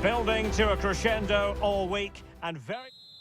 Building to a crescendo all week and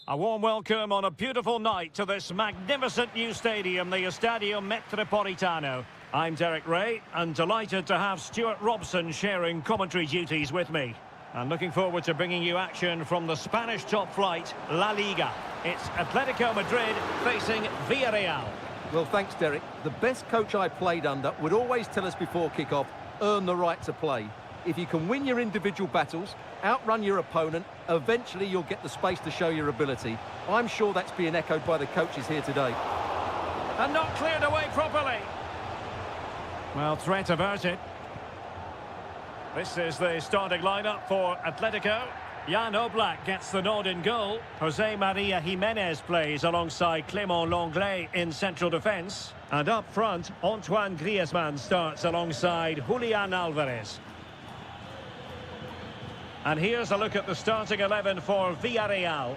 a warm welcome on a beautiful night to this magnificent new stadium, the Estadio Metropolitano. I'm Derek Ray and delighted to have Stuart Robson sharing commentary duties with me. And looking forward to bringing you action from the Spanish top flight, La Liga. It's Atletico Madrid facing Villarreal. Well, thanks, Derek. The best coach I played under would always tell us before kick-off, earn the right to play. If you can win your individual battles, outrun your opponent, eventually you'll get the space to show your ability. I'm sure that's being echoed by the coaches here today. And not cleared away properly. Well, threat averted. This is the starting lineup for Atletico. Jan Oblak gets the nod in goal. Jose Maria Jimenez plays alongside Clément Lenglet in central defence. And up front, Antoine Griezmann starts alongside Julian Alvarez. And here's a look at the starting 11 for Villarreal.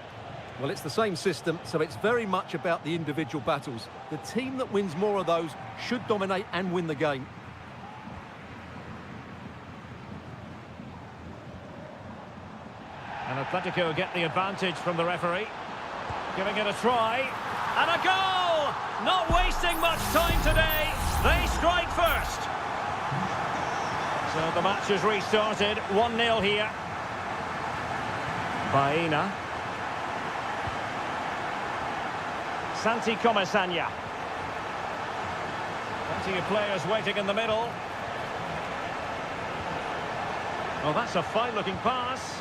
Well, it's the same system, so it's very much about the individual battles. The team that wins more of those should dominate and win the game. And Atletico get the advantage from the referee. Giving it a try. And a goal! Not wasting much time today. They strike first. So the match has restarted. 1-0 here. Baena. Santi Comesaña. Plenty of players waiting in the middle. Oh, that's a fine-looking pass.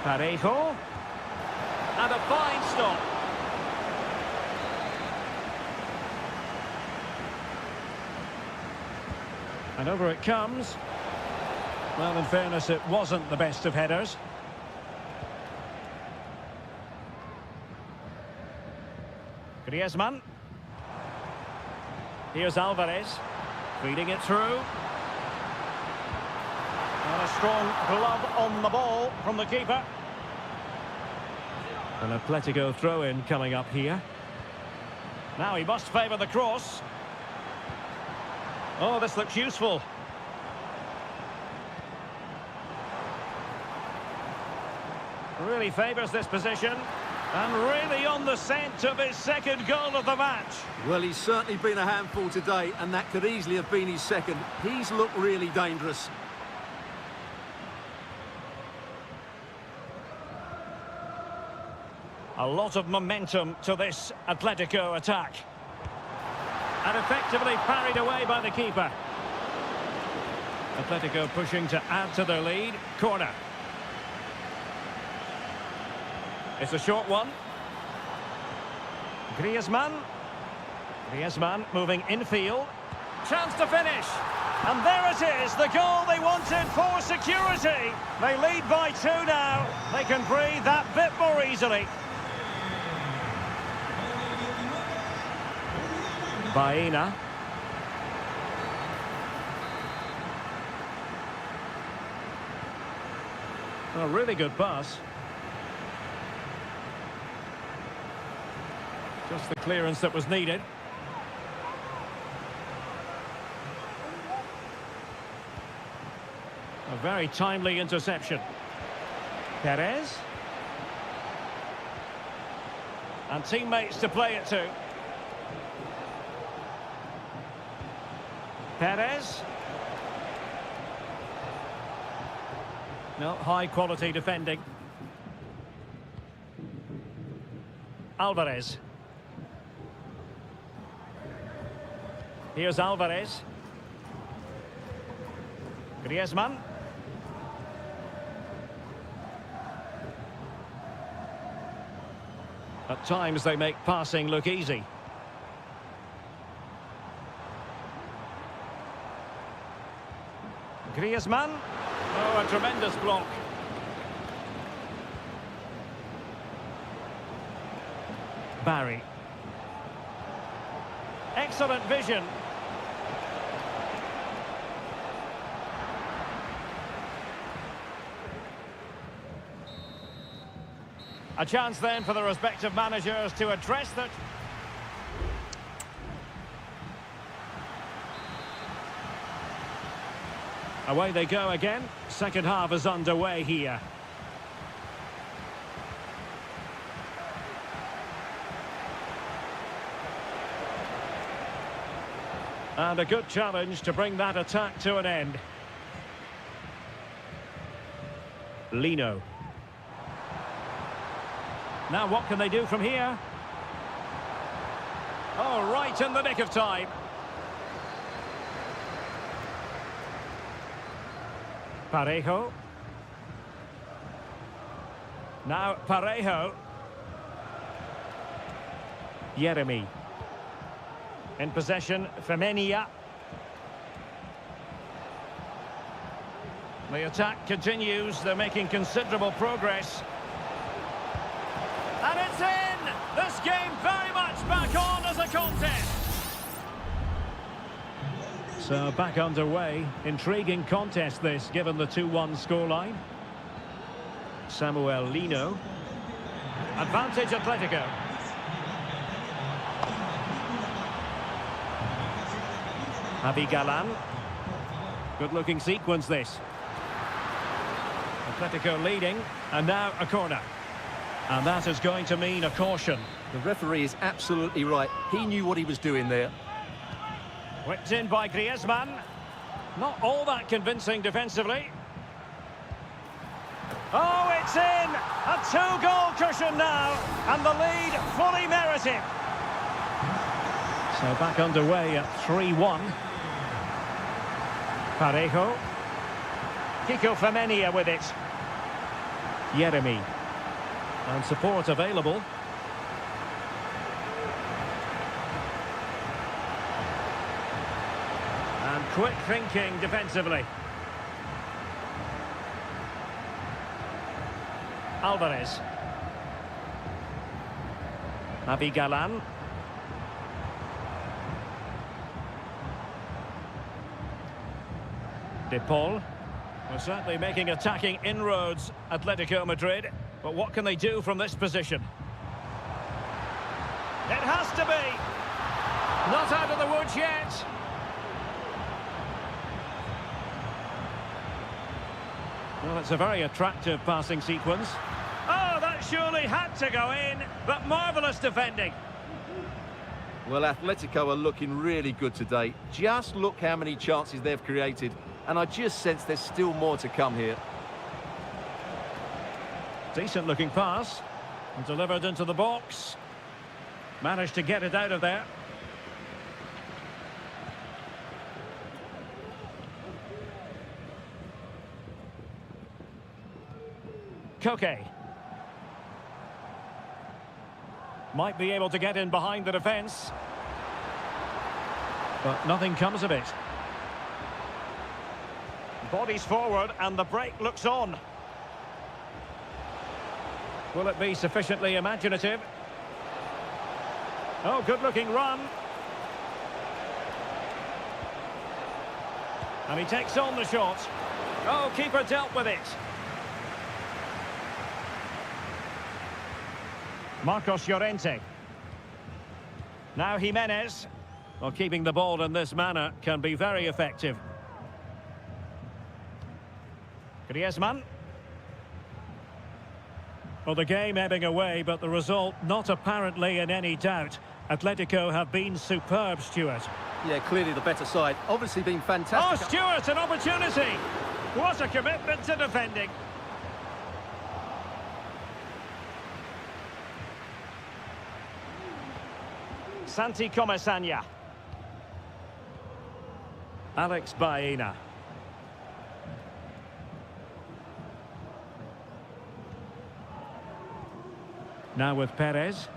Parejo. And a fine stop. And over it comes. Well, in fairness, it wasn't the best of headers. Griezmann. Here's Alvarez. Feeding it through. And a strong glove on the ball from the keeper. An Atletico throw-in coming up here. Now he must favour the cross. Oh, this looks useful. Really favours this position. And really on the scent of his second goal of the match. Well, he's certainly been a handful today, and that could easily have been his second. He's looked really dangerous. A lot of momentum to this Atletico attack. And effectively parried away by the keeper. Atletico pushing to add to their lead. Corner. It's a short one. Griezmann. Griezmann moving infield. Chance to finish. And there it is, the goal they wanted for security. They lead by 2 now. They can breathe that bit more easily. Baena. A really good pass. Just the clearance that was needed. A very timely interception. Perez. And teammates to play it to. Perez. No, high quality defending. Alvarez. Here's Alvarez. Griezmann. At times they make passing look easy. Griezmann. Oh, a tremendous block. Barry. Excellent vision. A chance then for the respective managers to address that. Away they go again. Second half is underway here. And a good challenge to bring that attack to an end. Lino. Now what can they do from here? Oh, right in the nick of time. Parejo. Now Parejo. Jeremy. In possession, Femenia. The attack continues. They're making considerable progress. And it's in! This game very much back on as a contest. So back underway. Intriguing contest this, given the 2-1 scoreline. Samuel Lino. Advantage Atletico. Javi Galan. Good-looking sequence, this. Atletico leading, and now a corner. And that is going to mean a caution. The referee is absolutely right. He knew what he was doing there. Whipped in by Griezmann. Not all that convincing defensively. Oh, it's in! A 2-goal cushion now, and the lead fully merited. So back underway at 3-1. Parejo. Kiko Femenia with it. Jeremy. And support available. And quick thinking defensively. Alvarez. Javi Galan. De Paul. Well, certainly making attacking inroads, Atletico Madrid. But what can they do from this position? It has to be! Not out of the woods yet. Well, it's a very attractive passing sequence. Oh, that surely had to go in, but marvellous defending. Well, Atletico are looking really good today. Just look how many chances they've created. And I just sense there's still more to come here. Decent looking pass. And delivered into the box. Managed to get it out of there. Koke. Might be able to get in behind the defence. But nothing comes of it. Bodies forward and the break looks on. Will it be sufficiently imaginative? Oh, good-looking run. And he takes on the shot. Oh, keeper dealt with it. Marcos Llorente. Now Jimenez. Well, keeping the ball in this manner can be very effective. Griezmann. Well, the game ebbing away, but the result not apparently in any doubt. Atletico have been superb, Stuart. Yeah, clearly the better side. Obviously been Oh, fantastic. Stuart, an opportunity. What a commitment to defending. Santi Comesaña. Alex Baena. Now with Perez.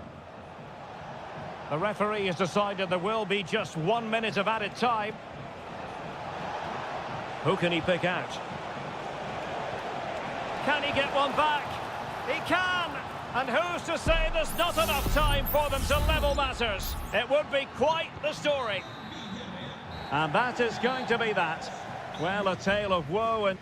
The referee has decided there will be just 1 minute of added time. Who can he pick out? Can he get one back? He can! And who's to say there's not enough time for them to level matters? It would be quite the story. And that is going to be that. Well, a tale of woe and...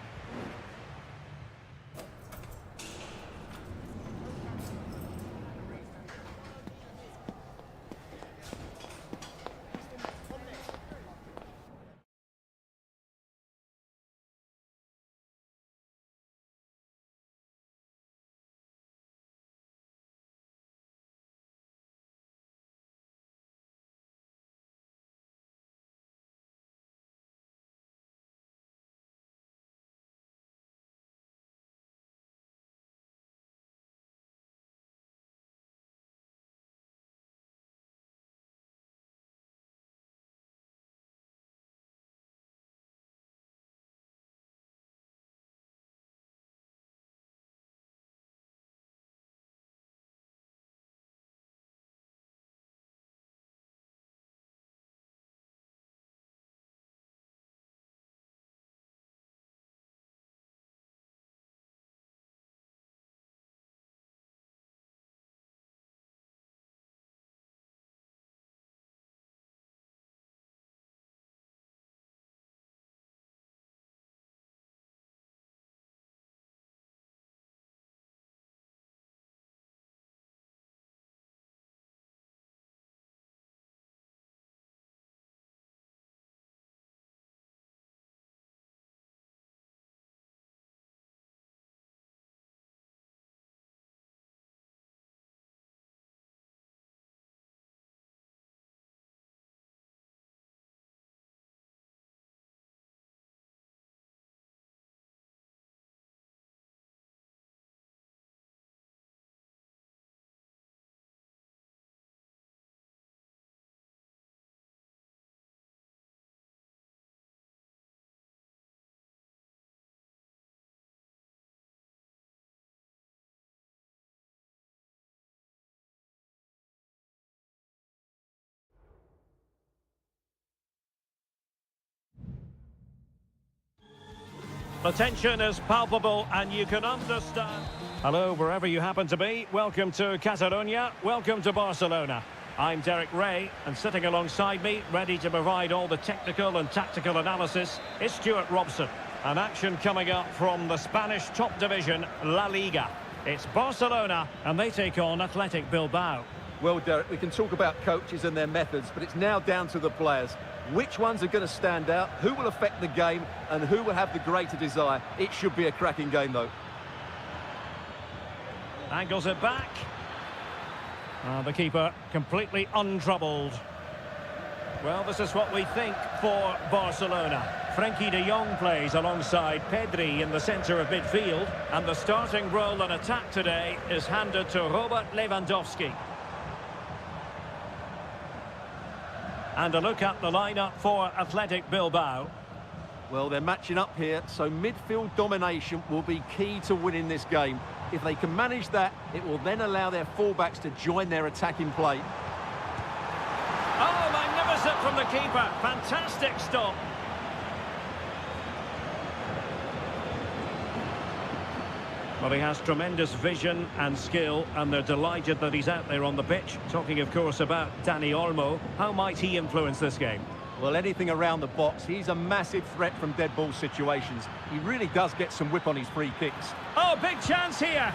The tension is palpable and you can understand. Hello, wherever you happen to be. Welcome to Catalonia. Welcome to Barcelona. I'm Derek Ray, and sitting alongside me, ready to provide all the technical and tactical analysis, is Stuart Robson. An action coming up from the Spanish top division, La Liga. It's Barcelona, and they take on Athletic Bilbao. Well, Derek, we can talk about coaches and their methods, but it's now down to the players. Which ones are going to stand out, who will affect the game, and who will have the greater desire? It should be a cracking game, though. Angles it back. The keeper completely untroubled. Well, this is what we think for Barcelona. Frenkie de Jong plays alongside Pedri in the centre of midfield, and the starting role in attack today is handed to Robert Lewandowski. And a look at the lineup for Athletic Bilbao. Well, they're matching up here, so midfield domination will be key to winning this game. If they can manage that, it will then allow their fullbacks to join their attacking play. Oh, magnificent from the keeper. Fantastic stop. Well, he has tremendous vision and skill, and they're delighted that he's out there on the pitch. Talking, of course, about Dani Olmo. How might he influence this game? Well, anything around the box. He's a massive threat from dead ball situations. He really does get some whip on his free kicks. Oh, big chance here.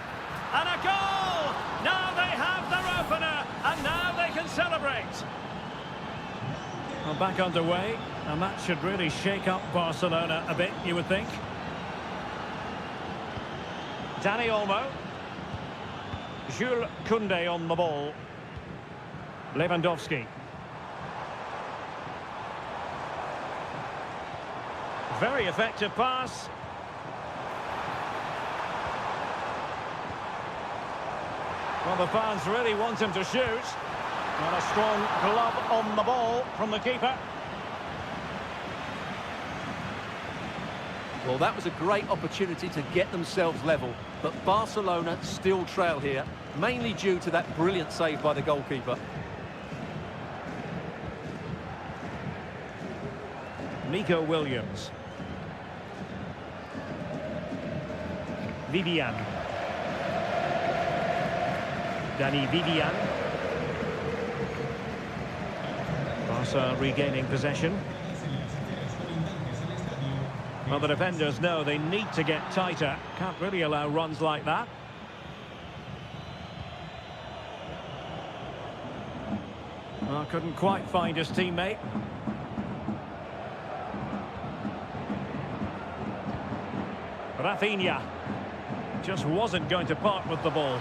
And a goal! Now they have their opener, and now they can celebrate. Well, back underway, and that should really shake up Barcelona a bit, you would think. Dani Olmo. Jules Koundé on the ball. Lewandowski. Very effective pass. Well, the fans really want him to shoot. And a strong glove on the ball from the keeper. Well, that was a great opportunity to get themselves level, but Barcelona still trail here, mainly due to that brilliant save by the goalkeeper. Nico Williams. Vivian. Dani Vivian. Barca regaining possession. Well, the defenders know they need to get tighter. Can't really allow runs like that. Well, couldn't quite find his teammate. Rafinha just wasn't going to part with the ball.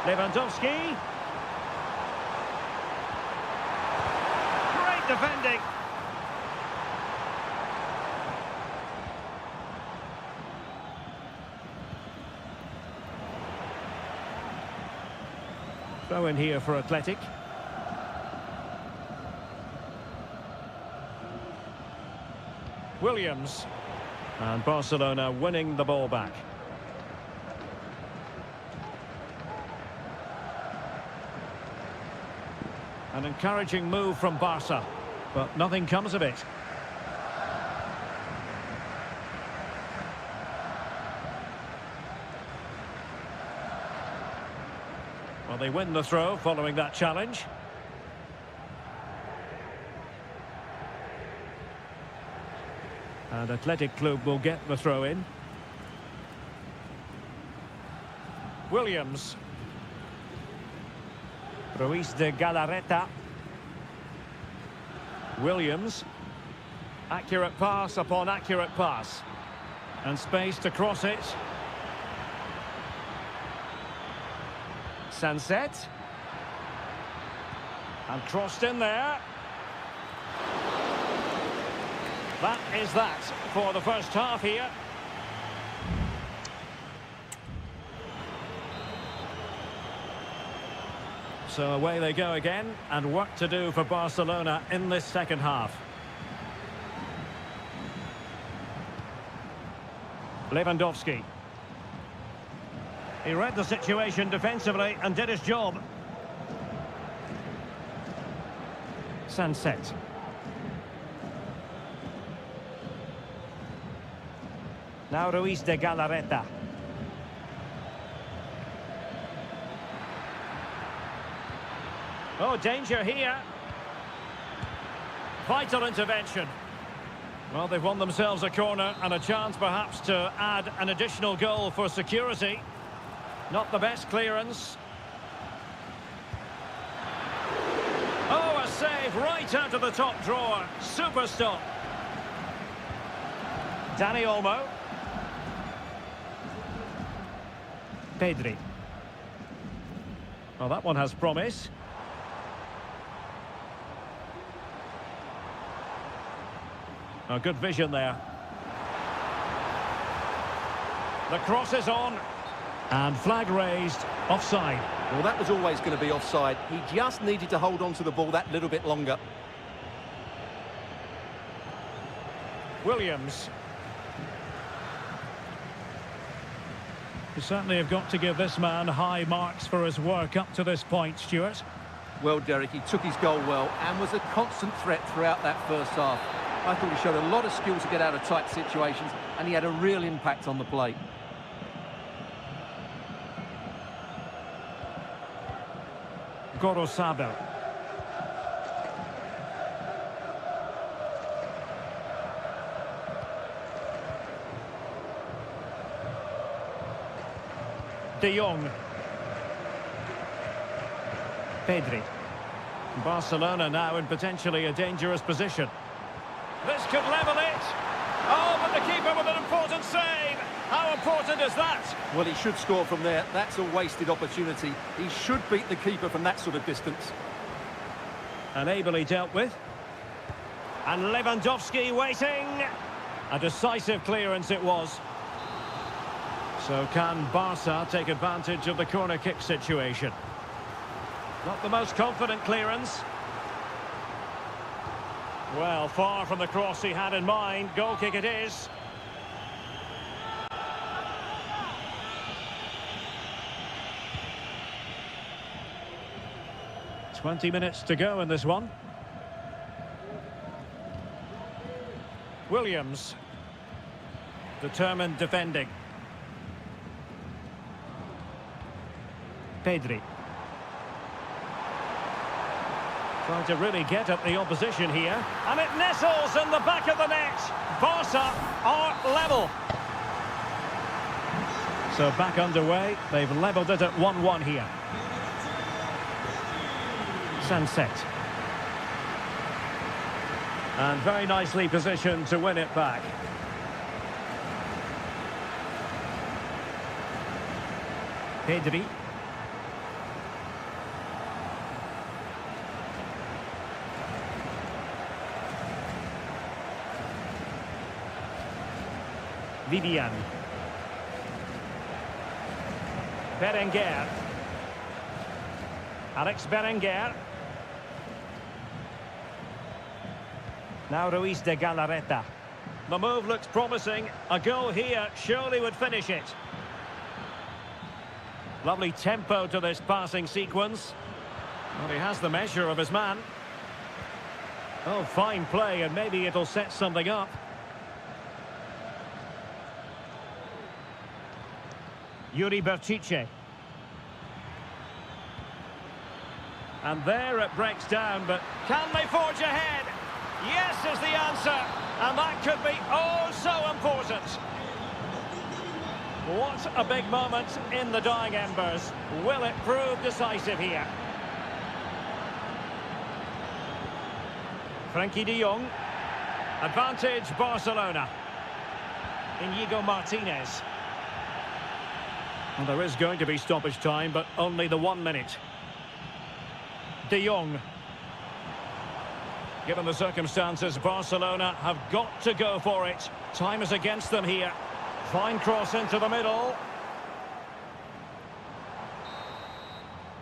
Lewandowski. Great defending. Throw in here for Athletic. Williams. And Barcelona winning the ball back. An encouraging move from Barca, but nothing comes of it. Well, they win the throw following that challenge. And Athletic Club will get the throw in. Williams. Ruiz de Galarreta. Williams. Accurate pass upon accurate pass. And space to cross it. Sunset. And crossed in there. That is that for the first half here. So away they go again, and work to do for Barcelona in this second half. Lewandowski. He read the situation defensively and did his job. Sunset. Now Ruiz de Galarreta. Oh, danger here. Vital intervention. Well, they've won themselves a corner and a chance perhaps to add an additional goal for security. Not the best clearance. Oh, a save right out of the top drawer. Super stop. Dani Olmo. Pedri. Well, that one has promise. A good vision there. The cross is on. And flag raised. Offside. Well, that was always going to be offside. He just needed to hold on to the ball that little bit longer. Williams. You certainly have got to give this man high marks for his work up to this point, Stuart. Well, Derek, he took his goal well and was a constant threat throughout that first half. I thought he showed a lot of skill to get out of tight situations, and he had a real impact on the play. Gorosado. De Jong. Pedri. Barcelona now in potentially a dangerous position. This could level it. Oh, but the keeper with an important save. How important is that? Well, he should score from there. That's a wasted opportunity. He should beat the keeper from that sort of distance. And ably dealt with. And Lewandowski waiting. A decisive clearance it was. So can Barca take advantage of the corner kick situation? Not the most confident clearance. Well, far from the cross he had in mind. Goal kick it is. "20 minutes to go in this one. Williams. Determined defending. Pedri. Trying to really get at the opposition here. And it nestles in the back of the net. Barca are level. So back underway. They've levelled it at 1-1 here. Sunset. And very nicely positioned to win it back. Pedri. Vivian. Berenguer. Alex Berenguer. Now Ruiz de Galarreta. The move looks promising. A goal here surely would finish it. Lovely tempo to this passing sequence. Well, he has the measure of his man. Oh, fine play, and maybe it'll set something up. Yuri Berchiche. And there it breaks down, but can they forge ahead? Yes is the answer, and that could be oh so important. What a big moment in the dying embers. Will it prove decisive here? Frankie de Jong. Advantage Barcelona. Inigo Martinez. Well, there is going to be stoppage time, but only the 1 minute. De Jong. Given the circumstances, Barcelona have got to go for it. Time is against them here. Fine cross into the middle.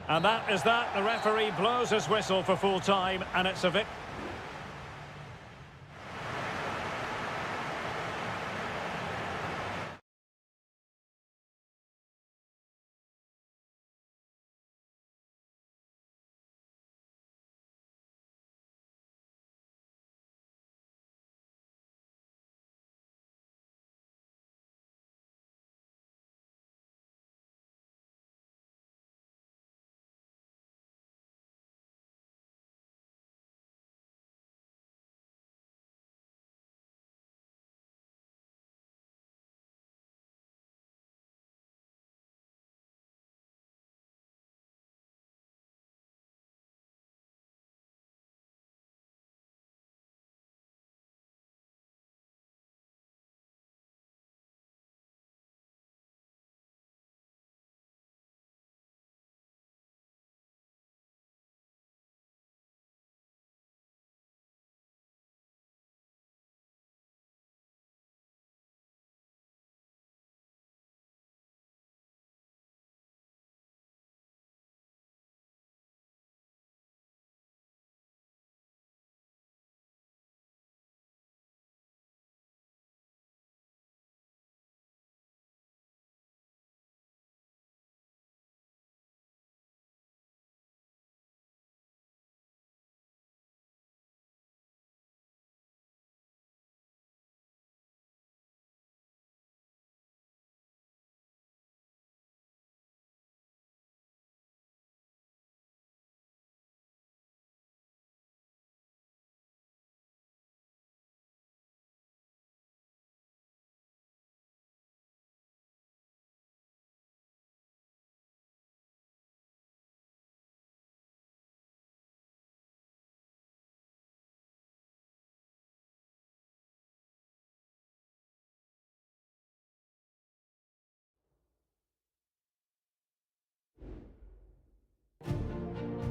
And that is that. The referee blows his whistle for full time, and it's a victory.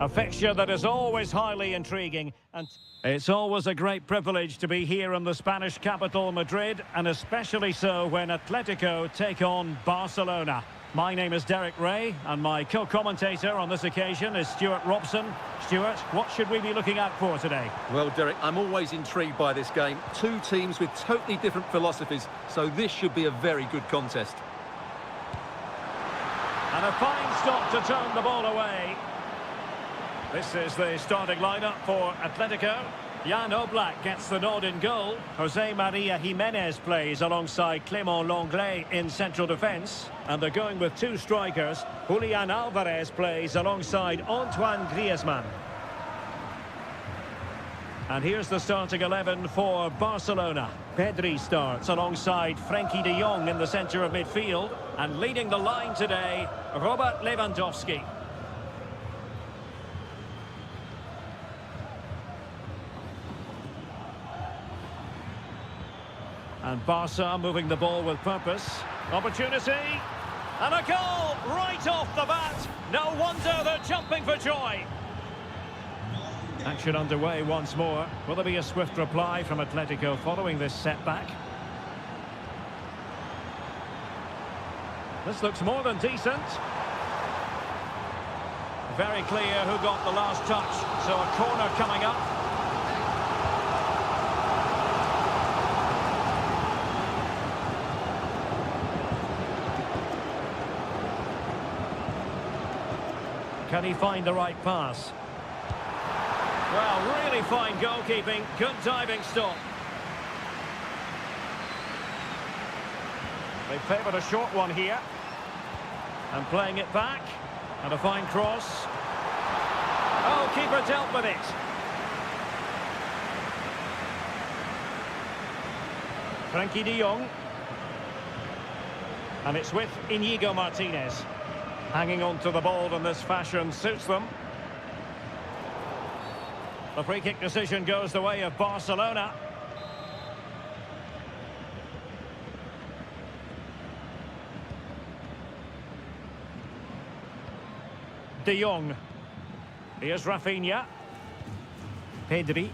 A fixture that is always highly intriguing, and it's always a great privilege to be here in the Spanish capital, Madrid, and especially so when Atletico take on Barcelona. My name is Derek Ray, and my co-commentator on this occasion is Stuart Robson. Stuart, what should we be looking out for today? Well, Derek, I'm always intrigued by this game. Two teams with totally different philosophies, so this should be a very good contest. And a fine stop to turn the ball away. This is the starting lineup for Atletico. Jan Oblak gets the nod in goal. Jose Maria Jimenez plays alongside Clément Lenglet in central defence. And they're going with two strikers. Julian Alvarez plays alongside Antoine Griezmann. And here's the starting 11 for Barcelona. Pedri starts alongside Frenkie de Jong in the centre of midfield. And leading the line today, Robert Lewandowski. And Barca moving the ball with purpose. Opportunity. And a goal right off the bat. No wonder they're jumping for joy. Action underway once more. Will there be a swift reply from Atletico following this setback? This looks more than decent. Very clear who got the last touch. So a corner coming up. Can he find the right pass? Well, really fine goalkeeping. Good diving stop. They favoured a short one here. And playing it back. And a fine cross. Oh, keeper dealt with it. Frenkie de Jong. And it's with Íñigo Martínez. Hanging on to the ball in this fashion suits them. The free kick decision goes the way of Barcelona. De Jong. Here's Rafinha. Pedri.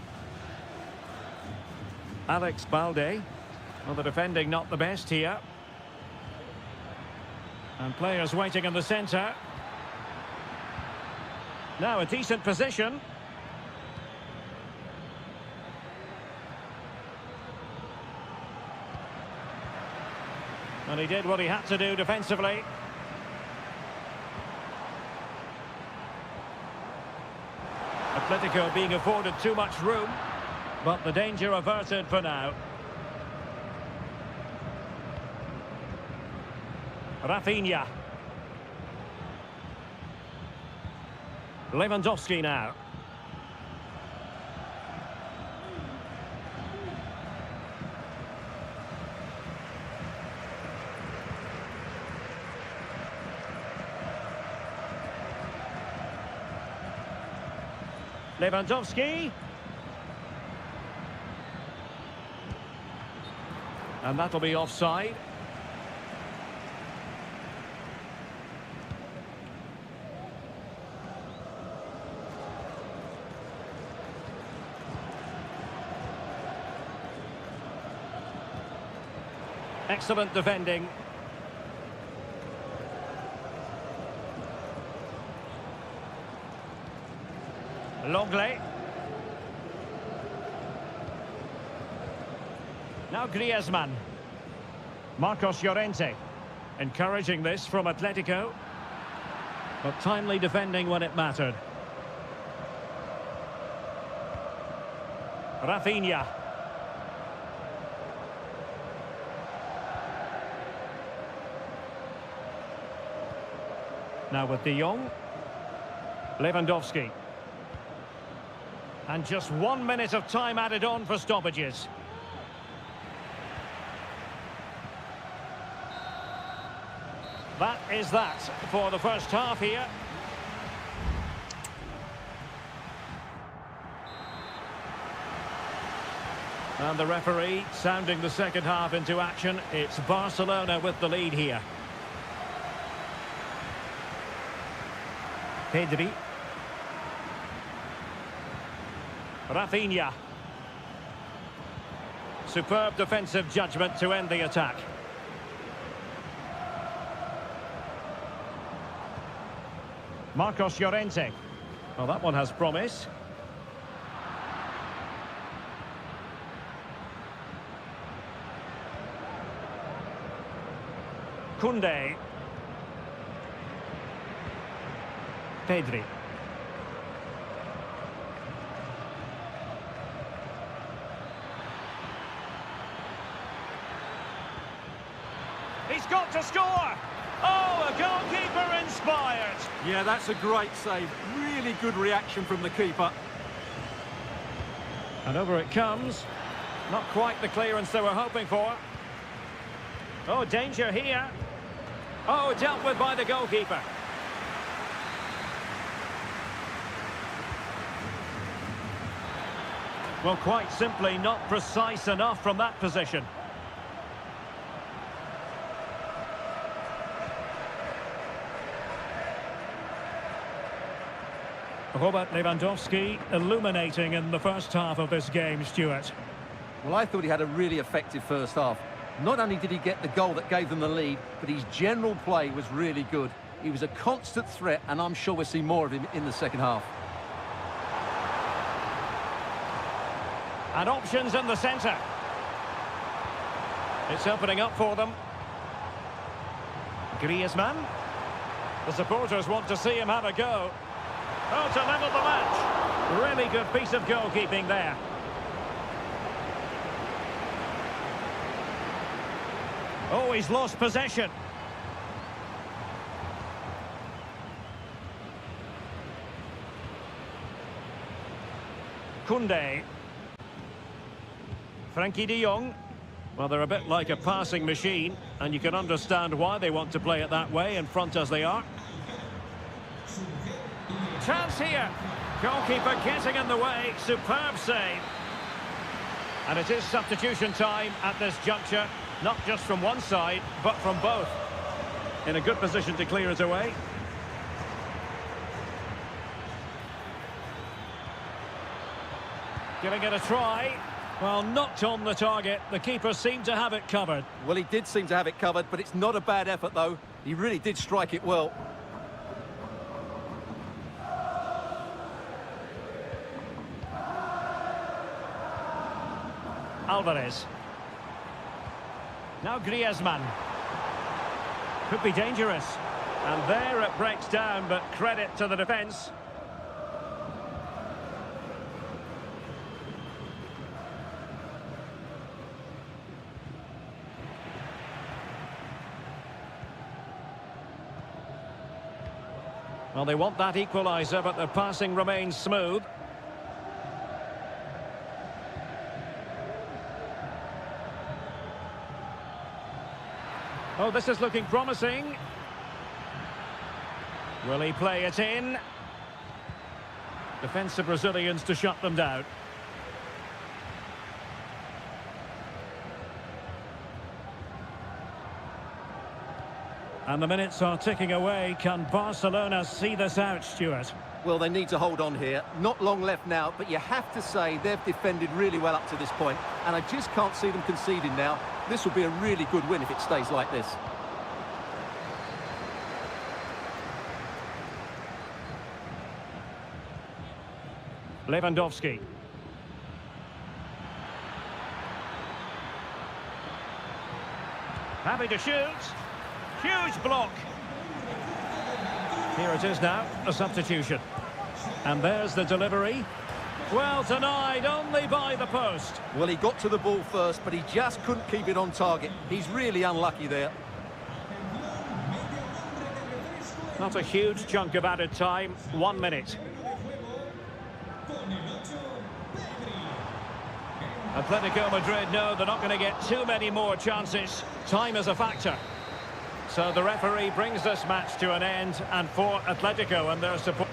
Alex Balde. Well, the defending not the best here. And players waiting in the centre. Now a decent position. And he did what he had to do defensively. Atletico being afforded too much room, but the danger averted for now. Rafinha. Lewandowski now. Lewandowski. And that'll be offside. Excellent defending. Lenglet. Now Griezmann. Marcos Llorente. Encouraging this from Atletico. But timely defending when it mattered. Rafinha. Now with De Jong. Lewandowski. And just 1 minute of time added on for stoppages. That is that for the first half here. And the referee sounding the second half into action. It's Barcelona with the lead here. Rafinha. Superb defensive judgment to end the attack. Marcos Llorente. Well, that one has promise. Koundé. Pedri. He's got to score! Oh, a goalkeeper inspired! Yeah, that's a great save. Really good reaction from the keeper. And over it comes. Not quite the clearance they were hoping for. Oh, danger here. Oh, dealt with by the goalkeeper. Well, quite simply not precise enough from that position. Robert Lewandowski illuminating in the first half of this game, Stuart. Well, I thought he had a really effective first half. Not only did he get the goal that gave them the lead, but his general play was really good. He was a constant threat, and I'm sure we'll see more of him in the second half. And options in the centre. It's opening up for them. Griezmann. The supporters want to see him have a go. Oh, to level the match. Really good piece of goalkeeping there. Oh, he's lost possession. Koundé. Frankie de Jong. Well, they're a bit like a passing machine, and you can understand why they want to play it that way, in front as they are. Chance here. Goalkeeper getting in the way. Superb save. And it is substitution time at this juncture. Not just from one side, but from both. In a good position to clear it away. Giving it a try. Well, knocked on the target. The keeper seemed to have it covered. Well, he did seem to have it covered, but it's not a bad effort, though. He really did strike it well. Alvarez. Now Griezmann. Could be dangerous. And there it breaks down, but credit to the defence. Well, they want that equaliser, but the passing remains smooth. Oh, this is looking promising. Will he play it in? Defensive Brazilians to shut them down. And the minutes are ticking away. Can Barcelona see this out, Stuart? Well, they need to hold on here. Not long left now, but you have to say they've defended really well up to this point, and I just can't see them conceding now. This will be a really good win if it stays like this. Lewandowski. Happy to shoot. Huge block. Here it is now, a substitution. And there's the delivery. Well, denied only by the post. Well, he got to the ball first, but he just couldn't keep it on target. He's really unlucky there. Not a huge chunk of added time, 1 minute. Atletico Madrid know they're not going to get too many more chances. Time is a factor. So the referee brings this match to an end, and for Atletico and their support...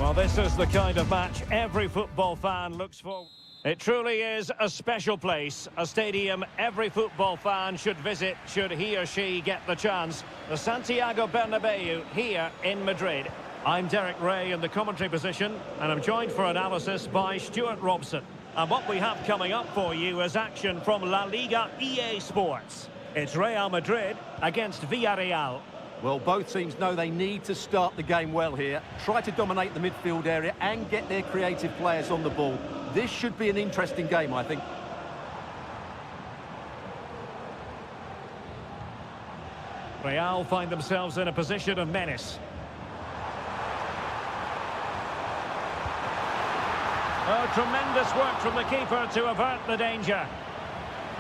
Well, this is the kind of match every football fan looks for. It truly is a special place, a stadium every football fan should visit should he or she get the chance. The Santiago Bernabeu here in Madrid. I'm Derek Ray in the commentary position, and I'm joined for analysis by Stuart Robson. And what we have coming up for you is action from La Liga EA Sports. It's Real Madrid against Villarreal. Well, both teams know they need to start the game well here. Try to dominate the midfield area and get their creative players on the ball. This should be an interesting game, I think. Real find themselves in a position of menace. Oh, tremendous work from the keeper to avert the danger.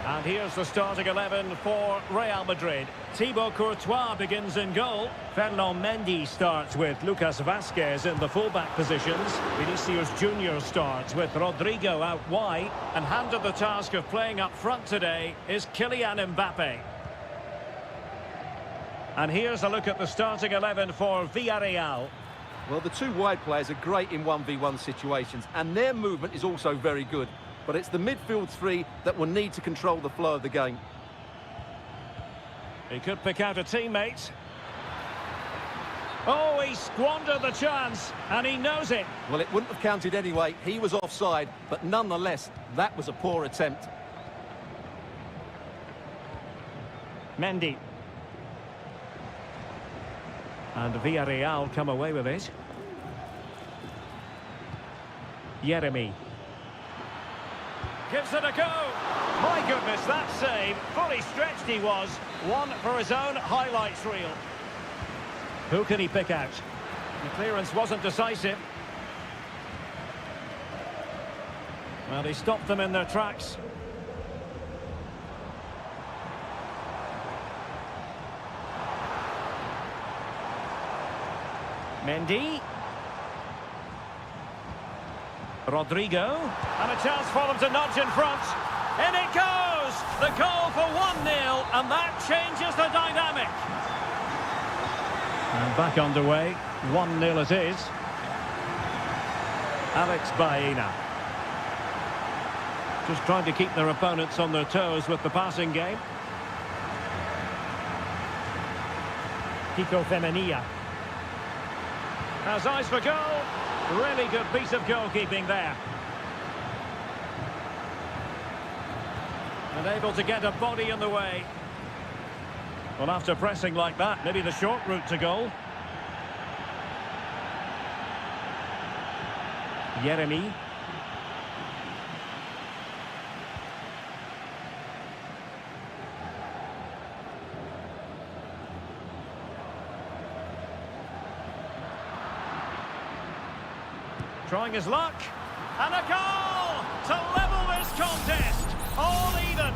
And here's the starting 11 for Real Madrid. Thibaut Courtois begins in goal. Ferland Mendy starts with Lucas Vazquez in the fullback positions. Vinicius Junior starts with Rodrigo out wide. And handed the task of playing up front today is Kylian Mbappe. And here's a look at the starting 11 for Villarreal. Well, the two wide players are great in 1v1 situations, and their movement is also very good. But it's the midfield three that will need to control the flow of the game. He could pick out a teammate. Oh, he squandered the chance, and he knows it. Well, it wouldn't have counted anyway. He was offside, but nonetheless, that was a poor attempt. Mendy. And Villarreal come away with it. Yeremy. Gives it a go. My goodness, that save. Fully stretched he was. One for his own highlights reel. Who can he pick out? The clearance wasn't decisive. Well, he stopped them in their tracks. Mendy. Rodrigo. And a chance for them to nudge in front. In it goes! The goal for 1-0, and that changes the dynamic. And back underway. 1-0 it is. Alex Baena. Just trying to keep their opponents on their toes with the passing game. Kiko Femenia. Has eyes for goal. Really good piece of goalkeeping there. And able to get a body in the way. Well, after pressing like that, maybe the short route to goal. Yeremy. Trying his luck, and a goal to level this contest, all even.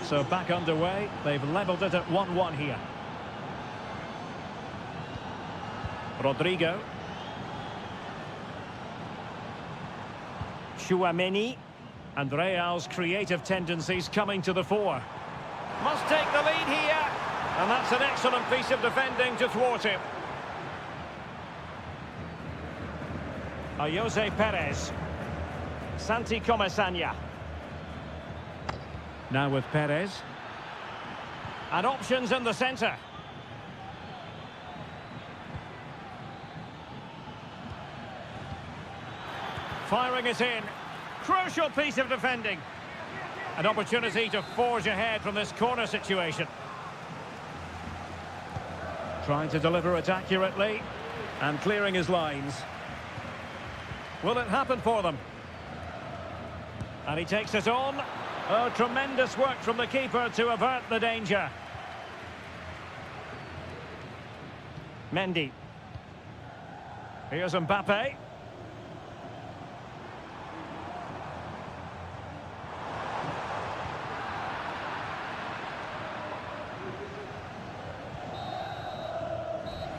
So back underway, they've levelled it at 1-1 here. Rodrigo. Tchouaméni, and Real's creative tendencies coming to the fore. Must take the lead here, and that's an excellent piece of defending to thwart him. Jose Perez. Santi Comesaña. Now with Perez. And options in the centre. Firing it in. Crucial piece of defending. An opportunity to forge ahead from this corner situation. Trying to deliver it accurately. And clearing his lines. Will it happen for them? And he takes it on. Oh, tremendous work from the keeper to avert the danger. Mendy. Here's Mbappe.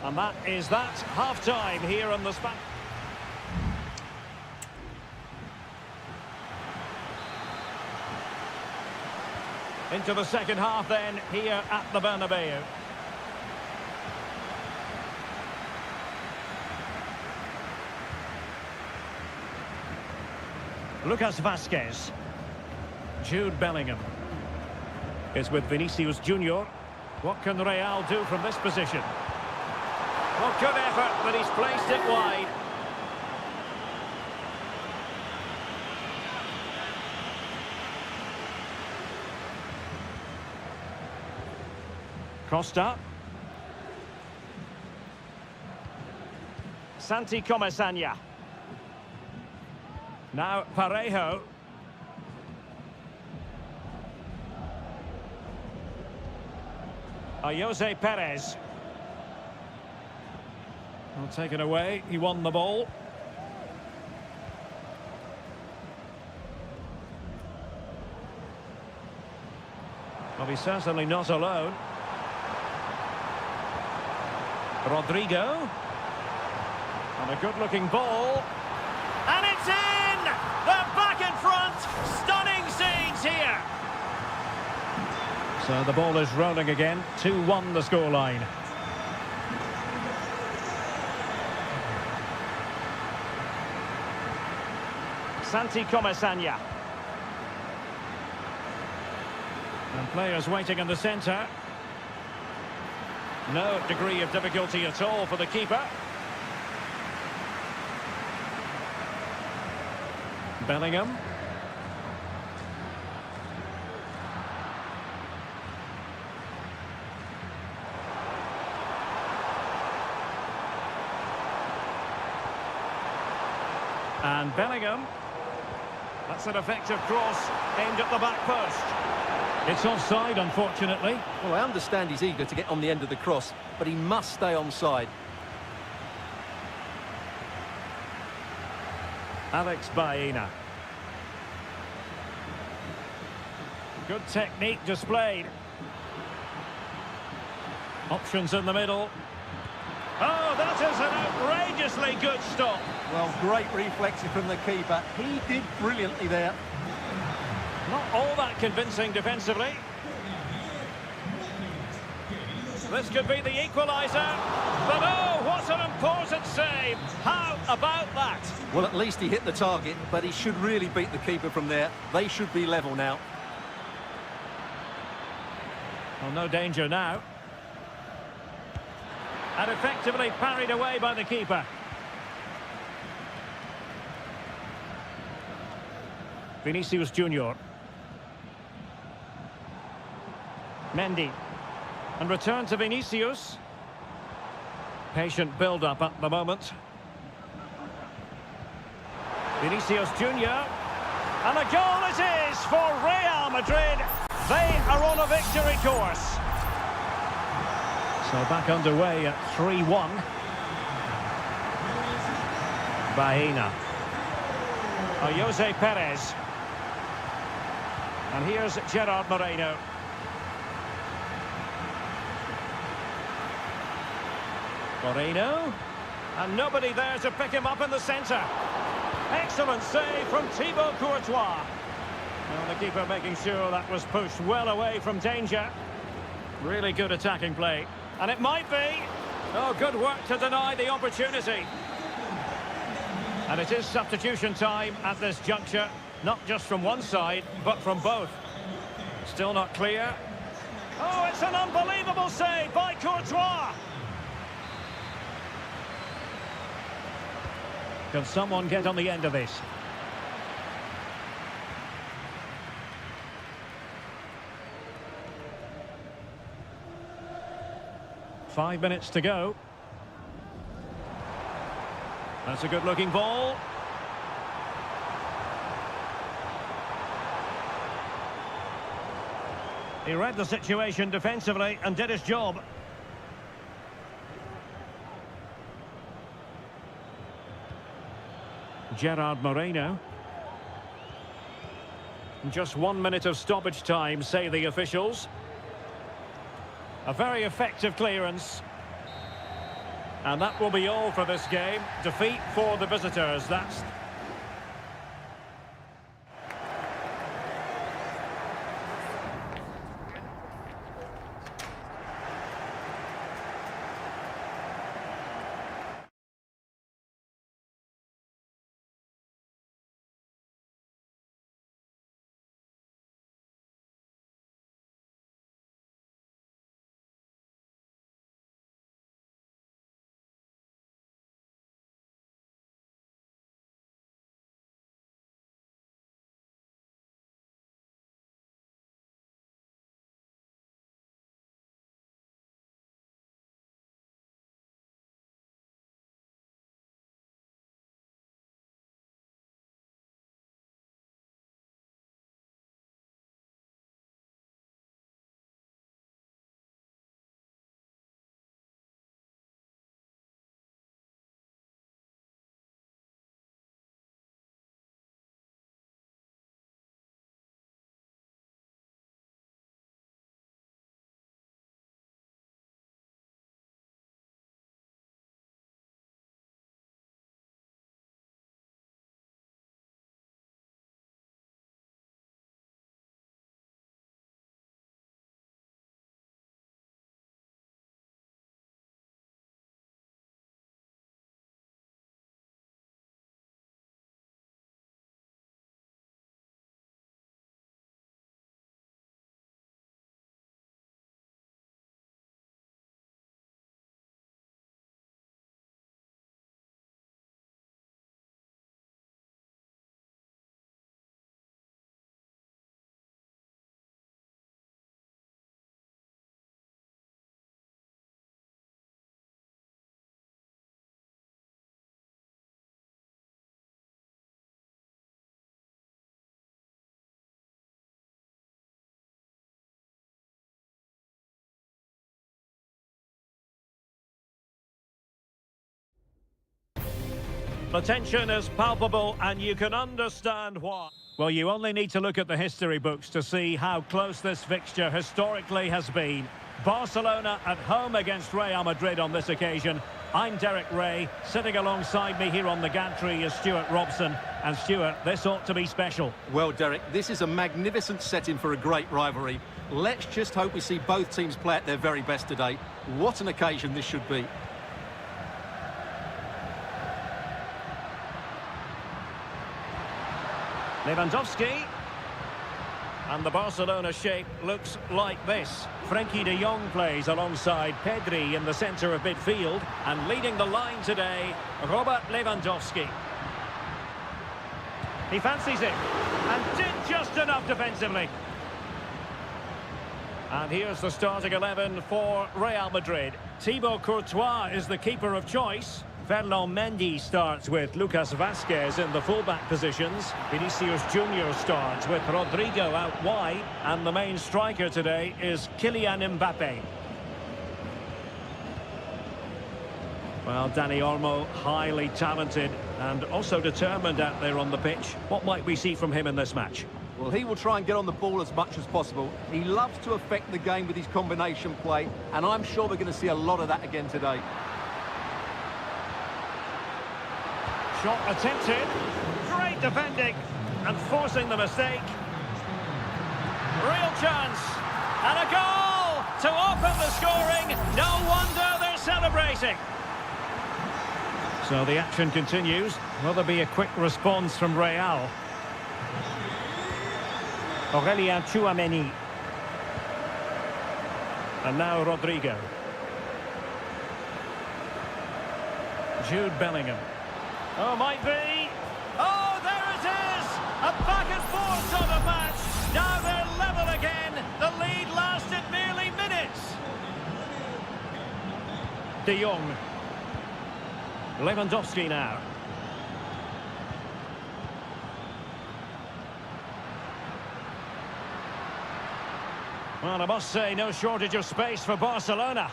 And that is that. Half-time here on the spot. Into the second half then, here at the Bernabeu. Lucas Vasquez. Jude Bellingham. Is with Vinicius Junior. What can Real do from this position? Well, good effort, but he's placed it wide. Costa. Santi Comesaña. Now Parejo. Jose Perez. Well, taken away. He won the ball. Well, he's certainly not alone. Rodrigo. And a good-looking ball. And it's in! They're back in front! Stunning scenes here! So the ball is rolling again. 2-1 the scoreline. Santi Comesaña. And players waiting in the centre. No degree of difficulty at all for the keeper. Bellingham. And Bellingham. That's an effective cross aimed at the back post. It's offside, unfortunately. Well, I understand he's eager to get on the end of the cross, but he must stay onside. Alex Baena. Good technique displayed. Options in the middle. Oh, that is an outrageously good stop. Well, great reflexes from the keeper. He did brilliantly there. Not all that convincing defensively. This could be the equaliser. But oh, what an important save. How about that? Well, at least he hit the target, but he should really beat the keeper from there. They should be level now. Well, no danger now. And effectively parried away by the keeper. Vinicius Junior. Mendy. And return to Vinicius. Patient build-up at the moment. Vinicius Junior. And a goal it is for Real Madrid. They are on a victory course. So back underway at 3-1. Baena. Jose Perez. And here's Gerard Moreno. Moreno. And nobody there to pick him up in the centre. Excellent save from Thibaut Courtois. Well, the keeper making sure that was pushed well away from danger. Really good attacking play. And it might be. Oh, good work to deny the opportunity. And it is substitution time at this juncture. Not just from one side, but from both. Still not clear. Oh, it's an unbelievable save by Courtois. Can someone get on the end of this? Five minutes to go. That's a good-looking ball. He read the situation defensively and did his job. Gerard Moreno. Just 1 minute of stoppage time, say the officials. A very effective clearance. And that will be all for this game. Defeat for the visitors. That's The tension is palpable and you can understand why. Well, you only need to look at the history books to see how close this fixture historically has been. Barcelona at home against Real Madrid on this occasion. I'm Derek Ray. Sitting alongside me here on the gantry is Stuart Robson. And Stuart, this ought to be special. Well, Derek, this is a magnificent setting for a great rivalry. Let's just hope we see both teams play at their very best today. What an occasion this should be. Lewandowski. And the Barcelona shape looks like this. Frenkie de Jong plays alongside Pedri in the centre of midfield. And leading the line today, Robert Lewandowski. He fancies it. And did just enough defensively. And here's the starting 11 for Real Madrid. Thibaut Courtois is the keeper of choice. Ferland Mendy starts with Lucas Vazquez in the fullback positions. Vinicius Junior starts with Rodrigo out wide. And the main striker today is Kylian Mbappe. Well, Dani Olmo, highly talented and also determined out there on the pitch. What might we see from him in this match? Well, he will try and get on the ball as much as possible. He loves to affect the game with his combination play, and I'm sure we're going to see a lot of that again today. Shot attempted. Great defending and forcing the mistake. Real chance. And a goal to open the scoring. No wonder they're celebrating. So the action continues. Will there be a quick response from Real? Aurélien Tchouameni. And now Rodrigo. Jude Bellingham. Oh, might be. Oh, there it is! A back and forth sort of match. Now they're level again. The lead lasted merely minutes. De Jong. Lewandowski now. Well, I must say, no shortage of space for Barcelona.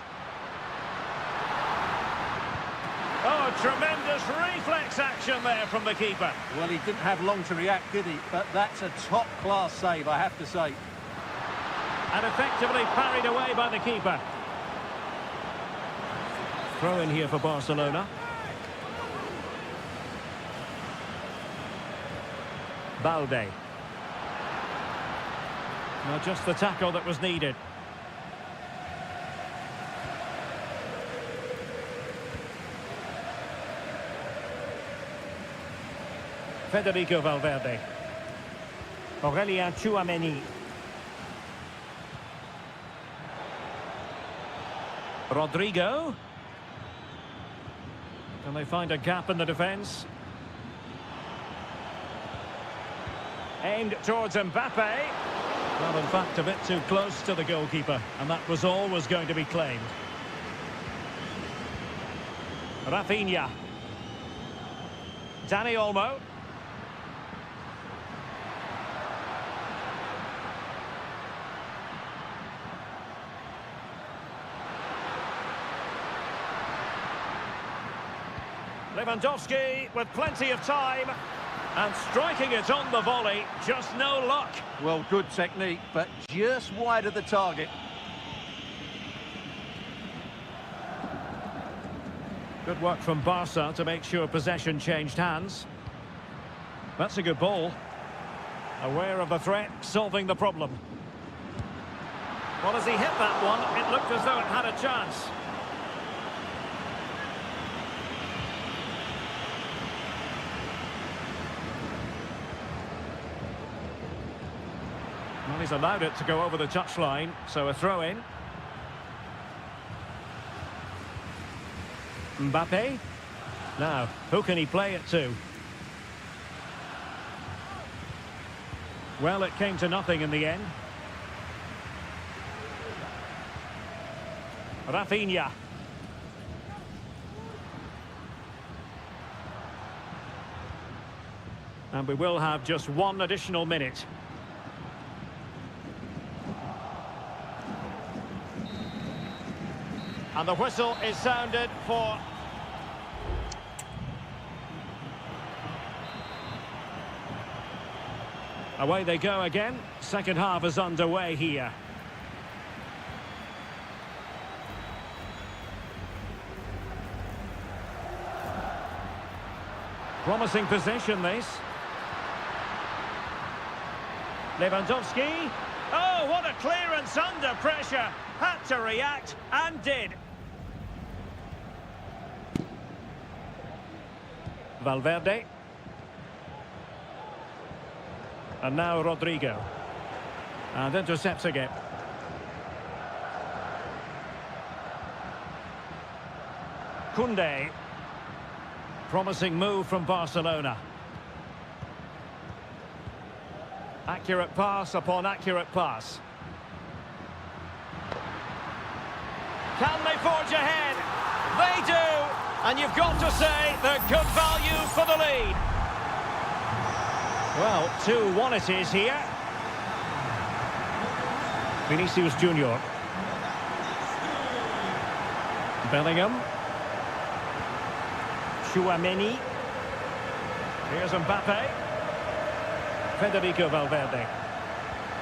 Oh, tremendous reflex action there from the keeper. Well, he didn't have long to react, did he? But that's a top-class save, I have to say. And effectively parried away by the keeper. Throw in here for Barcelona. Balde. Well, just the tackle that was needed. Federico Valverde. Aurélien Tchouameni. Rodrigo. Can they find a gap in the defence? Aimed towards Mbappe. Well, in fact, a bit too close to the goalkeeper, and that was always going to be claimed. Rafinha. Dani Olmo. Lewandowski with plenty of time. And striking it on the volley, just no luck. Well, good technique, but just wide of the target. Good work from Barca to make sure possession changed hands. That's a good ball. Aware of the threat, solving the problem. Well, as he hit that one, it looked as though it had a chance. Well, he's allowed it to go over the touchline, so a throw-in. Mbappe. Now, who can he play it to? Well, it came to nothing in the end. Rafinha. And we will have just one additional minute. And the whistle is sounded for Away they go again. Second half is underway here. Promising position, this. Lewandowski. Oh, what a clearance under pressure. Had to react, and did. Valverde. And now Rodrigo. And intercepts again. Koundé. Promising move from Barcelona. Accurate pass upon accurate pass. Can they forge ahead? They do! And you've got to say they're good value for the lead. Well, 2-1 it is here. Vinicius Junior. Bellingham. Tchouaméni. Here's Mbappe. Federico Valverde.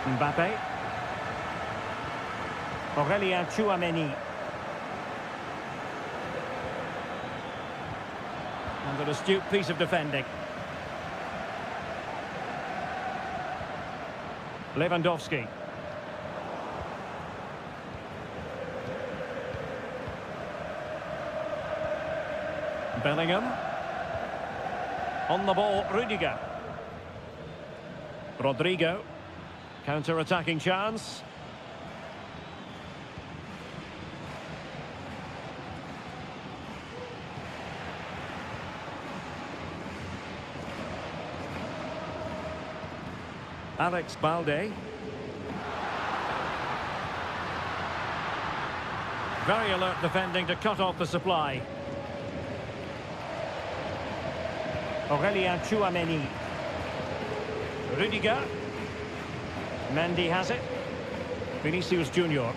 Mbappe. Aurélien Tchouaméni. And an astute piece of defending. Lewandowski. Bellingham. On the ball, Rudiger. Rodrigo. Counter-attacking chance. Alex Balde. Very alert defending to cut off the supply. Aurélien Tchouaméni. Rudiger. Mendy has it. Vinicius Junior.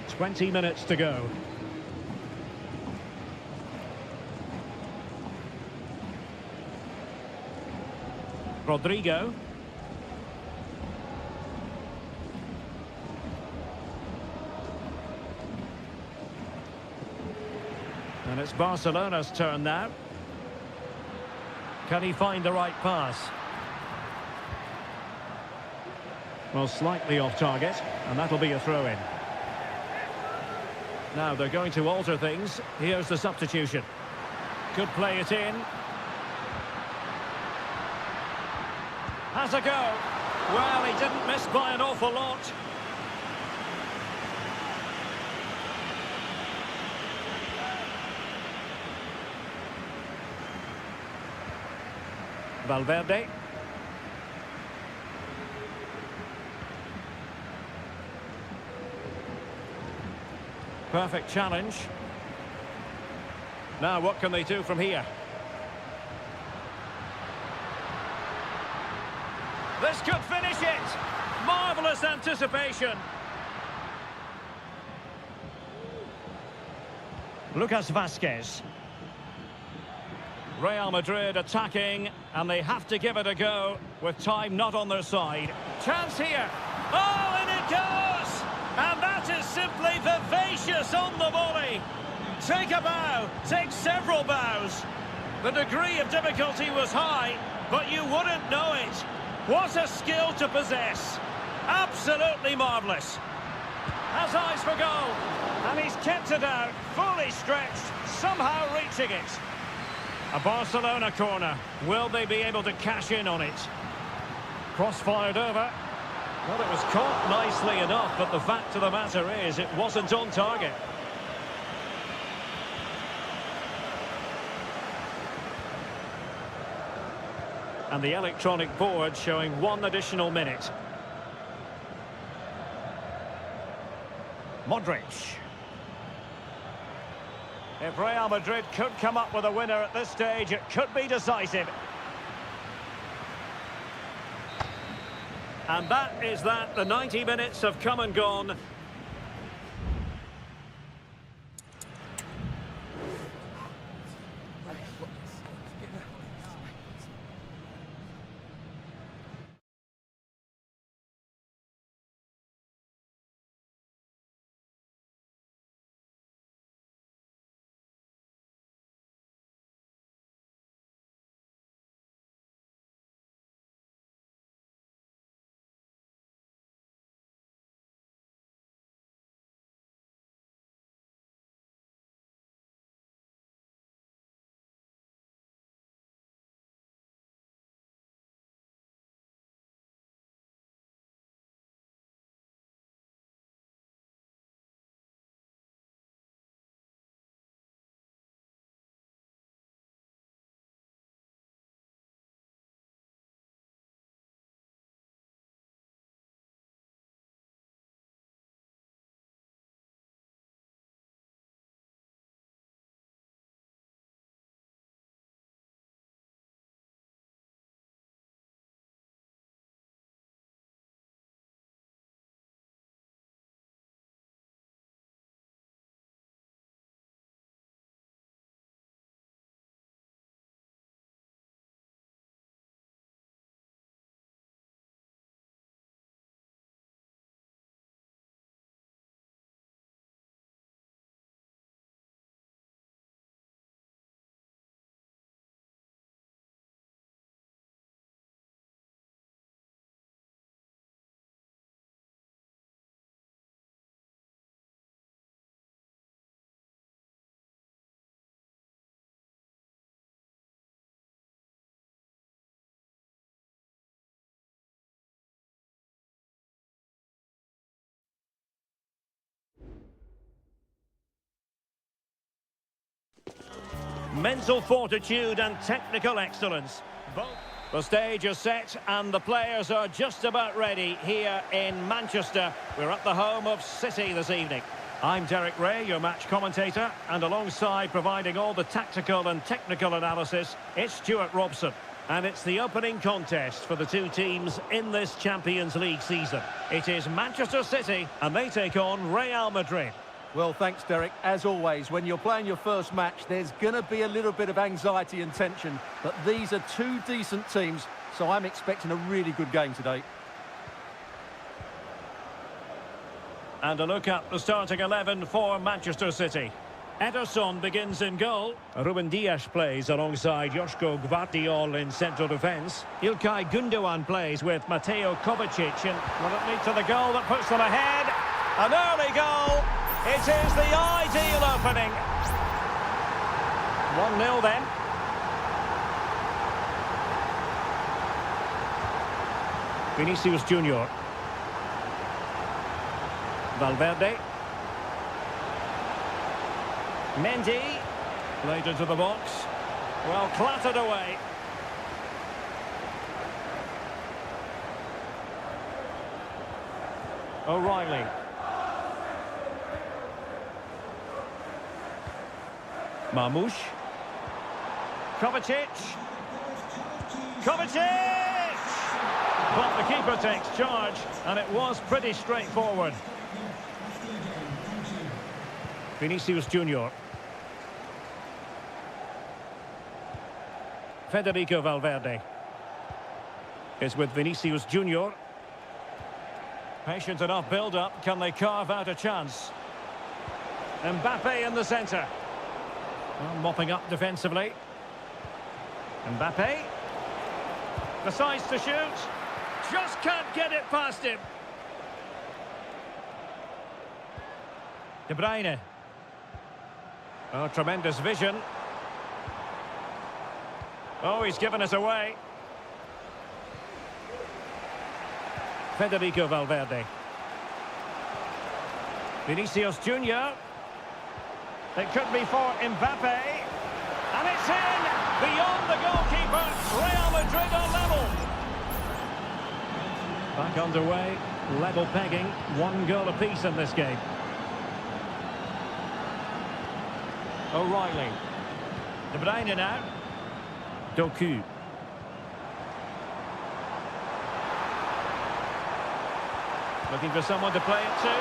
20 minutes to go. Rodrigo. And it's Barcelona's turn now. Can he find the right pass? Well, slightly off target, and that'll be a throw-in. Now they're going to alter things. Here's the substitution. Could play it in. Has a go. Well, he didn't miss by an awful lot. Valverde. Perfect challenge. Now what can they do from here? This could finish it! Marvellous anticipation. Lucas Vázquez. Real Madrid attacking, and they have to give it a go with time not on their side. Chance here. Oh, and it goes! And that is simply vivacious on the volley. Take a bow, take several bows. The degree of difficulty was high, but you wouldn't know it. What a skill to possess. Absolutely marvellous. Has eyes for goal. And he's kept it out, fully stretched, somehow reaching it. A Barcelona corner. Will they be able to cash in on it? Cross-fired over. Well, it was caught nicely enough, but the fact of the matter is it wasn't on target. And the electronic board showing 1 additional minute. Modric. If Real Madrid could come up with a winner at this stage, it could be decisive. And that is that. The 90 minutes have come and gone. mental fortitude and technical excellence. The stage is set and the players are just about ready here in Manchester. We're at the home of City this evening. I'm Derek Ray, your match commentator, and alongside providing all the tactical and technical analysis, it's Stuart Robson. And it's the opening contest for the two teams in this Champions League season. It is Manchester City and they take on Real Madrid. Well, thanks, Derek. As always, when you're playing your first match, there's going to be a little bit of anxiety and tension. But these are two decent teams, so I'm expecting a really good game today. And a look at the starting 11 for Manchester City. Ederson begins in goal. Ruben Dias plays alongside Joško Gvardiol in central defence. Ilkay Gundogan plays with Mateo Kovacic, and will it lead to the goal that puts them ahead? An early goal. It is the ideal opening. 1-0 then. Vinicius Junior. Valverde. Mendy. Played into the box. Well, clattered away. O'Reilly. Marmoush. Kovacic. Kovacic! But the keeper takes charge, and it was pretty straightforward. Vinicius Junior. Federico Valverde is with Vinicius Junior. Patient enough build-up. Can they carve out a chance? Mbappe in the centre. Well, mopping up defensively. Mbappe decides to shoot. Just can't get it past him. De Bruyne. Oh, tremendous vision. Oh, he's given us away. Federico Valverde. Vinicius Junior. It could be for Mbappe. And it's in! Beyond the goalkeeper. Real Madrid are level. Back underway. Level pegging. 1 goal apiece in this game. O'Reilly. De Bruyne now. Doku. Looking for someone to play it to.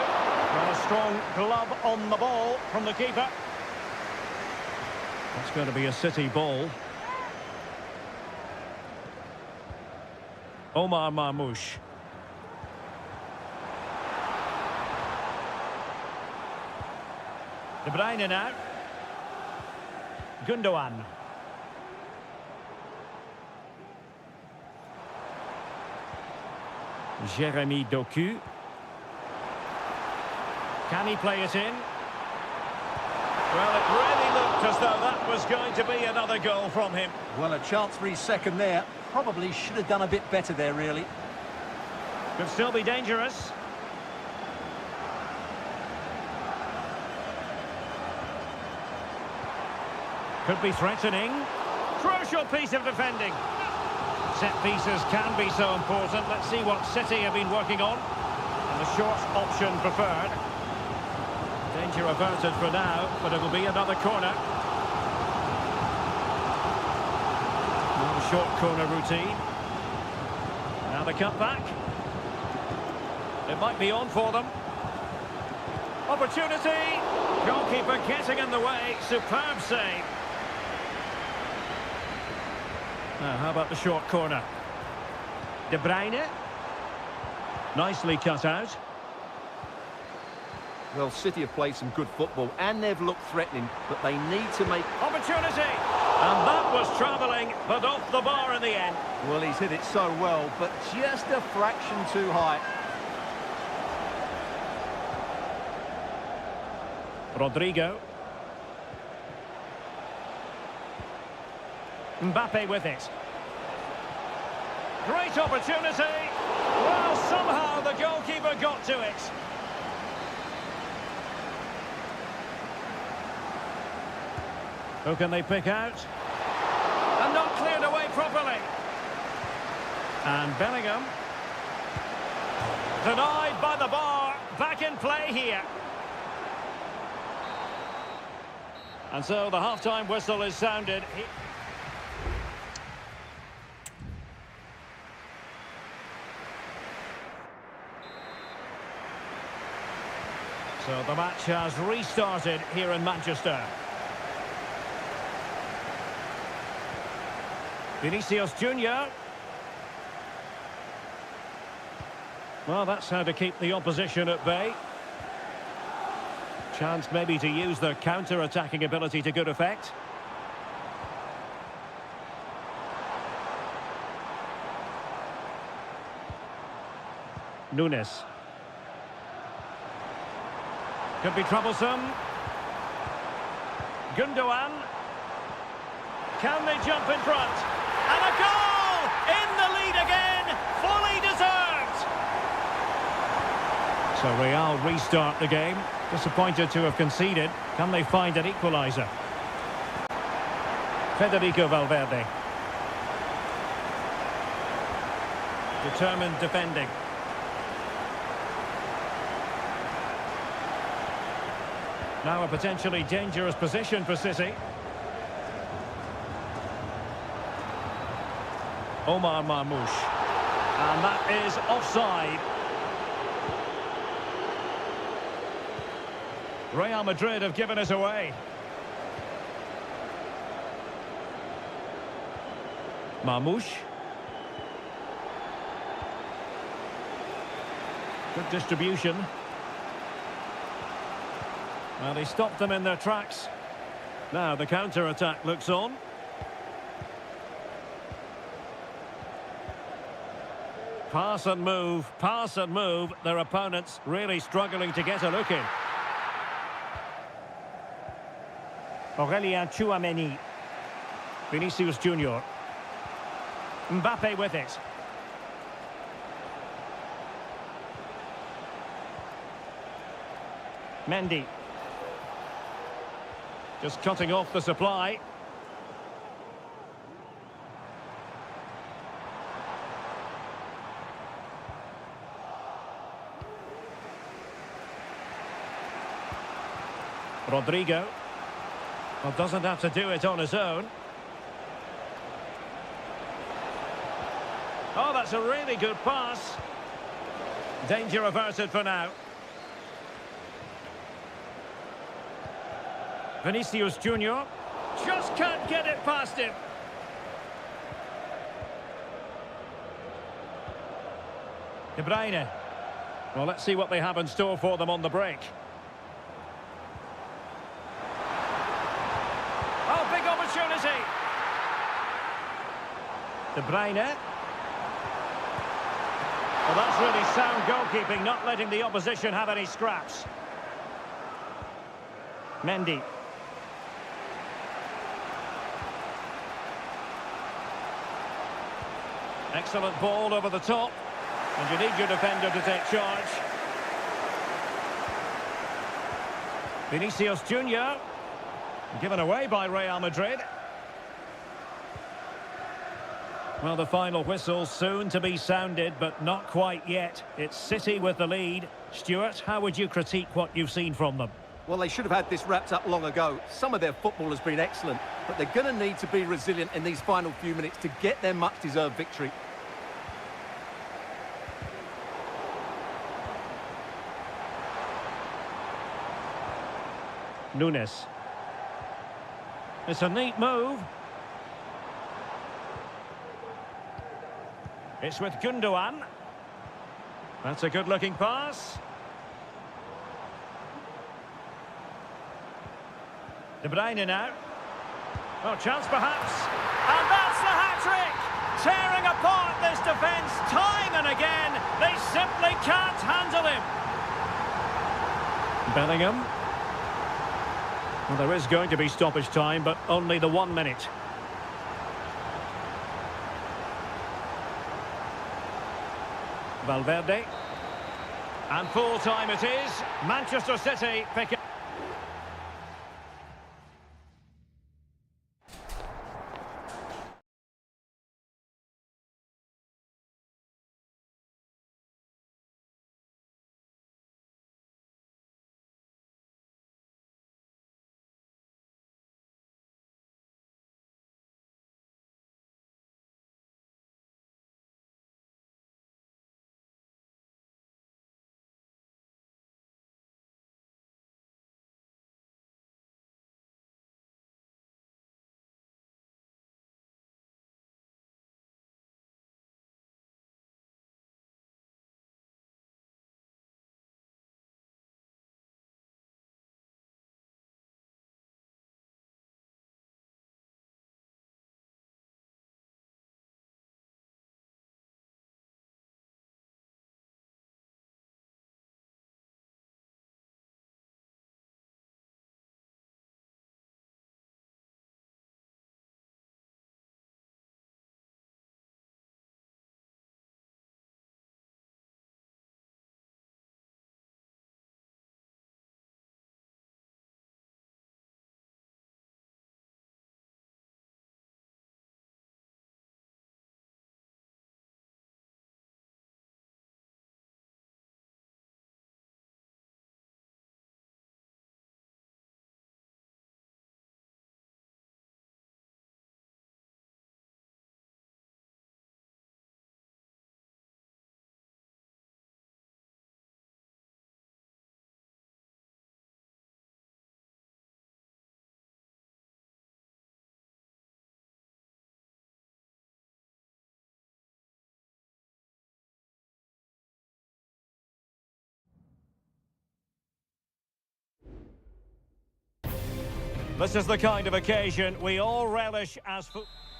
Well, a strong glove on the ball from the keeper. That's going to be a City ball. Omar Marmoush. De Bruyne now. Gundogan. Jeremy Doku. Can he play it in? Well, it really looked as though that was going to be another goal from him. Well, a chance for his second there. Probably should have done a bit better there, really. Could still be dangerous. Could be threatening. Crucial piece of defending. Set pieces can be so important. Let's see what City have been working on. And the short option preferred. Danger averted for now, but it'll be another corner. Another short corner routine. Now the cutback. It might be on for them. Opportunity. Goalkeeper getting in the way. Superb save. Now, how about the short corner? De Bruyne. Nicely cut out. Well, City have played some good football and they've looked threatening, but they need to make... Opportunity! And that was travelling, but off the bar in the end. Well, he's hit it so well, but just a fraction too high. Rodrigo. Mbappe with it. Great opportunity. Well, somehow the goalkeeper got to it. Who can they pick out? And not cleared away properly. And Bellingham. Denied by the bar. Back in play here. And so the half-time whistle is sounded. So the match has restarted here in Manchester. Vinicius Junior. Well, that's how to keep the opposition at bay. Chance maybe to use their counter-attacking ability to good effect. Nunes. Could be troublesome. Gundogan. Can they jump in front? And a goal! In the lead again! Fully deserved! So Real restart the game. Disappointed to have conceded. Can they find an equaliser? Federico Valverde. Determined defending. Now a potentially dangerous position for City. Omar Marmoush. And that is offside. Real Madrid have given us away. Marmoush. Good distribution. Well, he stopped them in their tracks. Now the counter-attack looks on. Pass and move, pass and move. Their opponents really struggling to get a look in. Aurélien Tchouameni. Vinicius Junior. Mbappe with it. Mendy. Just cutting off the supply. Rodrigo. Well, doesn't have to do it on his own. Oh, that's a really good pass. Danger averted for now. Vinicius Junior just can't get it past him. De Bruyne. Well, let's see what they have in store for them on the break. Oh, big opportunity. De Bruyne. Well, that's really sound goalkeeping, not letting the opposition have any scraps. Mendy. Excellent ball over the top. And you need your defender to take charge. Vinicius Junior. Given away by Real Madrid. Well, the final whistle soon to be sounded, but not quite yet. It's City with the lead. Stuart, how would you critique what you've seen from them? Well, they should have had this wrapped up long ago. Some of their football has been excellent, but they're going to need to be resilient in these final few minutes to get their much-deserved victory. Nunes. It's a neat move. It's with Gundogan. That's a good-looking pass. De Bruyne now. Oh, chance perhaps. And that's the hat-trick! Tearing apart this defence time and again. They simply can't handle him. Bellingham. Well, there is going to be stoppage time, but only the 1 minute. Valverde. And full time it is. Manchester City pick up. This is the kind of occasion we all relish as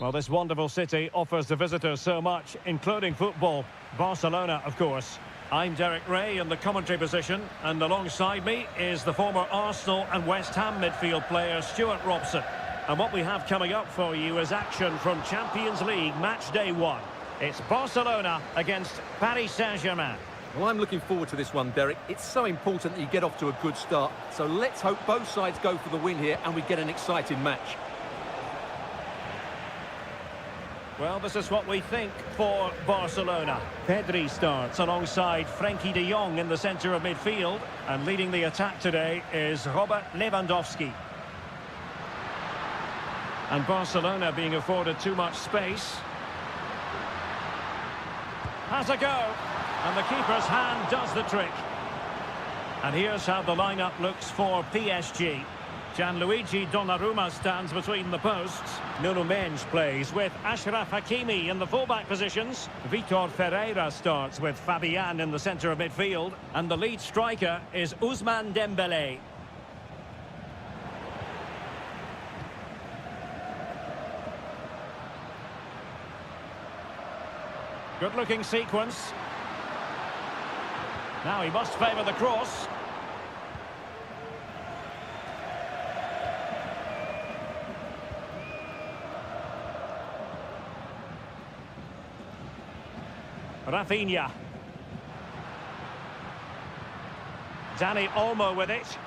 well, this wonderful city offers the visitors so much, including football. Barcelona, of course. I'm Derek Ray in the commentary position, and alongside me is the former Arsenal and West Ham midfield player Stuart Robson. And what we have coming up for you is action from Champions League match day 1. It's Barcelona against Paris Saint-Germain. Well, I'm looking forward to this one, Derek. It's so important that you get off to a good start. So let's hope both sides go for the win here and we get an exciting match. Well, this is what we think for Barcelona. Pedri starts alongside Frenkie de Jong in the centre of midfield. And leading the attack today is Robert Lewandowski. And Barcelona being afforded too much space. Has a go. And the keeper's hand does the trick. And here's how the lineup looks for PSG. Gianluigi Donnarumma stands between the posts. Nuno Mendes plays with Achraf Hakimi in the fullback positions. Vitor Ferreira starts with Fabian in the centre of midfield. And the lead striker is Ousmane Dembélé. Good-looking sequence. Now he must favour the cross. Rafinha. Dani Olmo with it.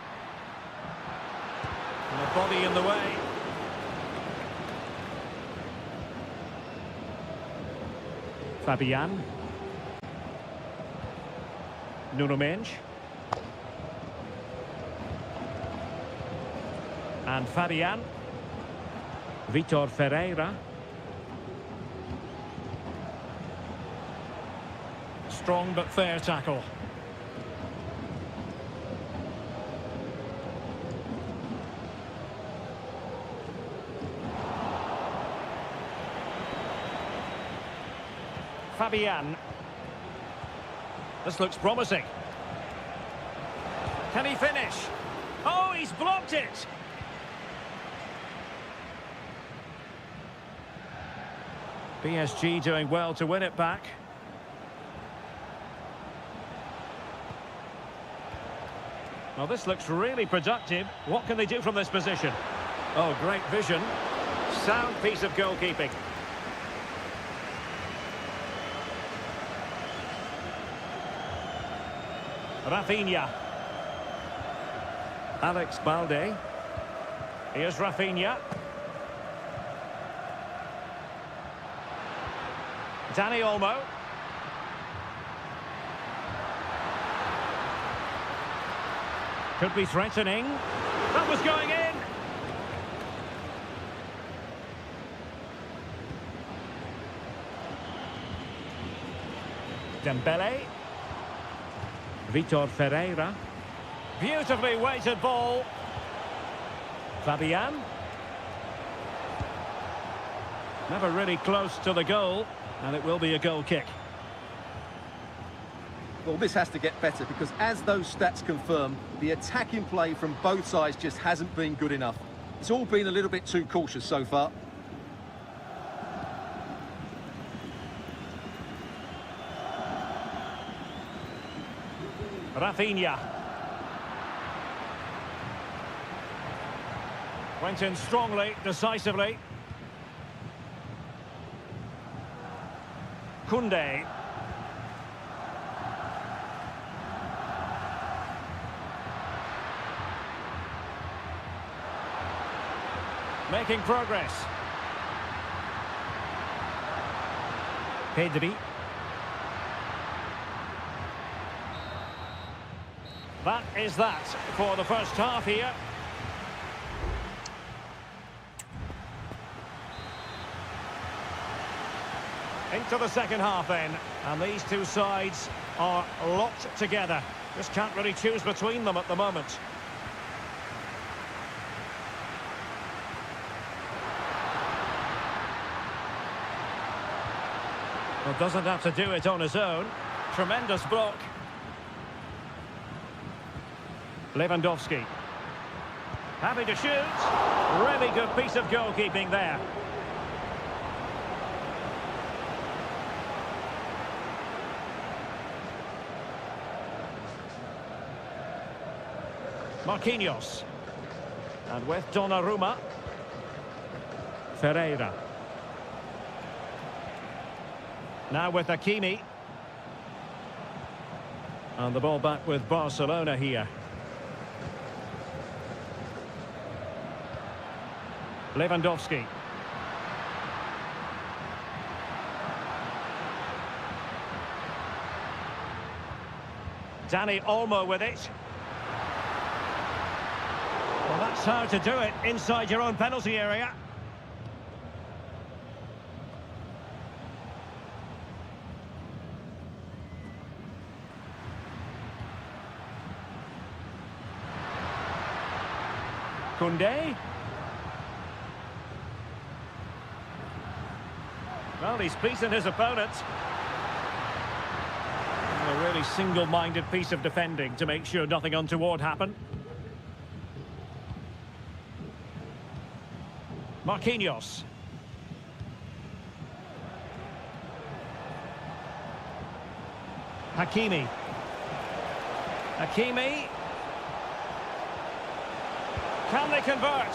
And a body in the way. Fabian. Nuno Mendes. And Fabian. Vitor Ferreira. Strong but fair tackle. Fabian. This looks promising. Can he finish? Oh, he's blocked it! PSG doing well to win it back. Well, this looks really productive. What can they do from this position? Oh, great vision. Sound piece of goalkeeping. Rafinha. Alex Balde. Here's Rafinha. Dani Olmo. Could be threatening. That was going in. Dembélé. Vitor Ferreira. Beautifully weighted ball. Fabian. Never really close to the goal, and it will be a goal kick. Well, this has to get better because as those stats confirm, the attacking play from both sides just hasn't been good enough. It's all been a little bit too cautious so far. Rafinha. Went in strongly, decisively. Koundé. Making progress. Pedri. That is that for the first half here. Into the second half then, and these two sides are locked together. Just can't really choose between them at the moment. Well, doesn't have to do it on his own. Tremendous block. Lewandowski. Happy to shoot. Really good piece of goalkeeping there. Marquinhos. And with Donnarumma. Ferreira. Now with Hakimi. And the ball back with Barcelona here. Lewandowski. Dani Olmo with it. Well, that's how to do it inside your own penalty area. Koundé. Well, he's beaten his opponent. A really single-minded piece of defending to make sure nothing untoward happened. Marquinhos. Hakimi. Hakimi. Can they convert?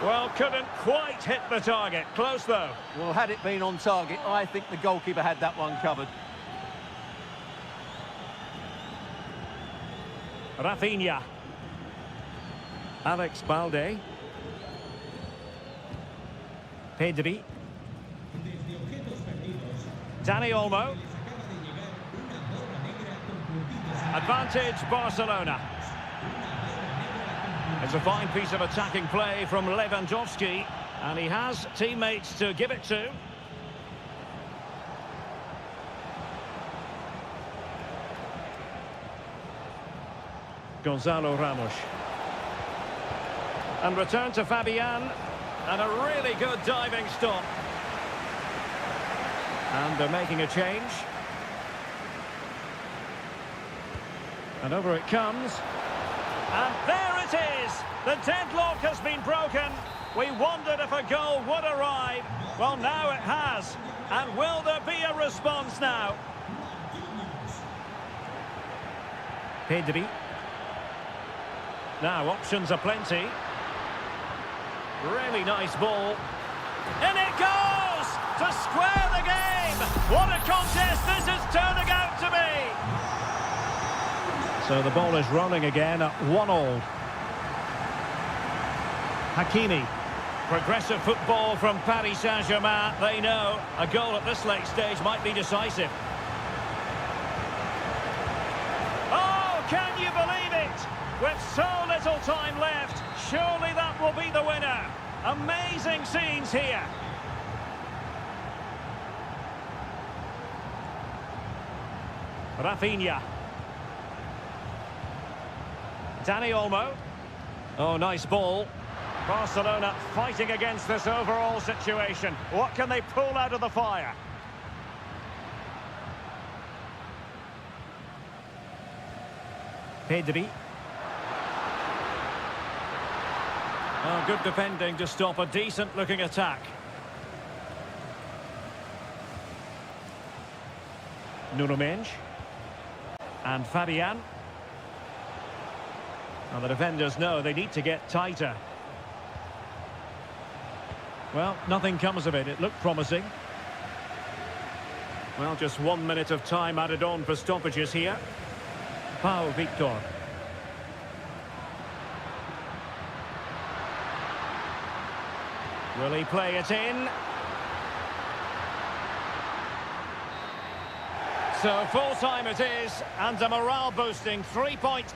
Well, couldn't quite hit the target. Close, though. Well, had it been on target, I think the goalkeeper had that one covered. Rafinha. Alex Balde. Pedri. Dani Olmo. Advantage Barcelona. It's a fine piece of attacking play from Lewandowski, and he has teammates to give it to. Gonzalo Ramos. And return to Fabian, and a really good diving stop. And they're making a change. And over it comes. And there it is! The deadlock has been broken. We wondered if a goal would arrive. Well, now it has. And will there be a response now? Pedri. Now, options are plenty. Really nice ball. In it goes! To square the game! What a contest this is turning out to be! So the ball is rolling again at 1-1. Hakimi. Progressive football from Paris Saint-Germain. They know a goal at this late stage might be decisive. Oh, can you believe it? With so little time left, surely that will be the winner. Amazing scenes here. Rafinha. Dani Olmo. Oh, nice ball. Barcelona fighting against this overall situation. What can they pull out of the fire? Pedri. Oh, good defending to stop a decent-looking attack. Nuno Mendes. And Fabian. Now the defenders know they need to get tighter. Well, nothing comes of it. It looked promising. Well, just 1 minute of time added on for stoppages here. Pau Victor. Will he play it in? So full time it is, and a morale boosting 3-point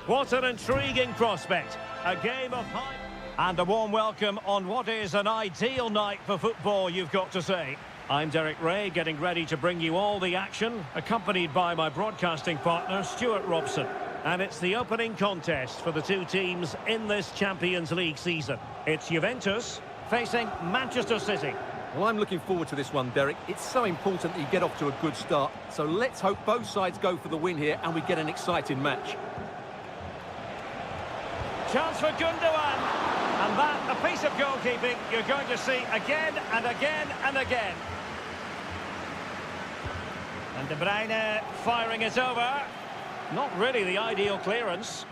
What an intriguing prospect. A game of high... And a warm welcome on what is an ideal night for football, you've got to say. I'm Derek Ray, getting ready to bring you all the action, accompanied by my broadcasting partner, Stuart Robson. And it's the opening contest for the two teams in this Champions League season. It's Juventus facing Manchester City. Well, I'm looking forward to this one, Derek. It's so important that you get off to a good start. So let's hope both sides go for the win here and we get an exciting match. Chance for Gundogan. And that, a piece of goalkeeping you're going to see again and again and again. And De Bruyne firing it over. Not really the ideal clearance.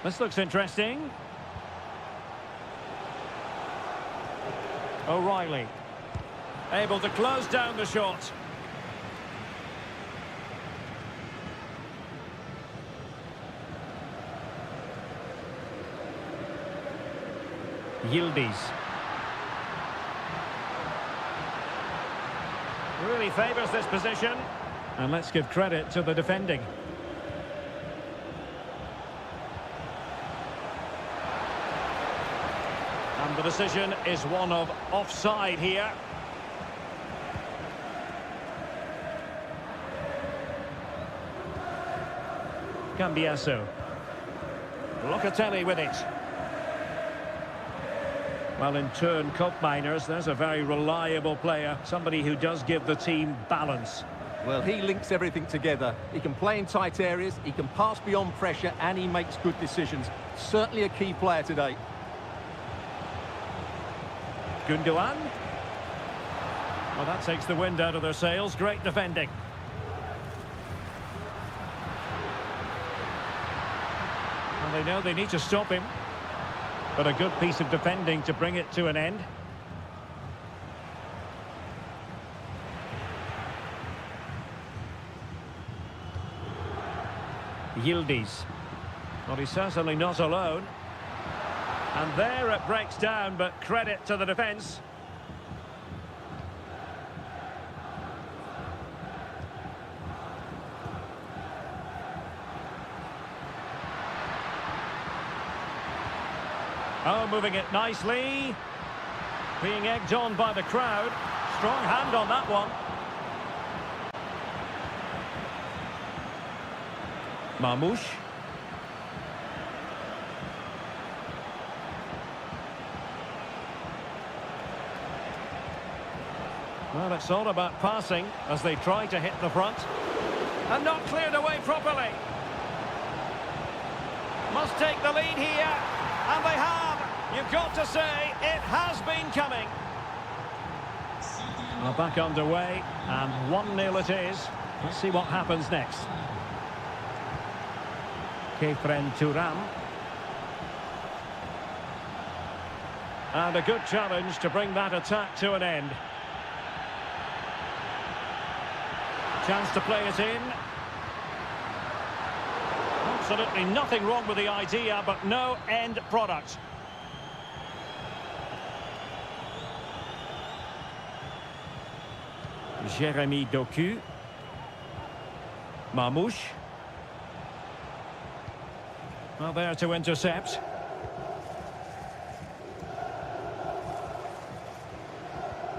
This looks interesting. O'Reilly. Able to close down the shot. Yildiz. Really favours this position. And let's give credit to the defending. And the decision is one of offside here. Cambiasso. Locatelli with it. Well, in turn, Koopmeiners, there's a very reliable player, somebody who does give the team balance. Well, he links everything together. He can play in tight areas, he can pass beyond pressure, and he makes good decisions. Certainly a key player today. Gundogan. Well, that takes the wind out of their sails. Great defending. And they know they need to stop him. But a good piece of defending to bring it to an end. Yildiz. Well, he's certainly not alone. And there it breaks down, but credit to the defence. Oh, moving it nicely. Being egged on by the crowd. Strong hand on that one. Marmoush. Well, it's all about passing as they try to hit the front. And not cleared away properly. Must take the lead here. And they have. You've got to say, it has been coming. Well, back underway, and 1-0 it is. Let's see what happens next. Kefren Thuram. And a good challenge to bring that attack to an end. Chance to play it in. Absolutely nothing wrong with the idea, but no end product. Jérémy Doku. Marmoush. Well, there to intercept.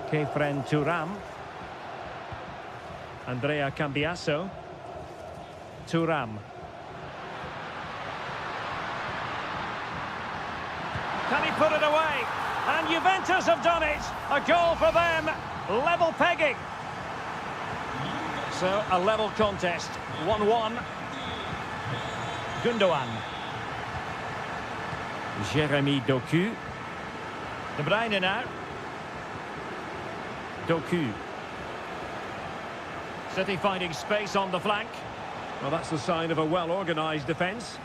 Kefren Thuram. Andrea Cambiasso. Thuram. Can he put it away? And Juventus have done it. A goal for them. Level pegging. So, a level contest. 1-1. Gundogan. Jérémy Doku. De Bruyne now. Doku. City finding space on the flank. Well, that's the sign of a well-organised defence.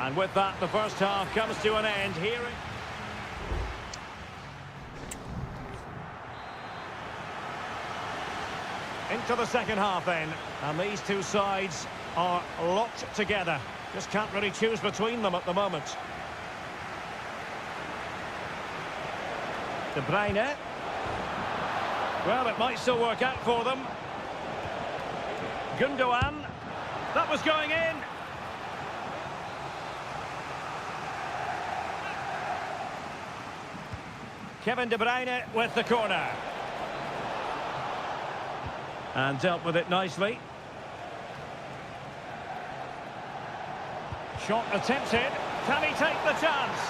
And with that, the first half comes to an end here. Into the second half then. And these two sides are locked together. Just can't really choose between them at the moment. De Bruyne. Well, it might still work out for them. Gundogan. That was going in. Kevin De Bruyne with the corner. And dealt with it nicely. Shot attempted. Can he take the chance?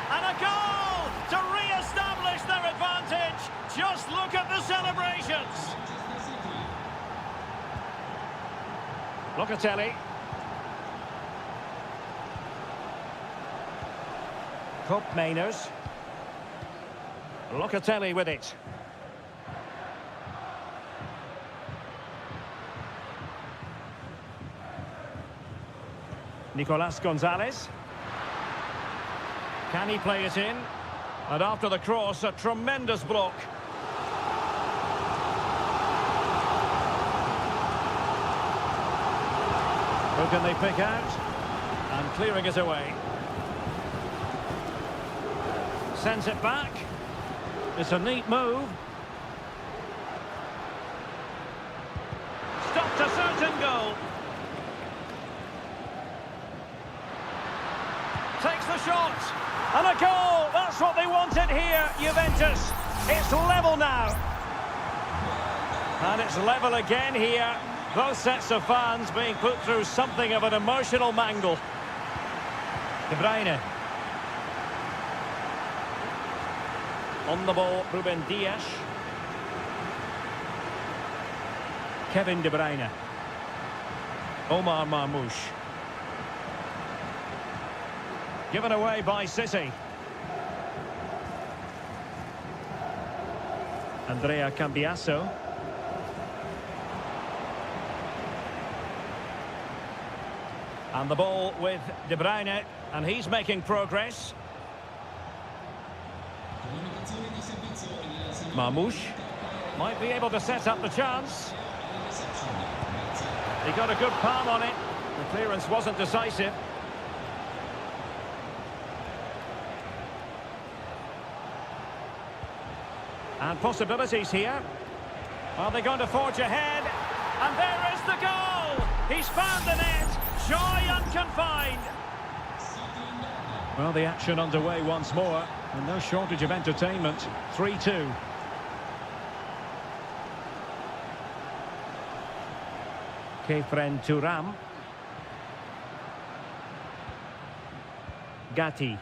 And a goal to re-establish their advantage. Just look at the celebrations. Locatelli. Kopp Mainers. Locatelli with it. Nicolas Gonzalez. Can he play it in? And after the cross, a tremendous block. Who can they pick out? And clearing it away. Sends it back. It's a neat move. Stopped a certain goal. Takes the shot. And a goal! That's what they wanted here, Juventus. It's level now. And it's level again here. Both sets of fans being put through something of an emotional mangle. De Bruyne. On the ball, Ruben Dias. Kevin De Bruyne. Omar Marmoush. Given away by City. Andrea Cambiasso. And the ball with De Bruyne, and he's making progress. Marmoush might be able to set up the chance. He got a good palm on it. The clearance wasn't decisive. And possibilities here. Are they going to forge ahead? And there is the goal! He's found the net! Joy unconfined! Well, the action underway once more. And no shortage of entertainment. 3-2. Kefren Turam. Gatti.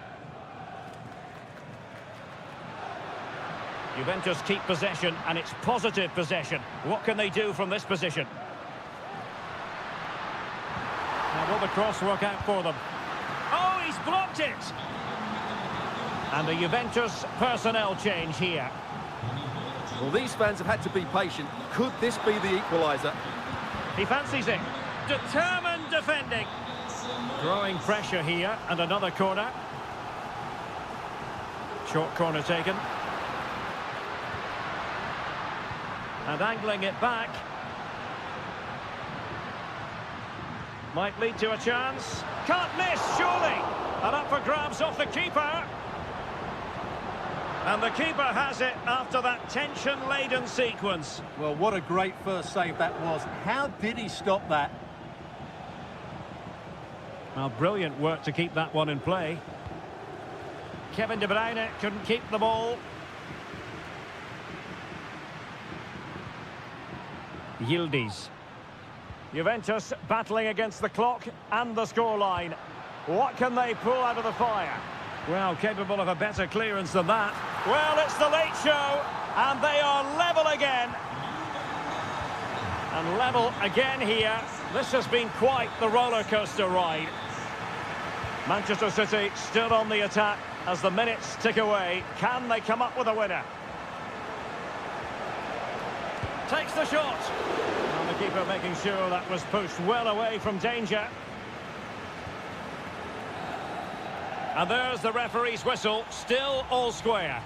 Juventus keep possession, and it's positive possession. What can they do from this position? Now will the cross work out for them? Oh, he's blocked it! And a Juventus personnel change here. Well, these fans have had to be patient. Could this be the equaliser? He fancies it. Determined defending. Growing pressure here, and another corner. Short corner taken. And angling it back. Might lead to a chance. Can't miss, surely. And up for grabs off the keeper. And the keeper has it after that tension-laden sequence. Well, what a great first save that was. How did he stop that? Well, brilliant work to keep that one in play. Kevin De Bruyne couldn't keep the ball. Yildiz. Juventus battling against the clock and the scoreline. What can they pull out of the fire? Well, capable of a better clearance than that. Well, it's the late show, and they are level again. And level again here. This has been quite the roller coaster ride. Manchester City still on the attack as the minutes tick away. Can they come up with a winner? Takes the shot. And the keeper making sure that was pushed well away from danger. And there's the referee's whistle, still all square.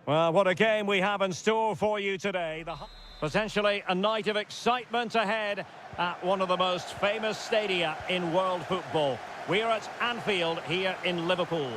Well, what a game we have in store for you today. Potentially a night of excitement ahead at one of the most famous stadia in world football. We're at Anfield here in Liverpool.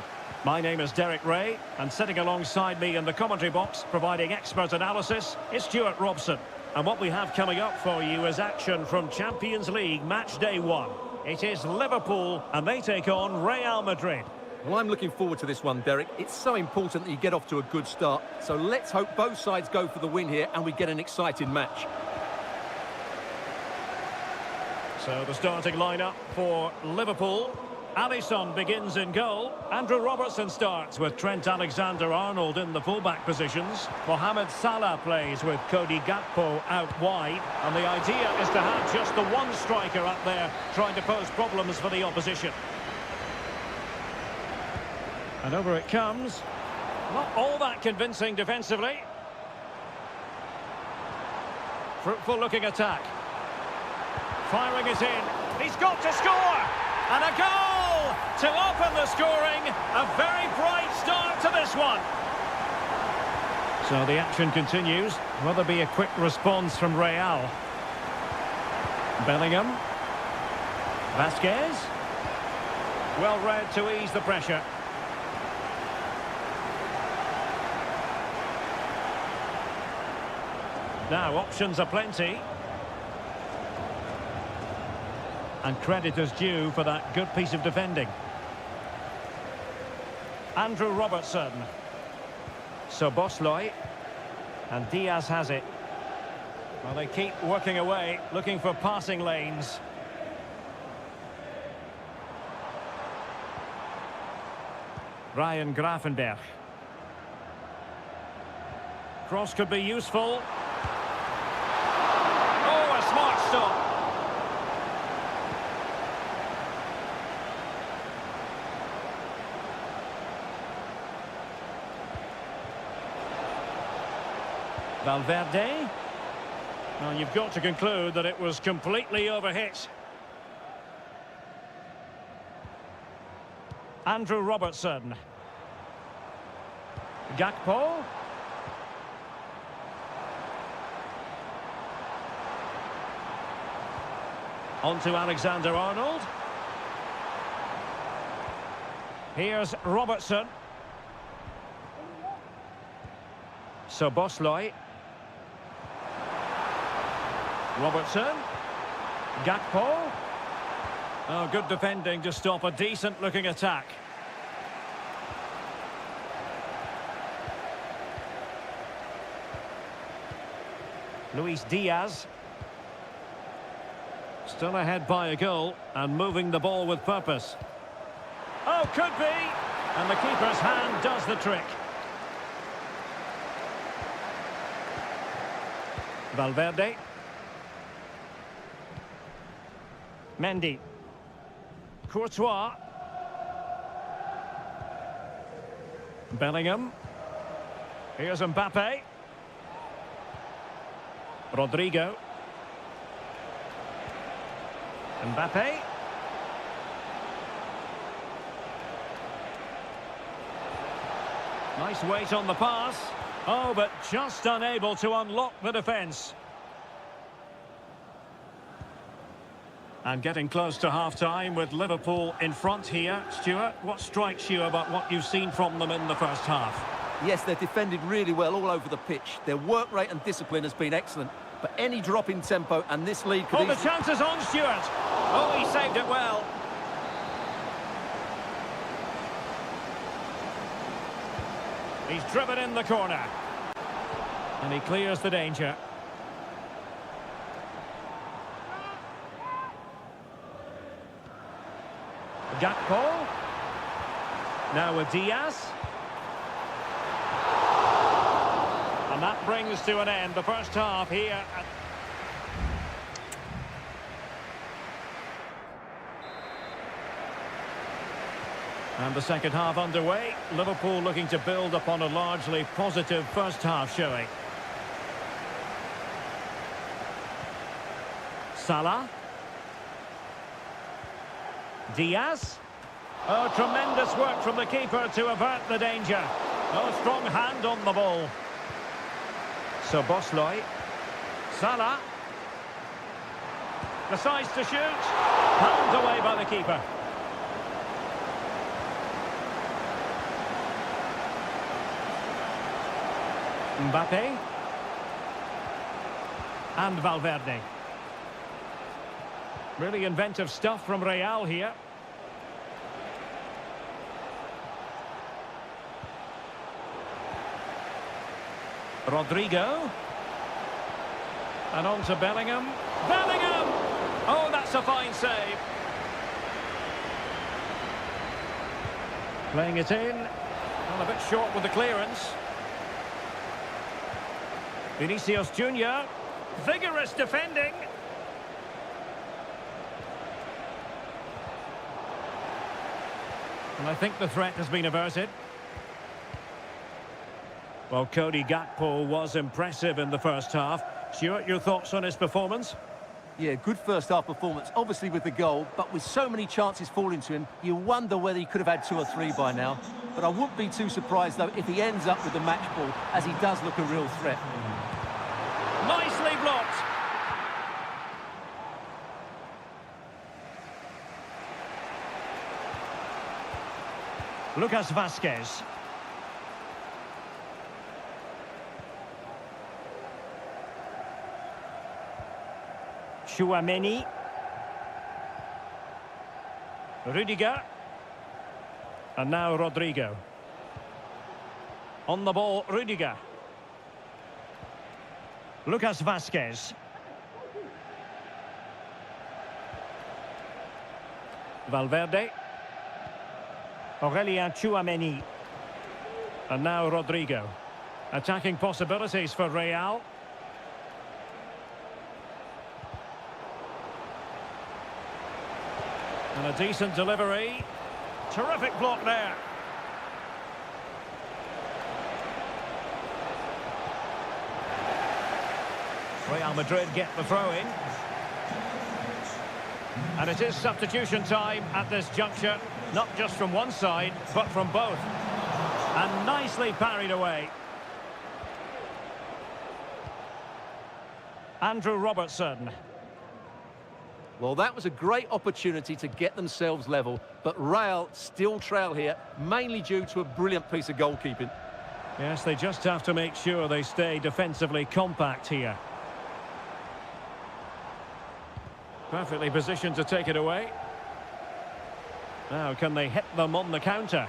My name is Derek Ray, and sitting alongside me in the commentary box, providing expert analysis, is Stuart Robson. And what we have coming up for you is action from Champions League match day 1. It is Liverpool, and they take on Real Madrid. Well, I'm looking forward to this one, Derek. It's so important that you get off to a good start. So let's hope both sides go for the win here and we get an exciting match. So the starting lineup for Liverpool. Alisson begins in goal. Andrew Robertson starts with Trent Alexander-Arnold in the fullback positions. Mohamed Salah plays with Cody Gakpo out wide. And the idea is to have just the one striker up there trying to pose problems for the opposition. And over it comes. Not all that convincing defensively. Fruitful looking attack. Firing it in. He's got to score! And a goal to open the scoring. A very bright start to this one. So the action continues. Will there be a quick response from Real? Bellingham. Vasquez. Well read to ease the pressure. Now, options are plenty. And credit is due for that good piece of defending. Andrew Robertson. Szoboszlai. And Diaz has it. Well, they keep working away, looking for passing lanes. Ryan Gravenberch. Cross could be useful. Smart stop. Valverde. Well, you've got to conclude that it was completely overhit. Andrew Robertson. Gakpo. On to Alexander-Arnold. Here's Robertson. Szoboszlai. Robertson. Gakpo. Oh, good defending to stop a decent-looking attack. Luis Diaz. Still ahead by a goal and moving the ball with purpose. Oh, could be! And the keeper's hand does the trick. Valverde. Mendy. Courtois. Bellingham. Here's Mbappe. Rodrigo. Mbappe. Nice weight on the pass. Oh, but just unable to unlock the defence. And getting close to half-time with Liverpool in front here. Stuart, what strikes you about what you've seen from them in the first half? Yes, they've defended really well all over the pitch. Their work rate and discipline has been excellent. But any drop in tempo and this lead could the chance is on, Stuart. Oh, he saved it well. He's driven in the corner. And he clears the danger. Gakpo. Now with Diaz. And that brings to an end the first half here at... And the second half underway. Liverpool looking to build upon a largely positive first half showing. Salah. Diaz. Oh, tremendous work from the keeper to avert the danger. Oh, a strong hand on the ball. So Bosloy. Salah. Decides to shoot. Held away by the keeper. Mbappe. And Valverde. Really inventive stuff from Real here. Rodrigo. And on to Bellingham. Bellingham! Oh, that's a fine save. Playing it in. Well, a bit short with the clearance. Vinicius Junior. Vigorous defending. And I think the threat has been averted. Well, Cody Gakpo was impressive in the first half. Stuart, your thoughts on his performance? Yeah, good first half performance, obviously with the goal, but with so many chances falling to him, you wonder whether he could have had 2 or 3 by now. But I wouldn't be too surprised, though, if he ends up with the match ball, as he does look a real threat. Nicely blocked. Lucas Vazquez. Chouameni. Rudiger. And now Rodrigo. On the ball, Rudiger. Lucas Vazquez. Valverde. Aurelien Chouameni. And now Rodrigo. Attacking possibilities for Real. And a decent delivery. Terrific block there. Real Madrid get the throw-in. And it is substitution time at this juncture. Not just from one side, but from both. And nicely parried away. Andrew Robertson. Well, that was a great opportunity to get themselves level, but Real still trail here, mainly due to a brilliant piece of goalkeeping. Yes, they just have to make sure they stay defensively compact here. Perfectly positioned to take it away. Now, can they hit them on the counter?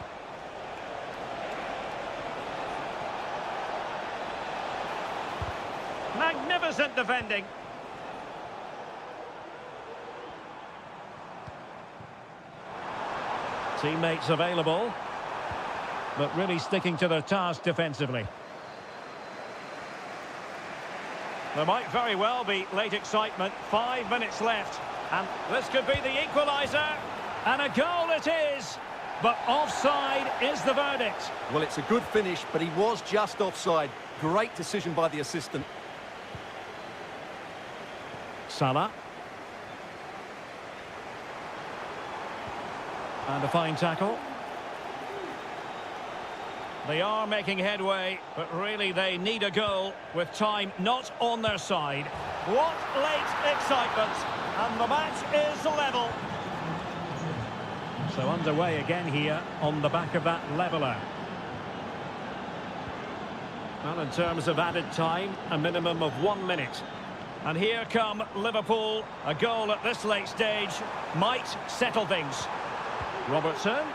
Magnificent defending. Teammates available, but really sticking to their task defensively. There might very well be late excitement. 5 minutes left, and this could be the equaliser. And a goal it is, but offside is the verdict. Well, it's a good finish, but he was just offside. Great decision by the assistant. Salah. And a fine tackle. They are making headway, but really they need a goal with time not on their side. What late excitement, and the match is level. So underway again here on the back of that leveller. Well, in terms of added time, a minimum of 1 minute. And here come Liverpool. A goal at this late stage might settle things. Robertson.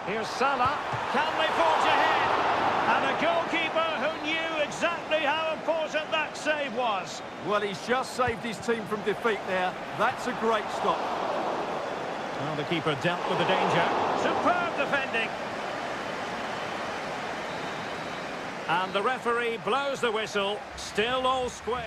Here's Salah. Can they forge ahead? And a goalkeeper who knew exactly how important that save was. Well, he's just saved his team from defeat there. That's a great stop. Well, the keeper dealt with the danger. Superb defending. And the referee blows the whistle. Still all square.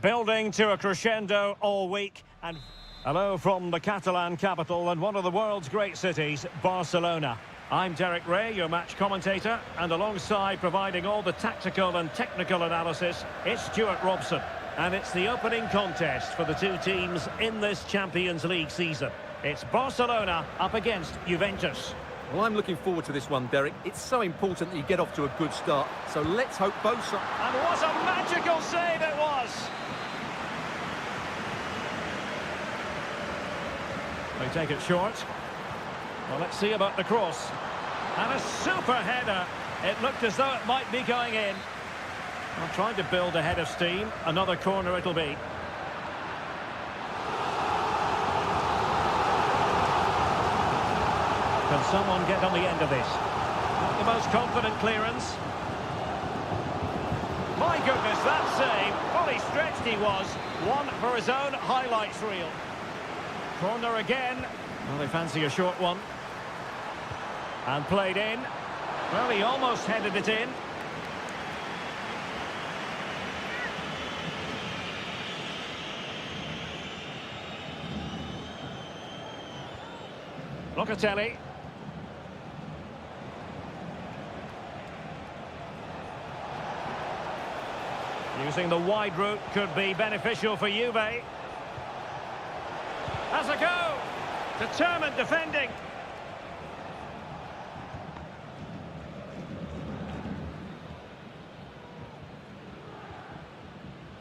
Building to a crescendo all week. And hello from the Catalan capital and one of the world's great cities, Barcelona. I'm Derek Ray, your match commentator, and alongside providing all the tactical and technical analysis, it's Stuart Robson. And it's the opening contest for the two teams in this Champions League season. It's Barcelona up against Juventus. Well, I'm looking forward to this one, Derek. It's so important that you get off to a good start. So let's hope both sides... And what a magical save it was! They take it short. Well, let's see about the cross. And a super header. It looked as though it might be going in. Well, trying to build a head of steam. Another corner it'll be. Can someone get on the end of this? Not the most confident clearance. My goodness, that save. Fully stretched he was. One for his own highlights reel. Corner again. Well, they fancy a short one. And played in. Well, he almost headed it in. Locatelli. Using the wide route could be beneficial for Juve. Has a go. Determined defending.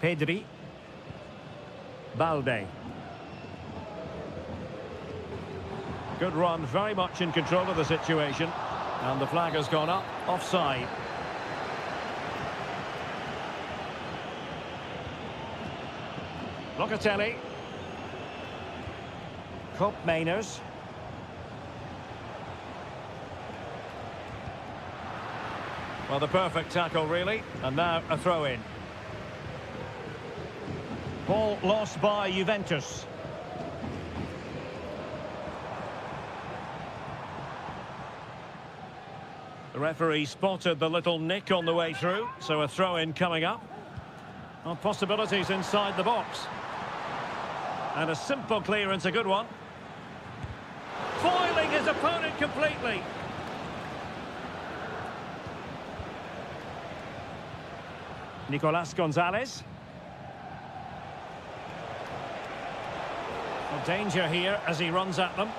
Pedri. Balde. Good run, very much in control of the situation. And the flag has gone up, offside. Locatelli. Mainers. Well, the perfect tackle, really. And now a throw-in. Ball lost by Juventus. The referee spotted the little nick on the way through, so a throw-in coming up. Well, possibilities inside the box. And a simple clearance, a good one. Foiling his opponent completely. Nicolas Gonzalez. A danger here as he runs at them.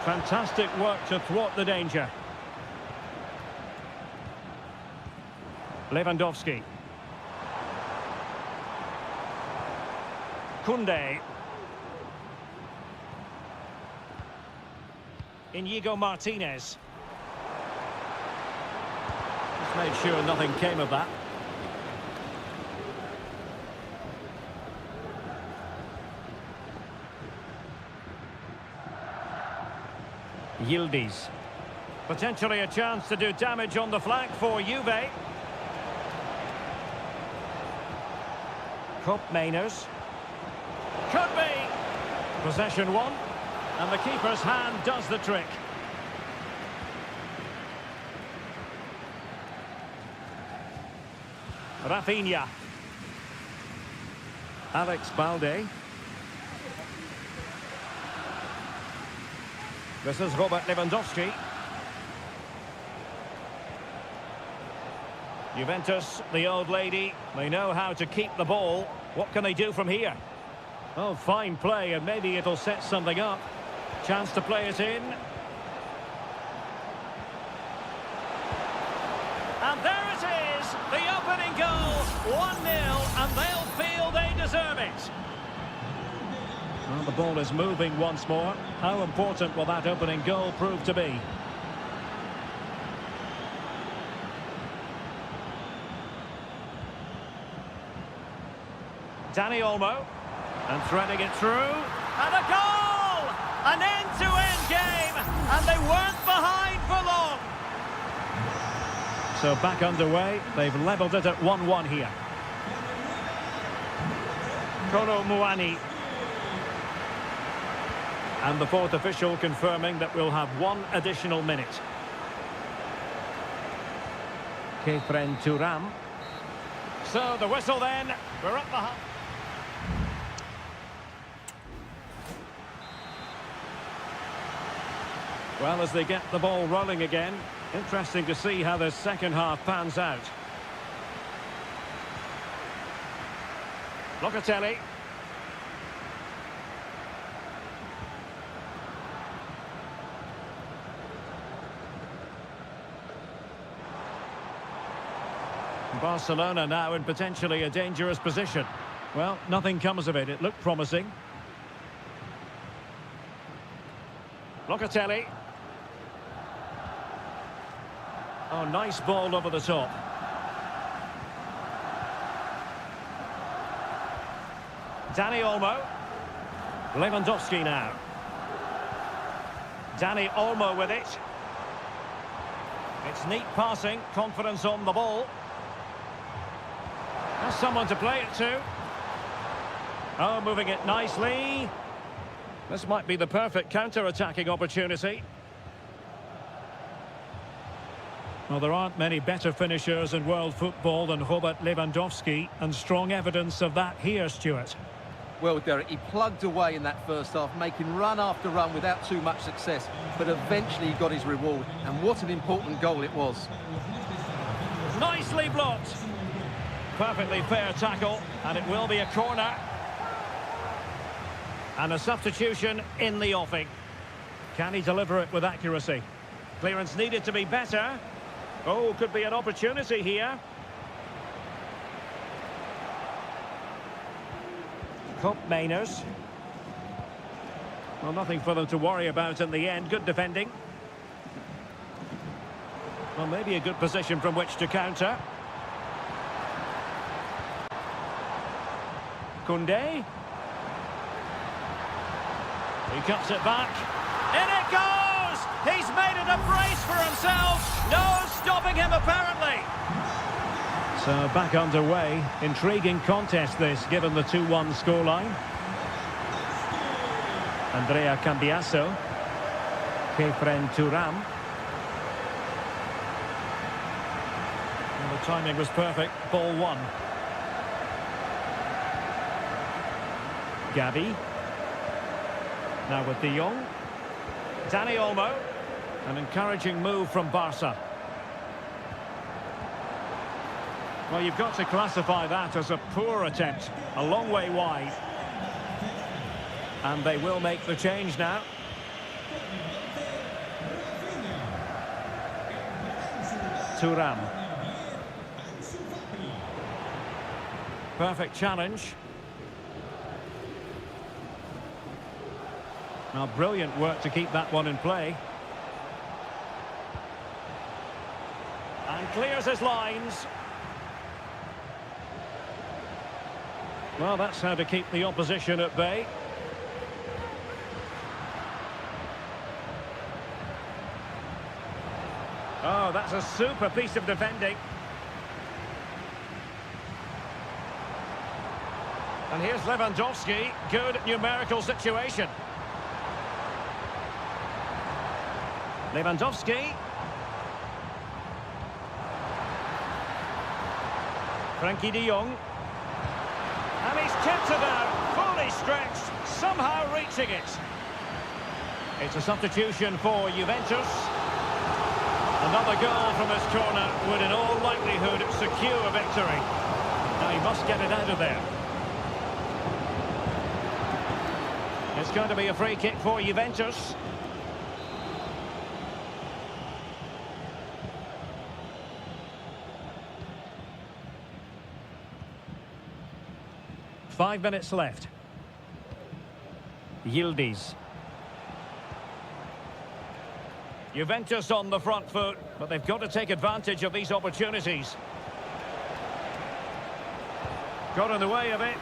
Fantastic work to thwart the danger. Lewandowski. Koundé. Inigo Martinez. Just made sure nothing came of that. Yildiz. Potentially a chance to do damage on the flank for Juve. Mainers. Could be. Possession one. And the keeper's hand does the trick. Rafinha. Alex Balde. This is Robert Lewandowski. Juventus, the old lady, they know how to keep the ball. What can they do from here? Oh, fine play, and maybe it'll set something up. Chance to play it in. And there it is, the opening goal, 1-0, and they'll feel they deserve it. Well, the ball is moving once more. How important will that opening goal prove to be? Dani Olmo. And threading it through. And a goal! An end-to-end game! And they weren't behind for long. So back underway. They've levelled it at 1-1 here. Kolo Muani. And the fourth official confirming that we'll have one additional minute. Kefren Turam. So the whistle then. We're up the... Well, as they get the ball rolling again, interesting to see how the second half pans out. Locatelli. Barcelona now in potentially a dangerous position. Well, nothing comes of it. It looked promising. Locatelli. Oh, nice ball over the top. Dani Olmo. Lewandowski now. Dani Olmo with it. It's neat passing, confidence on the ball. Has someone to play it to. Oh, moving it nicely. This might be the perfect counter-attacking opportunity. Well, there aren't many better finishers in world football than Robert Lewandowski, and strong evidence of that here, Stuart. Well, Derek, he plugged away in that first half, making run after run without too much success, but eventually he got his reward, and what an important goal it was. Nicely blocked. Perfectly fair tackle, and it will be a corner. And a substitution in the offing. Can he deliver it with accuracy? Clearance needed to be better. Oh, could be an opportunity here. Cup Mainers. Well, nothing for them to worry about in the end. Good defending. Well, maybe a good position from which to counter. Koundé. He cuts it back. In it goes! He's made it a brace for himself. No stopping him, apparently. So back underway. Intriguing contest this, given the 2-1 scoreline. Andrea Cambiasso. Kefren Turam. Well, the timing was perfect. Ball one. Gavi. Now with De Jong. Dani Olmo. An encouraging move from Barca. Well, you've got to classify that as a poor attempt. A long way wide. And they will make the change now. Thuram. Perfect challenge. Now, brilliant work to keep that one in play. And clears his lines. Well, that's how to keep the opposition at bay. Oh, that's a super piece of defending. And here's Lewandowski. Good numerical situation. Lewandowski. Frankie de Jong. And he's kept it out, fully stretched, somehow reaching it. It's a substitution for Juventus. Another goal from this corner would in all likelihood secure a victory. Now he must get it out of there. It's going to be a free kick for Juventus. Five minutes left. Yildiz. Juventus on the front foot, but they've got to take advantage of these opportunities. Got in the way of it.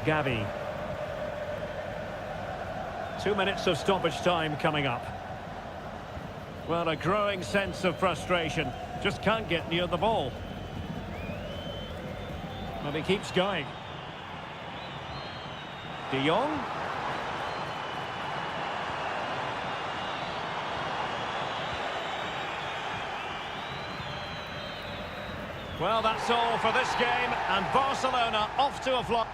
Gavi. 2 minutes of stoppage time coming up. Well, a growing sense of frustration. Just can't get near the ball. But he keeps going. De Jong. Well, that's all for this game, and Barcelona off to a fly.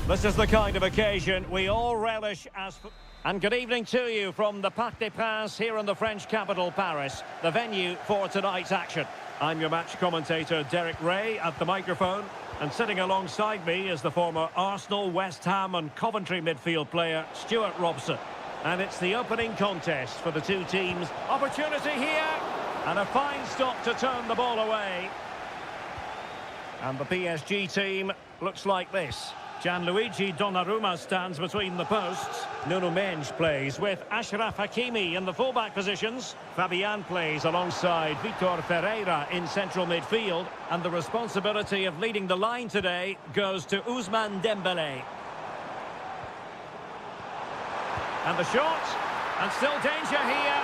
This is the kind of occasion we all relish as... And good evening to you from the Parc des Princes here in the French capital, Paris, the venue for tonight's action. I'm your match commentator, Derek Ray, at the microphone. And sitting alongside me is the former Arsenal, West Ham and Coventry midfield player, Stuart Robson. And it's the opening contest for the two teams. Opportunity here, and a fine stop to turn the ball away. And the PSG team looks like this. Gianluigi Donnarumma stands between the posts. Nuno Mendes plays with Achraf Hakimi in the fullback positions. Fabian plays alongside Vitor Ferreira in central midfield. And the responsibility of leading the line today goes to Ousmane Dembélé. And the shot, and still danger here.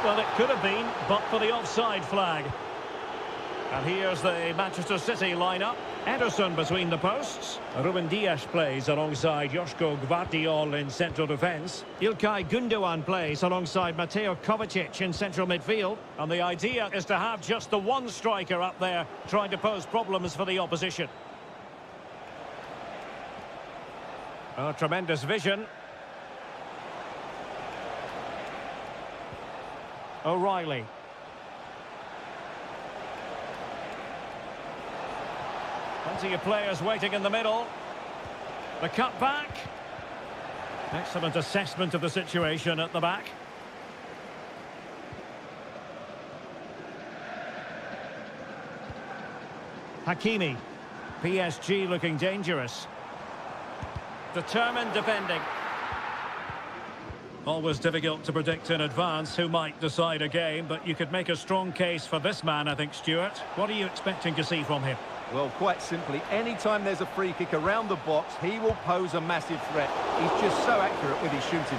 Well, it could have been, but for the offside flag. And here's the Manchester City lineup. Ederson between the posts. Ruben Dias plays alongside Joško Gvardiol in central defence. Ilkay Gundogan plays alongside Mateo Kovacic in central midfield. And the idea is to have just the one striker up there trying to pose problems for the opposition. Oh, tremendous vision. O'Reilly. Plenty of players waiting in the middle. The cut back. Excellent assessment of the situation at the back. Hakimi. PSG looking dangerous. Determined defending. Always difficult to predict in advance who might decide a game, but you could make a strong case for this man, I think, Stuart. What are you expecting to see from him? Well, quite simply, anytime there's a free kick around the box, he will pose a massive threat. He's just so accurate with his shooting.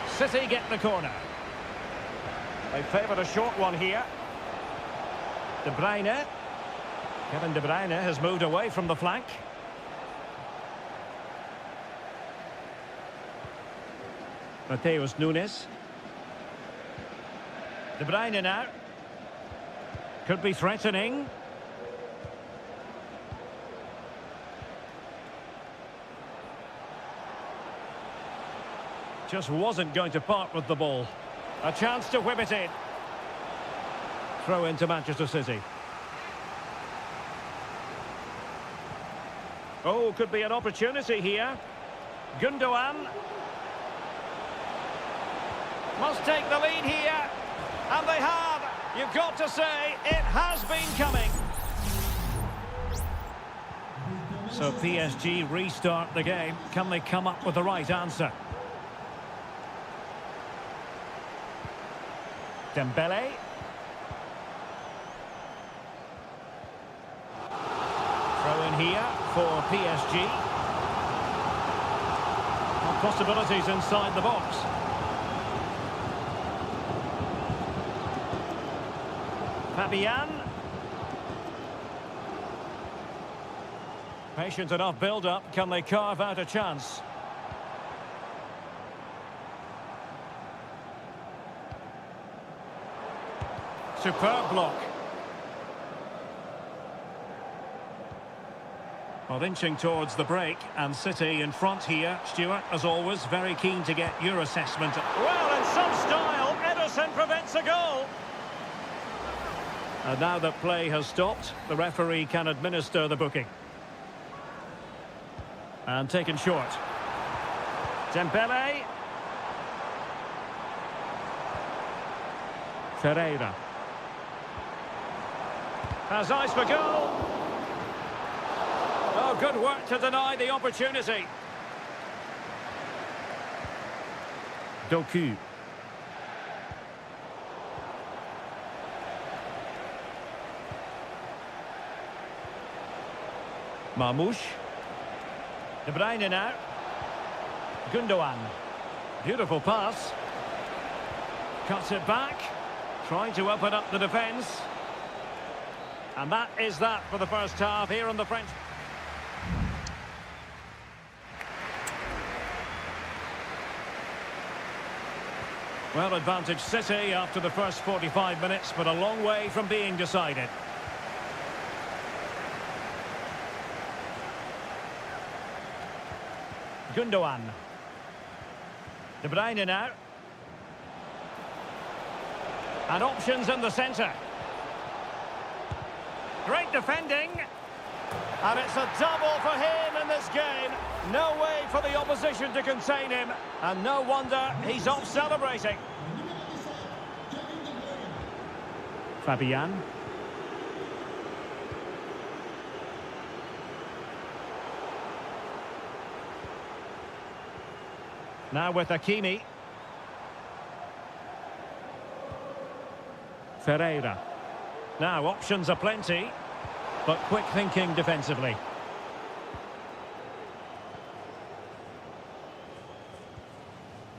City get the corner. They favoured a short one here. De Bruyne. Kevin De Bruyne has moved away from the flank. Mateus Nunes. De Bruyne now. Could be threatening. Just wasn't going to part with the ball. A chance to whip it in. Throw into Manchester City. Oh, could be an opportunity here. Gundogan. Must take the lead here. And they have. You've got to say, it has been coming. So PSG restart the game. Can they come up with the right answer? Dembélé. Throw in here for PSG. Possibilities inside the box. Fabian. Patient enough build-up. Can they carve out a chance? Superb block. Well, inching towards the break, and City in front here. Stuart, as always, very keen to get your assessment. Well, in some style, Ederson prevents a goal. And now that play has stopped, the referee can administer the booking. And taken short. Dembélé. Ferreira. Has eyes for goal. Oh, good work to deny the opportunity. Doku. Marmoush. De Bruyne now. Gundogan. Beautiful pass. Cuts it back. Trying to open up the defence. And that is that for the first half here in the French. Well, advantage City after the first 45 minutes, but a long way from being decided. Gundogan. De Bruyne now. And options in the centre. Great defending. And it's a double for him in this game. No way for the opposition to contain him. And no wonder he's off celebrating. Fabian. Now with Hakimi. Ferreira. Now options are plenty, but quick thinking defensively.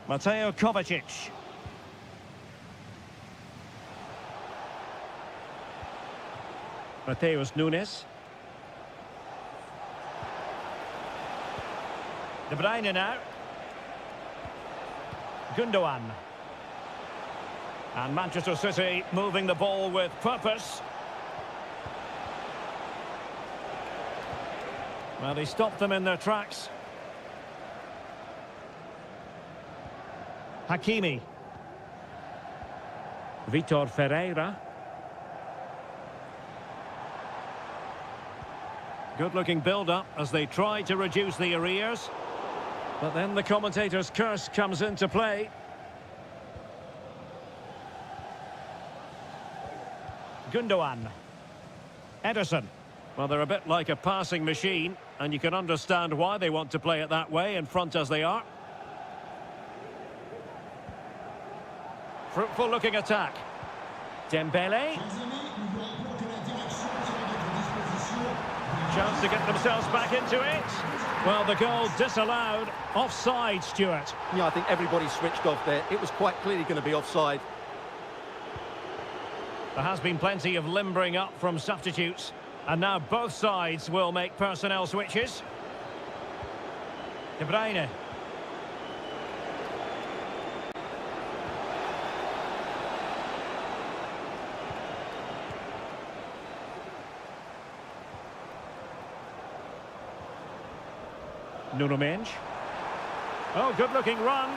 Mateo Kovacic. Mateus Nunes. De Bruyne now. Gundogan. And Manchester City moving the ball with purpose. Well, he stopped them in their tracks. Hakimi. Vitor Ferreira. Good-looking build-up as they try to reduce the arrears. But then the commentator's curse comes into play. Gundogan. Ederson. Well, they're a bit like a passing machine, and you can understand why they want to play it that way, in front as they are. Fruitful-looking attack. Dembele. Chance to get themselves back into it. Well, the goal disallowed. Offside, Stuart. Yeah, I think everybody switched off there. It was quite clearly going to be offside. There has been plenty of limbering up from substitutes. And now both sides will make personnel switches. De Bruyne. Nuno Mendes. Oh, good-looking run.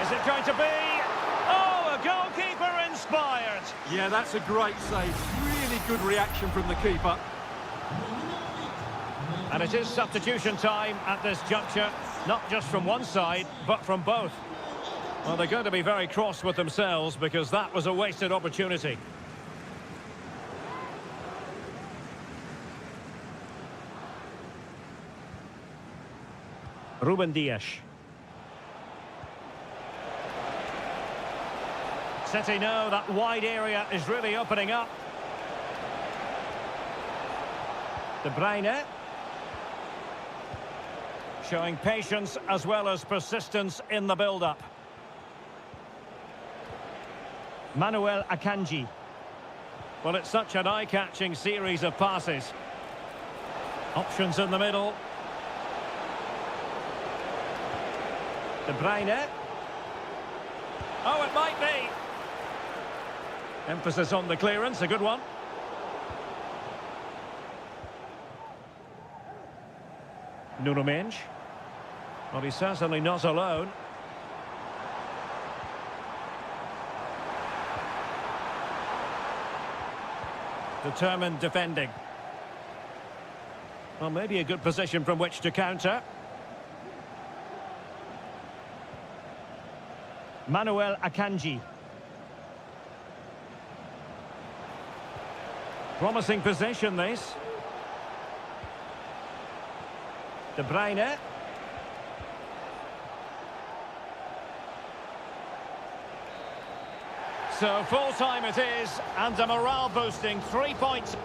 Is it going to be? Oh, a goalkeeper inspired. Yeah, that's a great save. Really good reaction from the keeper. And it is substitution time at this juncture, not just from one side, but from both. Well, they're going to be very cross with themselves because that was a wasted opportunity. Ruben Dias. City know that wide area is really opening up. De Bruyne. Showing patience as well as persistence in the build-up. Manuel Akanji. Well, it's such an eye-catching series of passes. Options in the middle. De Bruyne. Oh, it might be. Emphasis on the clearance, a good one. Nuno Mendes. Well, he's certainly not alone. Determined defending. Well, maybe a good position from which to counter. Manuel Akanji. Promising possession, this. De Bruyne. So full time it is, and a morale boosting 3 points.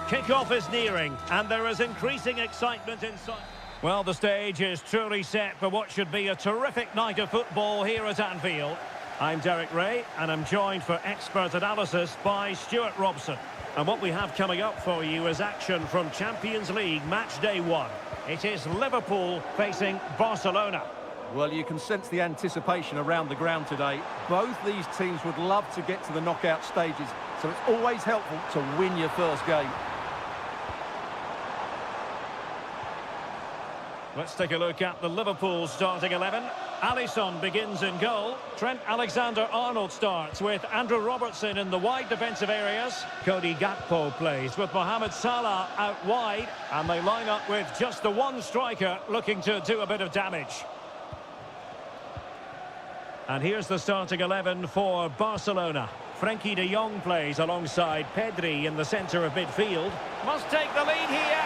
Kick-off is nearing, and there is increasing excitement inside. Well, the stage is truly set for what should be a terrific night of football here at Anfield. I'm Derek Ray, and I'm joined for expert analysis by Stuart Robson. And what we have coming up for you is action from Champions League match day 1. It is Liverpool facing Barcelona. Well, you can sense the anticipation around the ground today. Both these teams would love to get to the knockout stages, so it's always helpful to win your first game. Let's take a look at the Liverpool starting 11. Alisson begins in goal. Trent Alexander-Arnold starts with Andrew Robertson in the wide defensive areas. Cody Gakpo plays with Mohamed Salah out wide. And they line up with just the one striker looking to do a bit of damage. And here's the starting 11 for Barcelona. Frenkie de Jong plays alongside Pedri in the centre of midfield. Must take the lead here.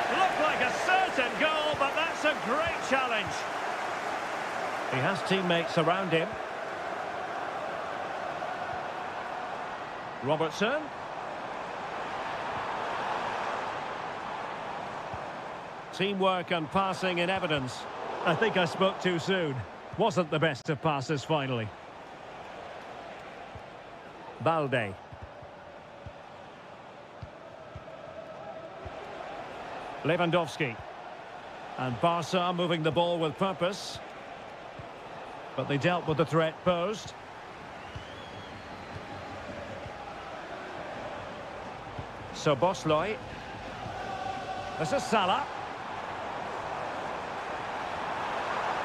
Looked like a certain goal, but that's a great challenge. He has teammates around him. Robertson. Teamwork and passing in evidence. I think I spoke too soon. Wasn't the best of passes finally. Balde. Lewandowski. And Barca moving the ball with purpose. But they dealt with the threat posed. So Bosley. This is Salah.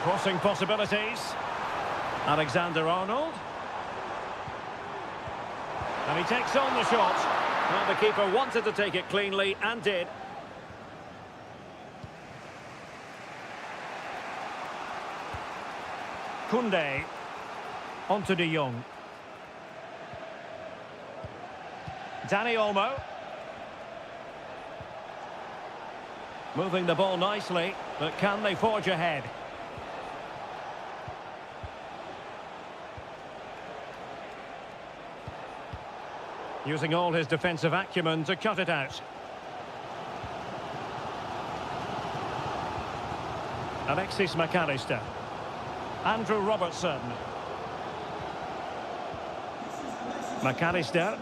Crossing possibilities. Alexander-Arnold. And he takes on the shot. Well, the keeper wanted to take it cleanly and did. Koundé. Onto de Jong. Dani Olmo. Moving the ball nicely, but can they forge ahead? Using all his defensive acumen to cut it out. Alexis McAllister. Andrew Robertson. McAllister.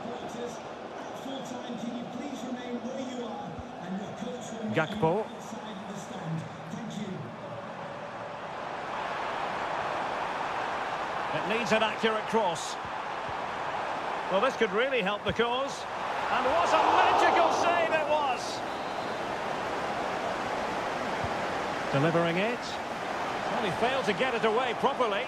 Gakpo. It needs an accurate cross. Well, this could really help the cause. And what a magical save it was! Delivering it. Well, he failed to get it away properly.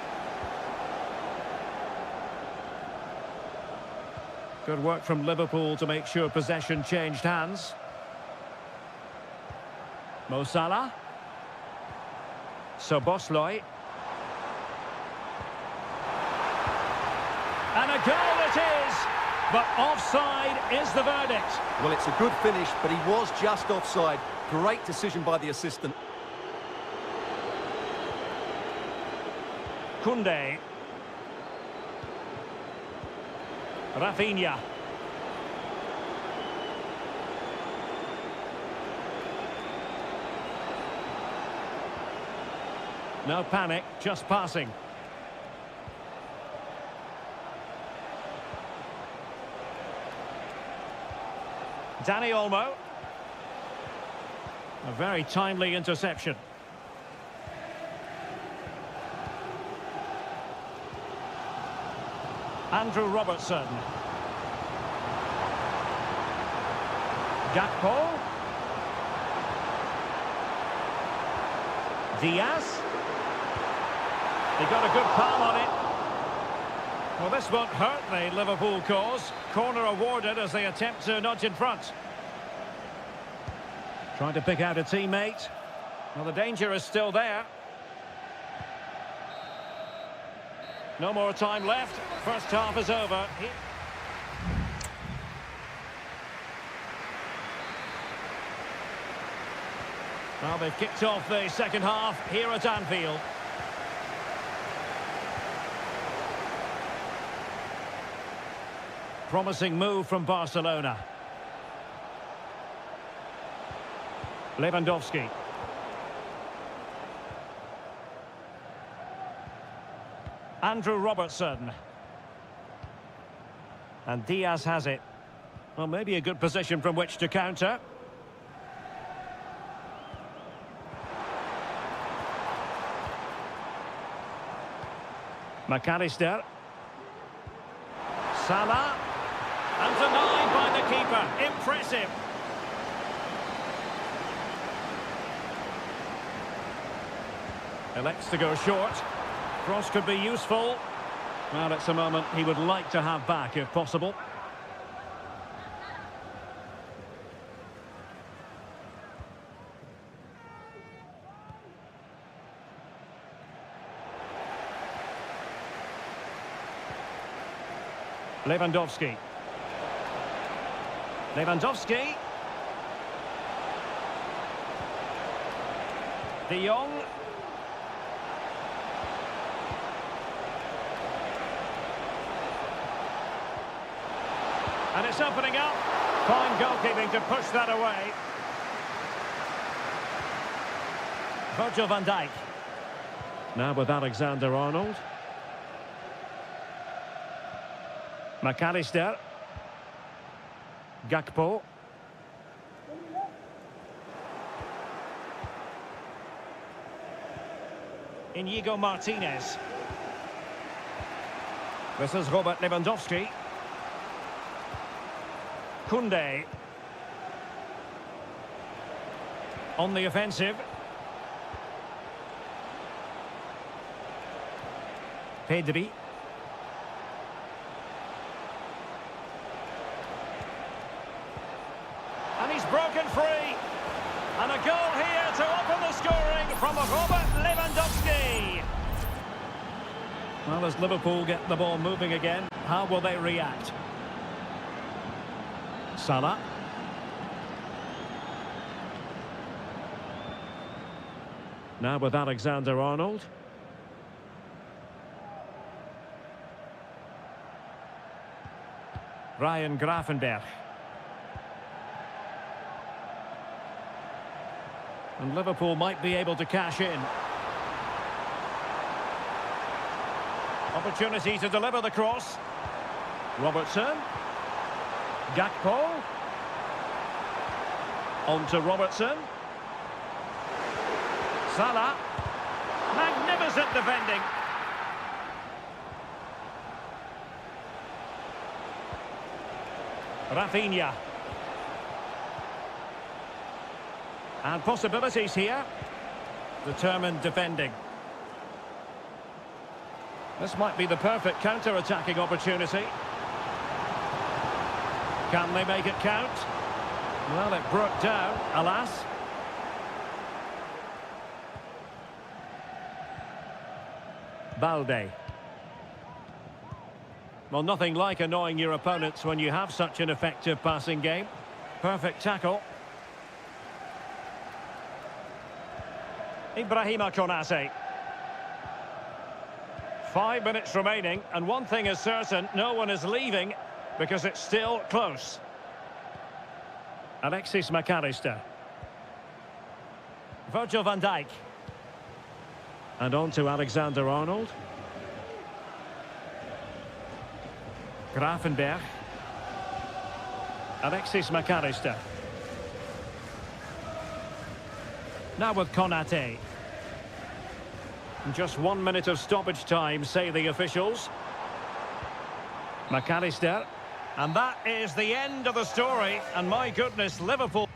Good work from Liverpool to make sure possession changed hands. Mo Salah. Bosley. And a goal it is! But offside is the verdict. Well, it's a good finish, but he was just offside. Great decision by the assistant. Koundé. Rafinha. No panic, just passing. Dani Olmo. A very timely interception. Andrew Robertson. Gakpo. Diaz. He got a good palm on it. Well, this won't hurt the Liverpool cause. Corner awarded as they attempt to nudge in front. Trying to pick out a teammate. Well, the danger is still there. No more time left. First half is over. Well, they've kicked off the second half here at Anfield. Promising move from Barcelona. Lewandowski. Andrew Robertson. And Diaz has it. Well, maybe a good position from which to counter. McAllister. Salah. And denied by the keeper. Impressive. Elects to go short. Cross could be useful. Well, it's a moment he would like to have back if possible. Lewandowski. Lewandowski. De Jong. And it's opening up. Fine goalkeeping to push that away. Virgil van Dijk. Now with Alexander-Arnold. McAllister. Gakpo. Inigo Martinez. This is Robert Lewandowski. Koundé. On the offensive. Pedri. And he's broken free. And a goal here to open the scoring from Robert Lewandowski. Well, as Liverpool get the ball moving again, how will they react? Salah. Now with Alexander-Arnold. Ryan Gravenberch. And Liverpool might be able to cash in. Opportunity to deliver the cross. Robertson. Gakpo. On to Robertson. Salah. Magnificent defending. Rafinha. And possibilities here. Determined defending. This might be the perfect counter-attacking opportunity. Can they make it count? Well, it broke down, alas. Balde. Well, nothing like annoying your opponents when you have such an effective passing game. Perfect tackle. Ibrahima Konate. 5 minutes remaining, and one thing is certain, no one is leaving because it's still close. Alexis McAllister. Virgil van Dijk. And on to Alexander-Arnold. Gravenberch. Alexis McAllister. Now with Konate. Just 1 minute of stoppage time, say the officials. McAllister. And that is the end of the story. And my goodness, Liverpool...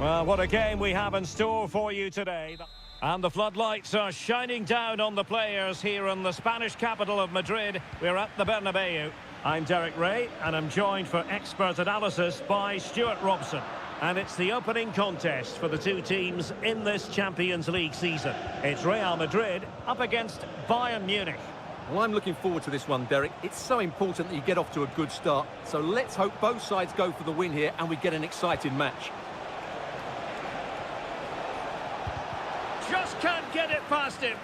Well, what a game we have in store for you today. And the floodlights are shining down on the players here in the Spanish capital of Madrid. We're at the Bernabeu. I'm Derek Ray, and I'm joined for expert analysis by Stuart Robson. And it's the opening contest for the two teams in this Champions League season. It's Real Madrid up against Bayern Munich. Well, I'm looking forward to this one, Derek. It's so important that you get off to a good start. So let's hope both sides go for the win here and we get an exciting match. Just can't get it past him.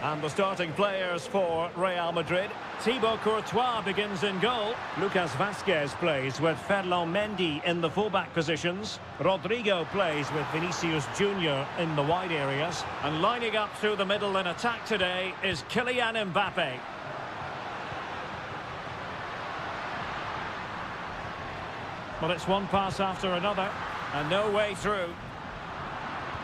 And the starting players for Real Madrid. Thibaut Courtois begins in goal. Lucas Vazquez plays with Ferland Mendy in the fullback positions. Rodrigo plays with Vinicius Junior in the wide areas. And lining up through the middle in attack today is Kylian Mbappe. Well, it's one pass after another, and no way through.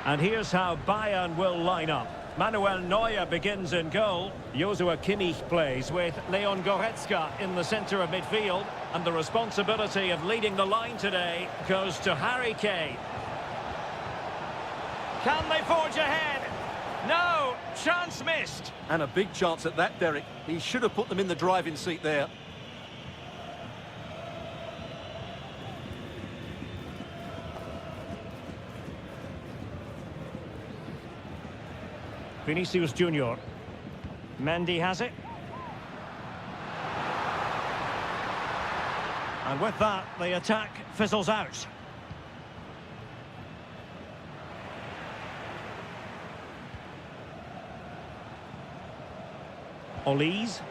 And here's how Bayern will line up. Manuel Neuer begins in goal. Joshua Kimmich plays with Leon Goretzka in the centre of midfield. And the responsibility of leading the line today goes to Harry Kane. Can they forge ahead? No, chance missed. And a big chance at that, Derek. He should have put them in the driving seat there. Vinicius Junior. Mendy has it. And with that, the attack fizzles out. Olise.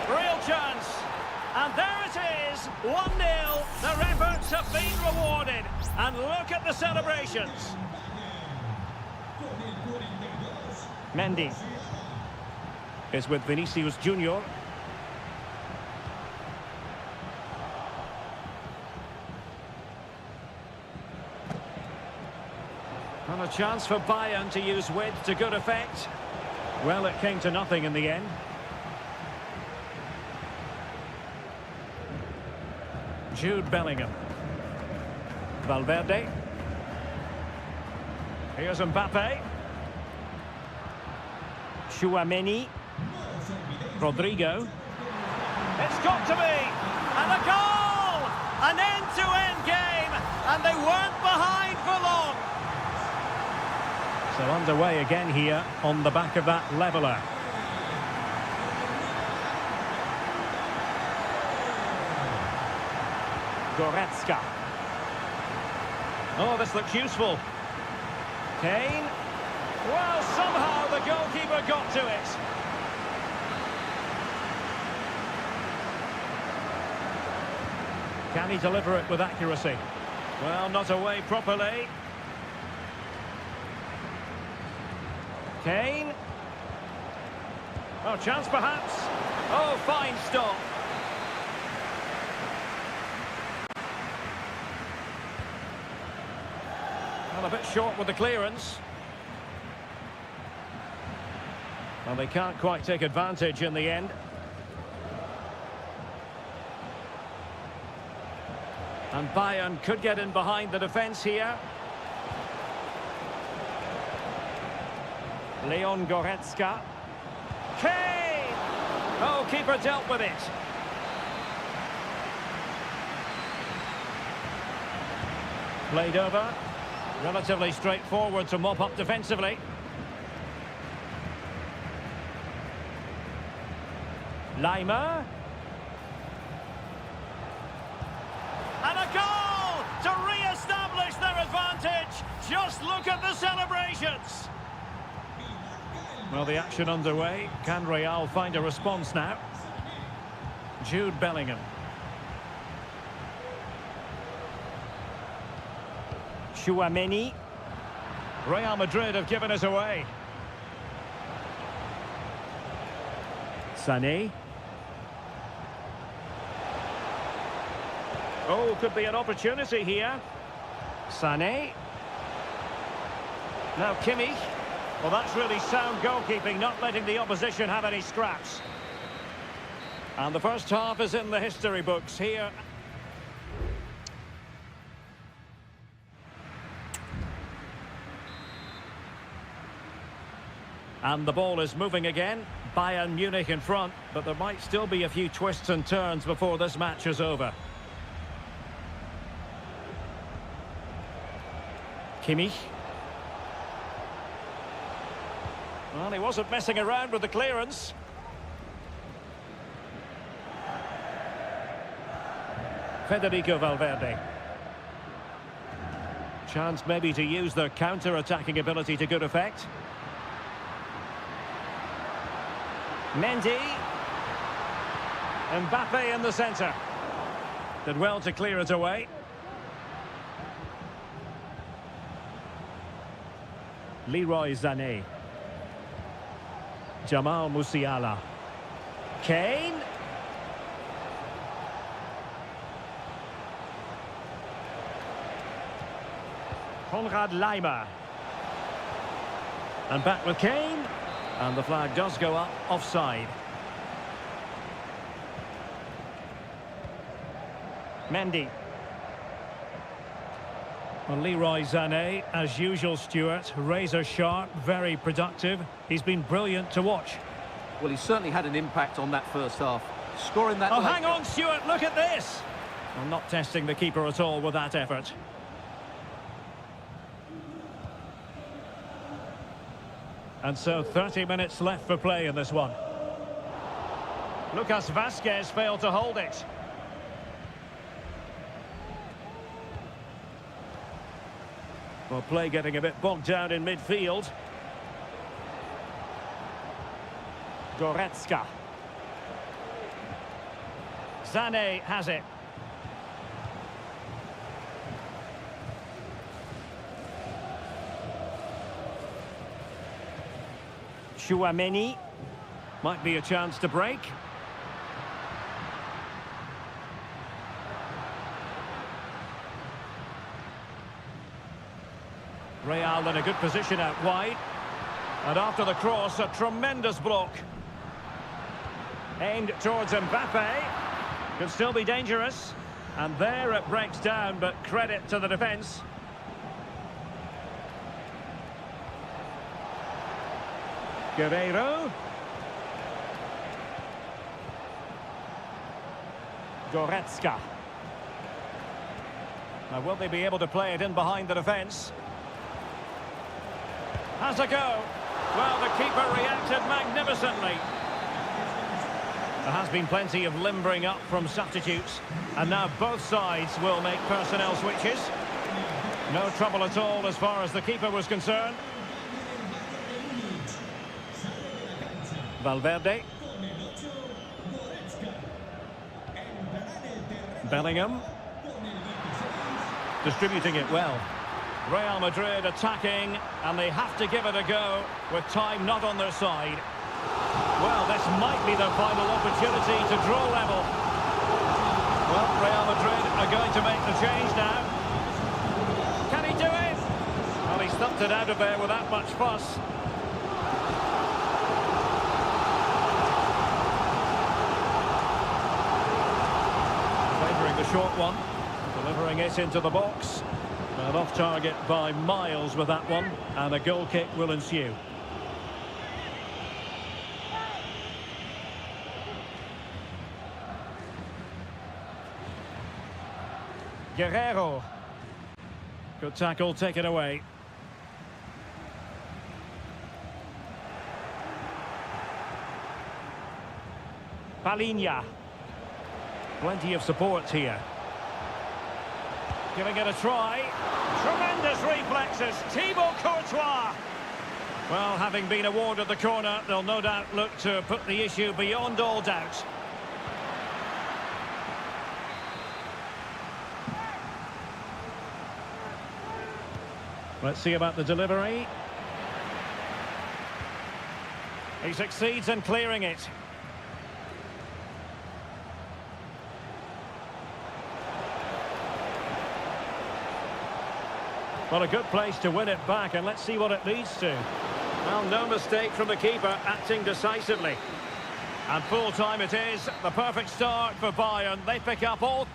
Real chance. And there it is, 1-0. Their efforts have been rewarded. And look at the celebrations. Mendy is with Vinicius Junior. And a chance for Bayern to use width to good effect. Well, it came to nothing in the end. Jude Bellingham. Valverde. Here's Mbappe. Chouameni. Rodrigo. It's got to be! And a goal! An end-to-end game! And they weren't behind for long! So underway again here on the back of that leveller. Goretzka. Oh, this looks useful. Kane. Well, somehow the goalkeeper got to it. Can he deliver it with accuracy? Well, not away properly. Kane. Oh, chance perhaps. Oh, fine stop. Well, a bit short with the clearance. Well, they can't quite take advantage in the end. And Bayern could get in behind the defence here. Leon Goretzka. Kane! Oh, keeper dealt with it. Played over. Relatively straightforward to mop up defensively. Lima. And a goal to re-establish their advantage. Just look at the celebrations. Well, the action underway. Can Real find a response now? Jude Bellingham. Chouameni. Real Madrid have given us away. Sané. Oh, could be an opportunity here. Sané. Now Kimmich. Well, that's really sound goalkeeping, not letting the opposition have any scraps. And the first half is in the history books here. And the ball is moving again. Bayern Munich in front, but there might still be a few twists and turns before this match is over. Kimmich. Well, he wasn't messing around with the clearance. Federico Valverde. Chance maybe to use their counter-attacking ability to good effect. Mendy. Mbappe in the centre. Did well to clear it away. Leroy Sané. Jamal Musiala. Kane. Konrad Laimer. And back with Kane. And the flag does go up offside. Mendy. Well, Leroy Sané, as usual, Stuart, razor sharp, very productive. He's been brilliant to watch. Well, he certainly had an impact on that first half. Scoring that... Oh, hang on, Stuart, look at this! Well, not testing the keeper at all with that effort. And so 30 minutes left for play in this one. Lucas Vazquez failed to hold it. Well, play getting a bit bogged down in midfield. Goretzka. Sané has it. Chouameni. Might be a chance to break. Real in a good position out wide. And after the cross, a tremendous block. Aimed towards Mbappe. Could still be dangerous. And there it breaks down, but credit to the defence. Guerreiro. Goretzka. Now, will they be able to play it in behind the defence? Has a go. Well, the keeper reacted magnificently. There has been plenty of limbering up from substitutes. And now both sides will make personnel switches. No trouble at all as far as the keeper was concerned. Valverde. Bellingham. Distributing it well. Real Madrid attacking, and they have to give it a go with time not on their side. Well, this might be their final opportunity to draw level. Well, Real Madrid are going to make the change now. Can he do it? Well, he stumped it out of there without much fuss. Favouring the short one, delivering it into the box. And off target by miles with that one, and a goal kick will ensue. Guerreiro. Good tackle taken away. Palinha. Plenty of support here. Giving it a try. Tremendous reflexes. Thibaut Courtois. Well, having been awarded the corner, they'll no doubt look to put the issue beyond all doubt. Let's see about the delivery. He succeeds in clearing it. Well, a good place to win it back, and let's see what it leads to. Well, no mistake from the keeper, acting decisively. And full time it is. The perfect start for Bayern. They pick up all.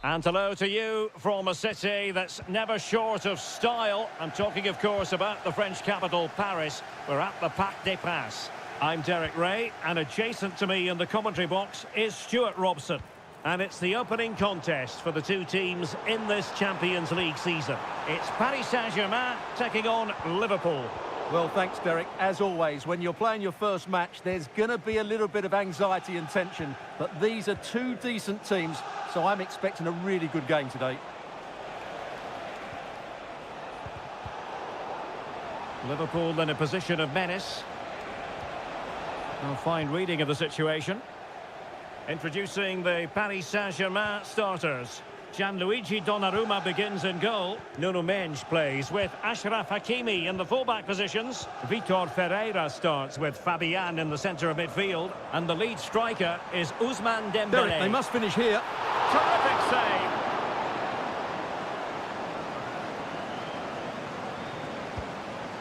And hello to you from a city that's never short of style. I'm talking, of course, about the French capital, Paris. We're at the Parc des Princes. I'm Derek Ray, and adjacent to me in the commentary box is Stuart Robson. And it's the opening contest for the two teams in this Champions League season. It's Paris Saint-Germain taking on Liverpool. Well, thanks, Derek. As always, when you're playing your first match, there's going to be a little bit of anxiety and tension. But these are two decent teams, so I'm expecting a really good game today. Liverpool in a position of menace. A fine reading of the situation. Introducing the Paris Saint-Germain starters. Gianluigi Donnarumma begins in goal. Nuno Mendes plays with Achraf Hakimi in the fullback positions. Vitor Ferreira starts with Fabian in the centre of midfield. And the lead striker is Ousmane Dembélé. Derek, they must finish here. Terrific save.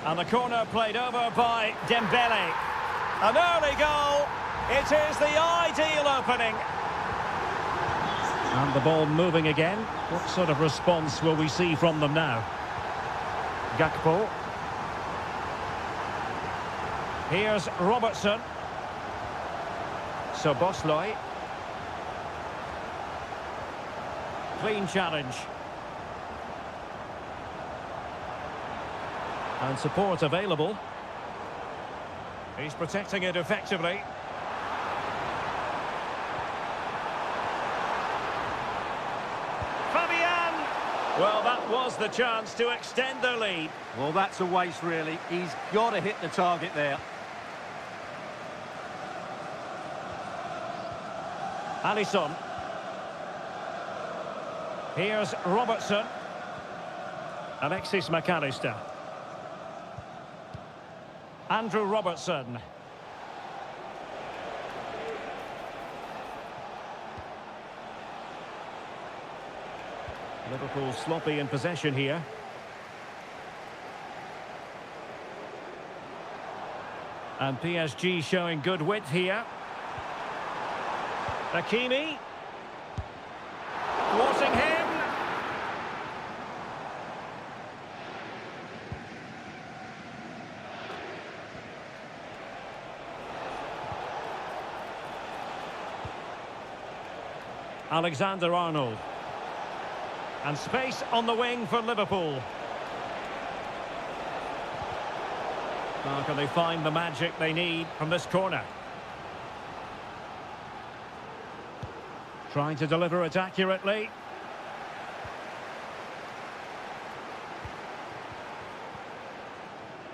And the corner played over by Dembélé. An early goal. It is the ideal opening. And the ball moving again. What sort of response will we see from them now? Gakpo. Here's Robertson. Szoboszlai. Clean challenge. And support available. He's protecting it effectively. Well, that was the chance to extend their lead. Well, that's a waste, really. He's got to hit the target there. Alisson. Here's Robertson. Alexis McAllister. Andrew Robertson. Liverpool sloppy in possession here. And PSG showing good width here. Hakimi. Thwarting him. Alexander-Arnold. And space on the wing for Liverpool. Now can they find the magic they need from this corner? Trying to deliver it accurately.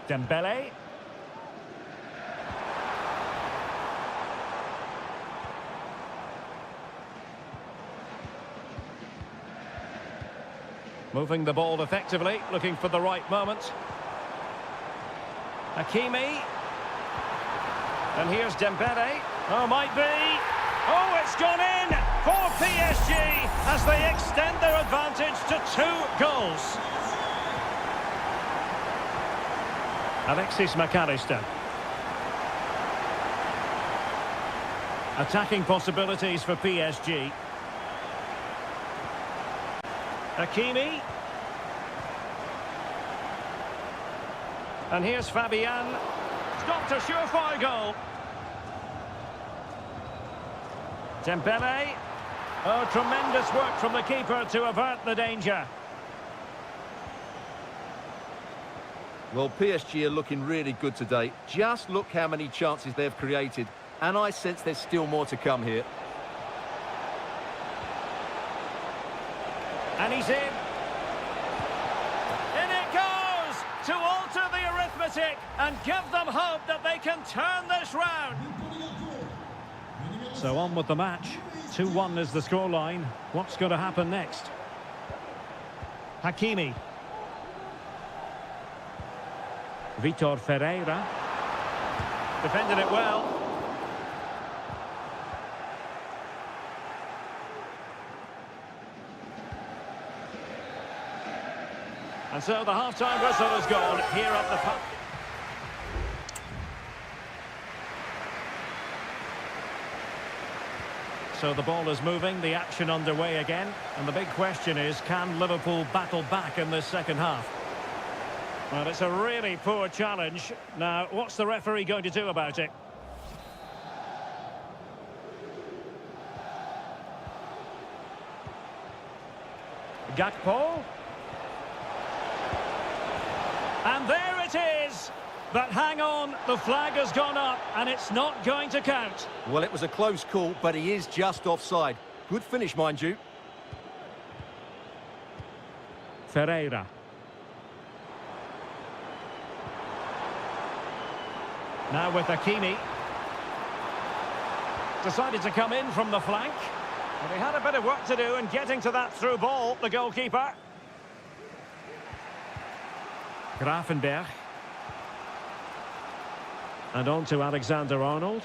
Dembele. Moving the ball effectively, looking for the right moment. Hakimi. And here's Dembele. Oh, might be. Oh, it's gone in for PSG as they extend their advantage to 2 goals. Alexis McAllister. Attacking possibilities for PSG. Hakimi. And here's Fabian. Stopped a surefire goal. Dembele. Oh, tremendous work from the keeper to avert the danger. Well, PSG are looking really good today. Just look how many chances they've created. And I sense there's still more to come here. And he's in. In it goes to alter the arithmetic and give them hope that they can turn this round. So on with the match. 2-1 is the scoreline. What's going to happen next? Hakimi. Vitor Ferreira. Defended it well. And so the half-time whistle is gone here at the pub. So the ball is moving, the action underway again. And the big question is, can Liverpool battle back in this second half? Well, it's a really poor challenge. Now, what's the referee going to do about it? Gakpo. And there it is. But hang on, the flag has gone up and it's not going to count. Well, it was a close call, but he is just offside. Good finish, mind you. Ferreira. Now with Hakimi. Decided to come in from the flank. And he had a bit of work to do in getting to that through ball, the goalkeeper. Grafenberg. And on to Alexander-Arnold.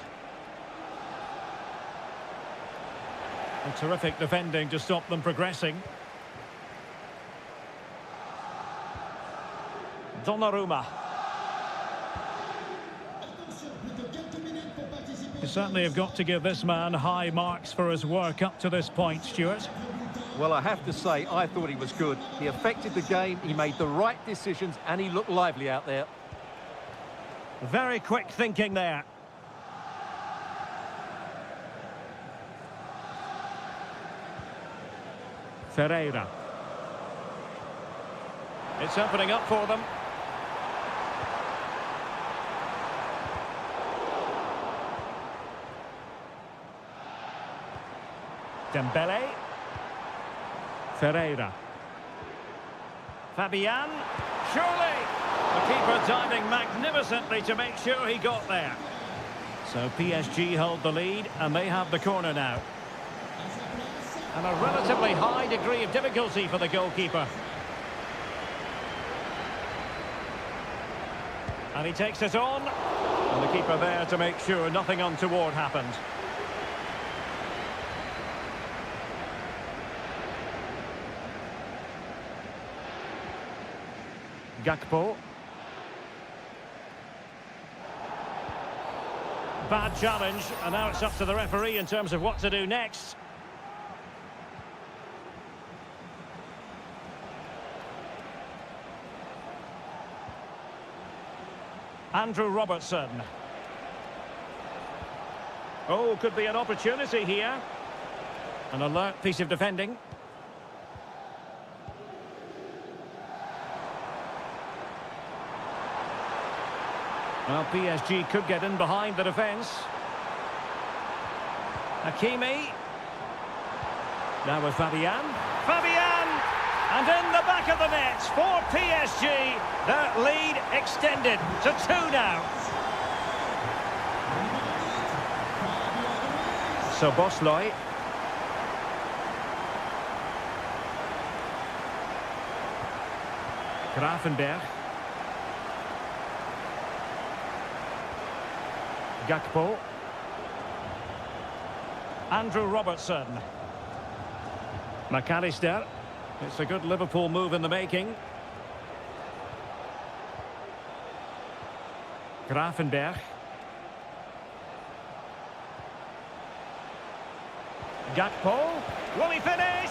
A terrific defending to stop them progressing. Donnarumma. You certainly have got to give this man high marks for his work up to this point, Stuart. Well, I have to say, I thought he was good. He affected the game, he made the right decisions, and he looked lively out there. Very quick thinking there. Ferreira. It's opening up for them. Dembele. Ferreira. Fabian. Surely. The keeper diving magnificently to make sure he got there. So PSG hold the lead and they have the corner now. And a relatively high degree of difficulty for the goalkeeper. And he takes it on. And the keeper there to make sure nothing untoward happened. Gakpo. Bad challenge, and now it's up to the referee in terms of what to do next. Andrew Robertson. Oh, could be an opportunity here. An alert piece of defending. Well, PSG could get in behind the defence. Hakimi. Now with Fabian. Fabian! And in the back of the net for PSG. Their lead extended to 2 now. So Bosley. Grafenberg. Gakpo. Andrew Robertson. McAllister. It's a good Liverpool move in the making. Grafenberg. Gakpo. Will he finish?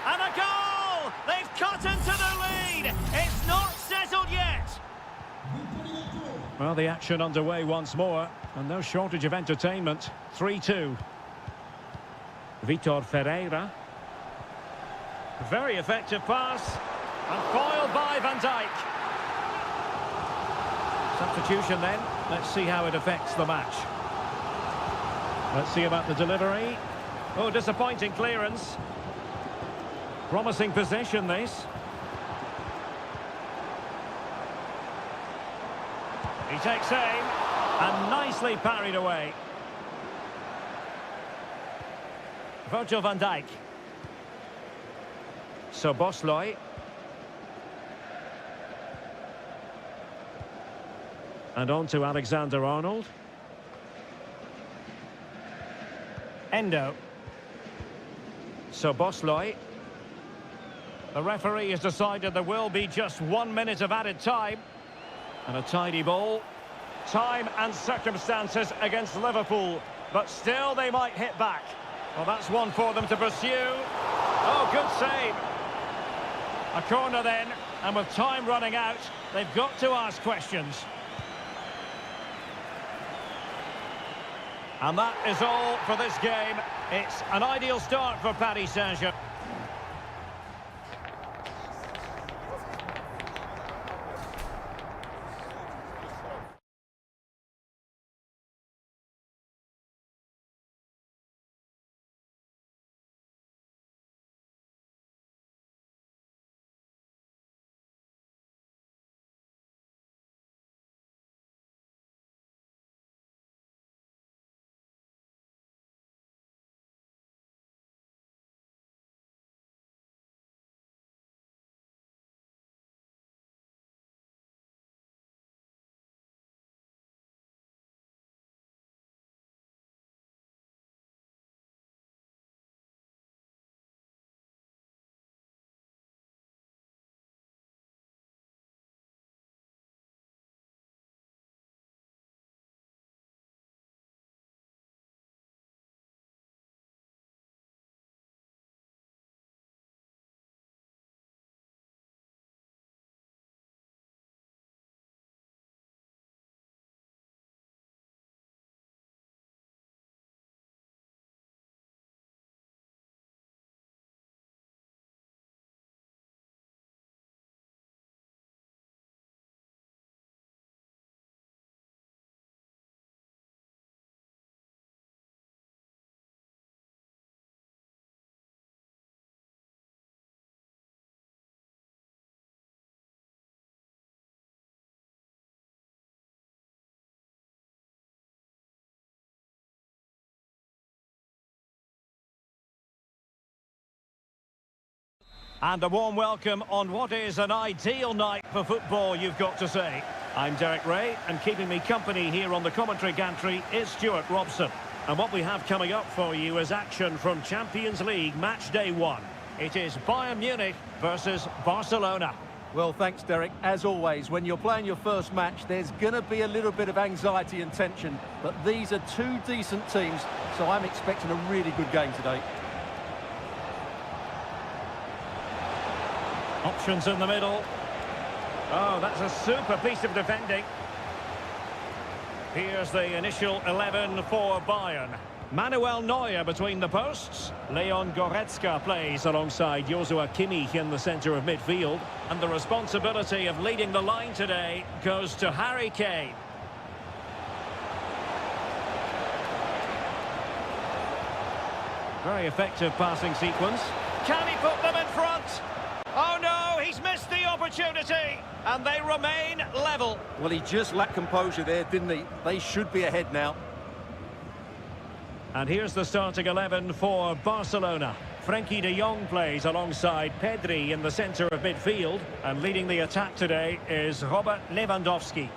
And a goal! They've cut into the lead! It's not settled yet! Well, the action underway once more, and no shortage of entertainment. 3-2. Vitor Ferreira. Very effective pass, and foiled by Van Dijk. Substitution then. Let's see how it affects the match. Let's see about the delivery. Oh, disappointing clearance. Promising possession, this. He takes aim, and nicely parried away. Virgil van Dijk. So Bosley. And on to Alexander-Arnold. Endo. So Bosley. The referee has decided there will be just 1 minute of added time. And a tidy ball. Time and circumstances against Liverpool. But still they might hit back. Well, that's one for them to pursue. Oh, good save. A corner then. And with time running out, they've got to ask questions. And that is all for this game. It's an ideal start for Paris Saint-Germain. And a warm welcome on what is an ideal night for football, you've got to say. I'm Derek Ray, and keeping me company here on the commentary gantry is Stuart Robson. And what we have coming up for you is action from Champions League match day 1. It is Bayern Munich versus Barcelona. Well, thanks, Derek. As always, when you're playing your first match, there's going to be a little bit of anxiety and tension. But these are two decent teams, so I'm expecting a really good game today. Options in the middle. Oh, that's a super piece of defending. Here's the initial 11 for Bayern. Manuel Neuer between the posts. Leon Goretzka plays alongside Joshua Kimmich in the centre of midfield. And the responsibility of leading the line today goes to Harry Kane. Very effective passing sequence. Can he put them in front? Oh no, he's missed the opportunity. And they remain level. Well, he just lacked composure there, didn't he? They should be ahead now. And here's the starting 11 for Barcelona. Frenkie de Jong plays alongside Pedri in the centre of midfield. And leading the attack today is Robert Lewandowski.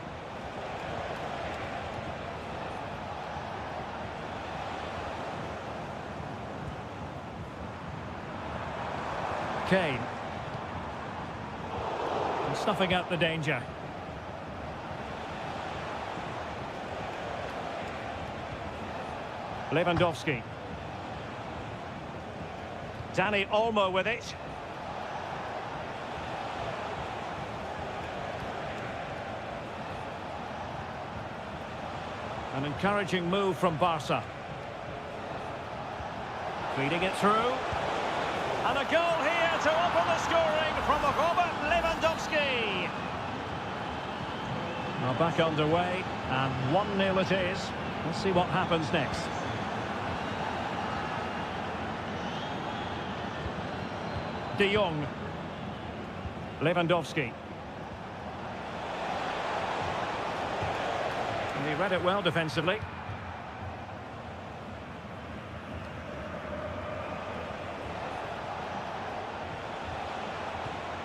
Kane. And snuffing out the danger. Lewandowski. Dani Olmo with it. An encouraging move from Barca. Feeding it through. And a goal here to open the scoring from Robert Lewandowski. Now back underway, and 1-0 it is. Let's see what happens next. De Jong. Lewandowski. And he read it well defensively.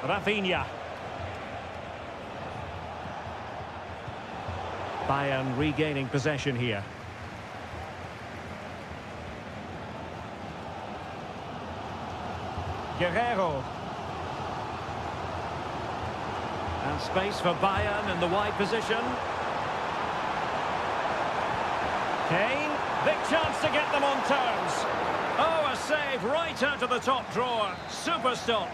Rafinha. Bayern regaining possession here. Guerrero. And space for Bayern in the wide position. Kane. Big chance to get them on terms. Oh, a save right out of the top drawer. Super stop.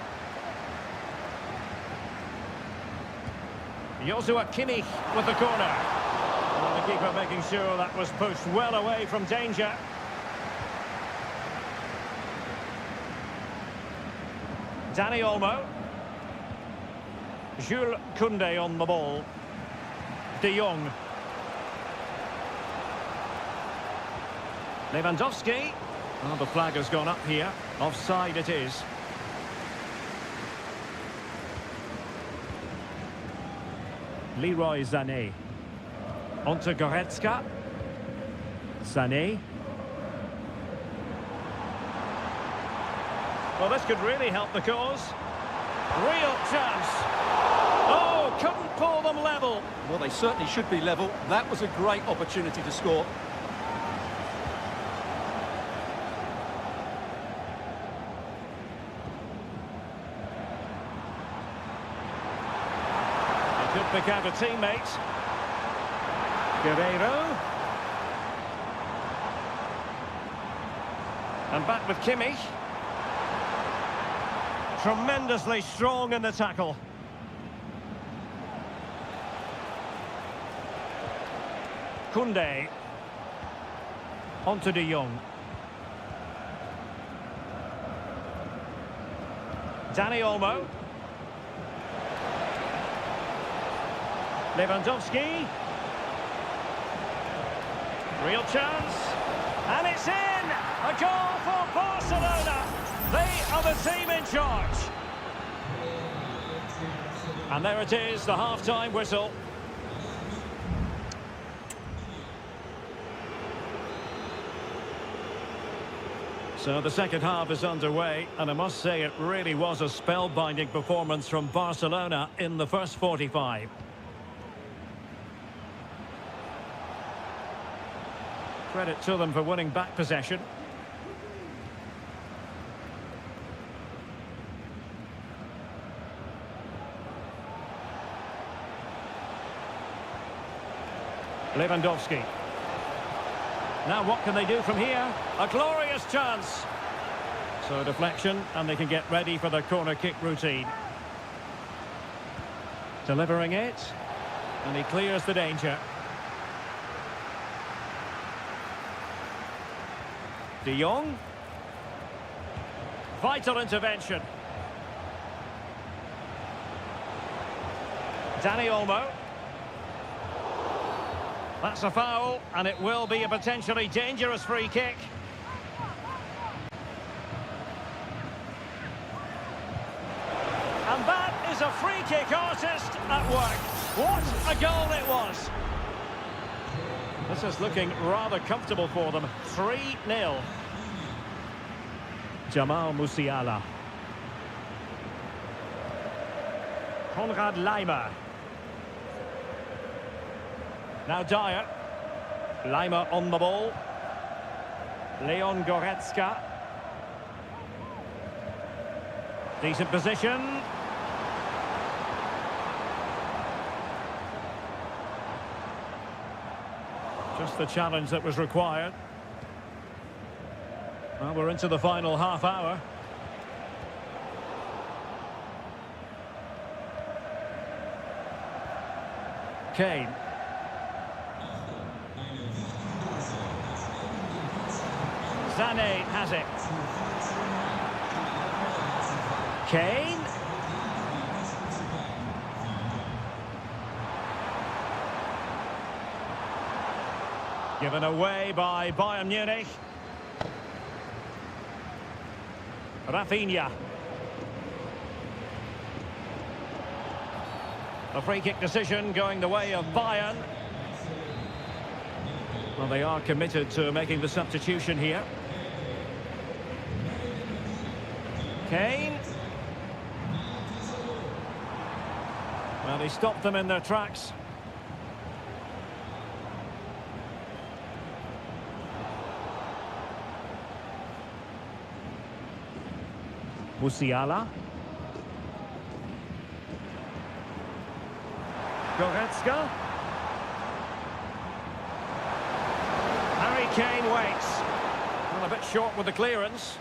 Joshua Kimmich with the corner. And the keeper making sure that was pushed well away from danger. Dani Olmo. Jules Koundé on the ball. De Jong. Lewandowski. Oh, the flag has gone up here. Offside it is. Leroy Sané. Onto Goretzka. Sané. Well, this could really help the cause. Real chance. Oh, couldn't pull them level. Well, they certainly should be level. That was a great opportunity to score. Could pick out a teammate. Guerrero. And back with Kimmich. Tremendously strong in the tackle. Koundé. Onto De Jong. Dani Olmo. Lewandowski. Real chance. And it's in! A goal for Barcelona. They are the team in charge. And there it is, the half-time whistle. So the second half is underway, and I must say it really was a spellbinding performance from Barcelona in the first 45. Credit to them for winning back possession. Lewandowski. Now what can they do from here? A glorious chance. So deflection, and they can get ready for the corner kick routine. Delivering it. And he clears the danger. De Jong. Vital intervention. Dani Olmo. That's a foul, and it will be a potentially dangerous free kick. a free kick artist at work. What a goal it was. This is looking rather comfortable for them. 3-0. Jamal Musiala. Konrad Laimer. Now Dyer. Laimer on the ball. Leon Goretzka. Decent position. Just the challenge that was required. Well, we're into the final half hour. Kane. Sané has it. Kane. Given away by Bayern Munich. Rafinha. A free kick decision going the way of Bayern. Well, they are committed to making the substitution here. Kane. Well, he stopped them in their tracks. Musiala. Goretzka. Harry Kane waits. Well, a bit short with the clearance.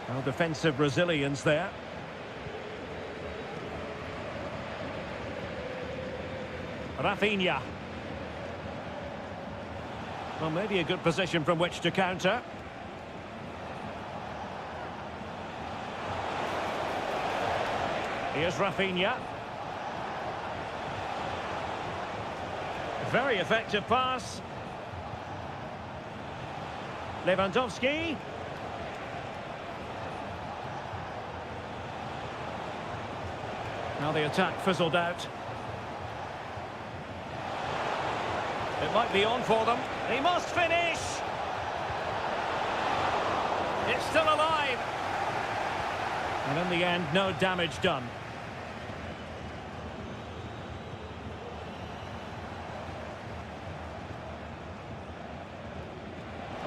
Well, defensive resilience there. Rafinha. Well, maybe a good position from which to counter. Here's Rafinha. Very effective pass. Lewandowski. Now the attack fizzled out. It might be on for them. He must finish. It's still alive. And in the end, no damage done.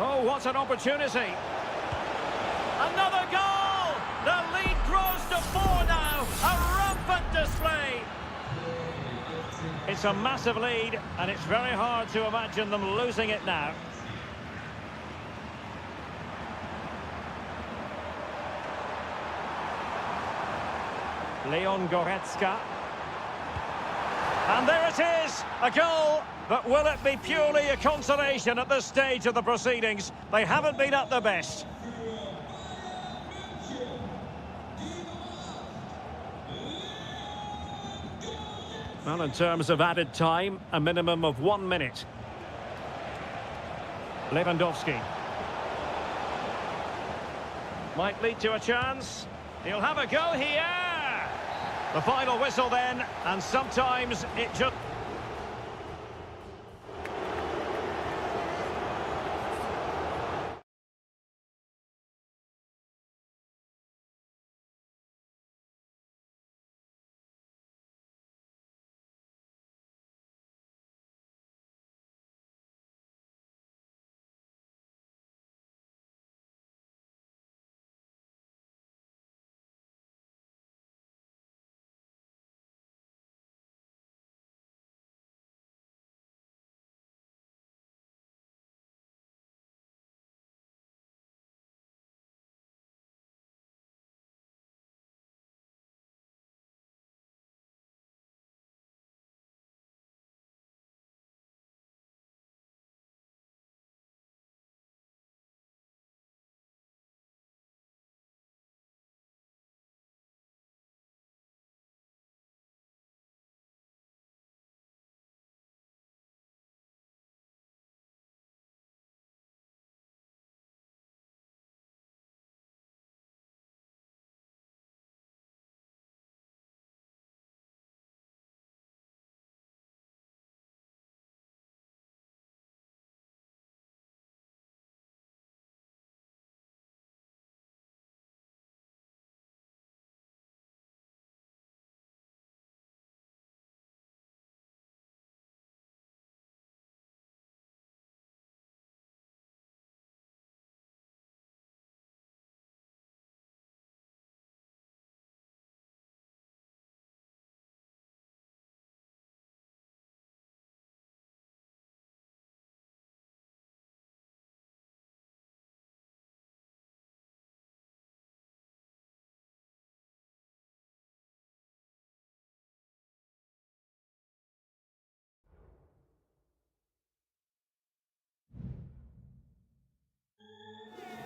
Oh, what an opportunity. Another goal! The lead grows to 4 now. A rampant display. It's a massive lead, and it's very hard to imagine them losing it now. Leon Goretzka. And there it is, a goal. But will it be purely a consolation at this stage of the proceedings? They haven't been at their best. Well, in terms of added time, a minimum of 1 minute. Lewandowski. Might lead to a chance. He'll have a go here. The final whistle then, and sometimes it just...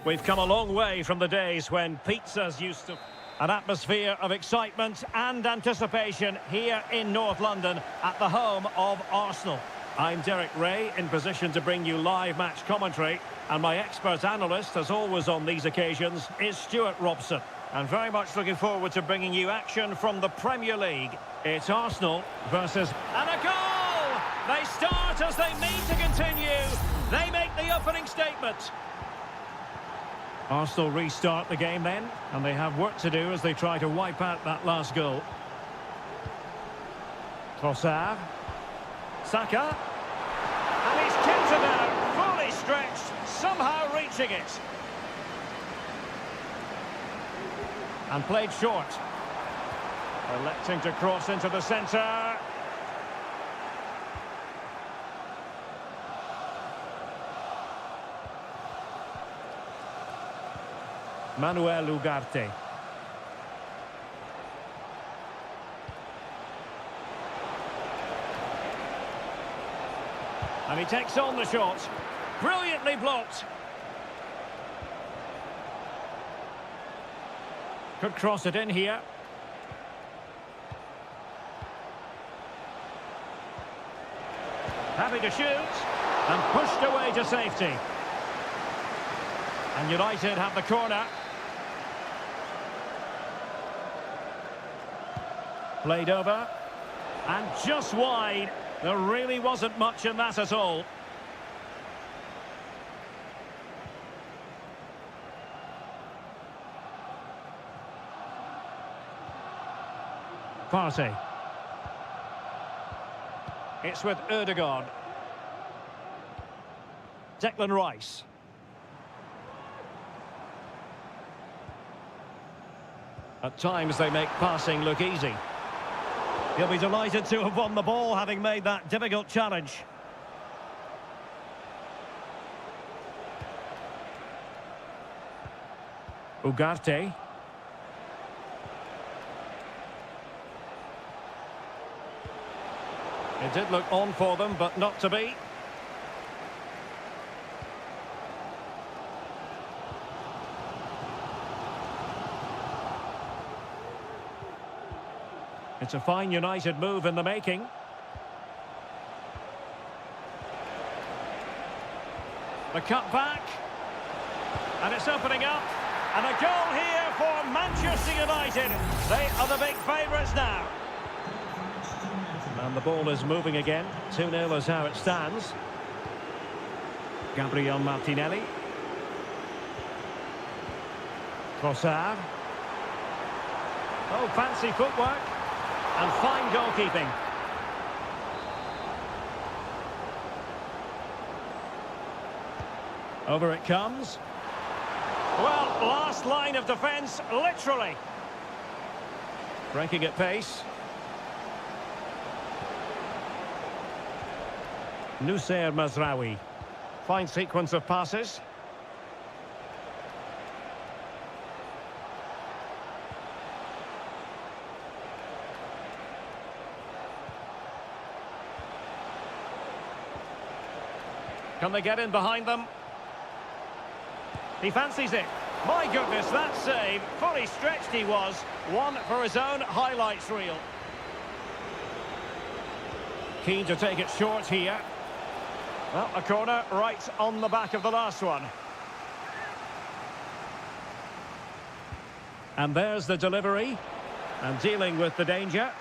We've come a long way from the days when pizzas used to... An atmosphere of excitement and anticipation here in North London at the home of Arsenal. I'm Derek Ray, in position to bring you live match commentary, and my expert analyst, as always on these occasions, is Stuart Robson. And very much looking forward to bringing you action from the Premier League. It's Arsenal versus... And a goal! They start as they mean to continue. They make the opening statement. Arsenal restart the game then, and they have work to do as they try to wipe out that last goal. Trossard. Saka. And he's kicked it out, fully stretched, somehow reaching it. And played short. Electing to cross into the centre. Manuel Ugarte. And he takes on the shot. Brilliantly blocked. Could cross it in here. Happy to shoot. And pushed away to safety. And United have the corner. Played over. And just wide. There really wasn't much in that at all. Partey. It's with Ødegaard. Declan Rice. At times they make passing look easy. He'll be delighted to have won the ball, having made that difficult challenge. Ugarte. It did look on for them, but not to be. It's a fine United move in the making. The cut back. And it's opening up. And a goal here for Manchester United. They are the big favourites now. And the ball is moving again. 2-0 is how it stands. Gabriel Martinelli. Trossard. Oh, fancy footwork. And fine goalkeeping. Over it comes. Well, last line of defence, literally. Breaking at pace. Nusayr Mazraoui. Fine sequence of passes. Can they get in behind them? He fancies it. My goodness, that save. Fully stretched he was. One for his own highlights reel. Keen to take it short here. Well, a corner right on the back of the last one. And there's the delivery. And dealing with the danger.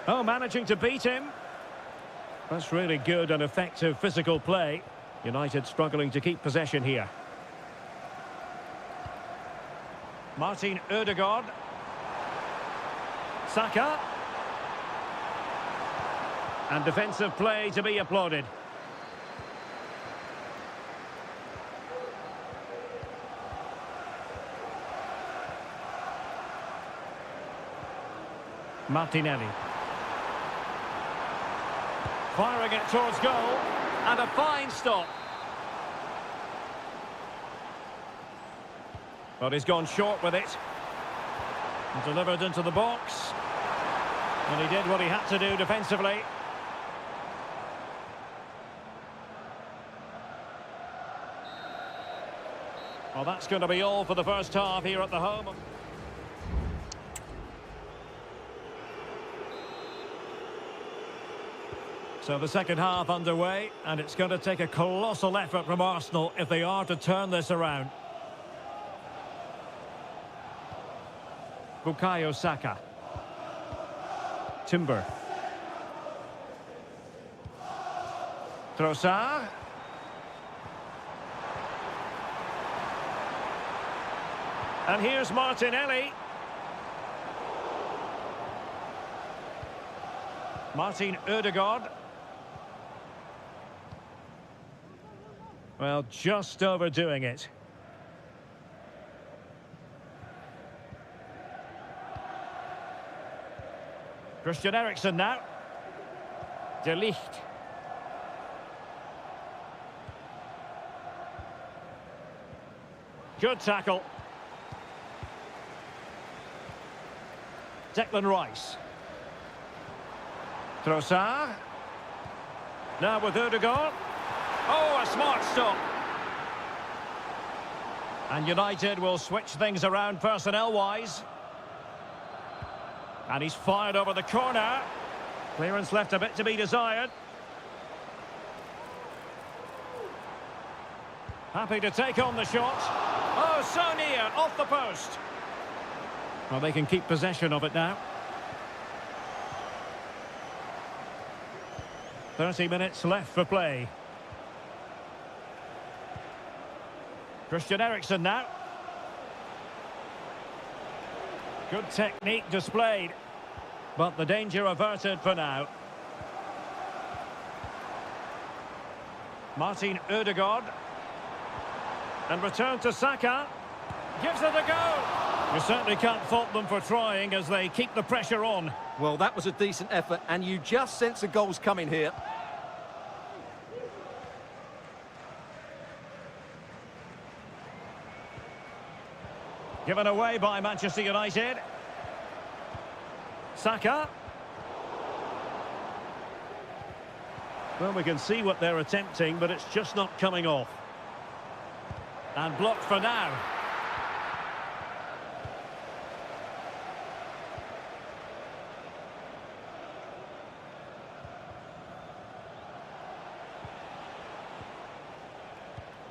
Oh, managing to beat him. That's really good and effective physical play. United struggling to keep possession here. Martin Ødegaard. Saka. And defensive play to be applauded. Martinelli. Firing it towards goal, and a fine stop. But he's gone short with it. And delivered into the box. And he did what he had to do defensively. Well, that's going to be all for the first half here at the home. So the second half underway, and it's going to take a colossal effort from Arsenal if they are to turn this around. Bukayo Saka. Timber. Trossard. And here's Martinelli. Martin Ødegaard. Well, just overdoing it. Christian Eriksen now. De Ligt. Good tackle. Declan Rice. Trossard. Now with Ødegaard. Oh, a smart stop. And United will switch things around personnel-wise. And he's fired over the corner. Clearance left a bit to be desired. Happy to take on the shot. Oh, so near, off the post. Well, they can keep possession of it now. 30 minutes left for play. Christian Eriksen now. Good technique displayed, but the danger averted for now. Martin Ødegaard. And return to Saka. Gives it a go. You certainly can't fault them for trying as they keep the pressure on. Well, that was a decent effort, and you just sense the goals coming here. Given away by Manchester United. Saka. Well, we can see what they're attempting, but it's just not coming off. And blocked for now.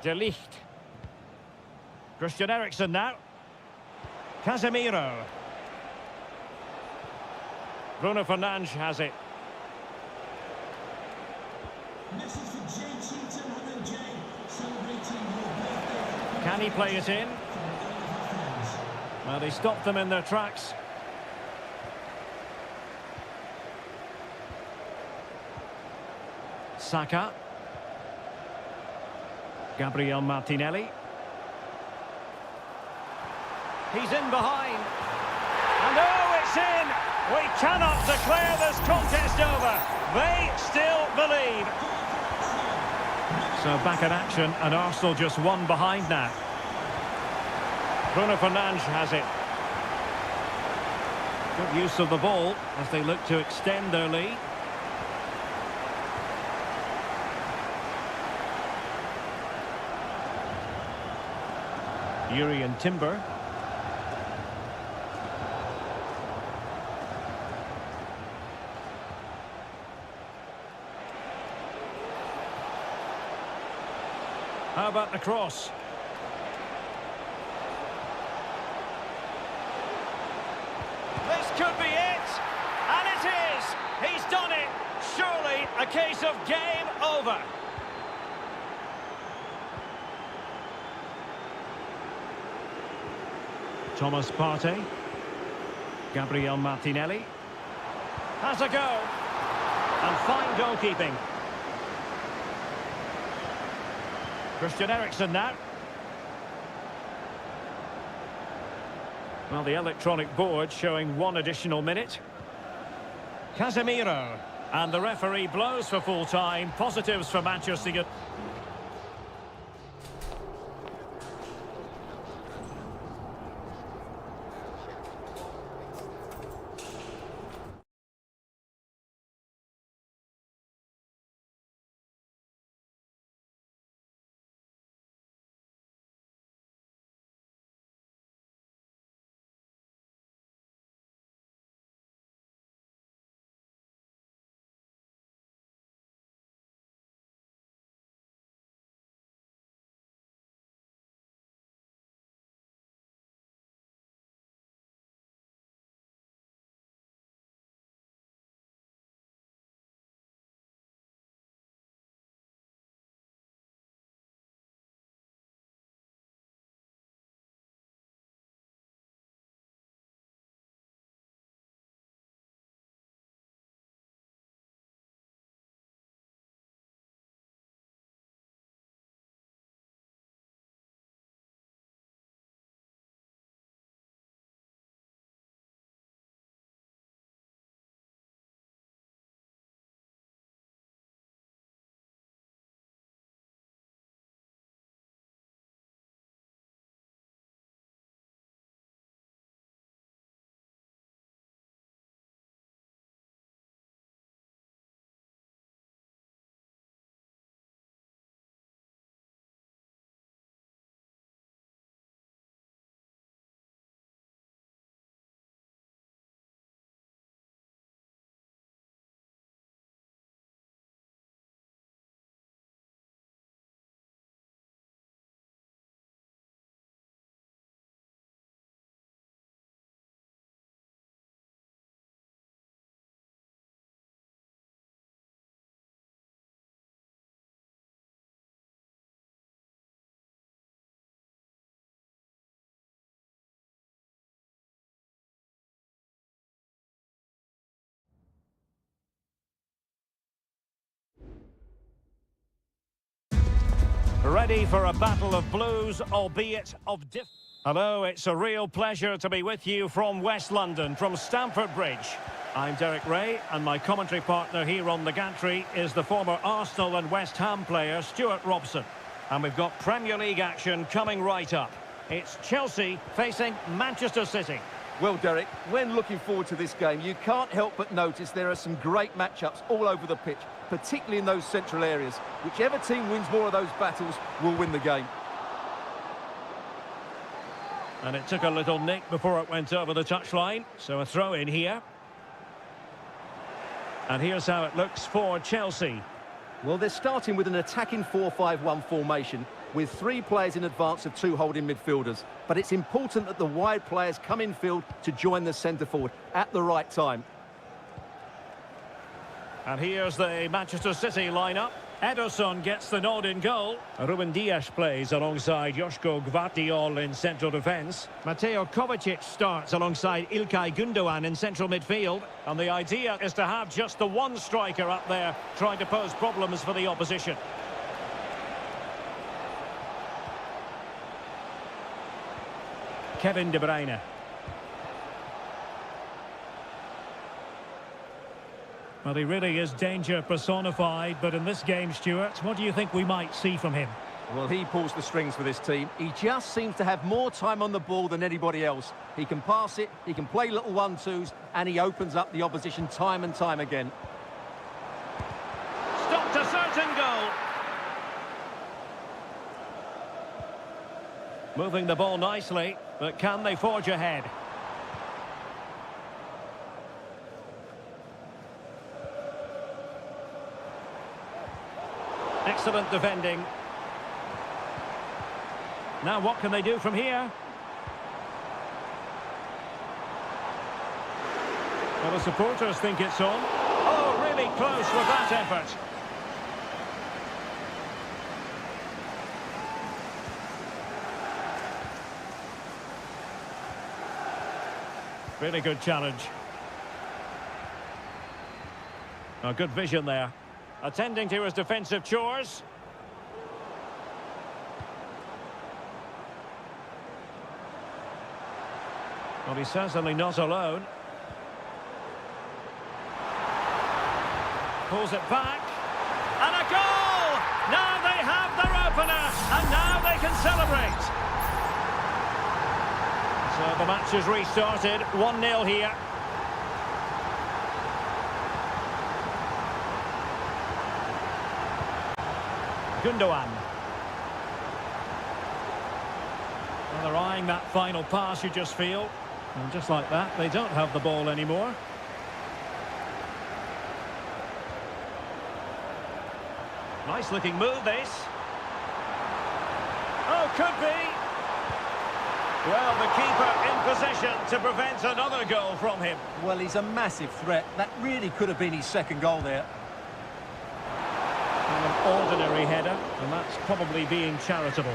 De Ligt. Christian Eriksen now. Casemiro. Bruno Fernandes has it. Can he play it in? Well, they stopped them in their tracks. Saka. Gabriel Martinelli. He's in behind. And oh, it's in! We cannot declare this contest over. They still believe. So back in action, and Arsenal just one behind now. Bruno Fernandes has it. Good use of the ball as they look to extend their lead. Yuri and Timber. How about the cross? This could be it! And it is! He's done it! Surely a case of game over. Thomas Partey. Gabriel Martinelli. Has a go. And fine goalkeeping. Christian Eriksen now. Well, the electronic board showing one additional minute. Casemiro. And the referee blows for full time. Positives for Manchester United. ready for a battle of blues, albeit of different... Hello, it's a real pleasure to be with you from West London, from Stamford Bridge. I'm Derek Ray, and my commentary partner here on the gantry is the former Arsenal and West Ham player, Stuart Robson. And we've got Premier League action coming right up. It's Chelsea facing Manchester City. Well, Derek, when looking forward to this game, you can't help but notice there are some great matchups all over the pitch, particularly in those central areas. Whichever team wins more of those battles will win the game. And it took a little nick before it went over the touchline, so a throw in here. And here's how it looks for Chelsea. Well, they're starting with an attacking 4-5-1 formation with 3 players in advance of 2 holding midfielders. But it's important that the wide players come in field to join the centre forward at the right time. And here's the Manchester City lineup. Ederson gets the nod in goal. Ruben Dias plays alongside Joško Gvardiol in central defence. Mateo Kovacic starts alongside Ilkay Gundogan in central midfield. And the idea is to have just the one striker up there trying to pose problems for the opposition. Kevin De Bruyne. Well, he really is danger personified, but in this game, Stuart, what do you think we might see from him? Well, he pulls the strings for this team. He just seems to have more time on the ball than anybody else. He can pass it, he can play little 1-2s, and he opens up the opposition time and time again. Stopped a certain goal. Moving the ball nicely, but can they forge ahead? Excellent defending. Now what can they do from here? Well, the supporters think it's on. Oh, really close with that effort. Really good challenge. Oh, good vision there. Attending to his defensive chores. Well, he's certainly not alone. Pulls it back. And a goal! Now they have their opener, and now they can celebrate. So the match has restarted, 1-0 here. Gundogan. Well, they're eyeing that final pass, you just feel. And just like that, they don't have the ball anymore. Nice looking move, this. Oh, could be. Well, the keeper in position to prevent another goal from him. Well, he's a massive threat. That really could have been his second goal there. An ordinary header, and that's probably being charitable.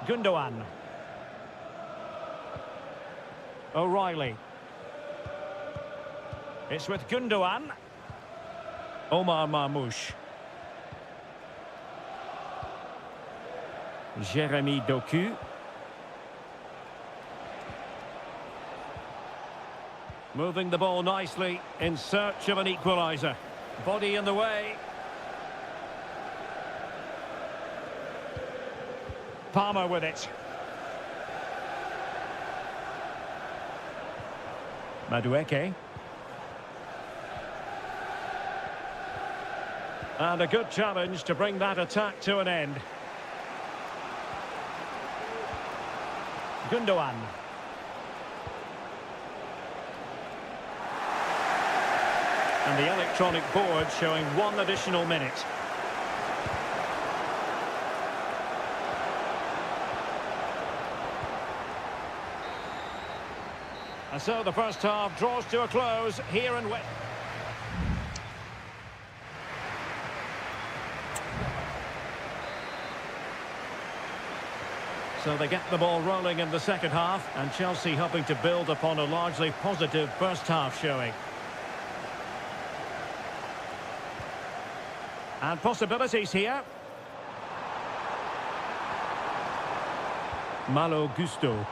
Gundogan. O'Reilly. It's with Gundogan. Omar Marmouche. Jeremy Doku. Moving the ball nicely in search of an equaliser. Body in the way. Palmer with it. Madueke. And a good challenge to bring that attack to an end. Gundogan. And the electronic board showing 1 additional minute. And so the first half draws to a close here in West. So they get the ball rolling in the second half, and Chelsea hoping to build upon a largely positive first half showing. And possibilities here. Malo Gusto.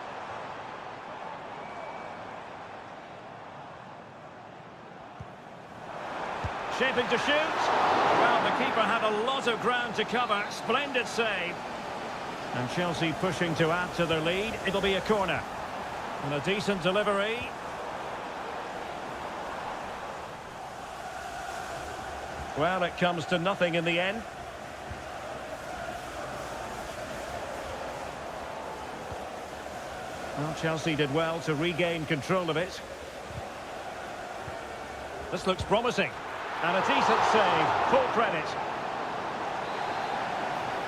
Shaping to shoot. Well, the keeper had a lot of ground to cover. Splendid save. And Chelsea pushing to add to their lead. It'll be a corner. And a decent delivery. Well, it comes to nothing in the end. Well, Chelsea did well to regain control of it. This looks promising. And a decent save. Full credit.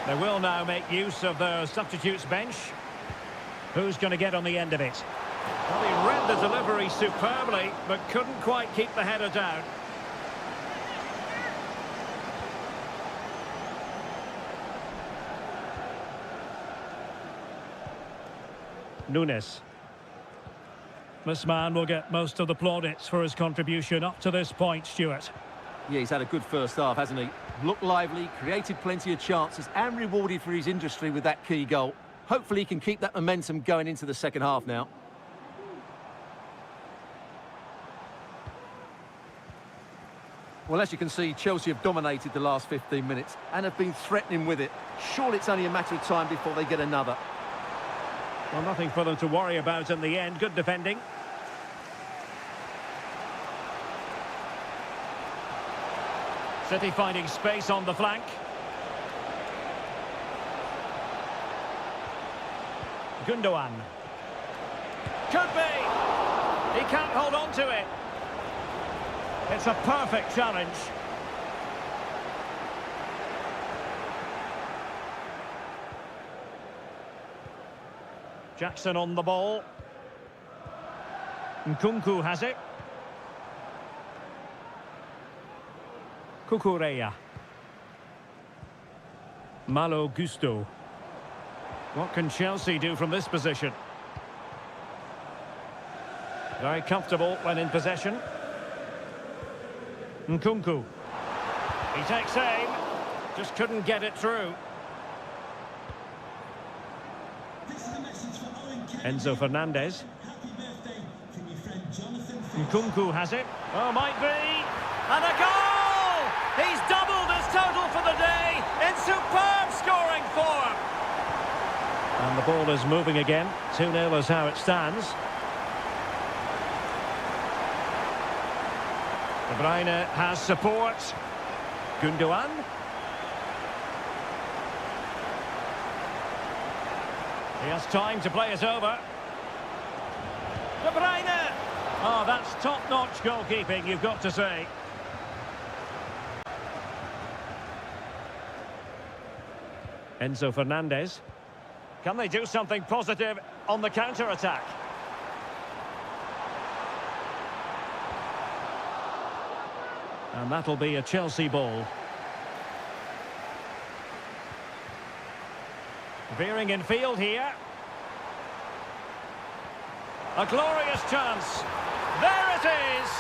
They will now make use of their substitutes bench. Who's going to get on the end of it? Well, he read the delivery superbly, but couldn't quite keep the header down. Nunes. This man will get most of the plaudits for his contribution up to this point, Stuart. Yeah, he's had a good first half, hasn't he? Looked lively, created plenty of chances, and rewarded for his industry with that key goal. Hopefully he can keep that momentum going into the second half now. Well, as you can see, Chelsea have dominated the last 15 minutes and have been threatening with it. Surely it's only a matter of time before they get another. Well, nothing for them to worry about in the end. Good defending. City finding space on the flank. Gundogan. Could be! He can't hold on to it. It's a perfect challenge. Jackson on the ball. Nkunku has it. Cucurella. Malo Gusto. What can Chelsea do from this position? Very comfortable when in possession. Nkunku. He takes aim. Just couldn't get it through. Enzo Fernandez. Nkunku has it. Oh, might be. And a goal! He's doubled his total for the day in superb scoring form. And the ball is moving again. 2-0 is how it stands. De Bruyne has support. Gundogan. He has time to play it over. De Bruyne! Oh, that's top-notch goalkeeping, you've got to say. Enzo Fernandez. Can they do something positive on the counter-attack? And that'll be a Chelsea ball. Veering in field here. A glorious chance. There it is.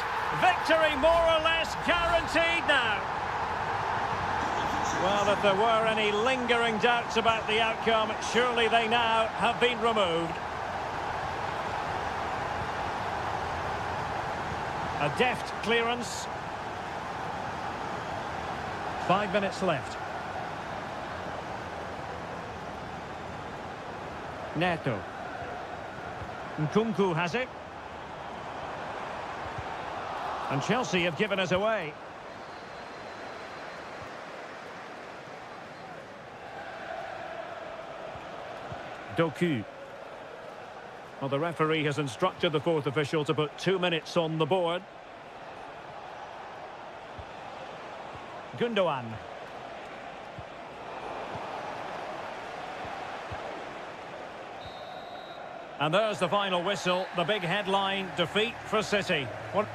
Victory more or less guaranteed now. Well, if there were any lingering doubts about the outcome, surely they now have been removed. A deft clearance. 5 minutes left. Neto. Nkunku has it. And Chelsea have given us away. Doku. Well, the referee has instructed the fourth official to put 2 minutes on the board. Gundogan. And there's the final whistle, the big headline, defeat for City. What?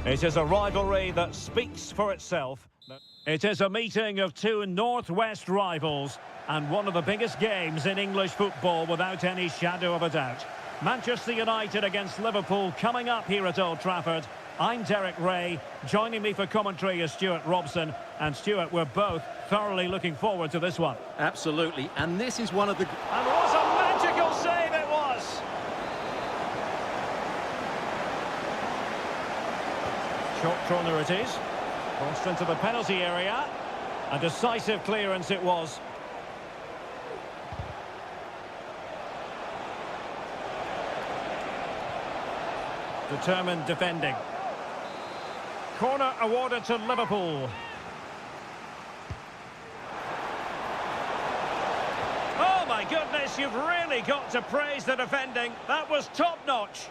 It is a rivalry that speaks for itself. It is a meeting of two northwest rivals and one of the biggest games in English football without any shadow of a doubt. Manchester United against Liverpool coming up here at Old Trafford. I'm Derek Ray. Joining me for commentary is Stuart Robson. And Stuart, we're both thoroughly looking forward to this one. Absolutely, and this is one of the... And what a magical save it was! Short corner it is. Crossed into the penalty area. A decisive clearance it was. Determined defending. Corner awarded to Liverpool. Oh my goodness, you've really got to praise the defending. That was top-notch.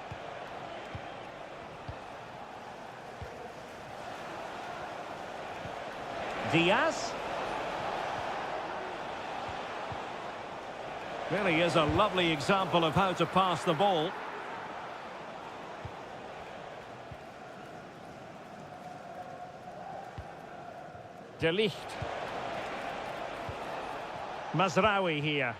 Diaz. Really is a lovely example of how to pass the ball. De Ligt. Mazraoui here.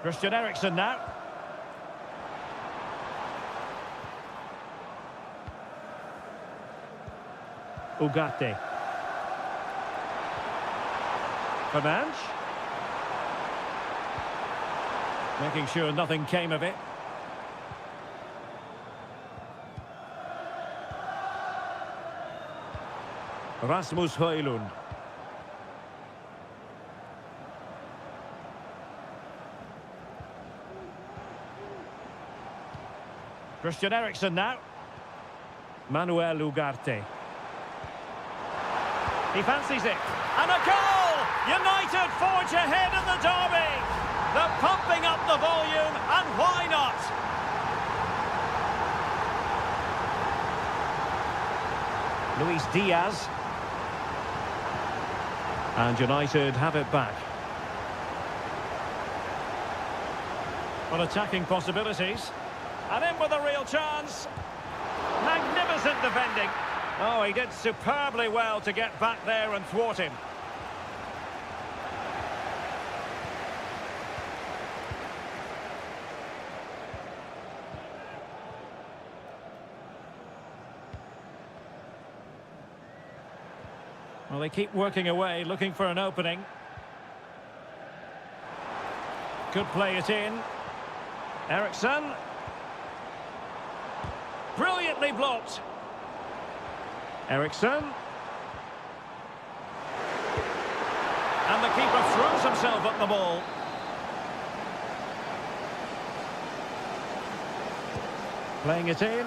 Christian Eriksen now. Ugarte. Fernandes. Making sure nothing came of it. Rasmus Højlund. Christian Eriksen now. Manuel Ugarte. He fancies it. And a goal! United forge ahead in the derby. They're pumping up the volume, and why not? Luis Diaz. And United have it back. Well, attacking possibilities. And in with a real chance. Magnificent defending. Oh, he did superbly well to get back there and thwart him. Well, they keep working away, looking for an opening. Could play it in. Eriksen. Brilliantly blocked. Eriksen. And the keeper throws himself at the ball. Playing it in.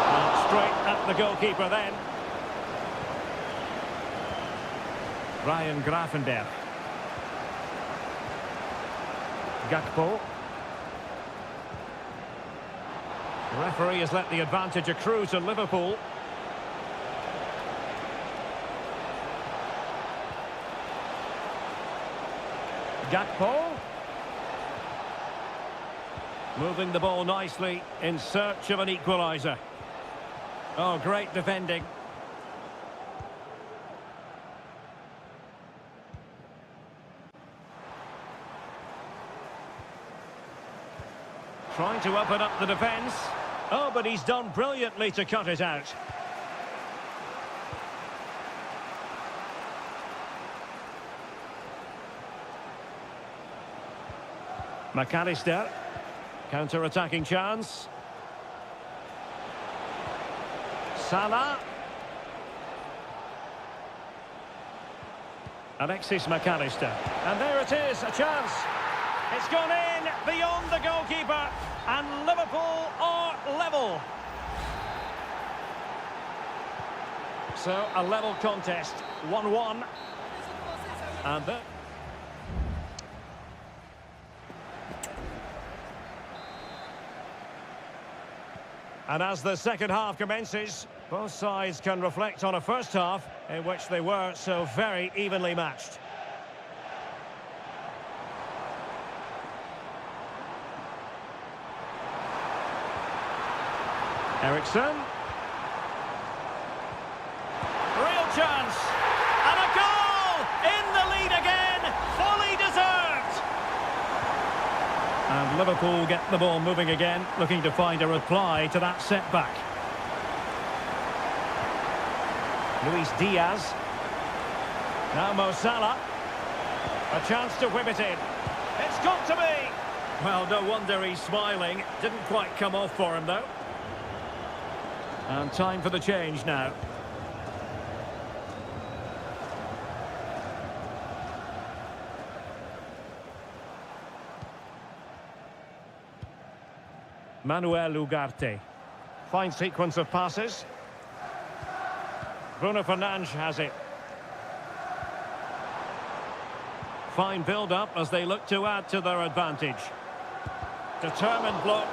And straight at the goalkeeper then. Ryan Gravenberch. Gakpo. The referee has let the advantage accrue to Liverpool. Gakpo. Moving the ball nicely in search of an equaliser. Oh, great defending. Trying to open up the defence. Oh, but he's done brilliantly to cut it out. McAllister. Counter-attacking chance. Salah. Alexis McAllister. And there it is, a chance. It's gone in beyond the goalkeeper, and Liverpool are level. So a level contest, 1-1. And as the second half commences, both sides can reflect on a first half in which they were so very evenly matched. Ericsson. Real chance. And a goal! In the lead again. Fully deserved. And Liverpool get the ball moving again, looking to find a reply to that setback. Luis Diaz. Now Mo Salah. A chance to whip it in. It's got to be. Well, no wonder he's smiling. Didn't quite come off for him, though. And time for the change now. Manuel Ugarte. Fine sequence of passes. Bruno Fernandes has it. Fine build-up as they look to add to their advantage. Determined block.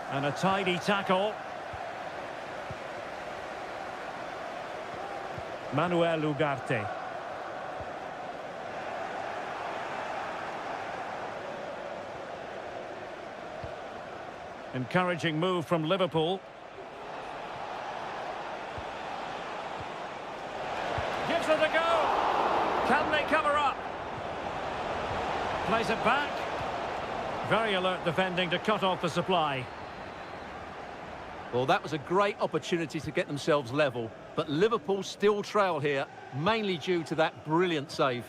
And a tidy tackle. Manuel Ugarte. Encouraging move from Liverpool. Gives it a go. Can they cover up? Plays it back. Very alert defending to cut off the supply. Well, that was a great opportunity to get themselves level, but Liverpool still trail here, mainly due to that brilliant save.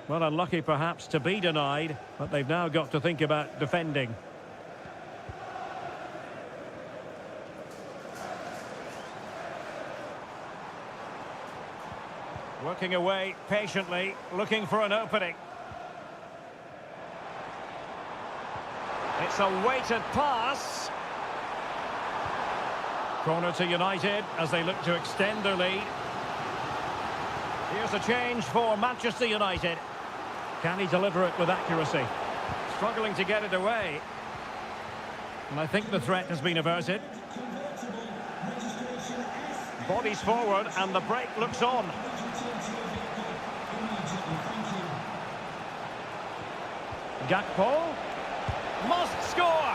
Well, unlucky perhaps to be denied, but they've now got to think about defending. Working away patiently, looking for an opening. It's a weighted pass. Corner to United as they look to extend their lead. Here's a change for Manchester United. Can he deliver it with accuracy? Struggling to get it away. And I think the threat has been averted. Bodies forward and the break looks on. Gakpo must score.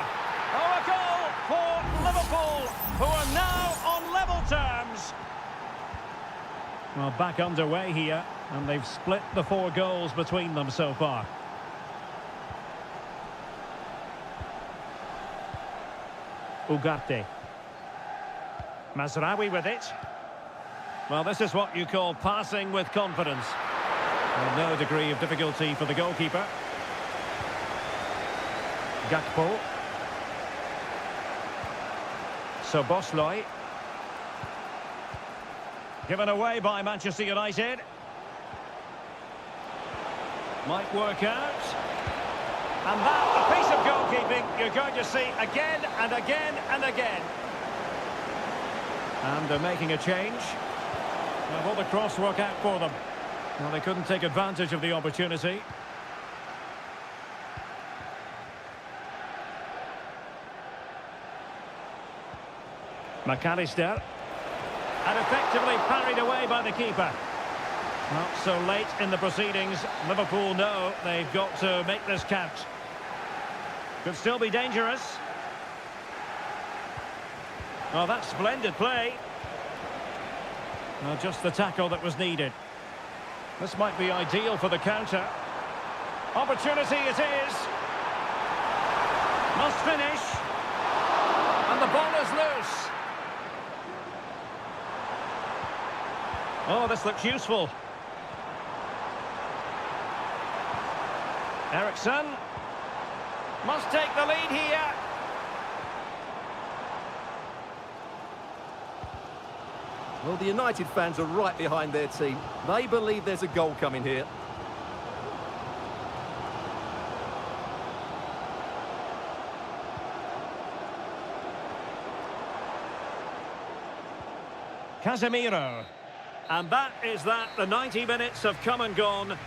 Oh, a goal for Liverpool, who are now on level terms. Well, back underway here, and they've split the 4 goals between them so far. Ugarte. Mazraoui with it. Well, this is what you call passing with confidence. With no degree of difficulty for the goalkeeper. Gakpo. Soboslai. Given away by Manchester United. Might work out. And that, a piece of goalkeeping you're going to see again and again and again. And they're making a change. Now, will the cross work out for them? Well, they couldn't take advantage of the opportunity. McAllister. And effectively parried away by the keeper. Not so late in the proceedings. Liverpool know they've got to make this count. Could still be dangerous. Oh, that's splendid play. Well, just the tackle that was needed. This might be ideal for the counter. Opportunity it is. Must finish. And the ball is loose. Oh, this looks useful. Ericsson must take the lead here. Well, the United fans are right behind their team. They believe there's a goal coming here. Casemiro. And that is that. The 90 minutes have come and gone.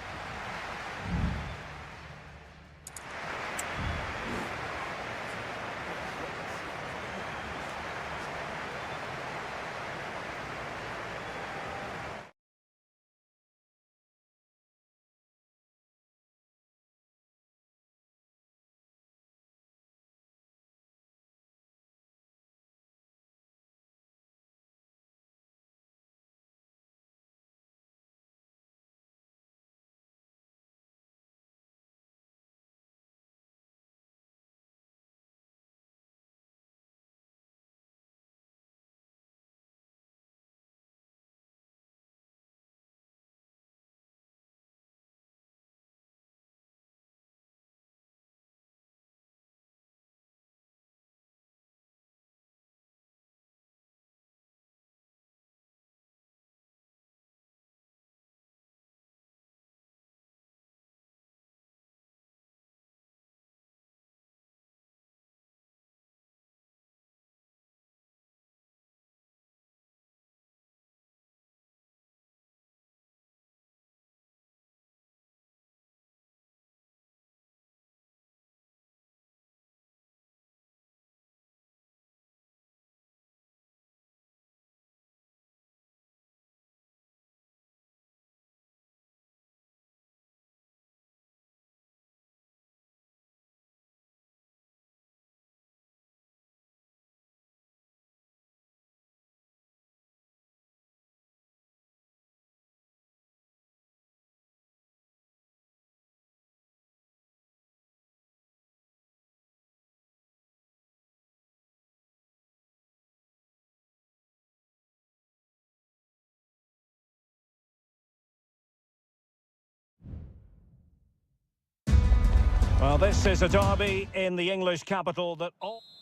Well, this is a derby in the English capital that...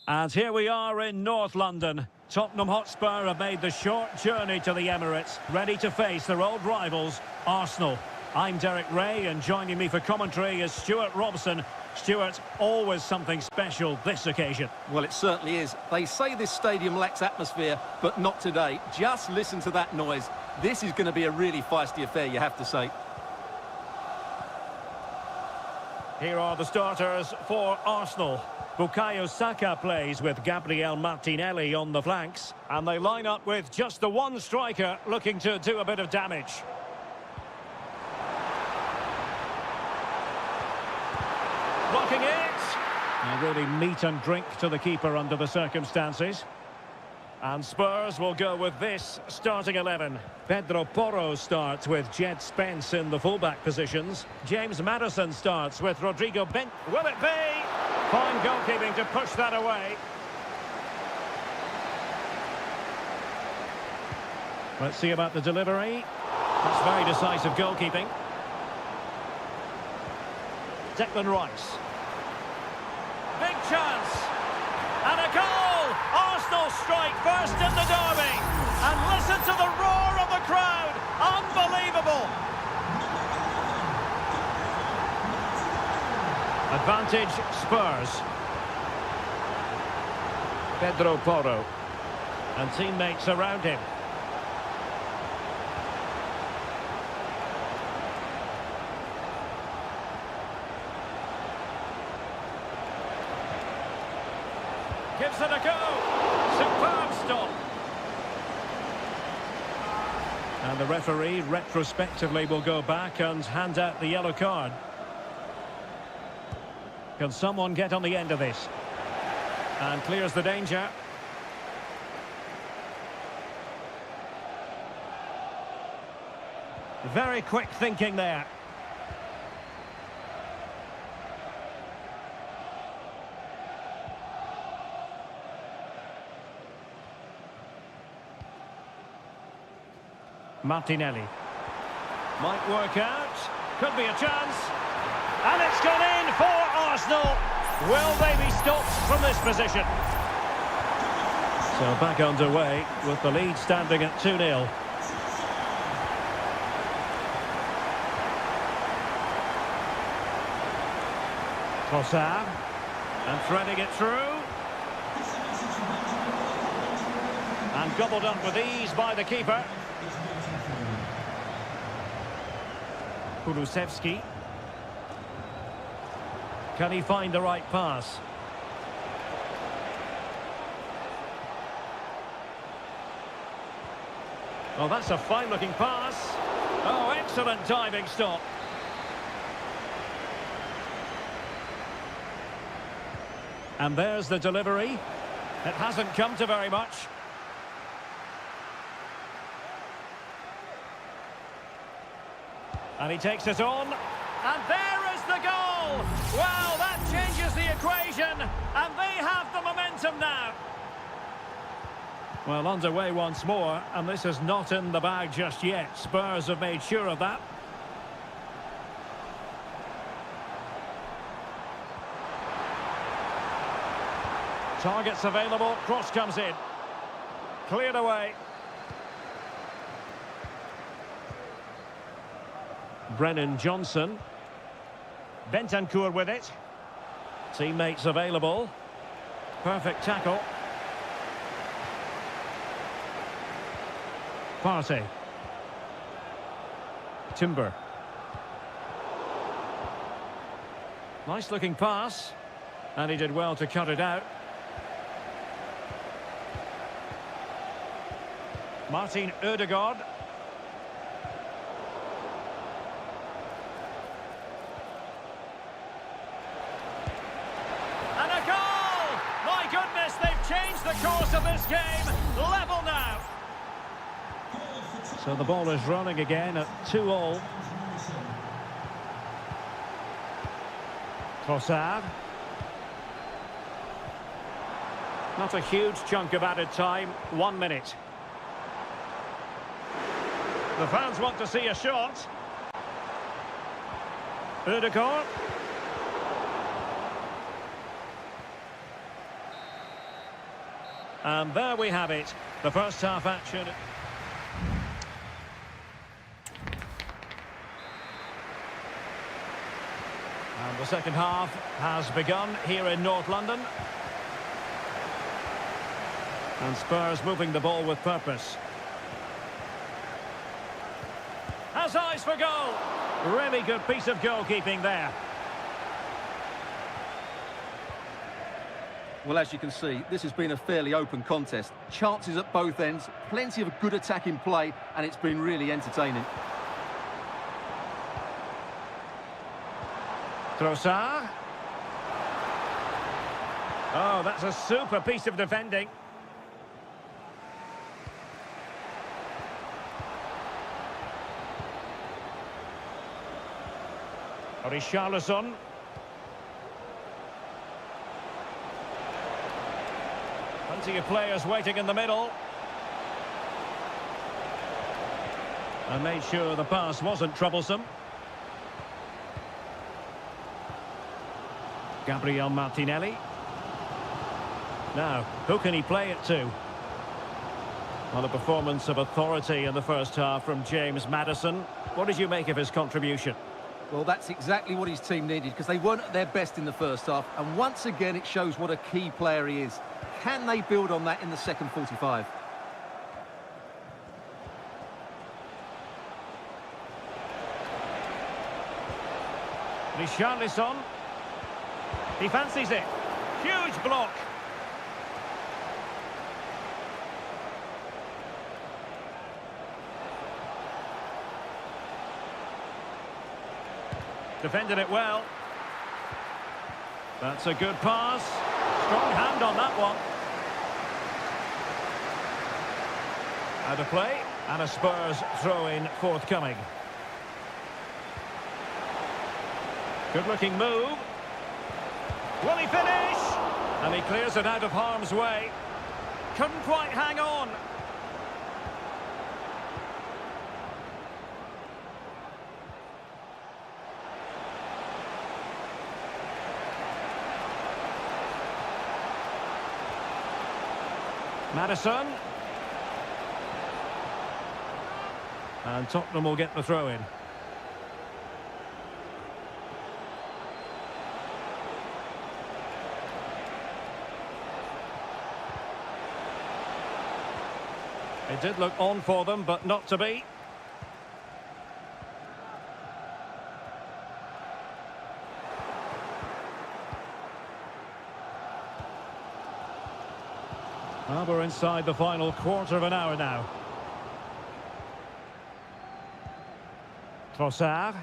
And here we are in North London. Tottenham Hotspur have made the short journey to the Emirates, ready to face their old rivals, Arsenal. I'm Derek Ray, and joining me for commentary is Stuart Robson. Stuart, always something special this occasion. Well, it certainly is. They say this stadium lacks atmosphere, but not today. Just listen to that noise. This is going to be a really feisty affair, you have to say. Here are the starters for Arsenal. Bukayo Saka plays with Gabriel Martinelli on the flanks. And they line up with just the one striker looking to do a bit of damage. Blocking it. And really meat and drink to the keeper under the circumstances. And Spurs will go with this starting 11. Pedro Porro starts with Jed Spence in the fullback positions. James Maddison starts with Rodrigo Bent. Will it be? Fine goalkeeping to push that away. Let's see about the delivery. That's very decisive goalkeeping. Declan Rice. Big chance. And a goal! Arsenal strike first in the derby. And listen to the roar of the crowd. Unbelievable. Advantage Spurs. Pedro Porro. And teammates around him. Gives it a go. Superb stop. And the referee retrospectively will go back and hand out the yellow card. Can someone get on the end of this? And clears the danger. Very quick thinking there. Martinelli. Might work out. Could be a chance. And it's gone in for Arsenal. Will they be stopped from this position? So back underway with the lead standing at 2-0. Trossard. And threading it through. And gobbled up with ease by the keeper. Kulusevski. Can he find the right pass? Oh, that's a fine-looking pass. Oh, excellent diving stop. And there's the delivery. It hasn't come to very much. And he takes it on. And there is the goal! Wow, that changes the equation. And they have the momentum now. Well, underway once more. And this is not in the bag just yet. Spurs have made sure of that. Targets available. Cross comes in. Cleared away. Brennan Johnson. Bentancur with it. Teammates available. Perfect tackle. Partey. Timber. Nice looking pass. And he did well to cut it out. Martin Ødegaard. And a goal! My goodness, they've changed the course of this game. Level now. So the ball is running again at 2-2. Trossard. Not a huge chunk of added time. 1 minute. The fans want to see a shot. Ødegaard. And there we have it. The first half action. And the second half has begun here in North London. And Spurs moving the ball with purpose. Has eyes for goal. Really good piece of goalkeeping there. Well, as you can see, this has been a fairly open contest. Chances at both ends, plenty of good attacking play, and it's been really entertaining. Trossard. Oh, that's a super piece of defending. Richarlison. Plenty of players waiting in the middle. And made sure the pass wasn't troublesome. Gabriel Martinelli. Now, who can he play it to? Well, a performance of authority in the first half from James Maddison. What did you make of his contribution? Well, that's exactly what his team needed, because they weren't at their best in the first half. And once again, it shows what a key player he is. Can they build on that in the second 45? Richarlison. He fancies it. Huge block. Defended it well. That's a good pass. Strong hand on that one. Out of play, and a Spurs throw-in forthcoming. Good-looking move. Will he finish? And he clears it out of harm's way. Couldn't quite hang on. Maddison. And Tottenham will get the throw-in. It did look on for them, but not to be. Well, we're inside the final quarter of an hour now. Trossard.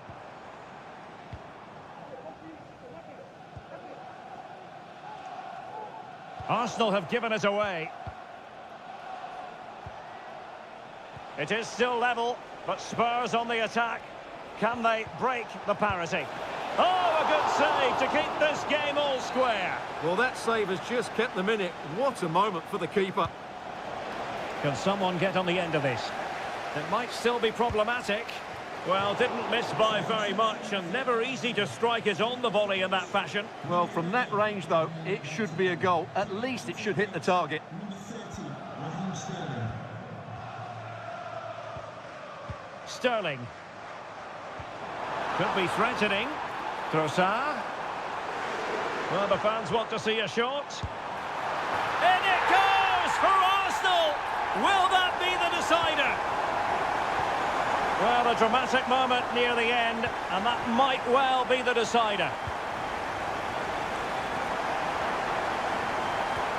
Arsenal have given it away. It is still level, but Spurs on the attack. Can they break the parity? Oh, a good save to keep this game all square. Well, that save has just kept them in it. What a moment for the keeper. Can someone get on the end of this? It might still be problematic. Well, didn't miss by very much, and never easy to strike it on the volley in that fashion. Well, from that range, though, it should be a goal. At least it should hit the target. Sterling. Could be threatening. Trossard. Well, the fans want to see a shot. In it goes for Arsenal! Will that be the decider? Well, a dramatic moment near the end, and that might well be the decider.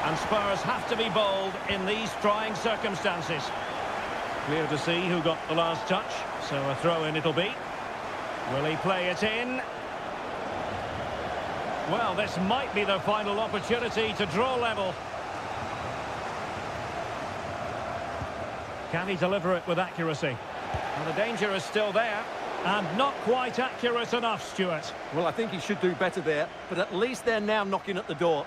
And Spurs have to be bold in these trying circumstances. Clear to see who got the last touch, so a throw-in it'll be. Will he play it in? Well, this might be their final opportunity to draw level. Can he deliver it with accuracy? Well, the danger is still there, and not quite accurate enough, Stuart. Well, I think he should do better there, but at least they're now knocking at the door.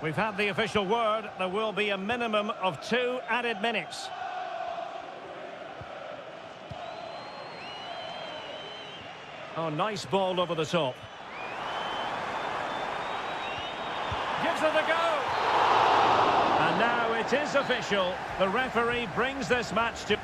We've had the official word. There will be a minimum of 2 added minutes. Oh, nice ball over the top. Gives gives it a go. And now it is official. The referee brings this match to...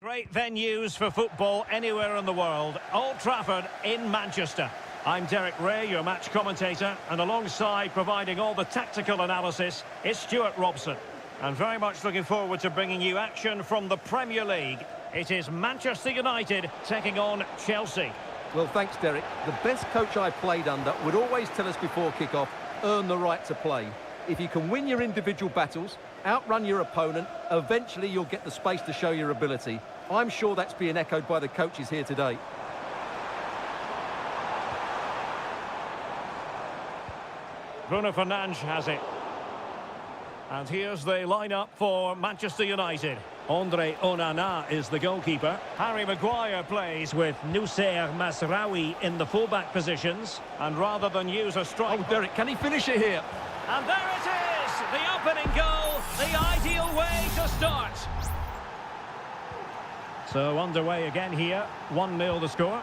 Great venues for football anywhere in the world. Old Trafford in Manchester. I'm Derek Ray, your match commentator, and alongside providing all the tactical analysis is Stuart Robson. And very much looking forward to bringing you action from the Premier League. It is Manchester United taking on Chelsea. Well, thanks, Derek. The best coach I played under would always tell us before kick-off, earn the right to play. If you can win your individual battles, outrun your opponent, eventually you'll get the space to show your ability. I'm sure that's being echoed by the coaches here today. Bruno Fernandes has it. And here's the lineup for Manchester United. Andre Onana is the goalkeeper. Harry Maguire plays with Noussair Masraoui in the fullback positions. And rather than use a strike... Oh, Derek, can he finish it here? And there it is! The opening goal, the ideal way to start. So underway again here. 1-0 the score.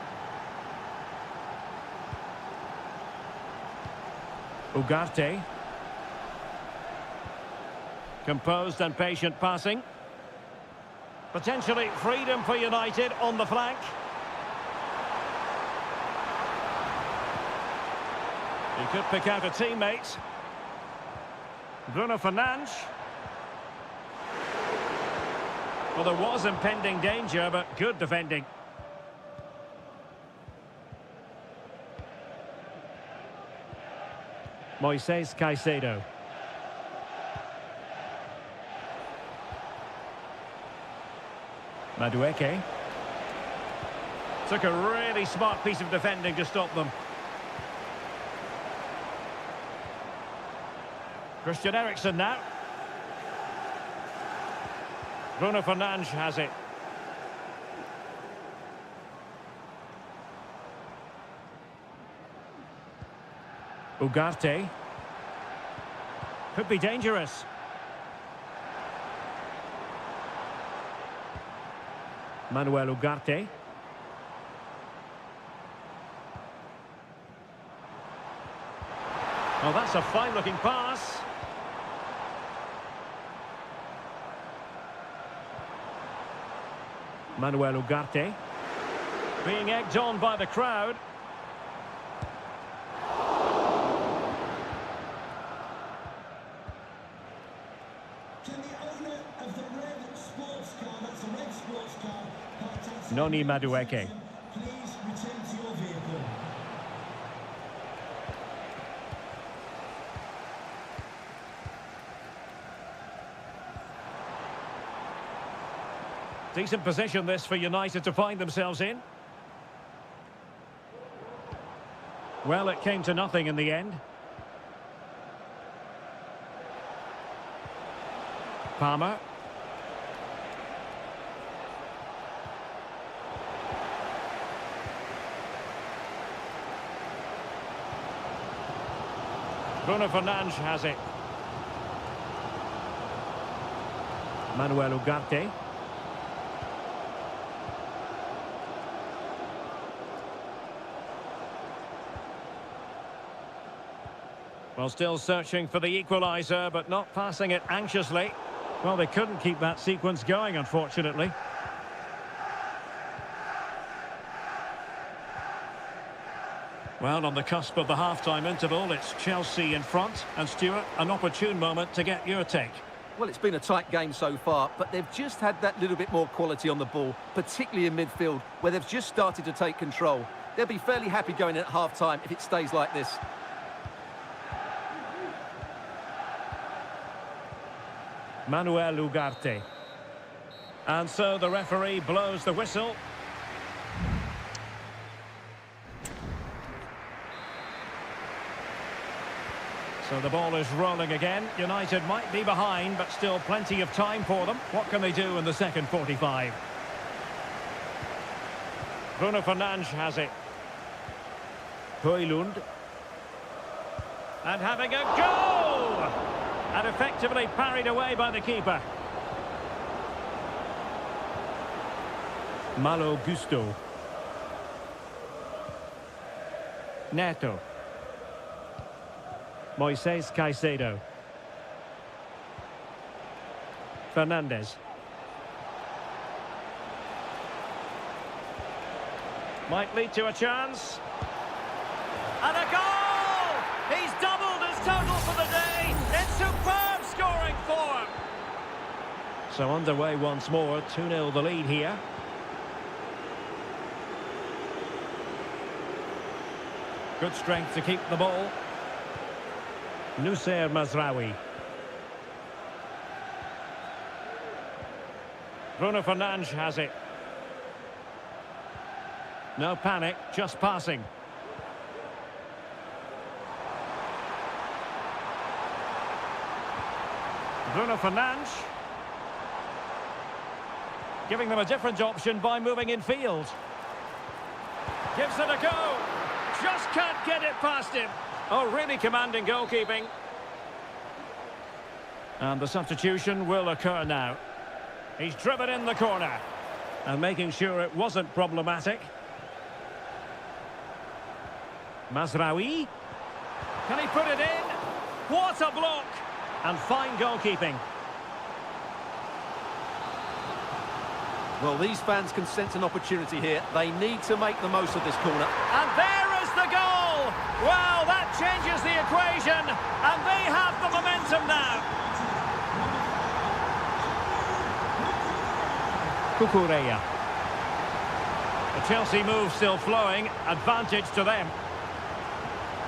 Ugarte. Composed and patient passing. Potentially freedom for United on the flank. He could pick out a teammate. Bruno Fernandes. Well, there was impending danger, but good defending. Moises Caicedo. Madueke. Took a really smart piece of defending to stop them. Christian Eriksen now. Bruno Fernandes has it. Ugarte. Could be dangerous. Manuel Ugarte. Oh, that's a fine-looking pass. Manuel Ugarte. Being egged on by the crowd. Noni Madueke. Decent position this for United to find themselves in. Well, it came to nothing in the end. Palmer. Bruno Fernandes has it. Manuel Ugarte. Well, still searching for the equaliser, but not passing it anxiously. Well, they couldn't keep that sequence going, unfortunately. Well, on the cusp of the half-time interval, it's Chelsea in front. And Stuart, an opportune moment to get your take. Well, it's been a tight game so far, but they've just had that little bit more quality on the ball, particularly in midfield, where they've just started to take control. They'll be fairly happy going in at half-time if it stays like this. Manuel Ugarte. And so the referee blows the whistle. So the ball is rolling again. United might be behind, but still plenty of time for them. What can they do in the second 45? Bruno Fernandes has it. Højlund. And having a goal! And effectively parried away by the keeper. Malo Gusto. Neto. Moises Caicedo. Fernandes. Might lead to a chance. And a goal! He's doubled his total for the day. It's superb scoring form. So underway once more. 2-0 the lead here. Good strength to keep the ball. Nusayr Mazraoui. Bruno Fernandes has it. No panic, just passing. Bruno Fernandes. Giving them a different option by moving in field. Gives it a go. Just can't get it past him. Oh, really commanding goalkeeping. And the substitution will occur now. He's driven in the corner. And making sure it wasn't problematic. Mazraoui. Can he put it in? What a block! And fine goalkeeping. Well, these fans can sense an opportunity here. They need to make the most of this corner. And there is the goal! Well, that changes the equation, and they have the momentum now. Cucurella. The Chelsea move still flowing, advantage to them.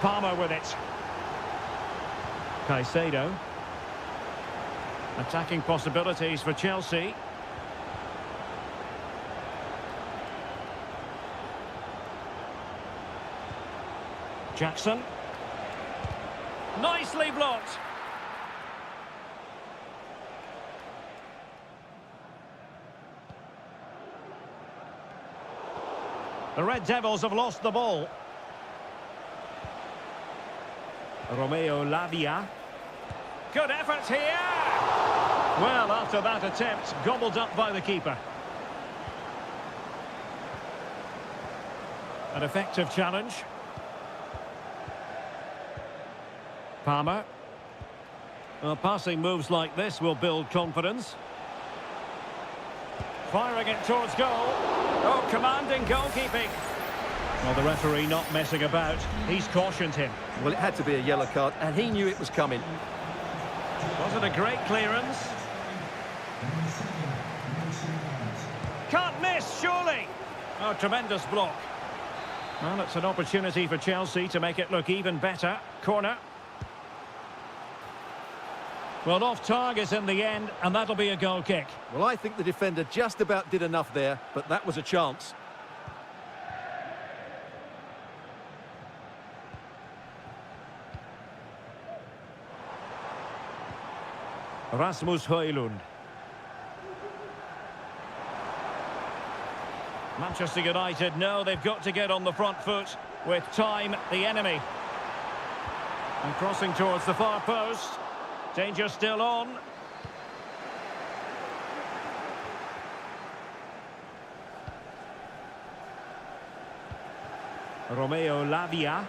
Palmer with it. Caicedo. Attacking possibilities for Chelsea. Jackson. Nicely blocked. The Red Devils have lost the ball. Romeo Lavia. Good effort here. Well, after that attempt, gobbled up by the keeper. An effective challenge. Palmer. Well, passing moves like this will build confidence. Firing it towards goal. Oh, commanding goalkeeping. Well, the referee not messing about. He's cautioned him. Well, it had to be a yellow card, and he knew it was coming. Was it a great clearance? Can't miss, surely. Oh, tremendous block. Well, it's an opportunity for Chelsea to make it look even better. Corner. Well, off target in the end, and that'll be a goal kick. Well, I think the defender just about did enough there, but that was a chance. Rasmus Højlund. Manchester United know they've got to get on the front foot. With time, the enemy. And crossing towards the far post. Danger still on. Romeo Lavia.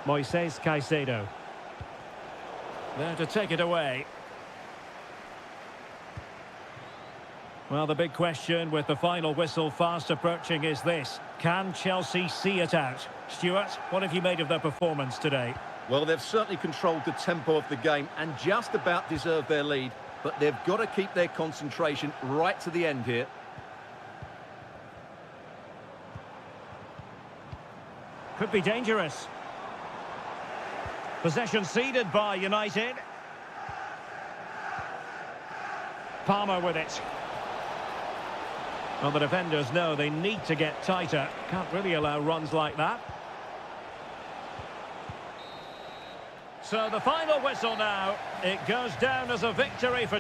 Moises Caicedo. There to take it away. Well, the big question with the final whistle fast approaching is this. Can Chelsea see it out? Stuart, what have you made of their performance today? Well, they've certainly controlled the tempo of the game and just about deserved their lead, but they've got to keep their concentration right to the end here. Could be dangerous. Possession ceded by United. Palmer with it. Well, the defenders know they need to get tighter. Can't really allow runs like that. So the final whistle now. It goes down as a victory for...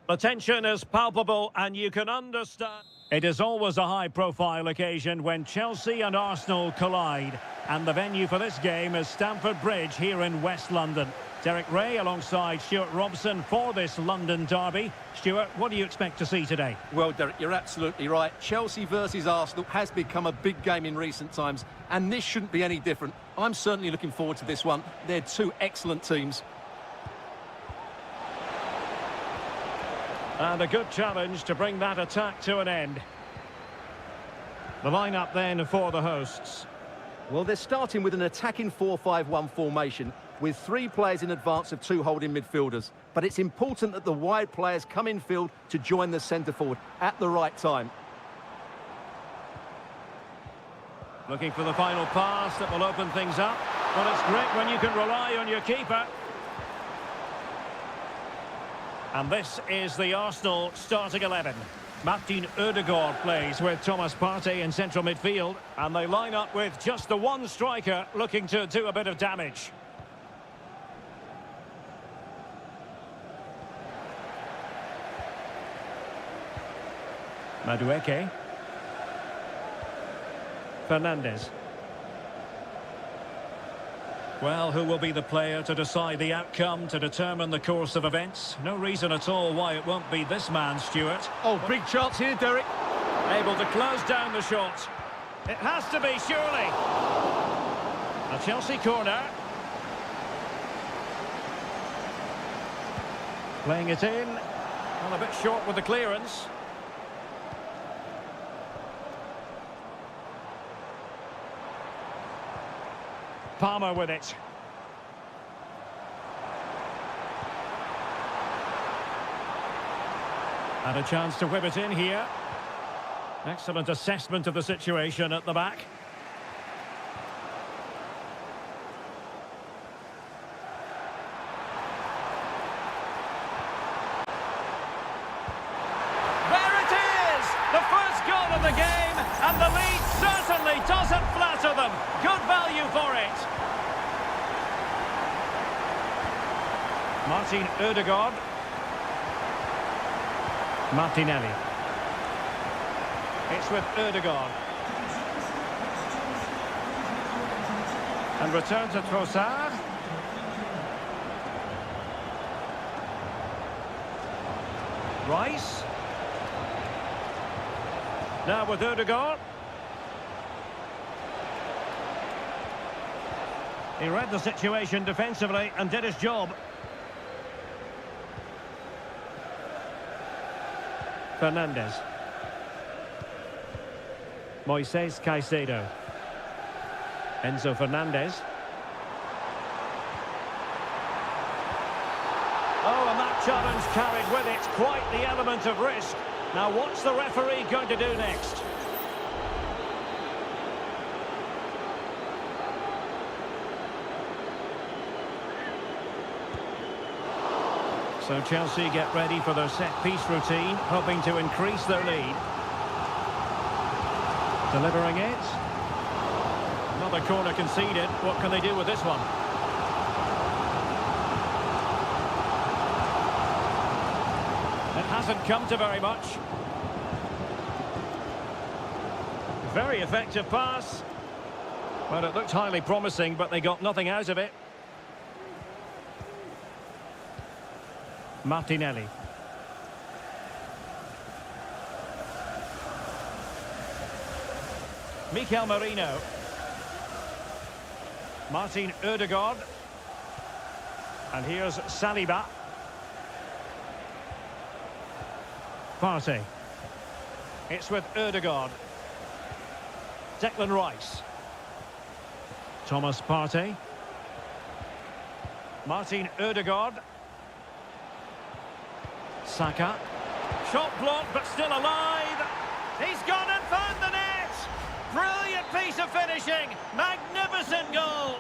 The tension is palpable and you can understand. It is always a high-profile occasion when Chelsea and Arsenal collide. And the venue for this game is Stamford Bridge here in West London. Derek Ray alongside Stuart Robson for this London derby. Stuart, what do you expect to see today? Well, Derek, you're absolutely right. Chelsea versus Arsenal has become a big game in recent times, and this shouldn't be any different. I'm certainly looking forward to this one. They're two excellent teams. And a good challenge to bring that attack to an end. The lineup then for the hosts. Well, they're starting with an attacking 4-5-1 formation with 3 players in advance of 2 holding midfielders. But it's important that the wide players come in field to join the centre forward at the right time. Looking for the final pass that will open things up. Well, it's great when you can rely on your keeper. And this is the Arsenal starting 11. Martin Ødegaard plays with Thomas Partey in central midfield. And they line up with just the one striker looking to do a bit of damage. Madueke. Fernandes. Well, who will be the player to decide the outcome, to determine the course of events? No reason at all why it won't be this man, Stuart. Oh, big chance here, Derek. Able to close down the shot. It has to be, surely. A Chelsea corner. Playing it in. Well, a bit short with the clearance. Palmer with it. And a chance to whip it in here. Excellent assessment of the situation at the back. There it is! The first goal of the game, and the lead certainly doesn't flatter them. Good value for it. Martin Ødegaard. Martinelli. It's with Ødegaard. And return to Trossard. Rice. Now with Ødegaard. He read the situation defensively and did his job. Fernandes. Moises Caicedo. Enzo Fernandez. Oh, and that challenge carried with it quite the element of risk. Now, what's the referee going to do next? So Chelsea get ready for their set-piece routine, hoping to increase their lead. Delivering it. Another corner conceded. What can they do with this one? It hasn't come to very much. Very effective pass. Well, it looked highly promising, but they got nothing out of it. Martinelli. Mikel Merino. Martin Ødegaard. And here's Saliba. Partey. It's with Ødegaard. Declan Rice. Thomas Partey. Martin Ødegaard. Saka. Shot blocked, but still alive. He's gone and found the net. Brilliant piece of finishing. Magnificent goal.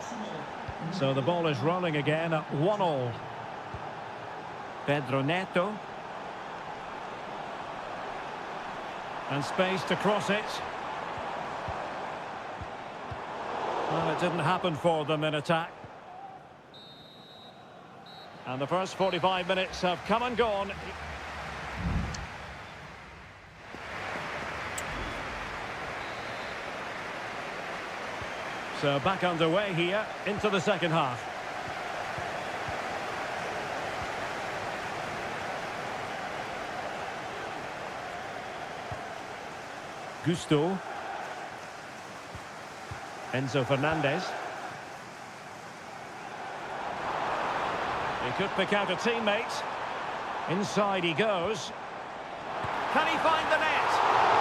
So the ball is rolling again at 1-1. Pedro Neto. And space to cross it. Well, it didn't happen for them in attack. And the first 45 minutes have come and gone. So back underway here into the second half. Gusto. Enzo Fernandez. He could pick out a teammate. Inside he goes. Can he find the net?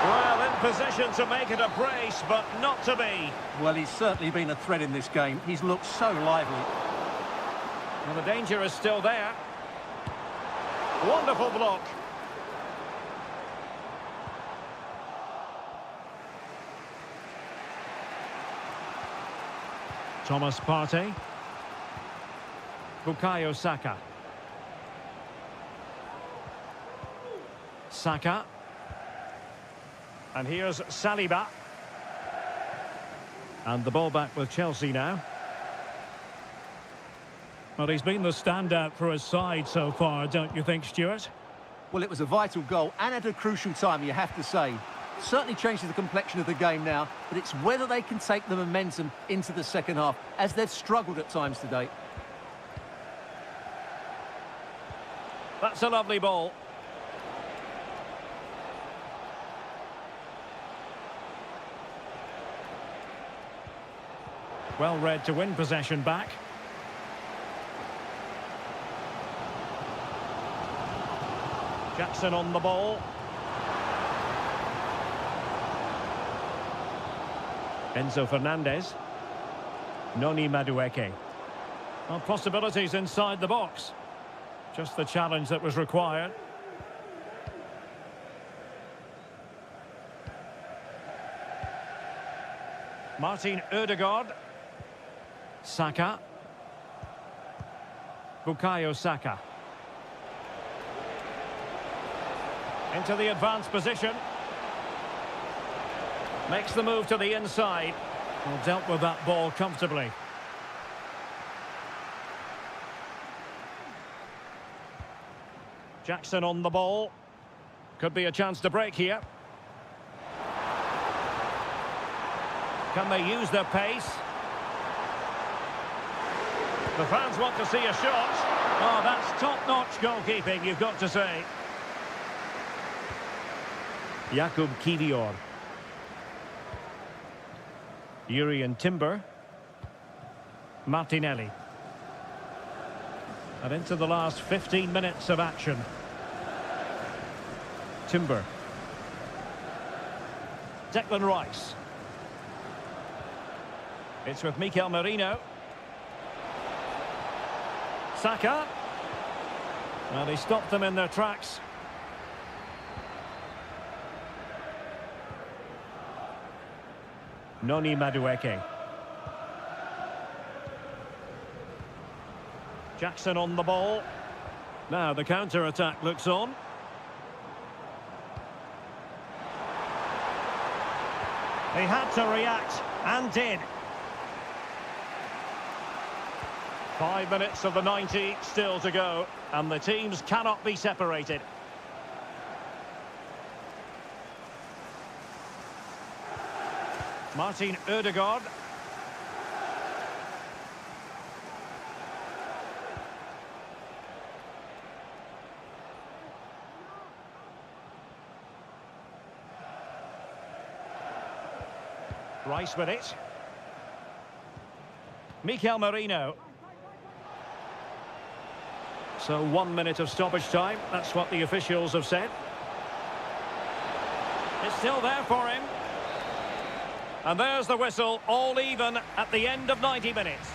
Well, in position to make it a brace, but not to be. Well, he's certainly been a threat in this game. He's looked so lively. Well, the danger is still there. Wonderful block. Thomas Partey. Bukayo Saka. Saka. And here's Saliba. And the ball back with Chelsea now. Well, he's been the standout for his side so far, don't you think, Stuart? Well, it was a vital goal and at a crucial time, you have to say. Certainly changes the complexion of the game now, but it's whether they can take the momentum into the second half, as they've struggled at times today. That's a lovely ball. Well read to win possession back. Jackson on the ball. Enzo Fernandez. Noni Madueke. Well, possibilities inside the box. Just the challenge that was required. Martin Ødegaard. Saka. Bukayo Saka. Into the advanced position. Makes the move to the inside. Well, dealt with that ball comfortably. Jackson on the ball. Could be a chance to break here. Can they use their pace? The fans want to see a shot. Oh, that's top-notch goalkeeping, you've got to say. Jakub Kivior. Urian Timber. Martinelli. And into the last 15 minutes of action. Timber. Declan Rice. It's with Mikel Merino. Saka. Well, he stopped them in their tracks. Noni Madueke. Jackson on the ball. Now the counter-attack looks on. He had to react, and did. 5 minutes of the 90 still to go, and the teams cannot be separated. Martin Ødegaard. Rice with it. Mikel Merino. So 1 minute of stoppage time. That's what the officials have said. It's still there for him. And there's the whistle, all even at the end of 90 minutes.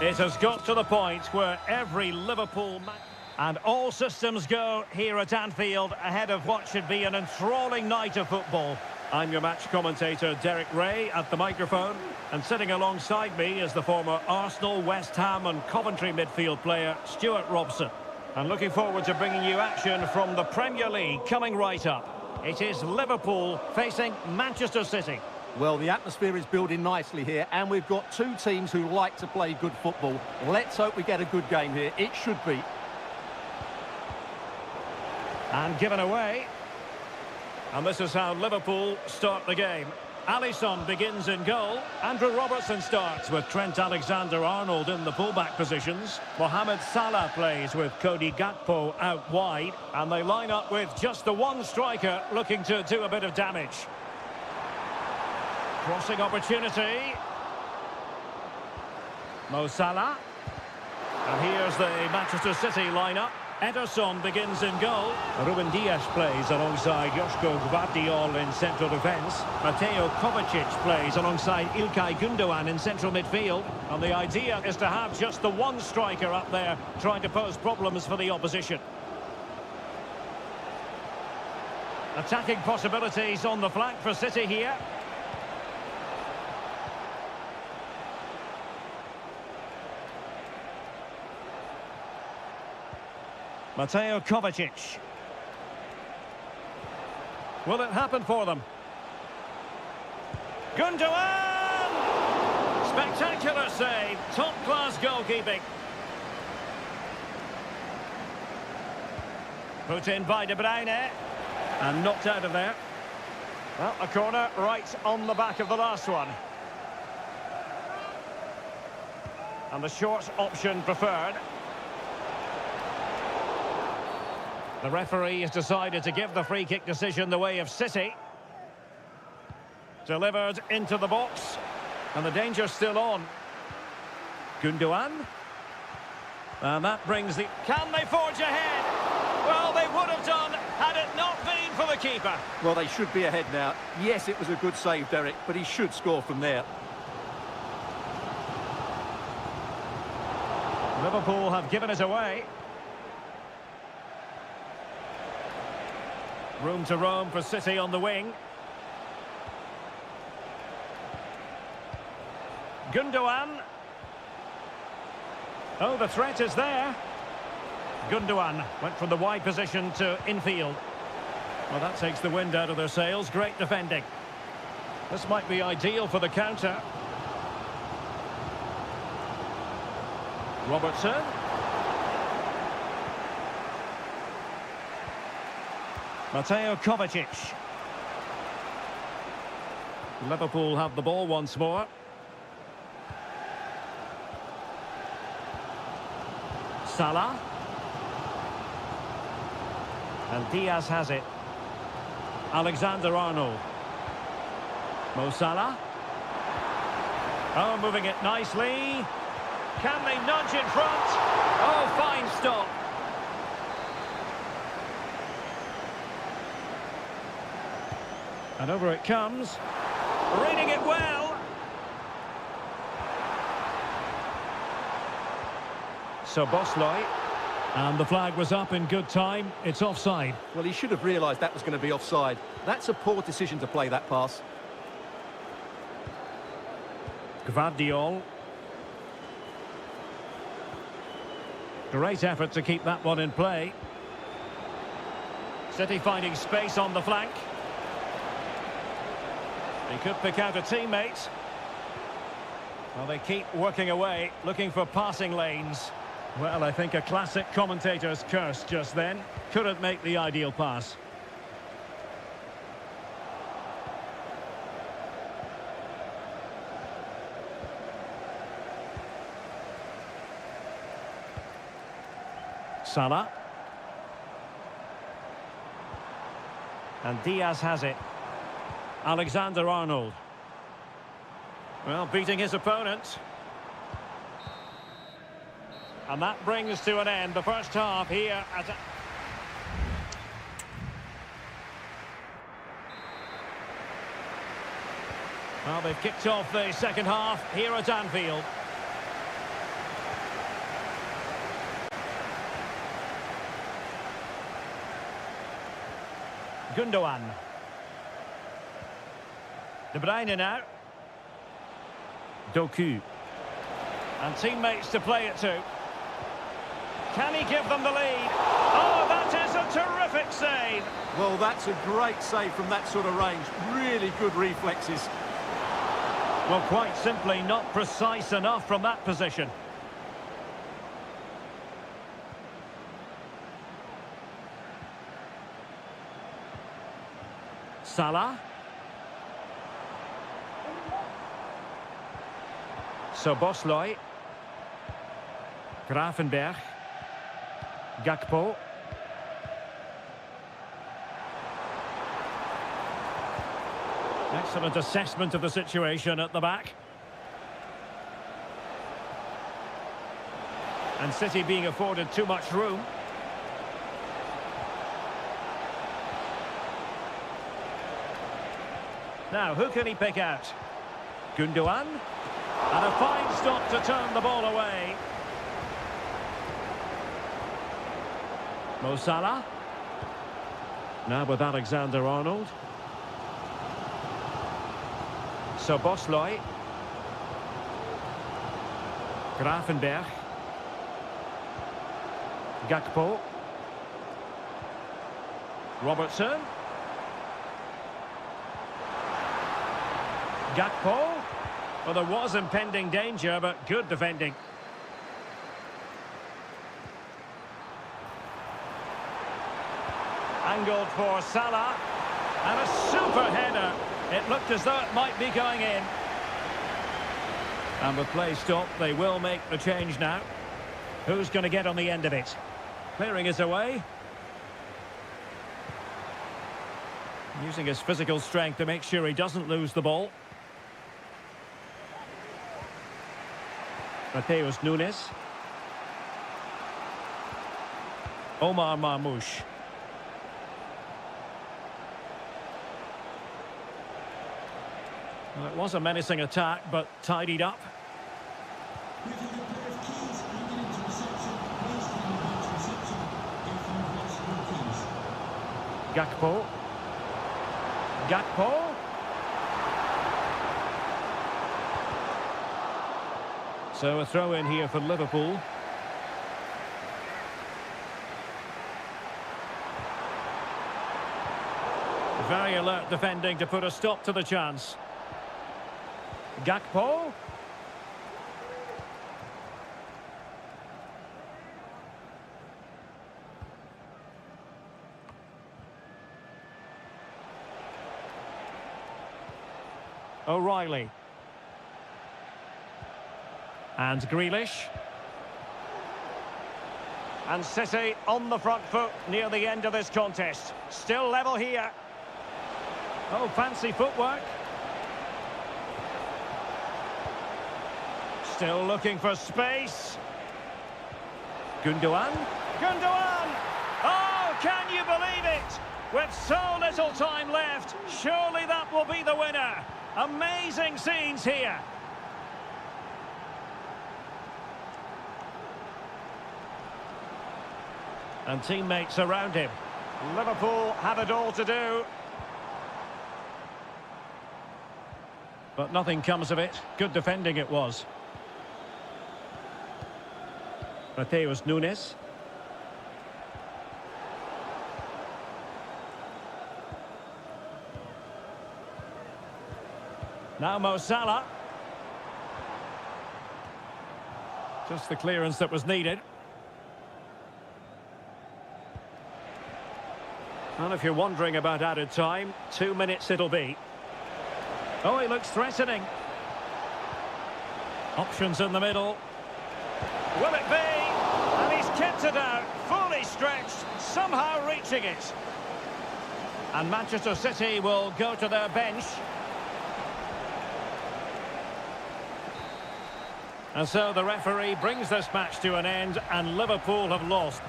It has got to the point where every Liverpool match and all systems go here at Anfield ahead of what should be an enthralling night of football. I'm your match commentator, Derek Ray, at the microphone. And sitting alongside me is the former Arsenal, West Ham and Coventry midfield player, Stuart Robson. And looking forward to bringing you action from the Premier League coming right up. It is Liverpool facing Manchester City. Well, the atmosphere is building nicely here, and we've got two teams who like to play good football. Let's hope we get a good game here. It should be. And given away. And this is how Liverpool start the game. Alisson begins in goal. Andrew Robertson starts with Trent Alexander-Arnold in the fullback positions. Mohamed Salah plays with Cody Gakpo out wide. And they line up with just the one striker looking to do a bit of damage. Crossing opportunity. Mo Salah. And here's the Manchester City lineup. Ederson begins in goal. Ruben Dias plays alongside Joško Gvardiol in central defence. Mateo Kovacic plays alongside İlkay Gündoğan in central midfield. And the idea is to have just the one striker up there trying to pose problems for the opposition. Attacking possibilities on the flank for City here. Mateo Kovacic. Will it happen for them? Gündoğan! Spectacular save. Top-class goalkeeping. Put in by De Bruyne. And knocked out of there. Well, a corner right on the back of the last one. And the short option preferred. The referee has decided to give the free kick decision the way of City. Delivered into the box. And the danger's still on. Gündoğan. And that brings the... Can they forge ahead? Well, they would have done had it not been for the keeper. Well, they should be ahead now. Yes, it was a good save, Derek, but he should score from there. Liverpool have given it away. Room to roam for City on the wing. Gündoğan. Oh, the threat is there. Gündoğan went from the wide position to infield. Well, that takes the wind out of their sails. Great defending. This might be ideal for the counter. Robertson. Mateo Kovacic. Liverpool have the ball once more. Salah. And Diaz has it. Alexander-Arnold. Mo Salah. Oh, moving it nicely. Can they nudge in front? Oh, fine stop. And over it comes. Reading it well. So Bosley. And the flag was up in good time. It's offside. Well, he should have realised that was going to be offside. That's a poor decision to play that pass. Gvardiol. Great effort to keep that one in play. City finding space on the flank. He could pick out a teammate. Well, they keep working away, looking for passing lanes. Well, I think a classic commentator's curse just then. Couldn't make the ideal pass. Salah. And Diaz has it. Alexander-Arnold. Well, beating his opponent. And that brings to an end the first half here at... Well, they've kicked off the second half here at Anfield. Gundogan. De Bruyne now. Doku. And teammates to play it to. Can he give them the lead? Oh, that is a terrific save. Well, that's a great save from that sort of range. Really good reflexes. Well, quite simply not precise enough from that position. Salah. Soboslai. Gravenberg. Gakpo. Excellent assessment of the situation at the back. And City being afforded too much room. Now, who can he pick out? Gundogan. And a fine stop to turn the ball away. Mo Salah. Now with Alexander-Arnold. Soboslai. Gravenberg. Gakpo. Robertson. Gakpo. Well, there was impending danger, but good defending. Angled for Salah. And a super header. It looked as though it might be going in. And with play stopped, they will make the change now. Who's going to get on the end of it? Clearing is away. Using his physical strength to make sure he doesn't lose the ball. Mateus Nunes. Omar Marmoush. Well, it was a menacing attack, but tidied up. Gakpo. Gakpo. So a throw in here for Liverpool. Very alert defending to put a stop to the chance. Gakpo. O'Reilly. And Grealish. And City on the front foot near the end of this contest. Still level here. Oh, fancy footwork. Still looking for space. Gundogan. Gundogan! Oh, can you believe it? With so little time left, surely that will be the winner. Amazing scenes here. And teammates around him. Liverpool have it all to do. But nothing comes of it. Good defending it was. Mateus Nunes. Now Mo Salah. Just the clearance that was needed. And if you're wondering about added time, 2 minutes it'll be. Oh, he looks threatening. Options in the middle. Will it be? And he's kept it out, fully stretched, somehow reaching it. And Manchester City will go to their bench. And so the referee brings this match to an end, and Liverpool have lost.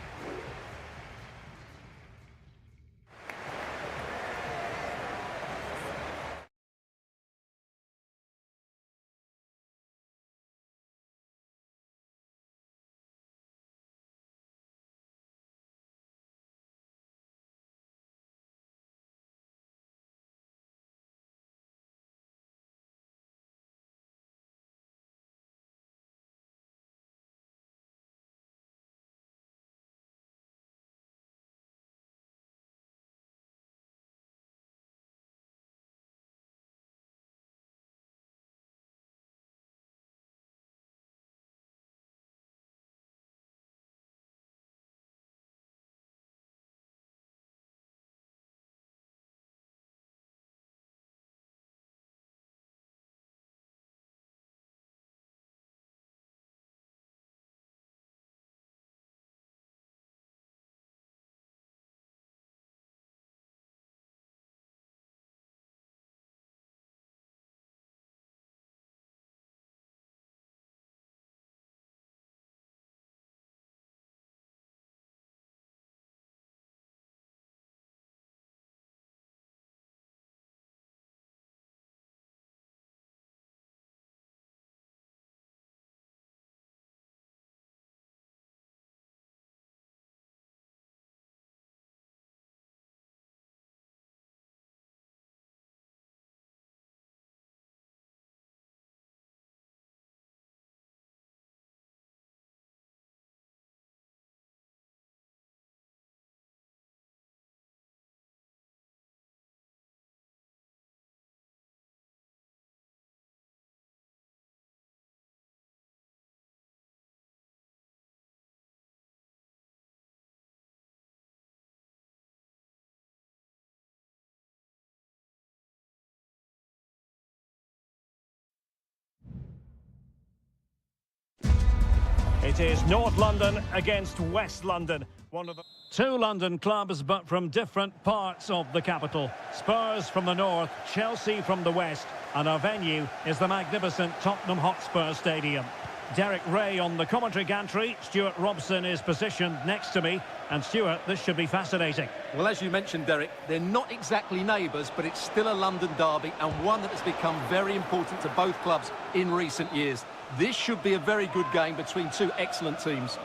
It is North London against West London. One of the two London clubs, but from different parts of the capital. Spurs from the north, Chelsea from the west, and our venue is the magnificent Tottenham Hotspur Stadium. Derek Ray on the commentary gantry. Stuart Robson is positioned next to me. And Stuart, this should be fascinating. Well, as you mentioned, Derek, they're not exactly neighbours, but it's still a London derby and one that has become very important to both clubs in recent years. This should be a very good game between two excellent teams.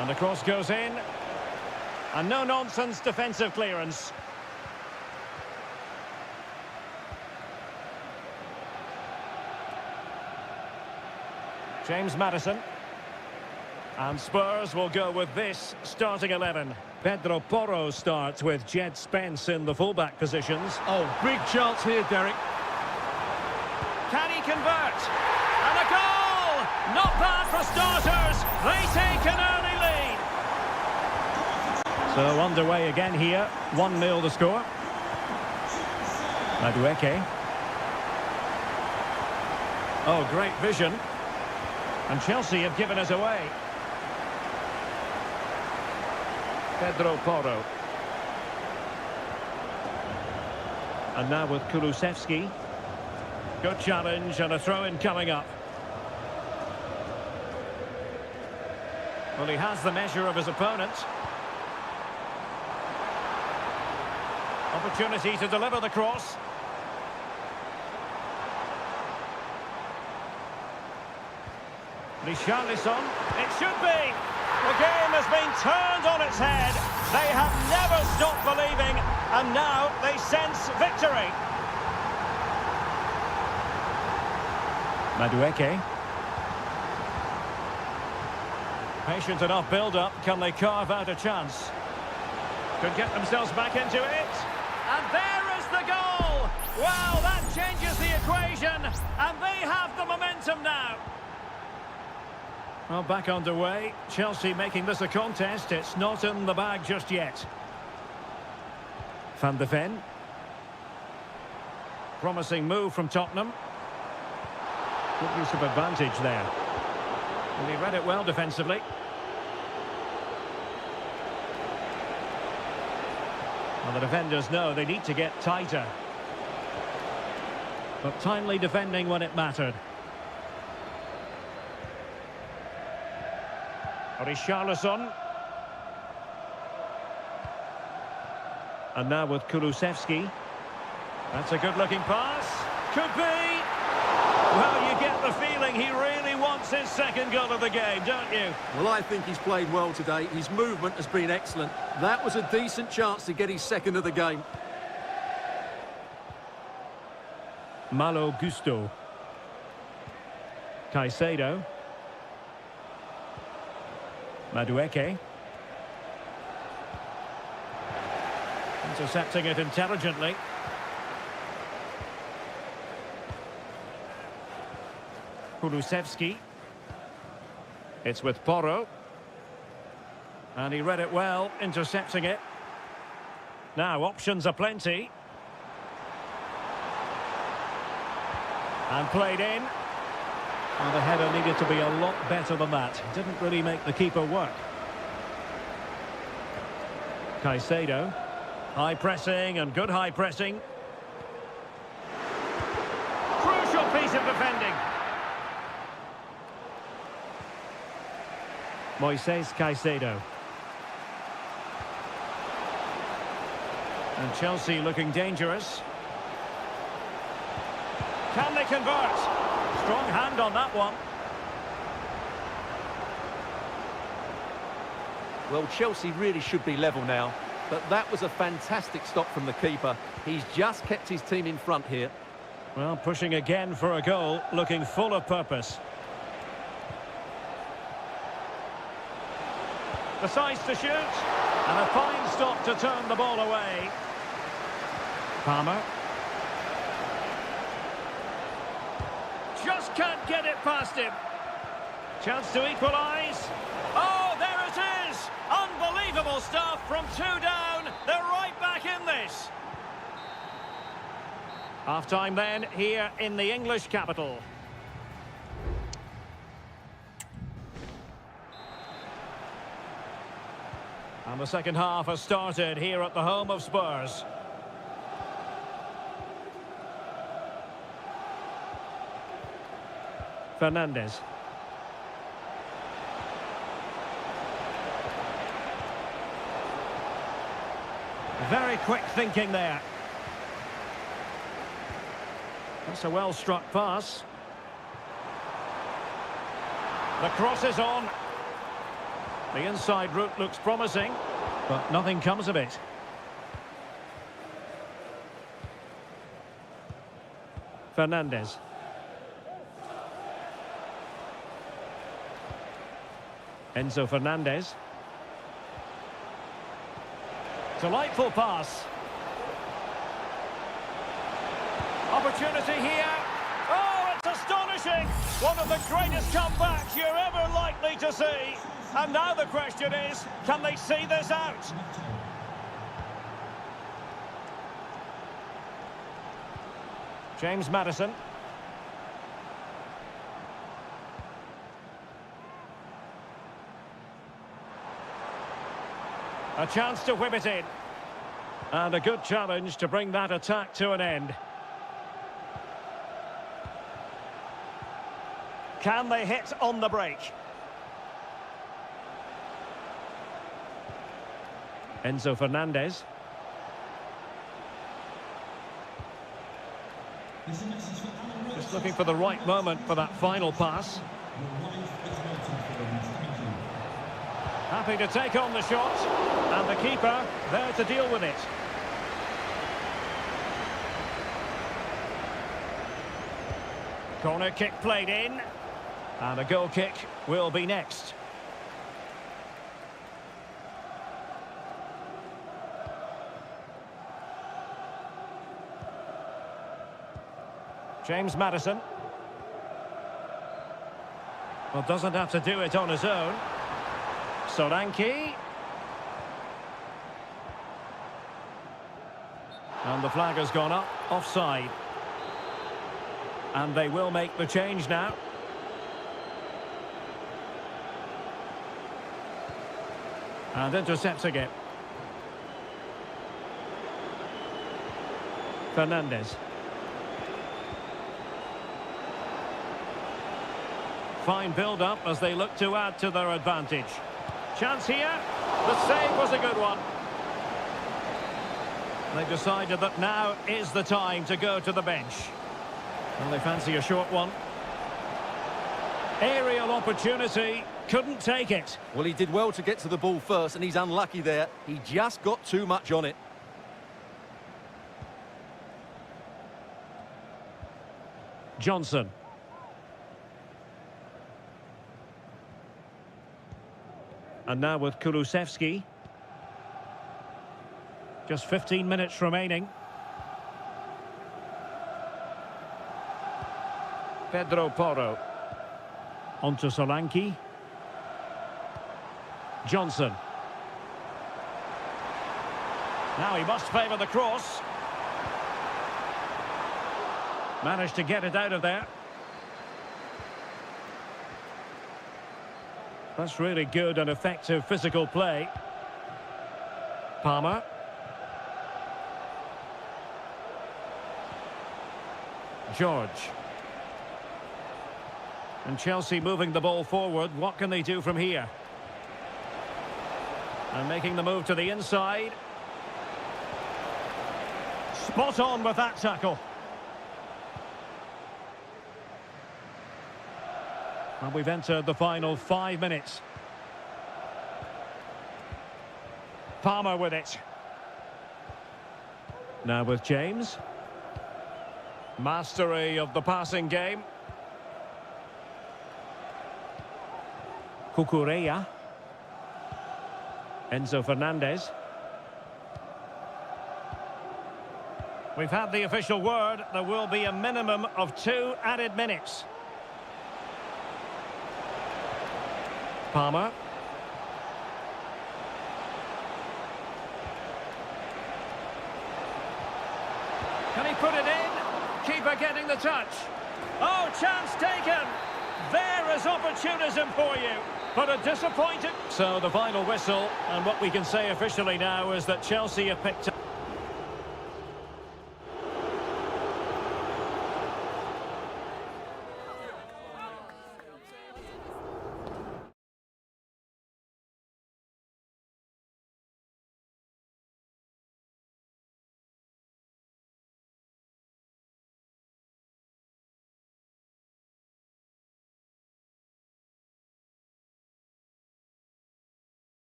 And the cross goes in. And no-nonsense defensive clearance. James Maddison. And Spurs will go with this starting 11. Pedro Porro starts with Jed Spence in the fullback positions. Oh, big chance here, Derek. Can he convert? And a goal! Not bad for starters. They take an early lead. So underway again here. 1-0 the score. Madueke. Oh, great vision. And Chelsea have given us away. Pedro Porro. And now with Kulusevski. Good challenge and a throw-in coming up. Well, he has the measure of his opponent. Opportunity to deliver the cross. Richarlison, it should be. The game has been turned on its head. They have never stopped believing, and now they sense victory. Madueke. Patient enough build-up. Can they carve out a chance? Could get themselves back into it. And there is the goal! Well, that changes the equation, and they have the momentum now. Well, back underway. Chelsea making this a contest. It's not in the bag just yet. Van de Ven. Promising move from Tottenham. Good use of advantage there. And he read it well defensively. Well, the defenders know they need to get tighter. But timely defending when it mattered. Richarlison. And now with Kulusevski. That's a good-looking pass. Could be. Well, you get the feeling he really wants his second goal of the game, don't you? Well, I think he's played well today. His movement has been excellent. That was a decent chance to get his second of the game. Malo Gusto. Caicedo. Madueke. Intercepting it intelligently. Kulusevski. It's with Porro. And he read it well, intercepting it. Now, options are plenty. And played in. And the header needed to be a lot better than that. Didn't really make the keeper work. Caicedo. High pressing and good high pressing. Crucial piece of defending. Moises Caicedo. And Chelsea looking dangerous. Can they convert? Strong hand on that one. Well, Chelsea really should be level now, but that was a fantastic stop from the keeper. He's just kept his team in front here. Well, pushing again for a goal, looking full of purpose. The size to shoot, and a fine stop to turn the ball away. Palmer. Just can't get it past him. Chance to equalise. Oh, there it is! Unbelievable stuff from 2 down. They're right back in this. Half-time then, here in the English capital. And the second half has started here at the home of Spurs. Fernandes. Very quick thinking there. That's a well-struck pass. The cross is on. The inside route looks promising, but nothing comes of it. Fernandes. Enzo Fernandez. Delightful pass. Opportunity here. Oh, it's astonishing! One of the greatest comebacks you're ever likely to see. And now the question is, can they see this out? James Maddison. A chance to whip it in. And a good challenge to bring that attack to an end. Can they hit on the break? Enzo Fernandez. Just looking for the right moment for that final pass. Happy to take on the shot, and the keeper there to deal with it. Corner kick played in, and a goal kick will be next. James Maddison. Well, doesn't have to do it on his own. Solanke. And the flag has gone up, offside. And they will make the change now. And intercepting it. Fernandes. Fine build-up as they look to add to their advantage. Chance here. The save was a good one. They've decided that now is the time to go to the bench. And they fancy a short one. Aerial opportunity. Couldn't take it. Well, he did well to get to the ball first, and he's unlucky there. He just got too much on it. Johnson. And now with Kulusevski. Just 15 minutes remaining. Pedro Porro. Onto Solanke. Johnson. Now he must favour the cross. Managed to get it out of there. That's really good and effective physical play. Palmer. George. And Chelsea moving the ball forward. What can they do from here? And making the move to the inside. Spot on with that tackle. And we've entered the final 5 minutes. Palmer with it. Now with James. Mastery of the passing game. Cucurella. Enzo Fernandez. We've had the official word. There will be a minimum of 2 added minutes. Palmer. Can he put it in? Keeper getting the touch. Oh, chance taken. There is opportunism for you. But a disappointing... So the final whistle, and what we can say officially now is that Chelsea have picked up...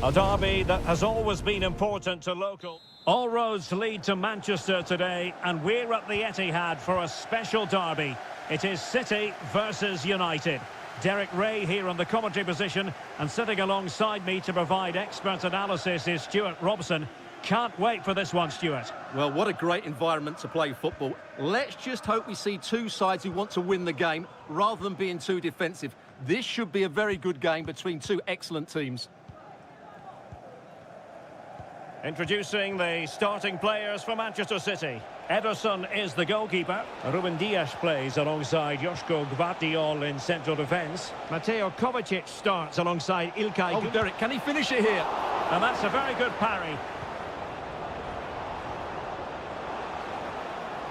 A derby that has always been important to local. All roads lead to Manchester today, and we're at the Etihad for a special derby. It is City versus United. Derek Ray here on the commentary position, and sitting alongside me to provide expert analysis is Stuart Robson. Can't wait for this one, Stuart. Well, what a great environment to play football. Let's just hope we see two sides who want to win the game rather than being too defensive. This should be a very good game between two excellent teams. Introducing the starting players for Manchester City. Ederson is the goalkeeper. Ruben Dias plays alongside Joško Gvardiol in central defence. Mateo Kovacic starts alongside Ilkay. Oh, Derek, can he finish it here? And that's a very good parry.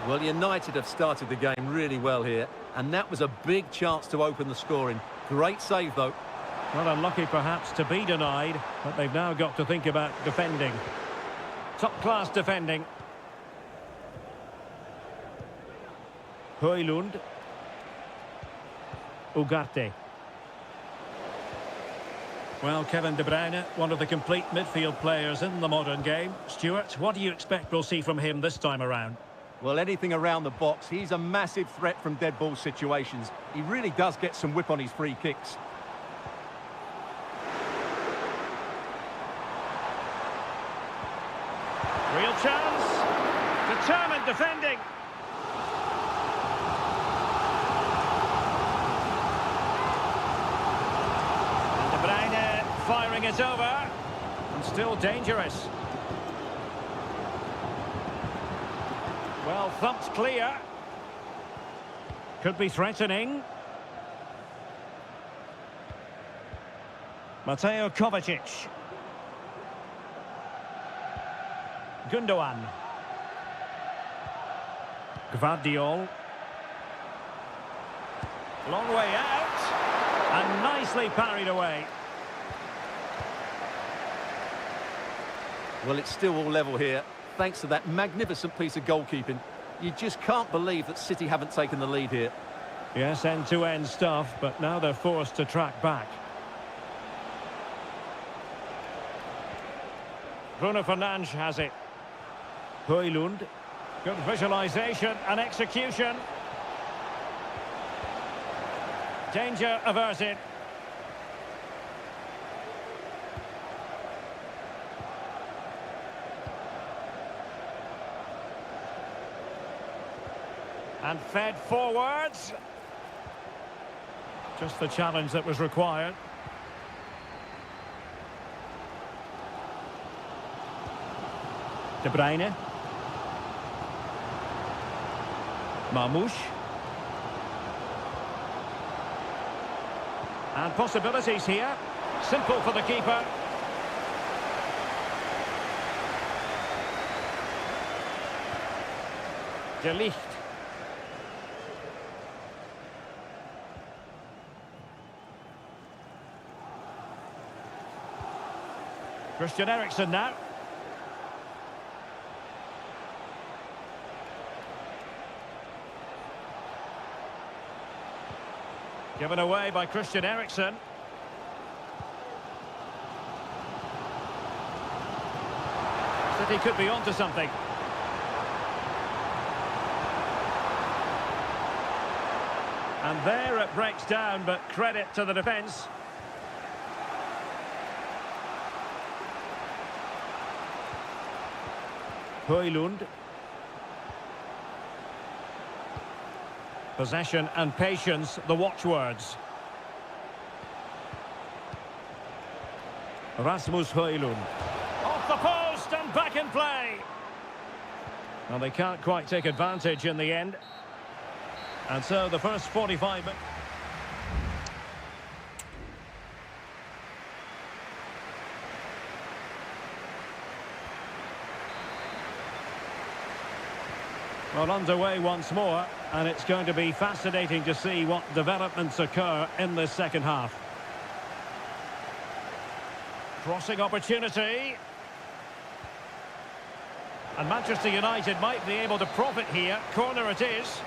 Well, United have started the game really well here, and that was a big chance to open the scoring. Great save, though. Well, unlucky perhaps to be denied, but they've now got to think about defending. Top-class defending. Højlund. Ugarte. Well, Kevin De Bruyne, one of the complete midfield players in the modern game. Stuart, what do you expect we'll see from him this time around? Well, anything around the box. He's a massive threat from dead ball situations. He really does get some whip on his free kicks. Real chance. Determined defending. And De Bruyne firing it over. And still dangerous. Well, thumped clear. Could be threatening. Mateo Kovacic. Gundogan. Gvardiol. Long way out. And nicely parried away. Well, it's still all level here, thanks to that magnificent piece of goalkeeping. You just can't believe that City haven't taken the lead here. Yes, end-to-end stuff, but now they're forced to track back. Bruno Fernandes has it. Højlund. Good visualisation and execution. Danger averted. And fed forwards. Just the challenge that was required. De Bruyne. Marmoush. And possibilities here. Simple for the keeper. De Ligt. Christian Eriksen now. Given away by Christian Eriksen. City could be onto something. And there it breaks down, but credit to the defence. Højlund. Possession and patience, the watchwords. Rasmus Højlund. Off the post and back in play. Well, they can't quite take advantage in the end. And so the first 45 minutes. Well, underway once more, and it's going to be fascinating to see what developments occur in this second half. Crossing opportunity. And Manchester United might be able to profit here. Corner it is.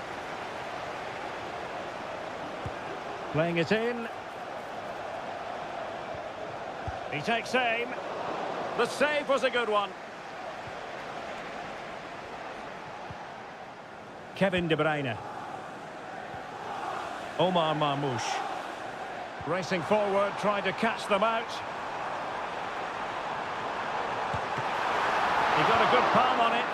Playing it in. He takes aim. The save was a good one. Kevin De Bruyne. Omar Marmoush. Racing forward, trying to catch them out. He got a good palm on it.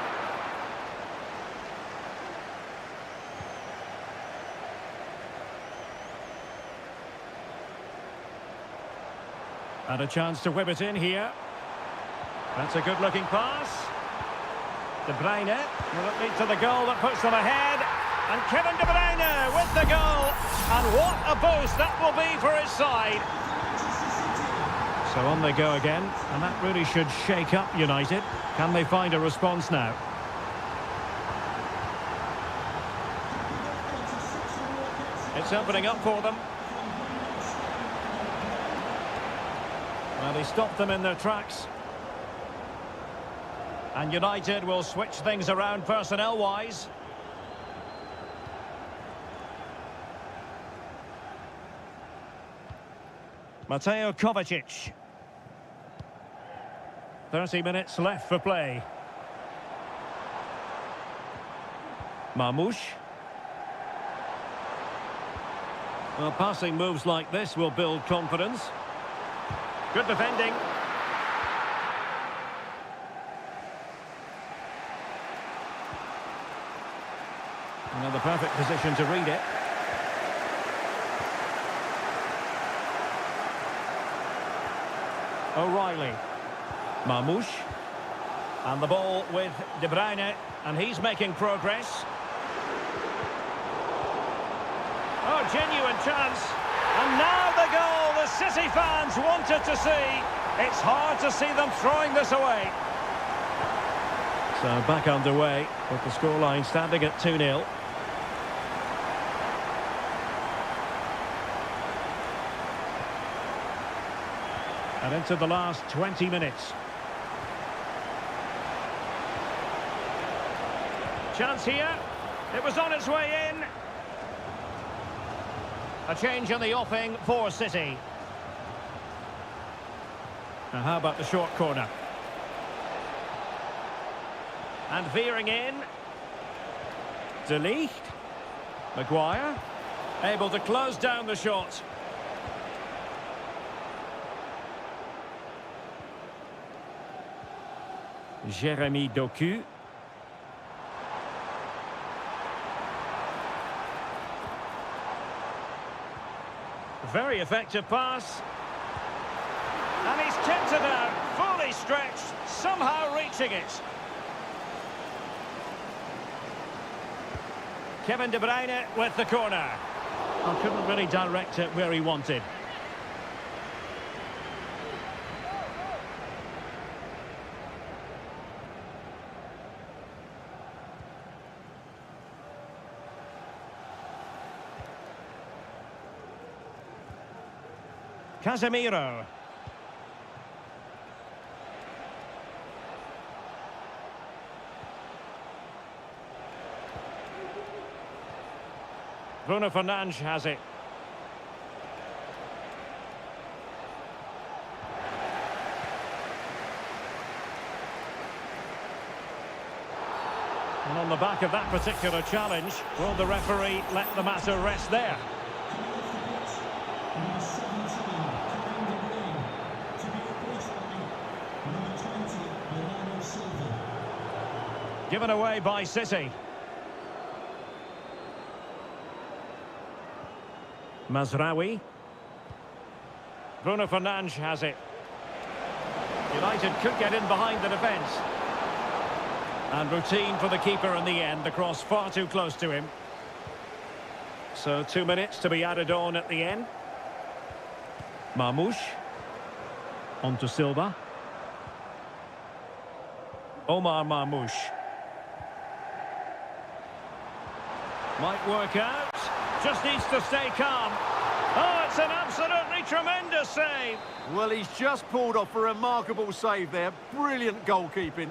And a chance to whip it in here. That's a good-looking pass. De Bruyne, will it lead to the goal that puts them ahead? And Kevin De Bruyne with the goal. And what a boost that will be for his side. So on they go again, and that really should shake up United. Can they find a response now? It's opening up for them. Well, they stopped them in their tracks. And United will switch things around personnel-wise. Mateo Kovacic. 30 minutes left for play. Marmoush. Well, passing moves like this will build confidence. Good defending. The perfect position to read it. O'Reilly. Marmoush. And the ball with De Bruyne. And he's making progress. Oh, genuine chance. And now the goal the City fans wanted to see. It's hard to see them throwing this away. So back underway with the scoreline standing at 2-0. And into the last 20 minutes. Chance here. It was on its way in. A change in the offing for City. Now how about the short corner? And veering in. De Ligt. Maguire. Able to close down the shot. Jeremy Doku. Very effective pass. And he's kept it out, fully stretched, somehow reaching it. Kevin De Bruyne with the corner. Oh, couldn't really direct it where he wanted. Casemiro. Bruno Fernandes has it. And on the back of that particular challenge, will the referee let the matter rest there? Given away by City. Mazraoui. Bruno Fernandes has it. United could get in behind the defence. And routine for the keeper in the end. The cross far too close to him. So 2 minutes to be added on at the end. Marmoush. On to Silva. Omar Marmoush. Might work out. Just needs to stay calm. Oh, it's an absolutely tremendous save. Well, he's just pulled off a remarkable save there. Brilliant goalkeeping.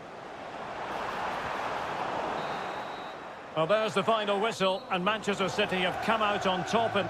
Well, there's the final whistle, and Manchester City have come out on top. And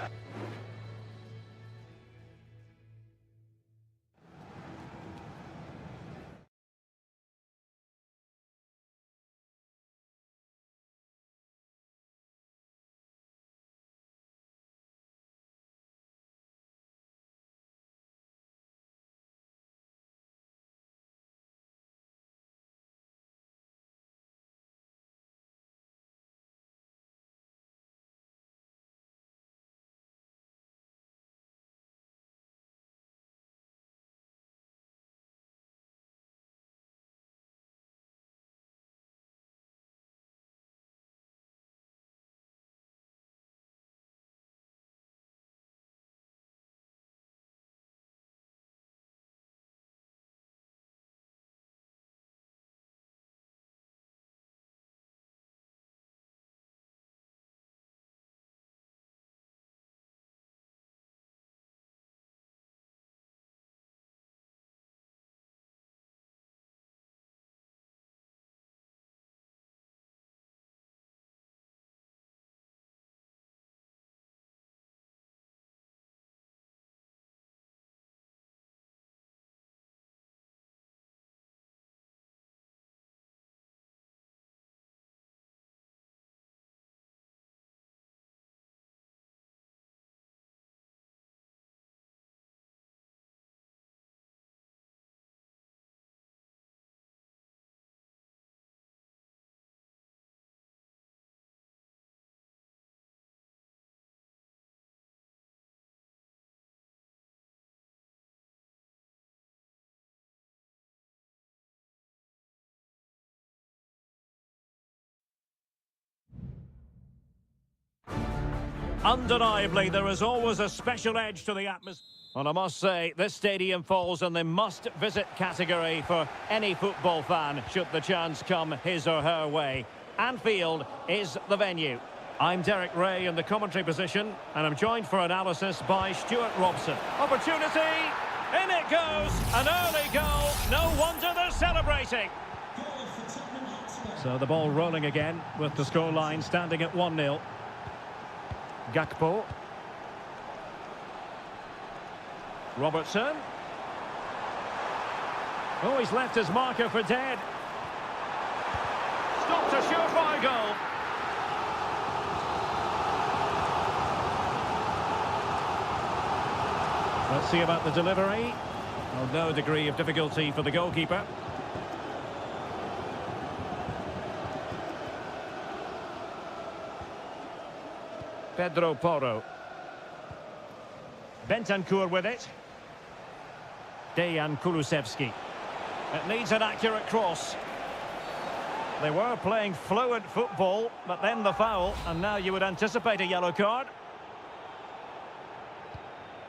undeniably, there is always a special edge to the atmosphere. And I must say, this stadium falls in the must-visit category for any football fan, should the chance come his or her way. Anfield is the venue. I'm Derek Ray in the commentary position, and I'm joined for analysis by Stuart Robson. Opportunity, in it goes, an early goal, no wonder they're celebrating. So the ball rolling again, with the scoreline standing at 1-0. Gakpo. Robertson. Oh, he's left his marker for dead. Stopped a surefire goal. Let's see about the delivery. Well, no degree of difficulty for the goalkeeper. Pedro Porro. Bentancur with it. Dejan Kulusevski. It needs an accurate cross. They were playing fluent football, but then the foul, and now you would anticipate a yellow card.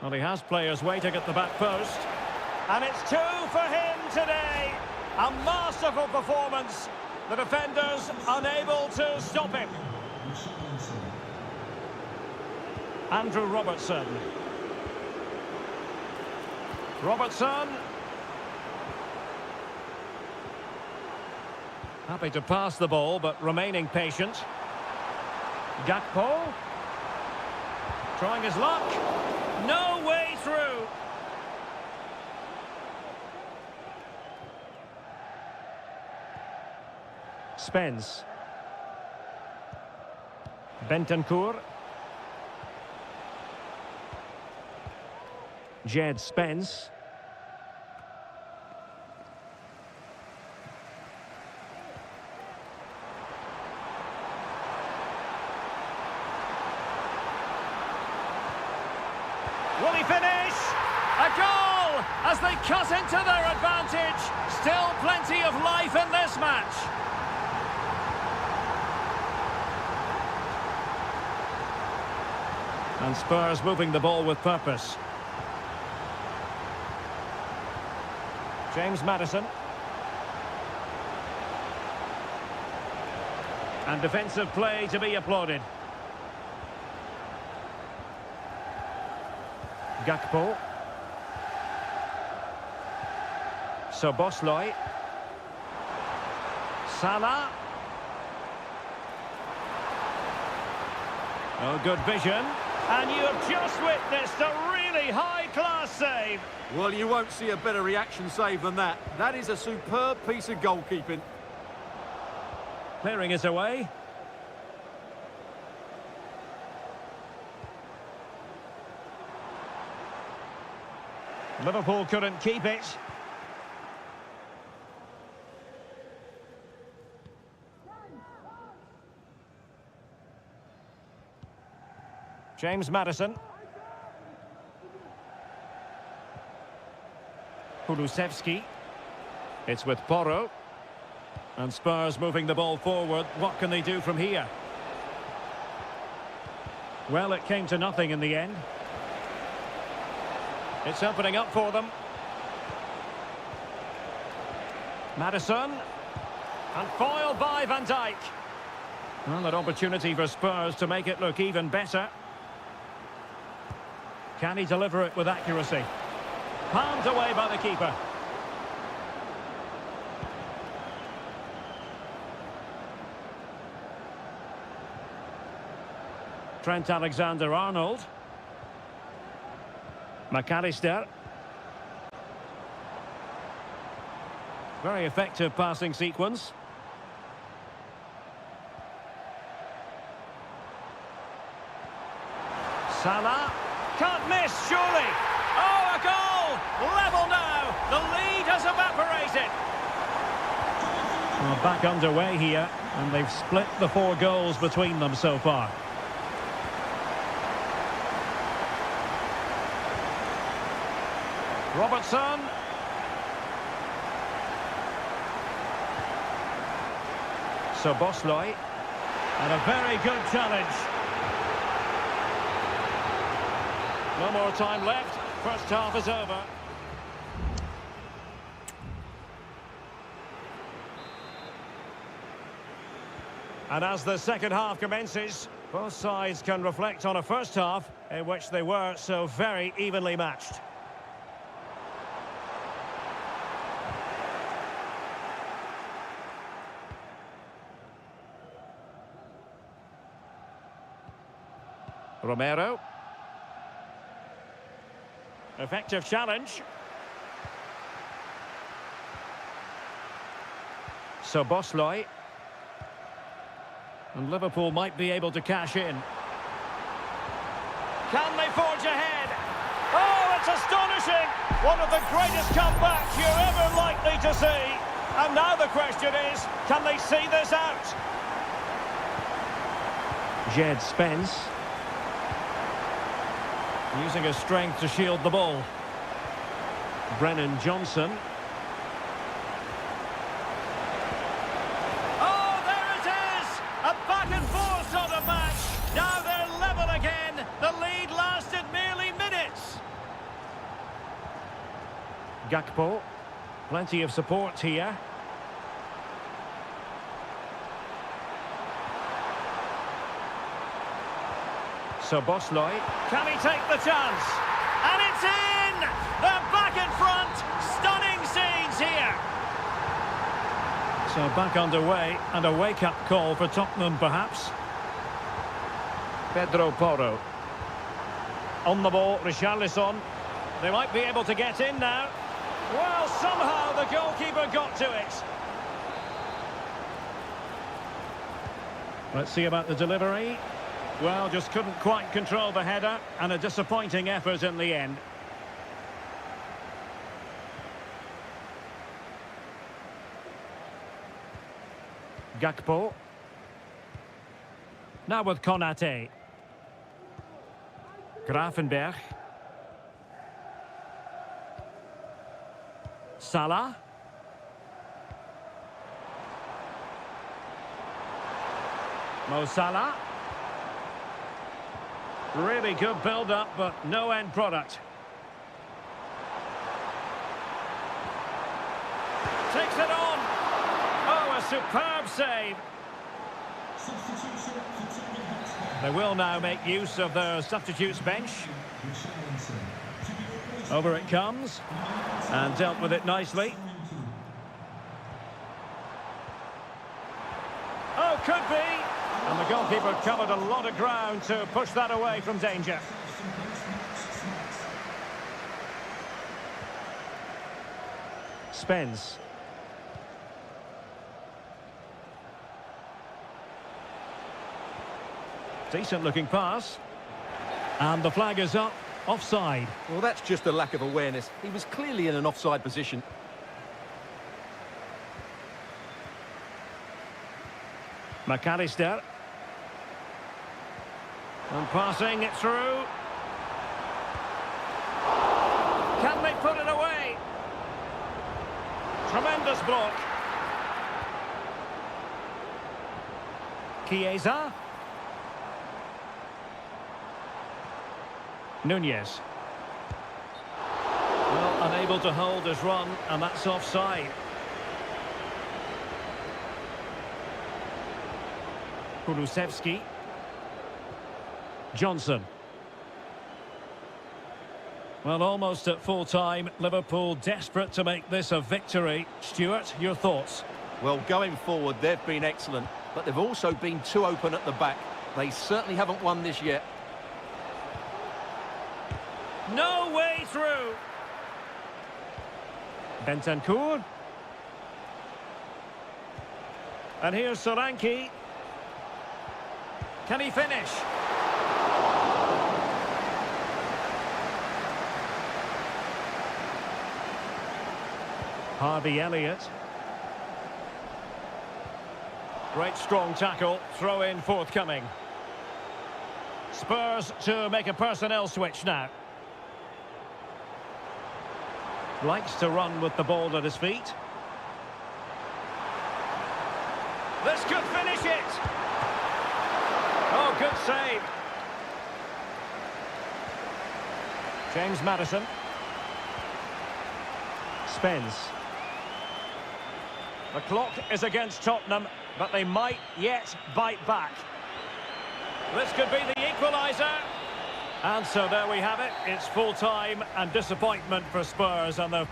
Well, he has players waiting at the back post. And it's 2 for him today. A masterful performance. The defenders unable to stop him. Andrew Robertson. Robertson. Happy to pass the ball, but remaining patient. Gakpo. Trying his luck. No way through. Spence. Bentancur. Jed Spence. Will he finish? A goal as they cut into their advantage. Still plenty of life in this match. And Spurs moving the ball with purpose. James Maddison. And defensive play to be applauded. Gakpo. Soboslai. Salah. Oh, good vision. And you have just witnessed a really high-class save. Well, you won't see a better reaction save than that. That is a superb piece of goalkeeping. Clearing it away. Liverpool couldn't keep it. James Maddison. Kulusevski. It's with Porro. And Spurs moving the ball forward. What can they do from here? Well, it came to nothing in the end. It's opening up for them. Maddison. And foiled by Van Dijk. Well, an opportunity for Spurs to make it look even better. Can he deliver it with accuracy? Palmed away by the keeper. Trent Alexander-Arnold. McAllister. Very effective passing sequence. Salah. Can't miss, surely. Oh, a goal! Level now. The lead has evaporated. Well, back underway here, and they've split the 4 goals between them so far. Robertson. Soboslai. And a very good challenge. No more time left. First half is over. And as the second half commences, both sides can reflect on a first half in which they were so very evenly matched. Romero. Effective challenge. Soboslai. And Liverpool might be able to cash in. Can they forge ahead? Oh, it's astonishing! One of the greatest comebacks you're ever likely to see. And now the question is, can they see this out? Jed Spence. Using his strength to shield the ball. Brennan Johnson. Oh, there it is! A back and forth sort of match. Now they're level again. The lead lasted merely minutes. Gakpo. Plenty of support here. So Bosley, can he take the chance? And it's in! They're back in front! Stunning scenes here! So back underway, and a wake-up call for Tottenham, perhaps. Pedro Porro. On the ball, Richarlison. They might be able to get in now. Well, somehow the goalkeeper got to it. Let's see about the delivery. Well, just couldn't quite control the header, and a disappointing effort in the end. Gakpo. Now with Konate. Grafenberg. Salah. Mo Salah. Really good build-up, but no end product. Takes it on. Oh, a superb save. They will now make use of their substitutes bench. Over it comes. And dealt with it nicely. Oh, could be. And the goalkeeper covered a lot of ground to push that away from danger. Spence. Decent looking pass. And the flag is up. Offside. Well, that's just a lack of awareness. He was clearly in an offside position. McAllister. And passing it through. Can they put it away? Tremendous block. Chiesa. Nunez. Well, unable to hold his run, and that's offside. Kulusevski. Johnson. Well, almost at full time, Liverpool desperate to make this a victory. Stuart, your thoughts? Well, going forward, they've been excellent, but they've also been too open at the back. They certainly haven't won this yet. No way through. Bentancur. And here's Solanke. Can he finish? Harvey Elliott. Great strong tackle, throw in forthcoming. Spurs to make a personnel switch now. Likes to run with the ball at his feet. This could finish it. Oh, good save. James Maddison. Spence. The clock is against Tottenham, but they might yet bite back. This could be the equaliser. And so there we have it. It's full time and disappointment for Spurs, and the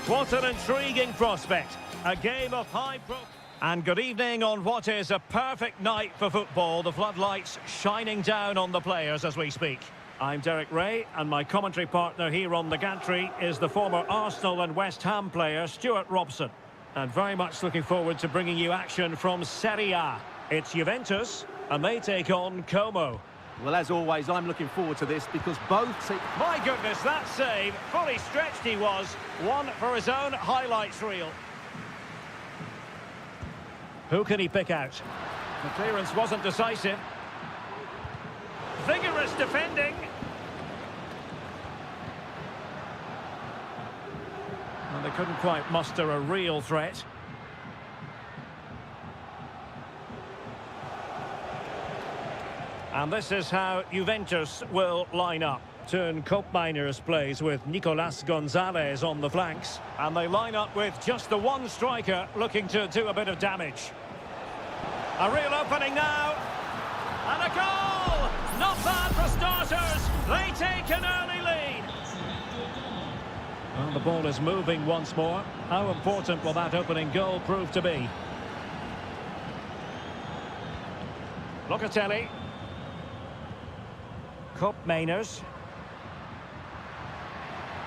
What an intriguing prospect. A game of high pro... And good evening on what is a perfect night for football. The floodlights shining down on the players as we speak. I'm Derek Ray, and my commentary partner here on the gantry is the former Arsenal and West Ham player Stuart Robson. And very much looking forward to bringing you action from Seria. It's Juventus, and they take on Como. Well, as always, I'm looking forward to this because both... My goodness, that save. Fully stretched he was. One for his own highlights reel. Who can he pick out? The clearance wasn't decisive. Vigorous defending. And they couldn't quite muster a real threat. And this is how Juventus will line up. Turn Koopmeiners plays with Nicolas Gonzalez on the flanks. And they line up with just the one striker looking to do a bit of damage. A real opening now. And a goal! Not bad for starters. They take an early lead. Well, the ball is moving once more. How important will that opening goal prove to be? Locatelli. Koopmeiners.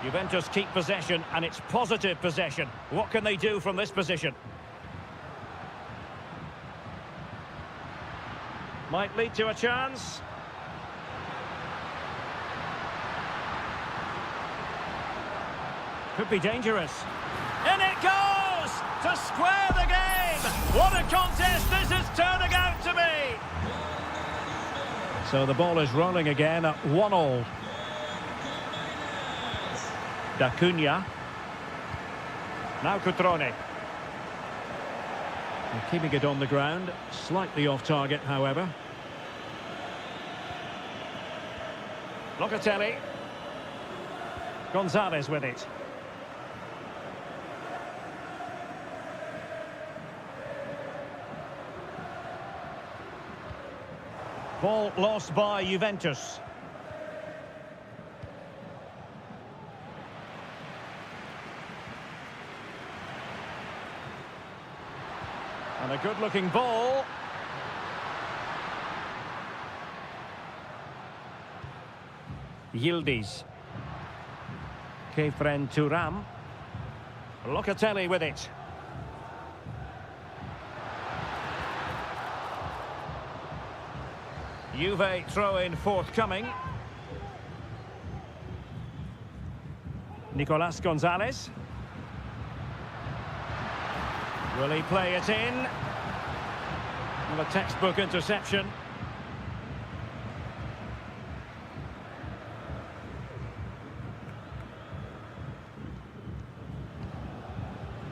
Juventus keep possession, and it's positive possession. What can they do from this position? Might lead to a chance. Could be dangerous. In it goes! To square the game! What a contest this is turning out to be! So the ball is rolling again at 1-1. D'Acunha. Now Cutrone. Keeping it on the ground. Slightly off target, however. Locatelli. Gonzalez with it. Ball lost by Juventus. And a good-looking ball. Yildiz. Kefren Turam. Locatelli with it. Juve throw-in forthcoming. Nicolas Gonzalez. Will he play it in? Well, a textbook interception.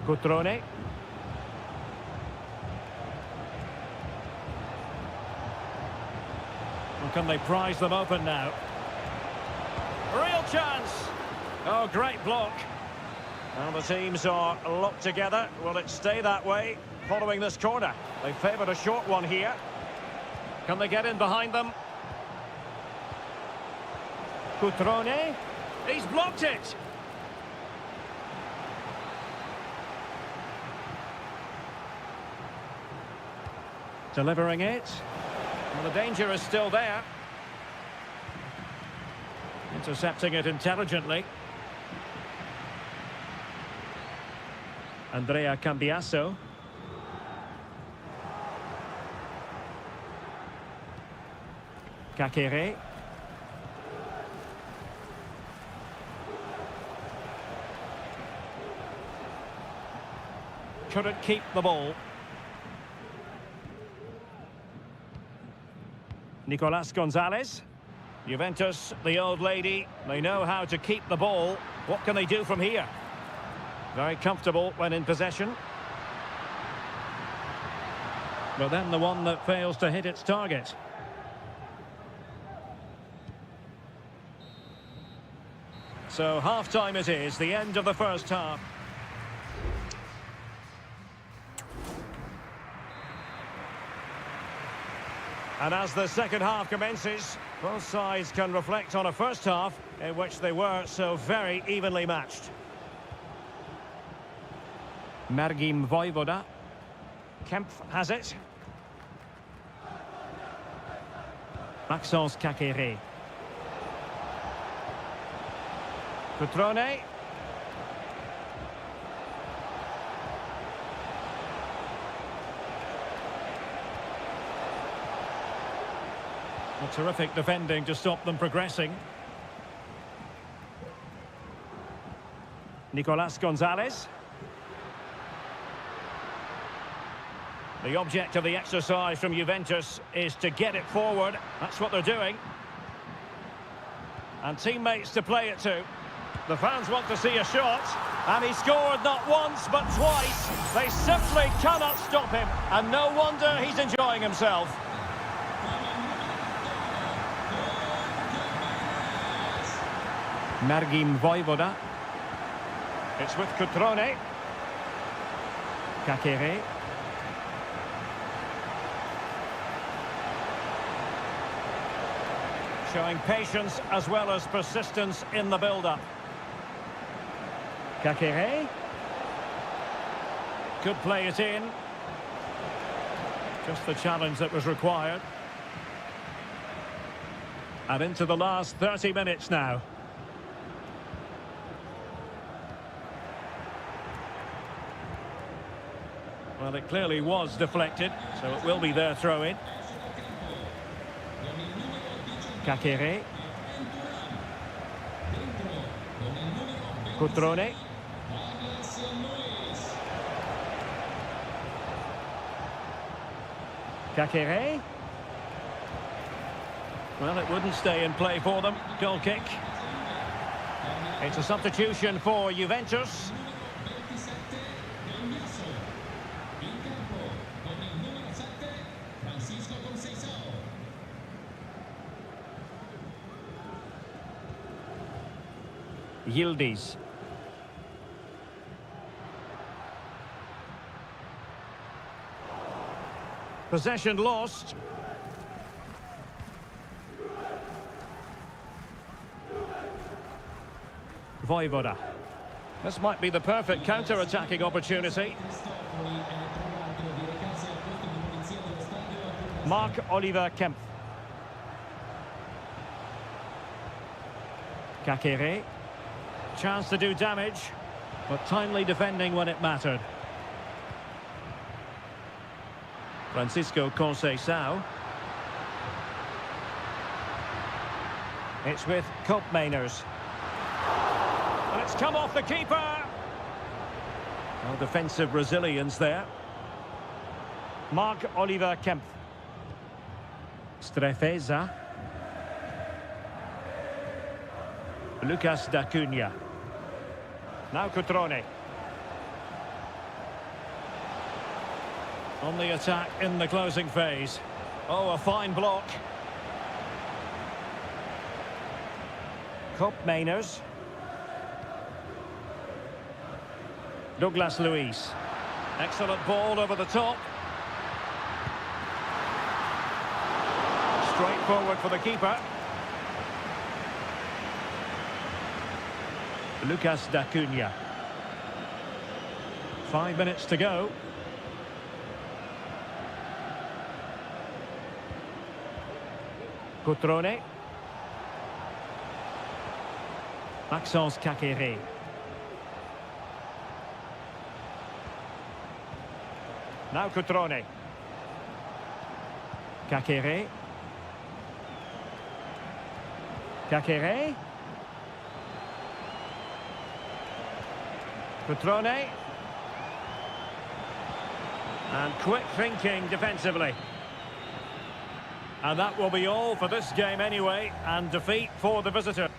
Cutrone. Well, can they prize them open now? Real chance! Oh, great block. Well, the teams are locked together. Will it stay that way following this corner? They favoured a short one here. Can they get in behind them? Cutrone. He's blocked it. Delivering it. Well, the danger is still there. Intercepting it intelligently. Andrea Cambiasso. Kakere. Couldn't keep the ball. Nicolas Gonzalez. Juventus, the old lady, they know how to keep the ball. What can they do from here? Very comfortable when in possession. But then the one that fails to hit its target. So half-time it is, the end of the first half. And as the second half commences, both sides can reflect on a first half in which they were so very evenly matched. Mergim Voivoda. Kempf has it. Maxence Kakere. Cutrone. Terrific defending to stop them progressing. Nicolas Gonzalez. The object of the exercise from Juventus is to get it forward. That's what they're doing. And teammates to play it to. The fans want to see a shot. And he scored not once, but twice. They simply cannot stop him. And no wonder he's enjoying himself. Mergim Voivoda. It's with Cutrone. Kakere. Showing patience as well as persistence in the build-up. Kakere. Could play it in. Just the challenge that was required. And into the last 30 minutes now. Well, it clearly was deflected, so it will be their throw-in. Kakere. Cutrone. Kakere. Well, it wouldn't stay in play for them. Goal kick. It's a substitution for Juventus. Yildiz. Possession lost. Voivoda. This might be the perfect counter-attacking opportunity. Marc-Oliver Kempf. Kakere. Chance to do damage, but timely defending when it mattered. Francisco Conceição. It's with Koopmeiners. And it's come off the keeper. Well, defensive resilience there. Marc-Oliver Kempf. Strefeza. Lucas D'Acunha. Now Cutrone. On the attack in the closing phase. Oh, a fine block. Koopmeiners. Douglas Luiz. Excellent ball over the top. Straight forward for the keeper. Lucas D'Acunha. 5 minutes to go. Cutrone. Maxence Kakere. Now Cutrone. Kakere. Kakere. Cutrone. And quick thinking defensively. And that will be all for this game anyway, and defeat for the visitor.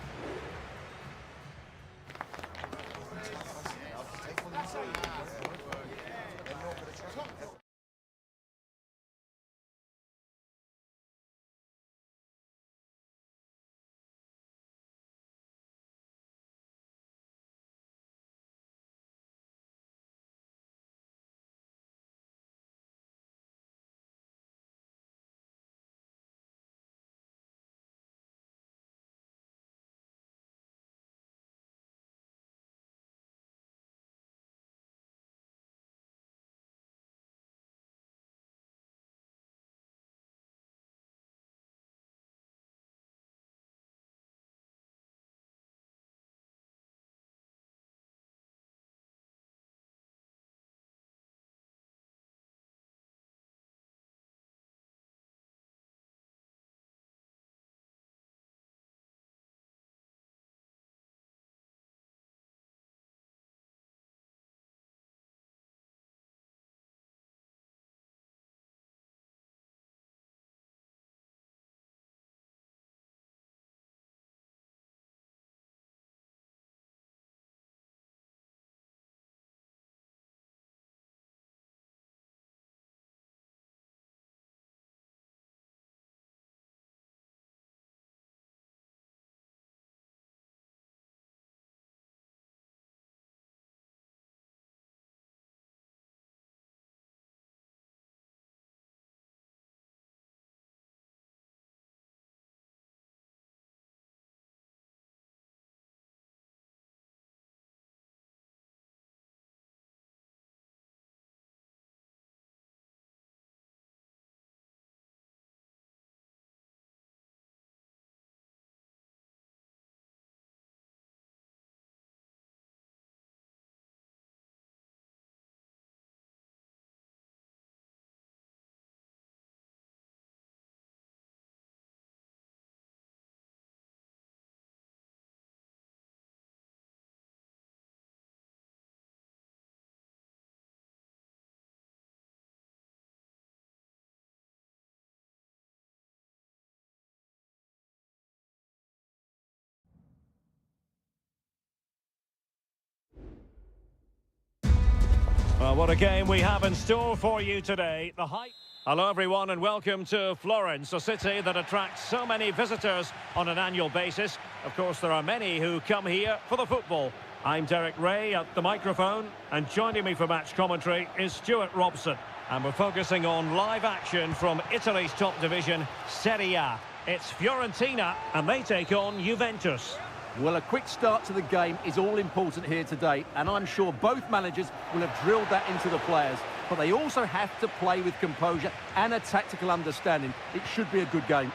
Well, what a game we have in store for you today. The hype. Hello, everyone, and welcome to Florence, a city that attracts so many visitors on an annual basis. Of course, there are many who come here for the football. I'm Derek Ray at the microphone, and joining me for match commentary is Stuart Robson. And we're focusing on live action from Italy's top division, Seria. It's Fiorentina, and they take on Juventus. Well, a quick start to the game is all important here today, and I'm sure both managers will have drilled that into the players. But they also have to play with composure and a tactical understanding. It should be a good game.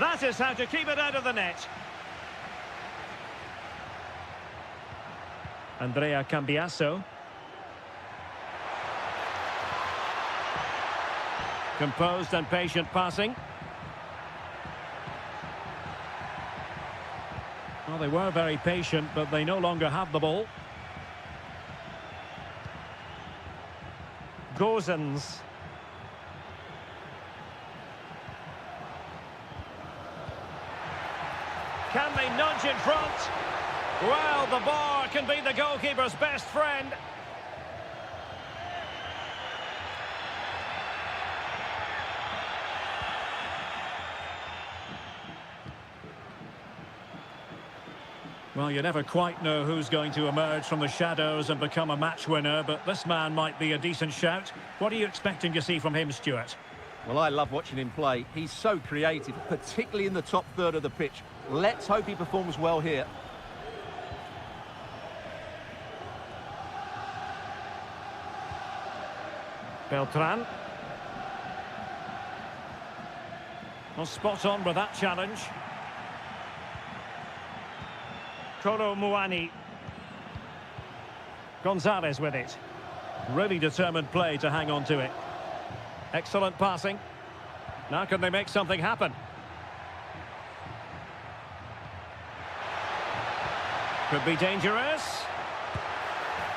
That is how to keep it out of the net. Andrea Cambiasso. Composed and patient passing. Well, they were very patient, but they no longer have the ball. Gozens. Can they nudge in front? Well, the bar can be the goalkeeper's best friend. Well, you never quite know who's going to emerge from the shadows and become a match winner, but this man might be a decent shout. What are you expecting to see from him, Stuart? Well, I love watching him play. He's so creative, particularly in the top third of the pitch. Let's hope he performs well here. Beltran. Well, spot on with that challenge. Kolo Muani. Gonzalez with it. Really determined play to hang on to it. Excellent passing. Now can they make something happen? Could be dangerous.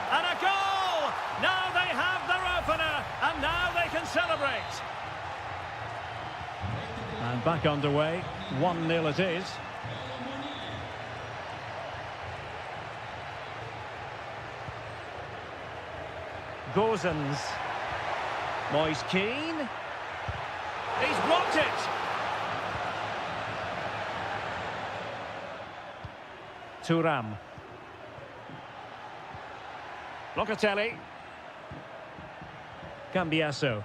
And a goal! Now they have their opener, and now they can celebrate. And back underway. 1-0 it is. Gozens. Moise Keane. He's blocked it. Thuram. Locatelli. Cambiasso.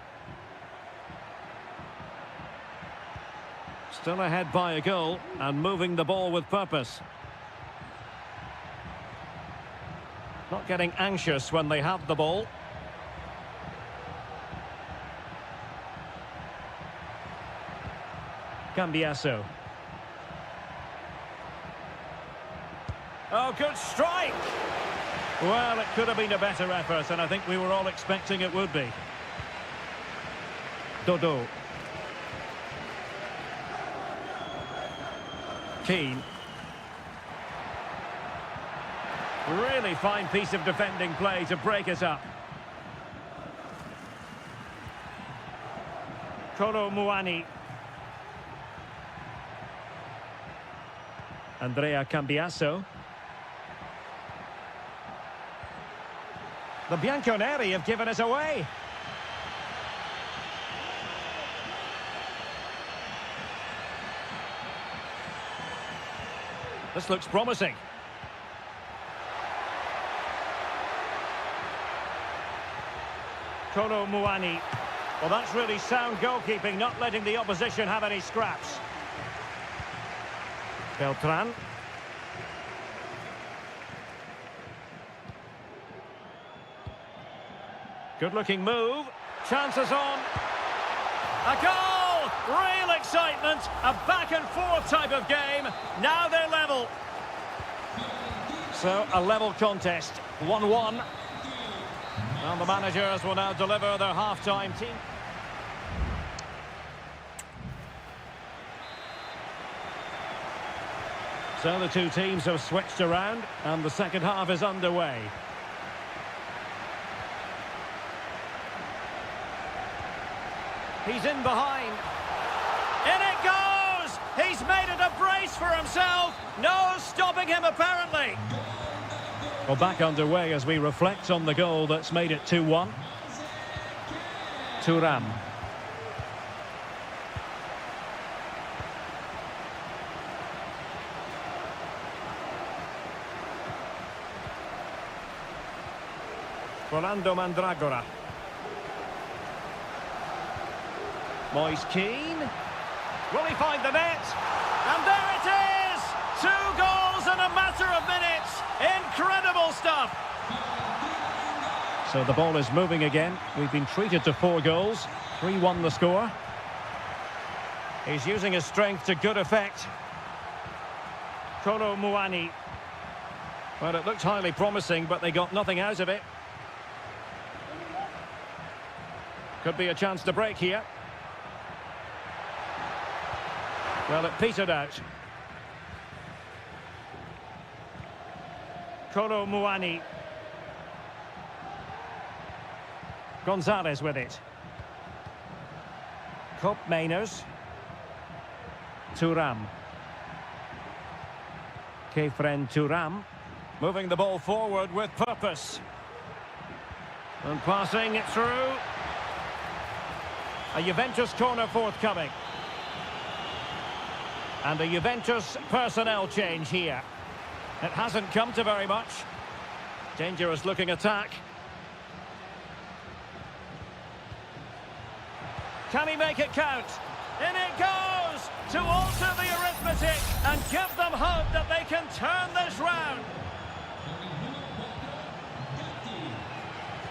Still ahead by a goal and moving the ball with purpose. Not getting anxious when they have the ball. Cambiasso. Oh, good strike! Well, it could have been a better effort, and I think we were all expecting it would be. Dodo. Keane. Really fine piece of defending play to break it up. Kolo Muani. Andrea Cambiasso. The Bianconeri have given it away. This looks promising. Kolo Muani. Well, that's really sound goalkeeping, not letting the opposition have any scraps. Beltran. Good-looking move. Chances on. A goal! Real excitement. A back-and-forth type of game. Now they're level. So, a level contest. 1-1. And the managers will now deliver their half-time team. So the two teams have switched around, and the second half is underway. He's in behind. In it goes! He's made it a brace for himself. No stopping him, apparently. Well, back underway as we reflect on the goal that's made it 2-1. Thuram. Rolando Mandragora. Moise Keane. Will he find the net? And there it is! 2 goals in a matter of minutes. Incredible stuff. So the ball is moving again. We've been treated to 4 goals. 3-1 the score. He's using his strength to good effect. Kolo Muani. Well, it looked highly promising, but they got nothing out of it. Could be a chance to break here. Well, it petered out. Kolo Muani. Gonzalez with it. Kopp Mainers. Thuram. Kefren Thuram. Moving the ball forward with purpose. And passing it through. A Juventus corner forthcoming. And a Juventus personnel change here. It hasn't come to very much. Dangerous looking attack. Can he make it count? In it goes! To alter the arithmetic and give them hope that they can turn this round.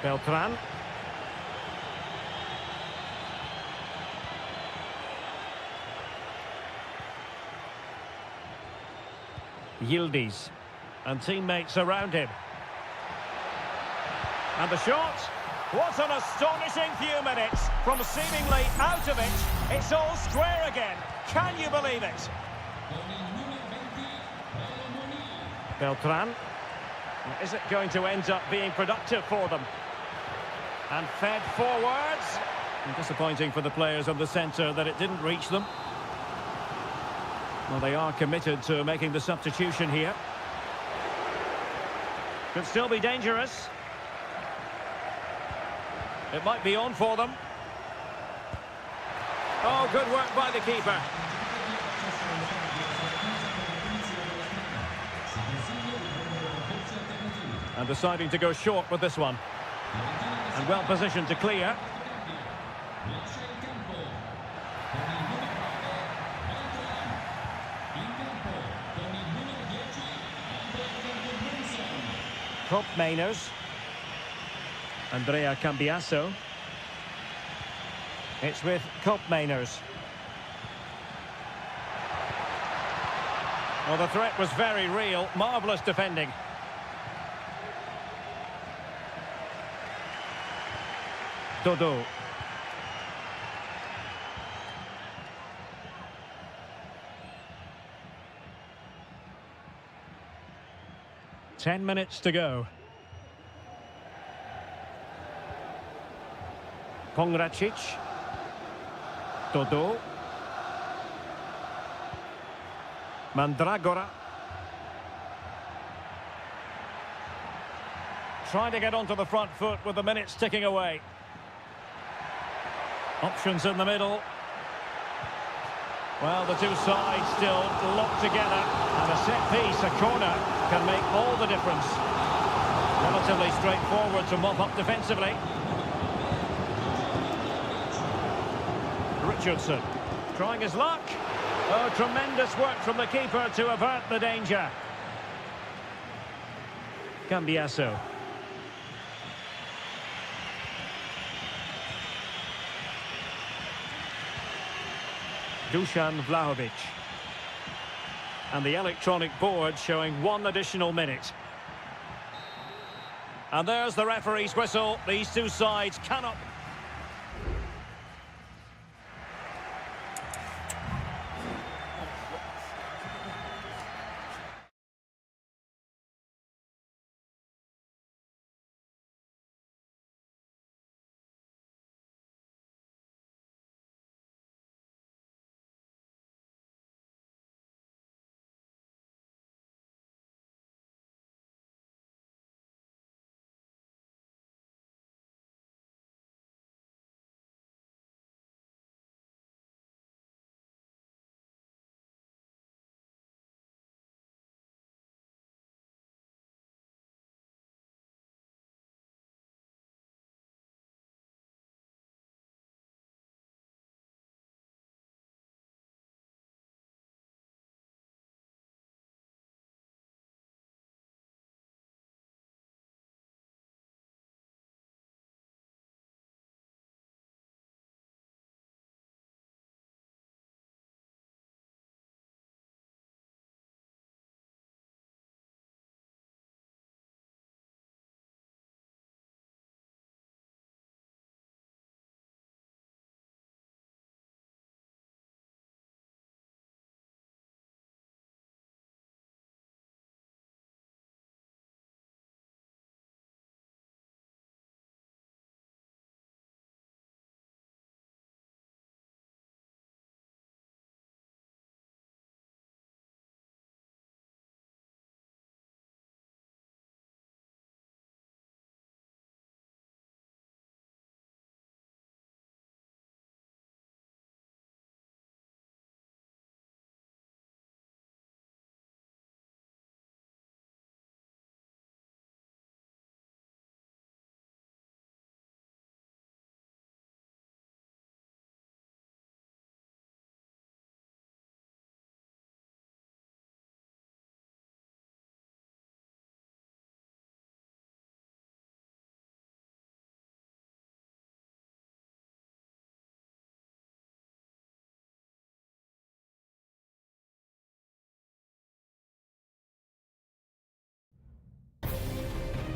Beltran. Yildiz. And teammates around him. And the shot. What an astonishing few minutes. From seemingly out of it, it's all square again. Can you believe it? Beltran. Is it going to end up being productive for them? And fed forwards. And disappointing for the players of the centre that it didn't reach them. Well, they are committed to making the substitution here. Could still be dangerous. It might be on for them. Oh, good work by the keeper. And deciding to go short with this one. And well positioned to clear. Kopp Mainers. Andrea Cambiasso. It's with Kopp Mainers. Well, the threat was very real. Marvellous defending. Dodo. Ten minutes to go. Pongracic. Dodo. Mandragora. Trying to get onto the front foot with the minutes ticking away. Options in the middle. Well, the two sides still locked together. And a set piece, a corner, can make all the difference. Relatively straightforward to mop up defensively. Richardson, trying his luck. Oh, tremendous work from the keeper to avert the danger. Cambiasso. Dusan Vlahovic. And the electronic board showing 1 additional minute. And there's the referee's whistle. These two sides cannot...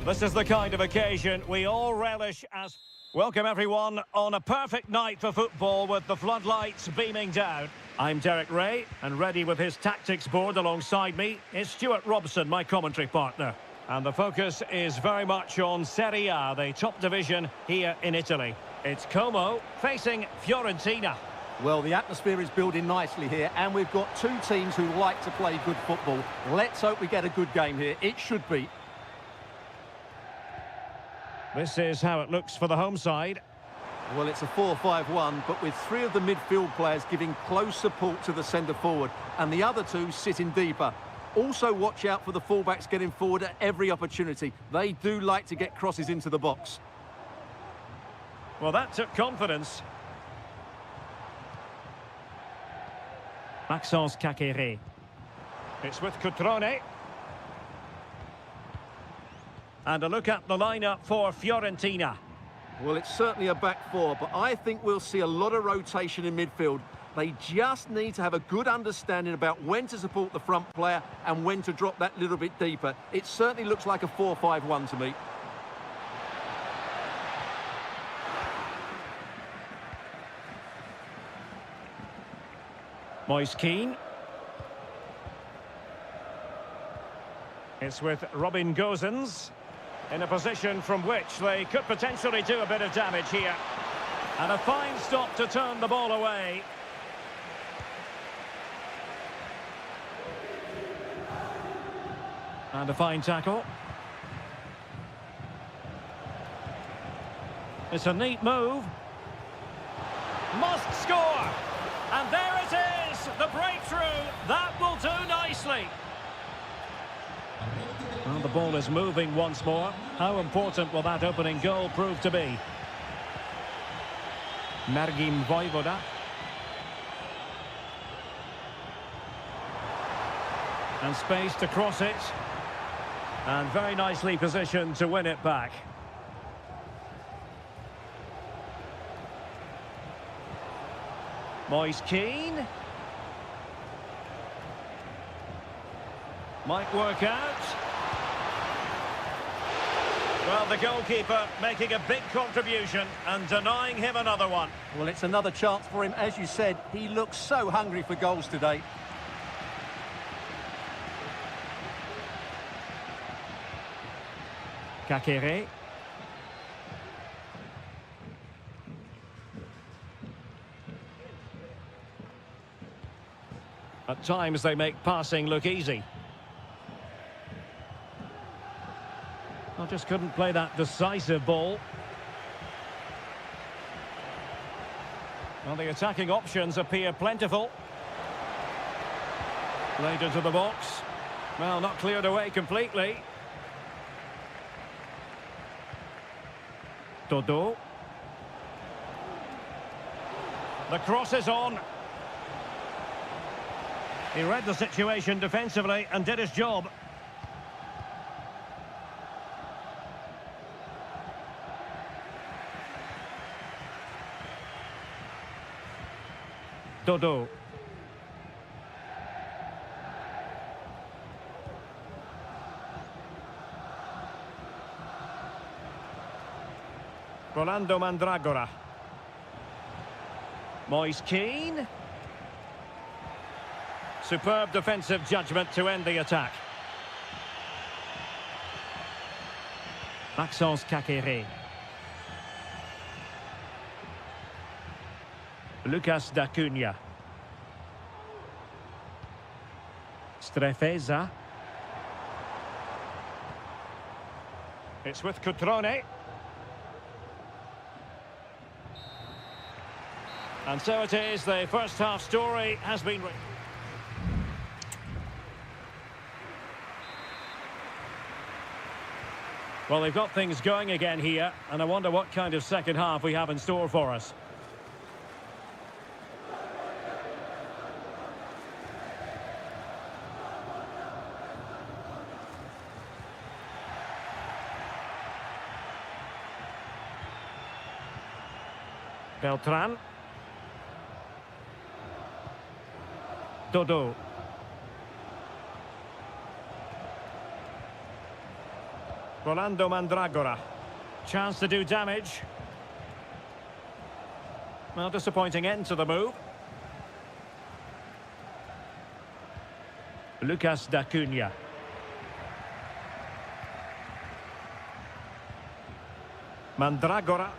This is the kind of occasion we all relish as... Welcome everyone on a perfect night for football with the floodlights beaming down. I'm Derek Ray, and ready with his tactics board alongside me is Stuart Robson, my commentary partner. And the focus is very much on Seria, the top division here in Italy. It's Como facing Fiorentina. Well, the atmosphere is building nicely here, and we've got two teams who like to play good football. Let's hope we get a good game here. It should be. This is how it looks for the home side. Well, it's a 4-5-1, but with three of the midfield players giving close support to the centre-forward, and the other two sitting deeper. Also watch out for the fullbacks getting forward at every opportunity. They do like to get crosses into the box. Well, that took confidence. Maxence Kakere. It's with Cutrone. And a look at the lineup for Fiorentina. Well, it's certainly a back four, but I think we'll see a lot of rotation in midfield. They just need to have a good understanding about when to support the front player and when to drop that little bit deeper. It certainly looks like a 4-5-1 to me. Moise Keane. It's with Robin Gosens in a position from which they could potentially do a bit of damage here. And a fine stop to turn the ball away. And a fine tackle. It's a neat move. Must score! And there it is, the breakthrough. That will do nicely. Well, the ball is moving once more. How important will that opening goal prove to be? Mergim Vojvoda. And space to cross it. And very nicely positioned to win it back. Moise Keane. Might work out. Well, the goalkeeper making a big contribution and denying him another one. Well, it's another chance for him. As you said, he looks so hungry for goals today. Kakere. At times they make passing look easy. I just couldn't play that decisive ball. Well, the attacking options appear plentiful. Played into the box. Well, not cleared away completely. Dodo. The cross is on. He read the situation defensively and did his job. Dodo. Rolando Mandragora. Moise Keane. Superb defensive judgment to end the attack. Maxence Kakere. Lucas D'Acunha. Strefeza. It's with Cutrone. And so it is, the first half story has been written. Well, they've got things going again here, and I wonder what kind of second half we have in store for us. Beltran. Dodo. Rolando Mandragora. Chance to do damage. Well, disappointing end to the move. Lucas D'Acunha. Mandragora.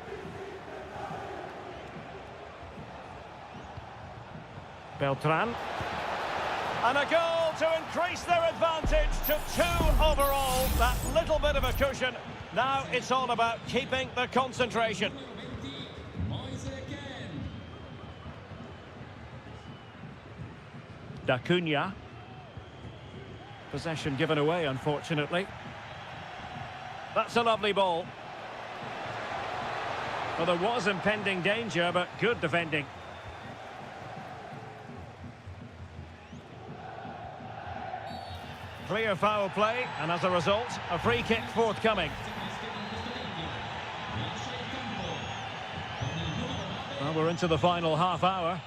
Beltran. And a goal to increase their advantage to 2 overall. That little bit of a cushion. Now it's all about keeping the concentration. D'Acunha. Possession given away, unfortunately. That's a lovely ball. Well, there was impending danger, but good defending. Clear foul play, and as a result, a free kick forthcoming. Well, we're into the final half hour.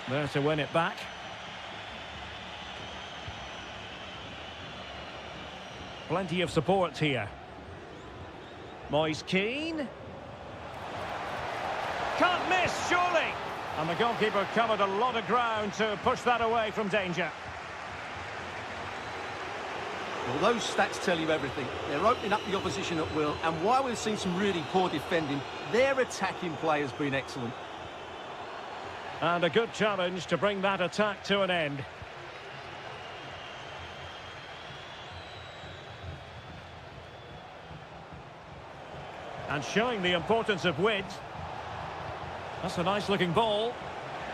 There to win it back. Plenty of support here. Moise Keane. Can't miss, surely. And the goalkeeper covered a lot of ground to push that away from danger. Well, those stats tell you everything. They're opening up the opposition at will, and while we've seen some really poor defending, their attacking play has been excellent. And a good challenge to bring that attack to an end. And showing the importance of width. That's a nice-looking ball.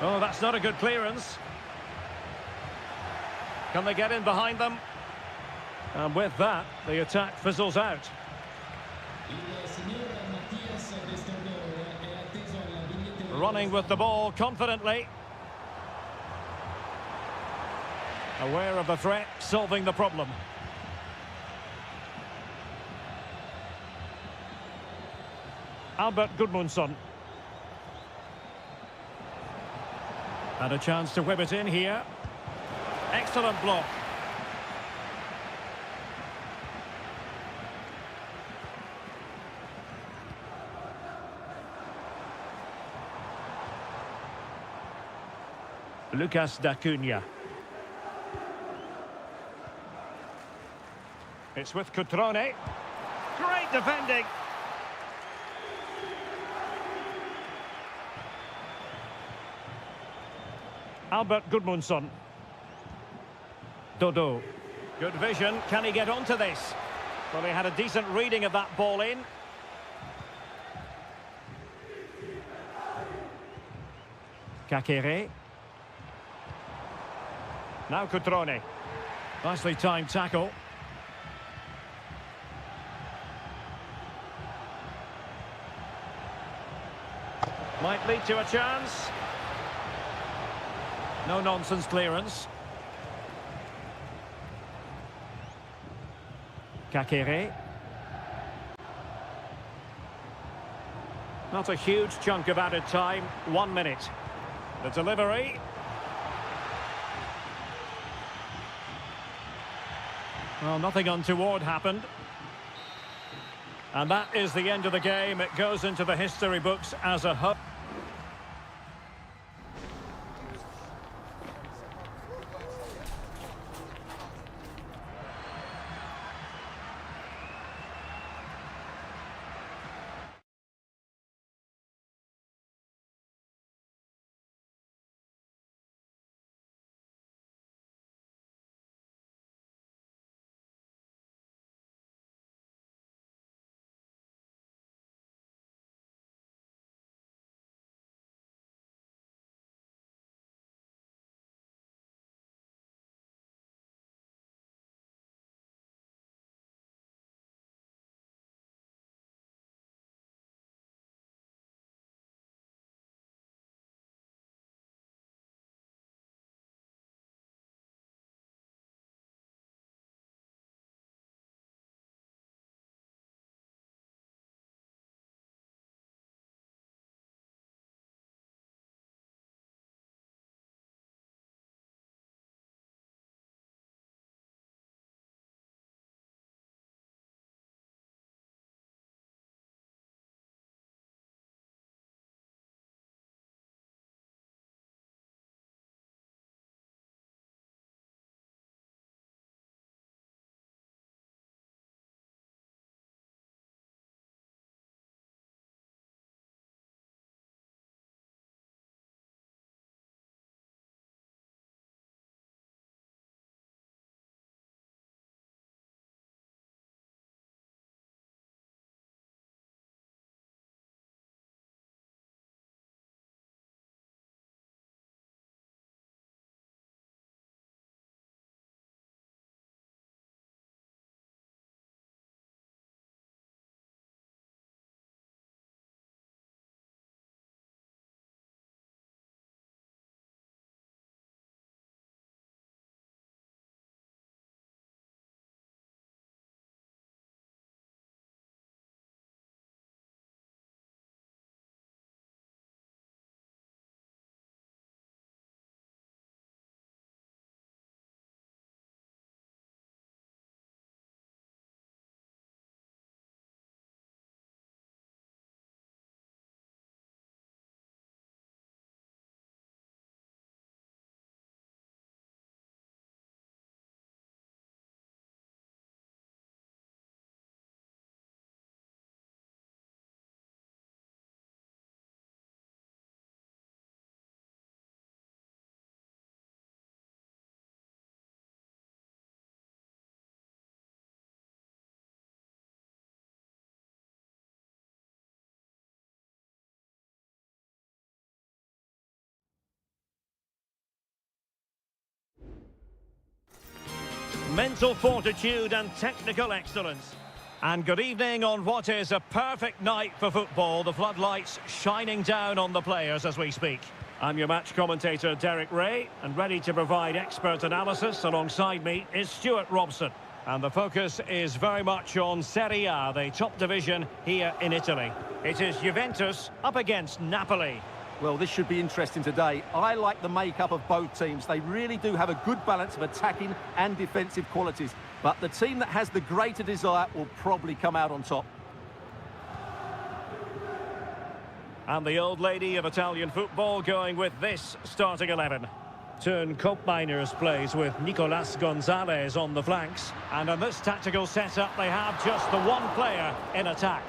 Oh, that's not a good clearance. Can they get in behind them? And with that, the attack fizzles out. Running with the ball confidently. Aware of the threat, solving the problem. Albert Gudmundsson. And a chance to whip it in here. Excellent block. Lucas D'Acunha. It's with Cutrone. Great defending. Albert Gudmundsson. Dodo. Good vision. Can he get onto this? Well, he had a decent reading of that ball in. Kakere. Now Cutrone. Nicely timed tackle. Might lead to a chance. No nonsense clearance. Kakere. Not a huge chunk of added time. 1 minute. The delivery. Well, nothing untoward happened. And that is the end of the game. It goes into the history books as a mental fortitude and technical excellence. And good evening on what is a perfect night for football. The floodlights shining down on the players as we speak. I'm your match commentator, Derek Ray, and ready to provide expert analysis alongside me is Stuart Robson. And the focus is very much on Seria, the top division here in Italy. It is Juventus up against Napoli. Well, this should be interesting today. I like the makeup of both teams. They really do have a good balance of attacking and defensive qualities. But the team that has the greater desire will probably come out on top. And the old lady of Italian football going with this starting 11. Turn Miners plays with Nicolas Gonzalez on the flanks. And in this tactical setup, they have just the one player in attack.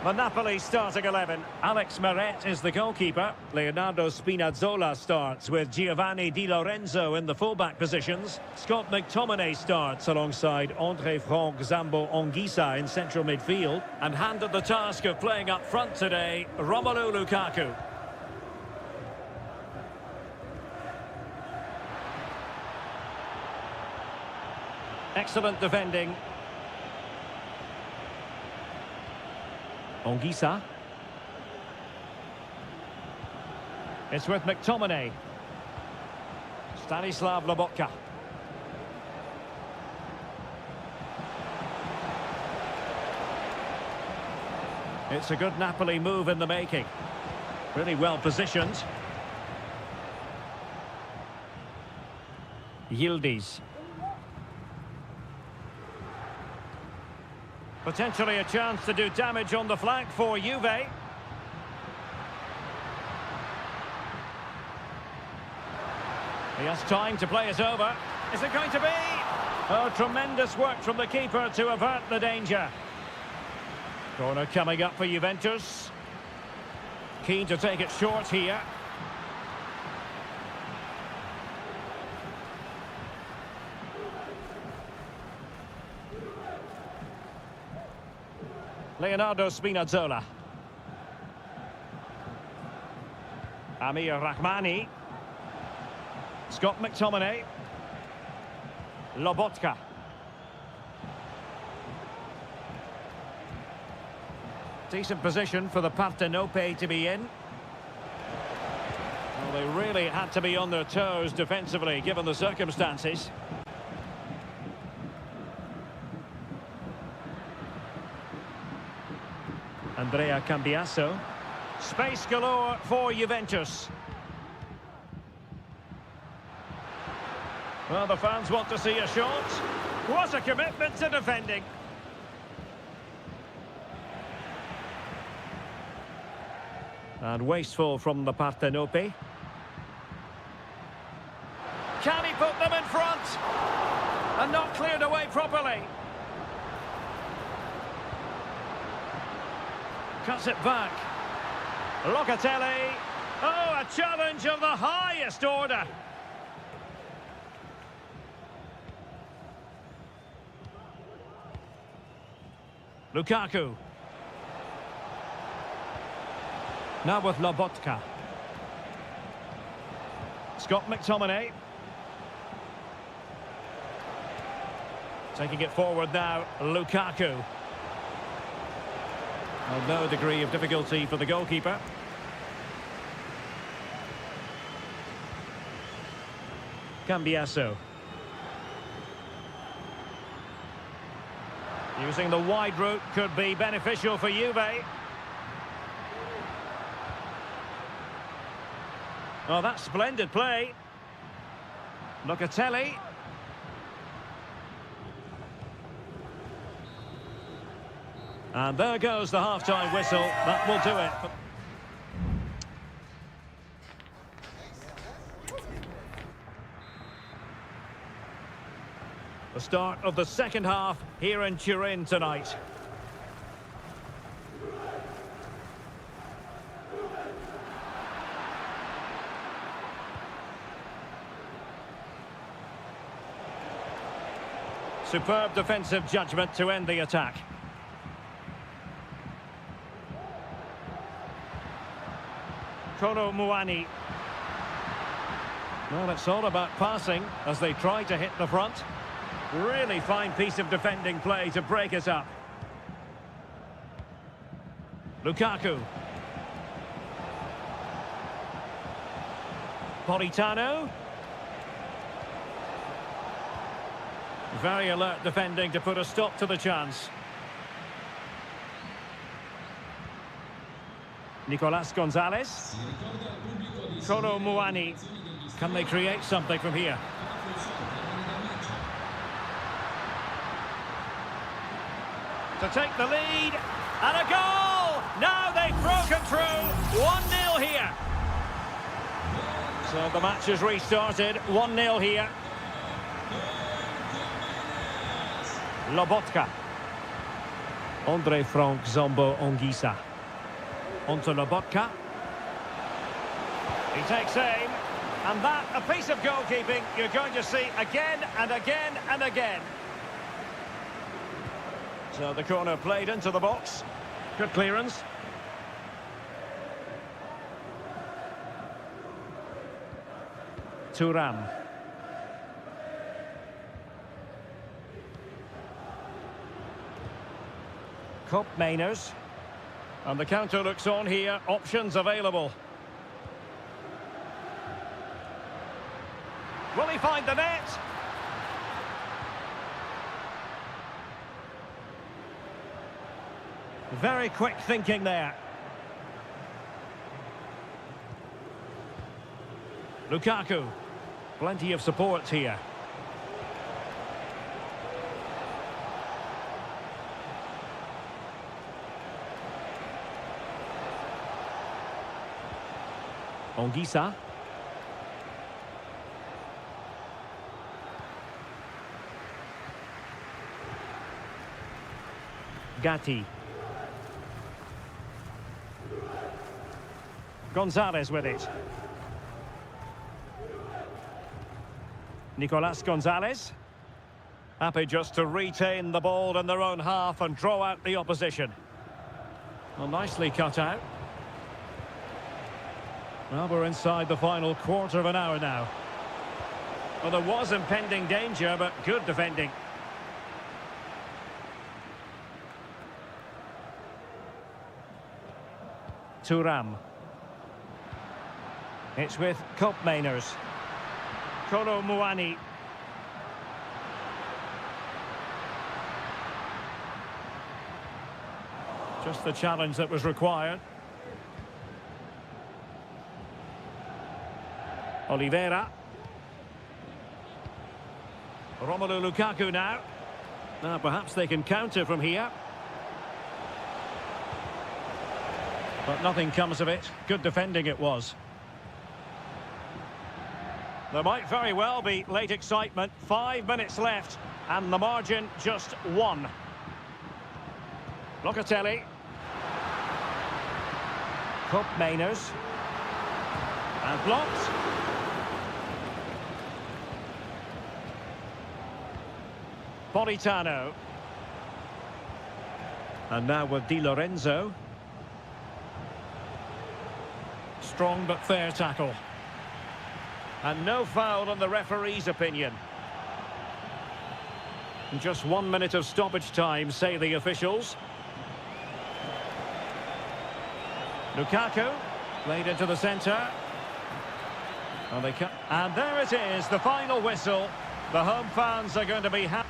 The Napoli starting 11. Alex Meret is the goalkeeper. Leonardo Spinazzola starts with Giovanni Di Lorenzo in the fullback positions. Scott McTominay starts alongside Andre Frank Zambo Anguissa in central midfield. And handed the task of playing up front today, Romelu Lukaku. Excellent defending. Anguissa. It's with McTominay. Stanislav Lobotka. It's a good Napoli move in the making. Really well positioned. Yildiz. Potentially a chance to do damage on the flank for Juve. He has time to play it over. Is it going to be? Oh, tremendous work from the keeper to avert the danger. Corner coming up for Juventus. Keen to take it short here. Leonardo Spinazzola. Amir Rahmani. Scott McTominay. Lobotka. Decent position for the Partenope to be in. Well, they really had to be on their toes defensively, given the circumstances. Andrea Cambiasso. Space galore for Juventus. Well, the fans want to see a shot. What a commitment to defending. And wasteful from the Partenope. Can he put them in front? And not cleared away properly. Cuts it back. Locatelli. Oh, a challenge of the highest order. Lukaku. Now with Lobotka. Scott McTominay. Taking it forward now, Lukaku. Well, no degree of difficulty for the goalkeeper. Cambiasso. Using the wide route could be beneficial for Juve. Oh, that's splendid play. Locatelli. And there goes the half-time whistle. That will do it. The start of the second half here in Turin tonight. Superb defensive judgment to end the attack. Kolo Muani. Well, it's all about passing as they try to hit the front. Really fine piece of defending play to break us up. Lukaku. Politano. Very alert defending to put a stop to the chance. Nicolas Gonzalez. Kolo Muani. Can they create something from here? To take the lead. And a goal! Now they've broken through. 1-0 here. So the match has restarted. 1-0 here. Lobotka. Andre Frank Zombo Ongisa. Onto Lobotka. He takes aim. And that, a piece of goalkeeping you're going to see again and again and again. So the corner played into the box. Good clearance. Thuram. Cup Mainers. And the counter looks on here. Options available. Will he find the net? Very quick thinking there. Lukaku. Plenty of support here. Ongisa. Gatti. Gonzalez with it. Nicolas Gonzalez. Happy just to retain the ball in their own half and draw out the opposition. Well, nicely cut out. Well, we're inside the final quarter of an hour now. Well, there was impending danger, but good defending. Thuram. It's with Cup Mainers. Kolo Muani. Just the challenge that was required. Oliveira. Romelu Lukaku now. Now perhaps they can counter from here. But nothing comes of it. Good defending it was. There might very well be late excitement. 5 minutes left. And the margin just 1. Locatelli. Cup Mainers. And blocked. Politano. And now with Di Lorenzo. Strong but fair tackle. And no foul on the referee's opinion. And just 1 minute of stoppage time, say the officials. Lukaku, played into the centre. And there it is, the final whistle. The home fans are going to be happy.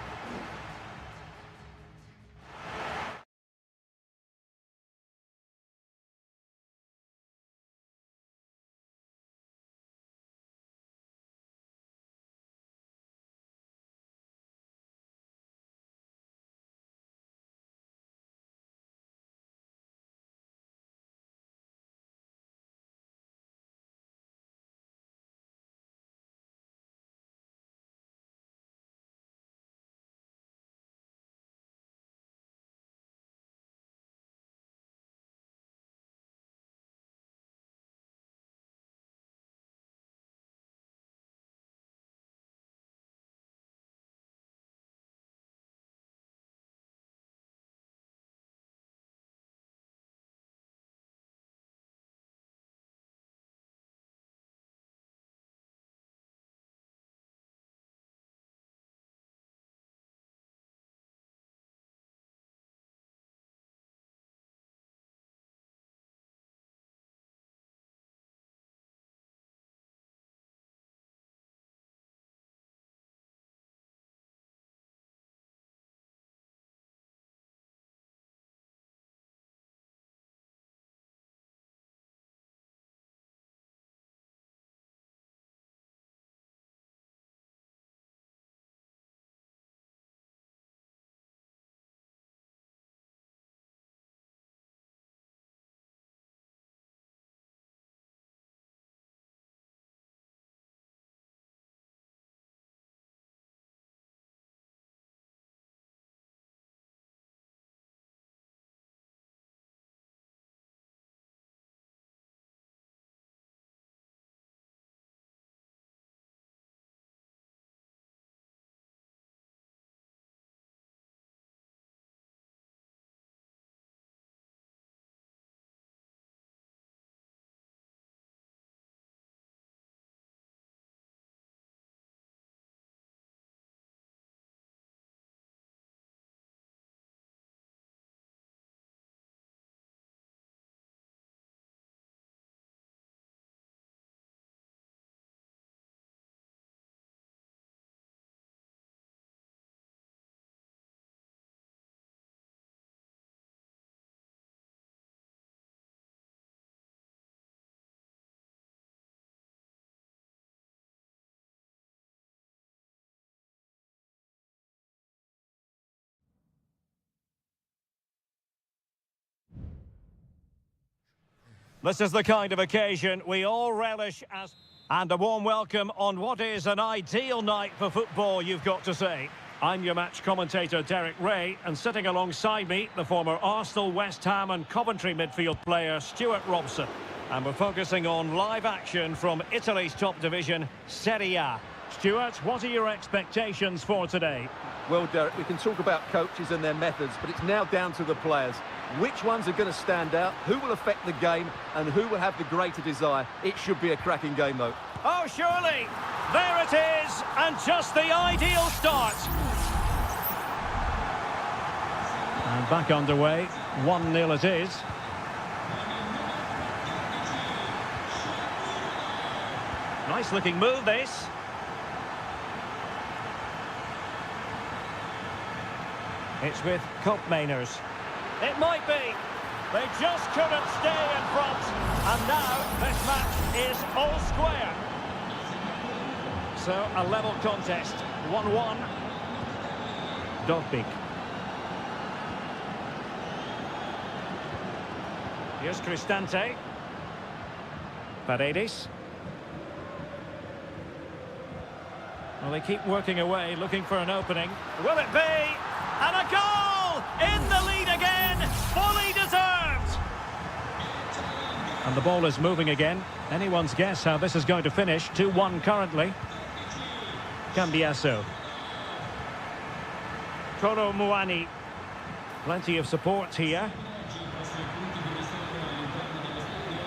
This is the kind of occasion we all relish as... And a warm welcome on what is an ideal night for football, you've got to say. I'm your match commentator, Derek Ray, and sitting alongside me, the former Arsenal, West Ham and Coventry midfield player, Stuart Robson. And we're focusing on live action from Italy's top division, Seria. Stuart, what are your expectations for today? Well, Derek, we can talk about coaches and their methods, but it's now down to the players. Which ones are going to stand out, who will affect the game, and who will have the greater desire? It should be a cracking game, though. Oh, surely! There it is, and just the ideal start. And back underway, 1-0 it is. Nice looking move, this. It's with Mainers. It might be. They just couldn't stay in front. And now this match is all square. So a level contest. 1-1. Dogbig. Here's Cristante. Paredes. Well, they keep working away, looking for an opening. Will it be? And a goal! In the lead again! Fully deserved! And the ball is moving again. Anyone's guess how this is going to finish. 2-1 currently. Cambiasso. Koro Muani. Plenty of support here.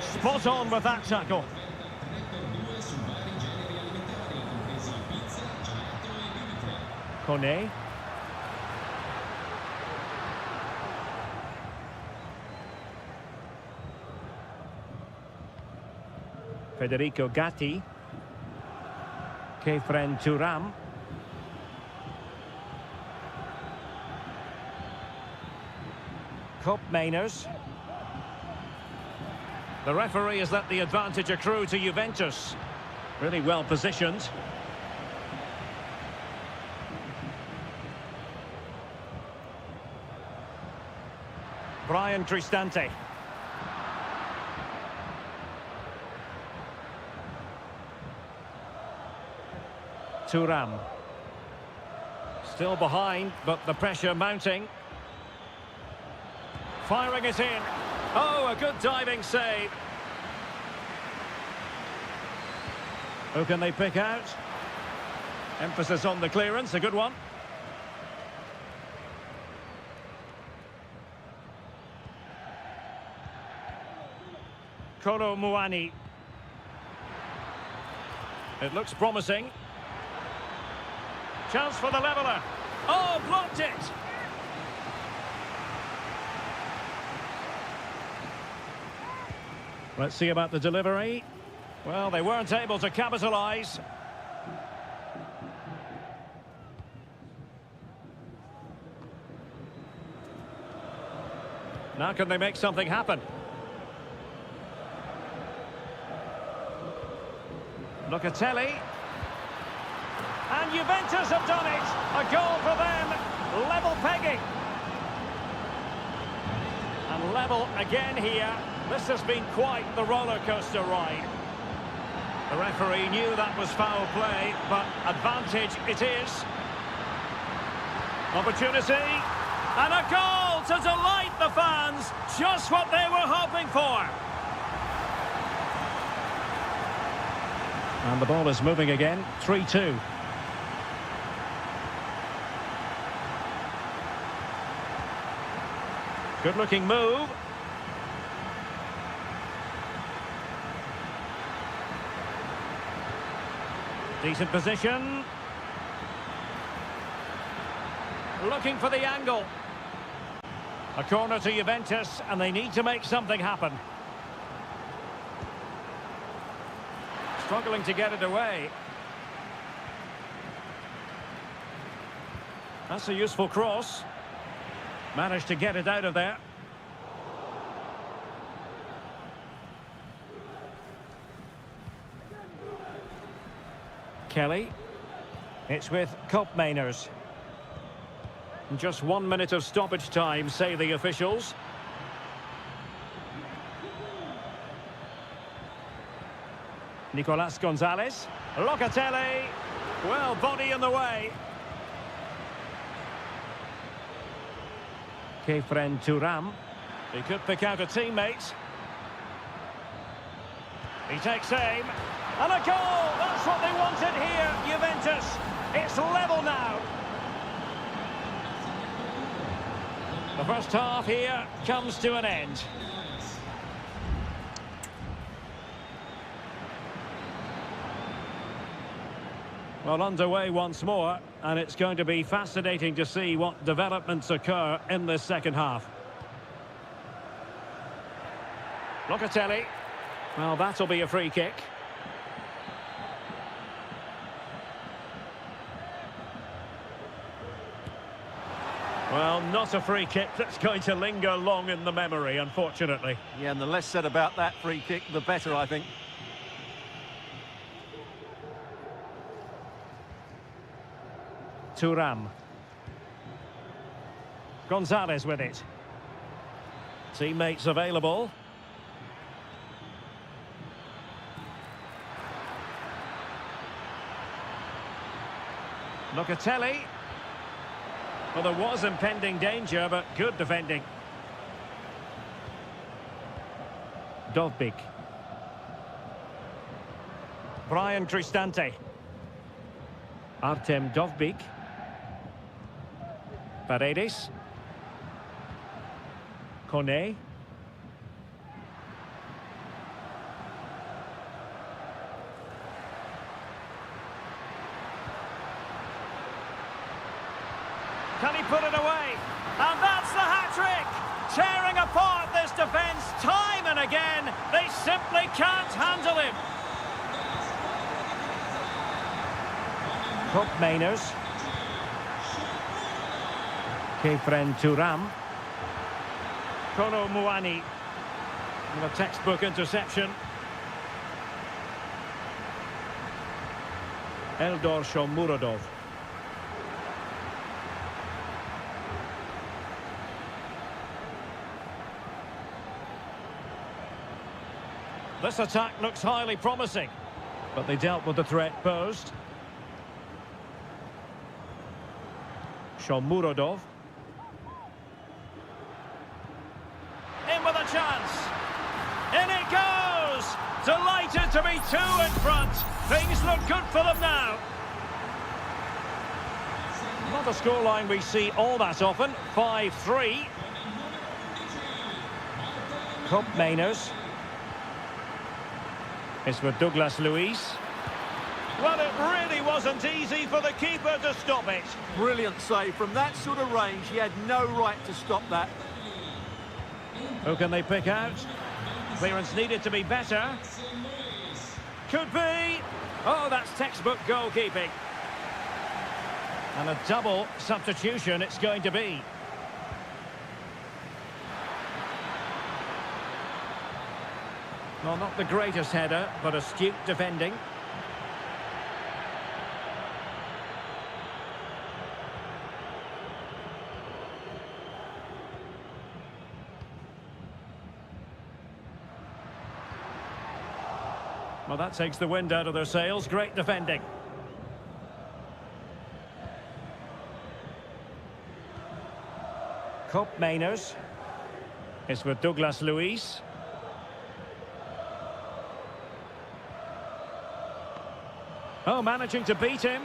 Spot on with that tackle. Kone. Federico Gatti. Kefren Turam. Mainers. The referee has let the advantage accrue to Juventus. Really well positioned. Brian Cristante. Turam. Still behind, but the pressure mounting. Firing it in. Oh, a good diving save. Who can they pick out? Emphasis on the clearance, a good one. Koro Muani. It looks promising. Chance for the leveller. Oh, blocked it! Let's see about the delivery. Well, they weren't able to capitalise. Now can they make something happen? Locatelli. And Juventus have done it. A goal for them. Level pegging. And level again here. This has been quite the roller coaster ride. The referee knew that was foul play, but advantage it is. Opportunity. And a goal to delight the fans. Just what they were hoping for. And the ball is moving again. 3-2. Good-looking move. Decent position. Looking for the angle. A corner to Juventus, and they need to make something happen. Struggling to get it away. That's a useful cross. Managed to get it out of there. Kelly. It's with Mainers. Just 1 minute of stoppage time, say the officials. Nicolas Gonzalez. Locatelli. Well, body in the way. Kefren Turam. He could pick out a teammate. He takes aim. And a goal! That's what they wanted here, Juventus. It's level now. The first half here comes to an end. Well, underway once more, and it's going to be fascinating to see what developments occur in this second half. Locatelli. Well, that'll be a free kick. Well, not a free kick that's going to linger long in the memory, unfortunately. Yeah, and the less said about that free kick, the better, I think. Turam. Gonzalez with it. Teammates available. Locatelli. Well, there was impending danger, but good defending. Dovbik. Brian Cristante. Artem Dovbik. Paredes. Kone. Can he put it away? And that's the hat-trick! Tearing apart this defence time and again. They simply can't handle him. Cup Mainers. Kefren Turam. Kono Muani. And a textbook interception. Eldor Shomurodov. This attack looks highly promising, but they dealt with the threat posed. Shomurodov. In with a chance. In it goes! Delighted to be two in front. Things look good for them now. Not a scoreline we see all that often. 5-3. Cup Mainers. It's with Douglas Luiz. Well, it really wasn't easy for the keeper to stop it. Brilliant save. From that sort of range, he had no right to stop that. Who can they pick out? Clearance needed to be better. Could be. Oh, that's textbook goalkeeping. And a double substitution it's going to be. Well, not the greatest header, but astute defending. Well, that takes the wind out of their sails. Great defending. Cup Mainers. It's with Douglas Luiz. Oh, managing to beat him.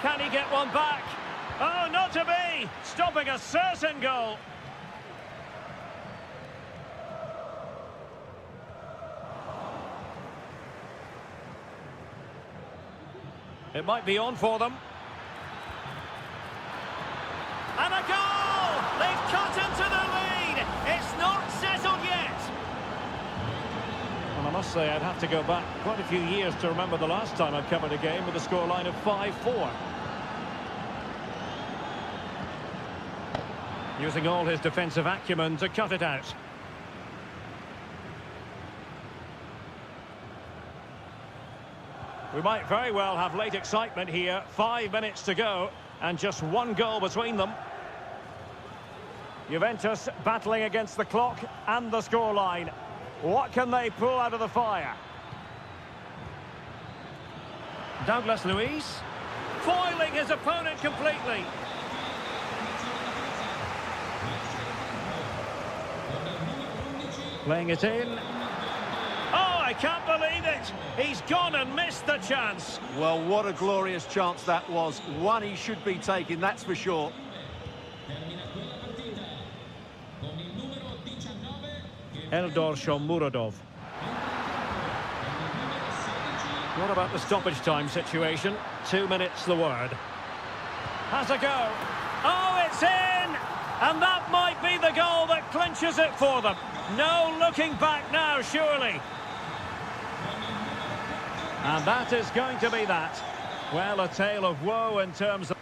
Can he get one back? Oh, not to be! Stopping a certain goal. It might be on for them. And a goal! They've cut into the lead! It's not settled yet! And I must say, I'd have to go back quite a few years to remember the last time I covered a game with a scoreline of 5-4. Using all his defensive acumen to cut it out. We might very well have late excitement here. 5 minutes to go, and just one goal between them. Juventus battling against the clock and the scoreline. What can they pull out of the fire? Douglas Luiz, foiling his opponent completely. Playing it in. Oh, I can't believe it! He's gone and missed the chance. Well, what a glorious chance that was. One he should be taking, that's for sure. Eldor Shomurodov. What about the stoppage time situation? 2 minutes the word. Has a go. Oh, it's in! And that might be the goal that clinches it for them. No looking back now, surely. And that is going to be that. Well, a tale of woe in terms of...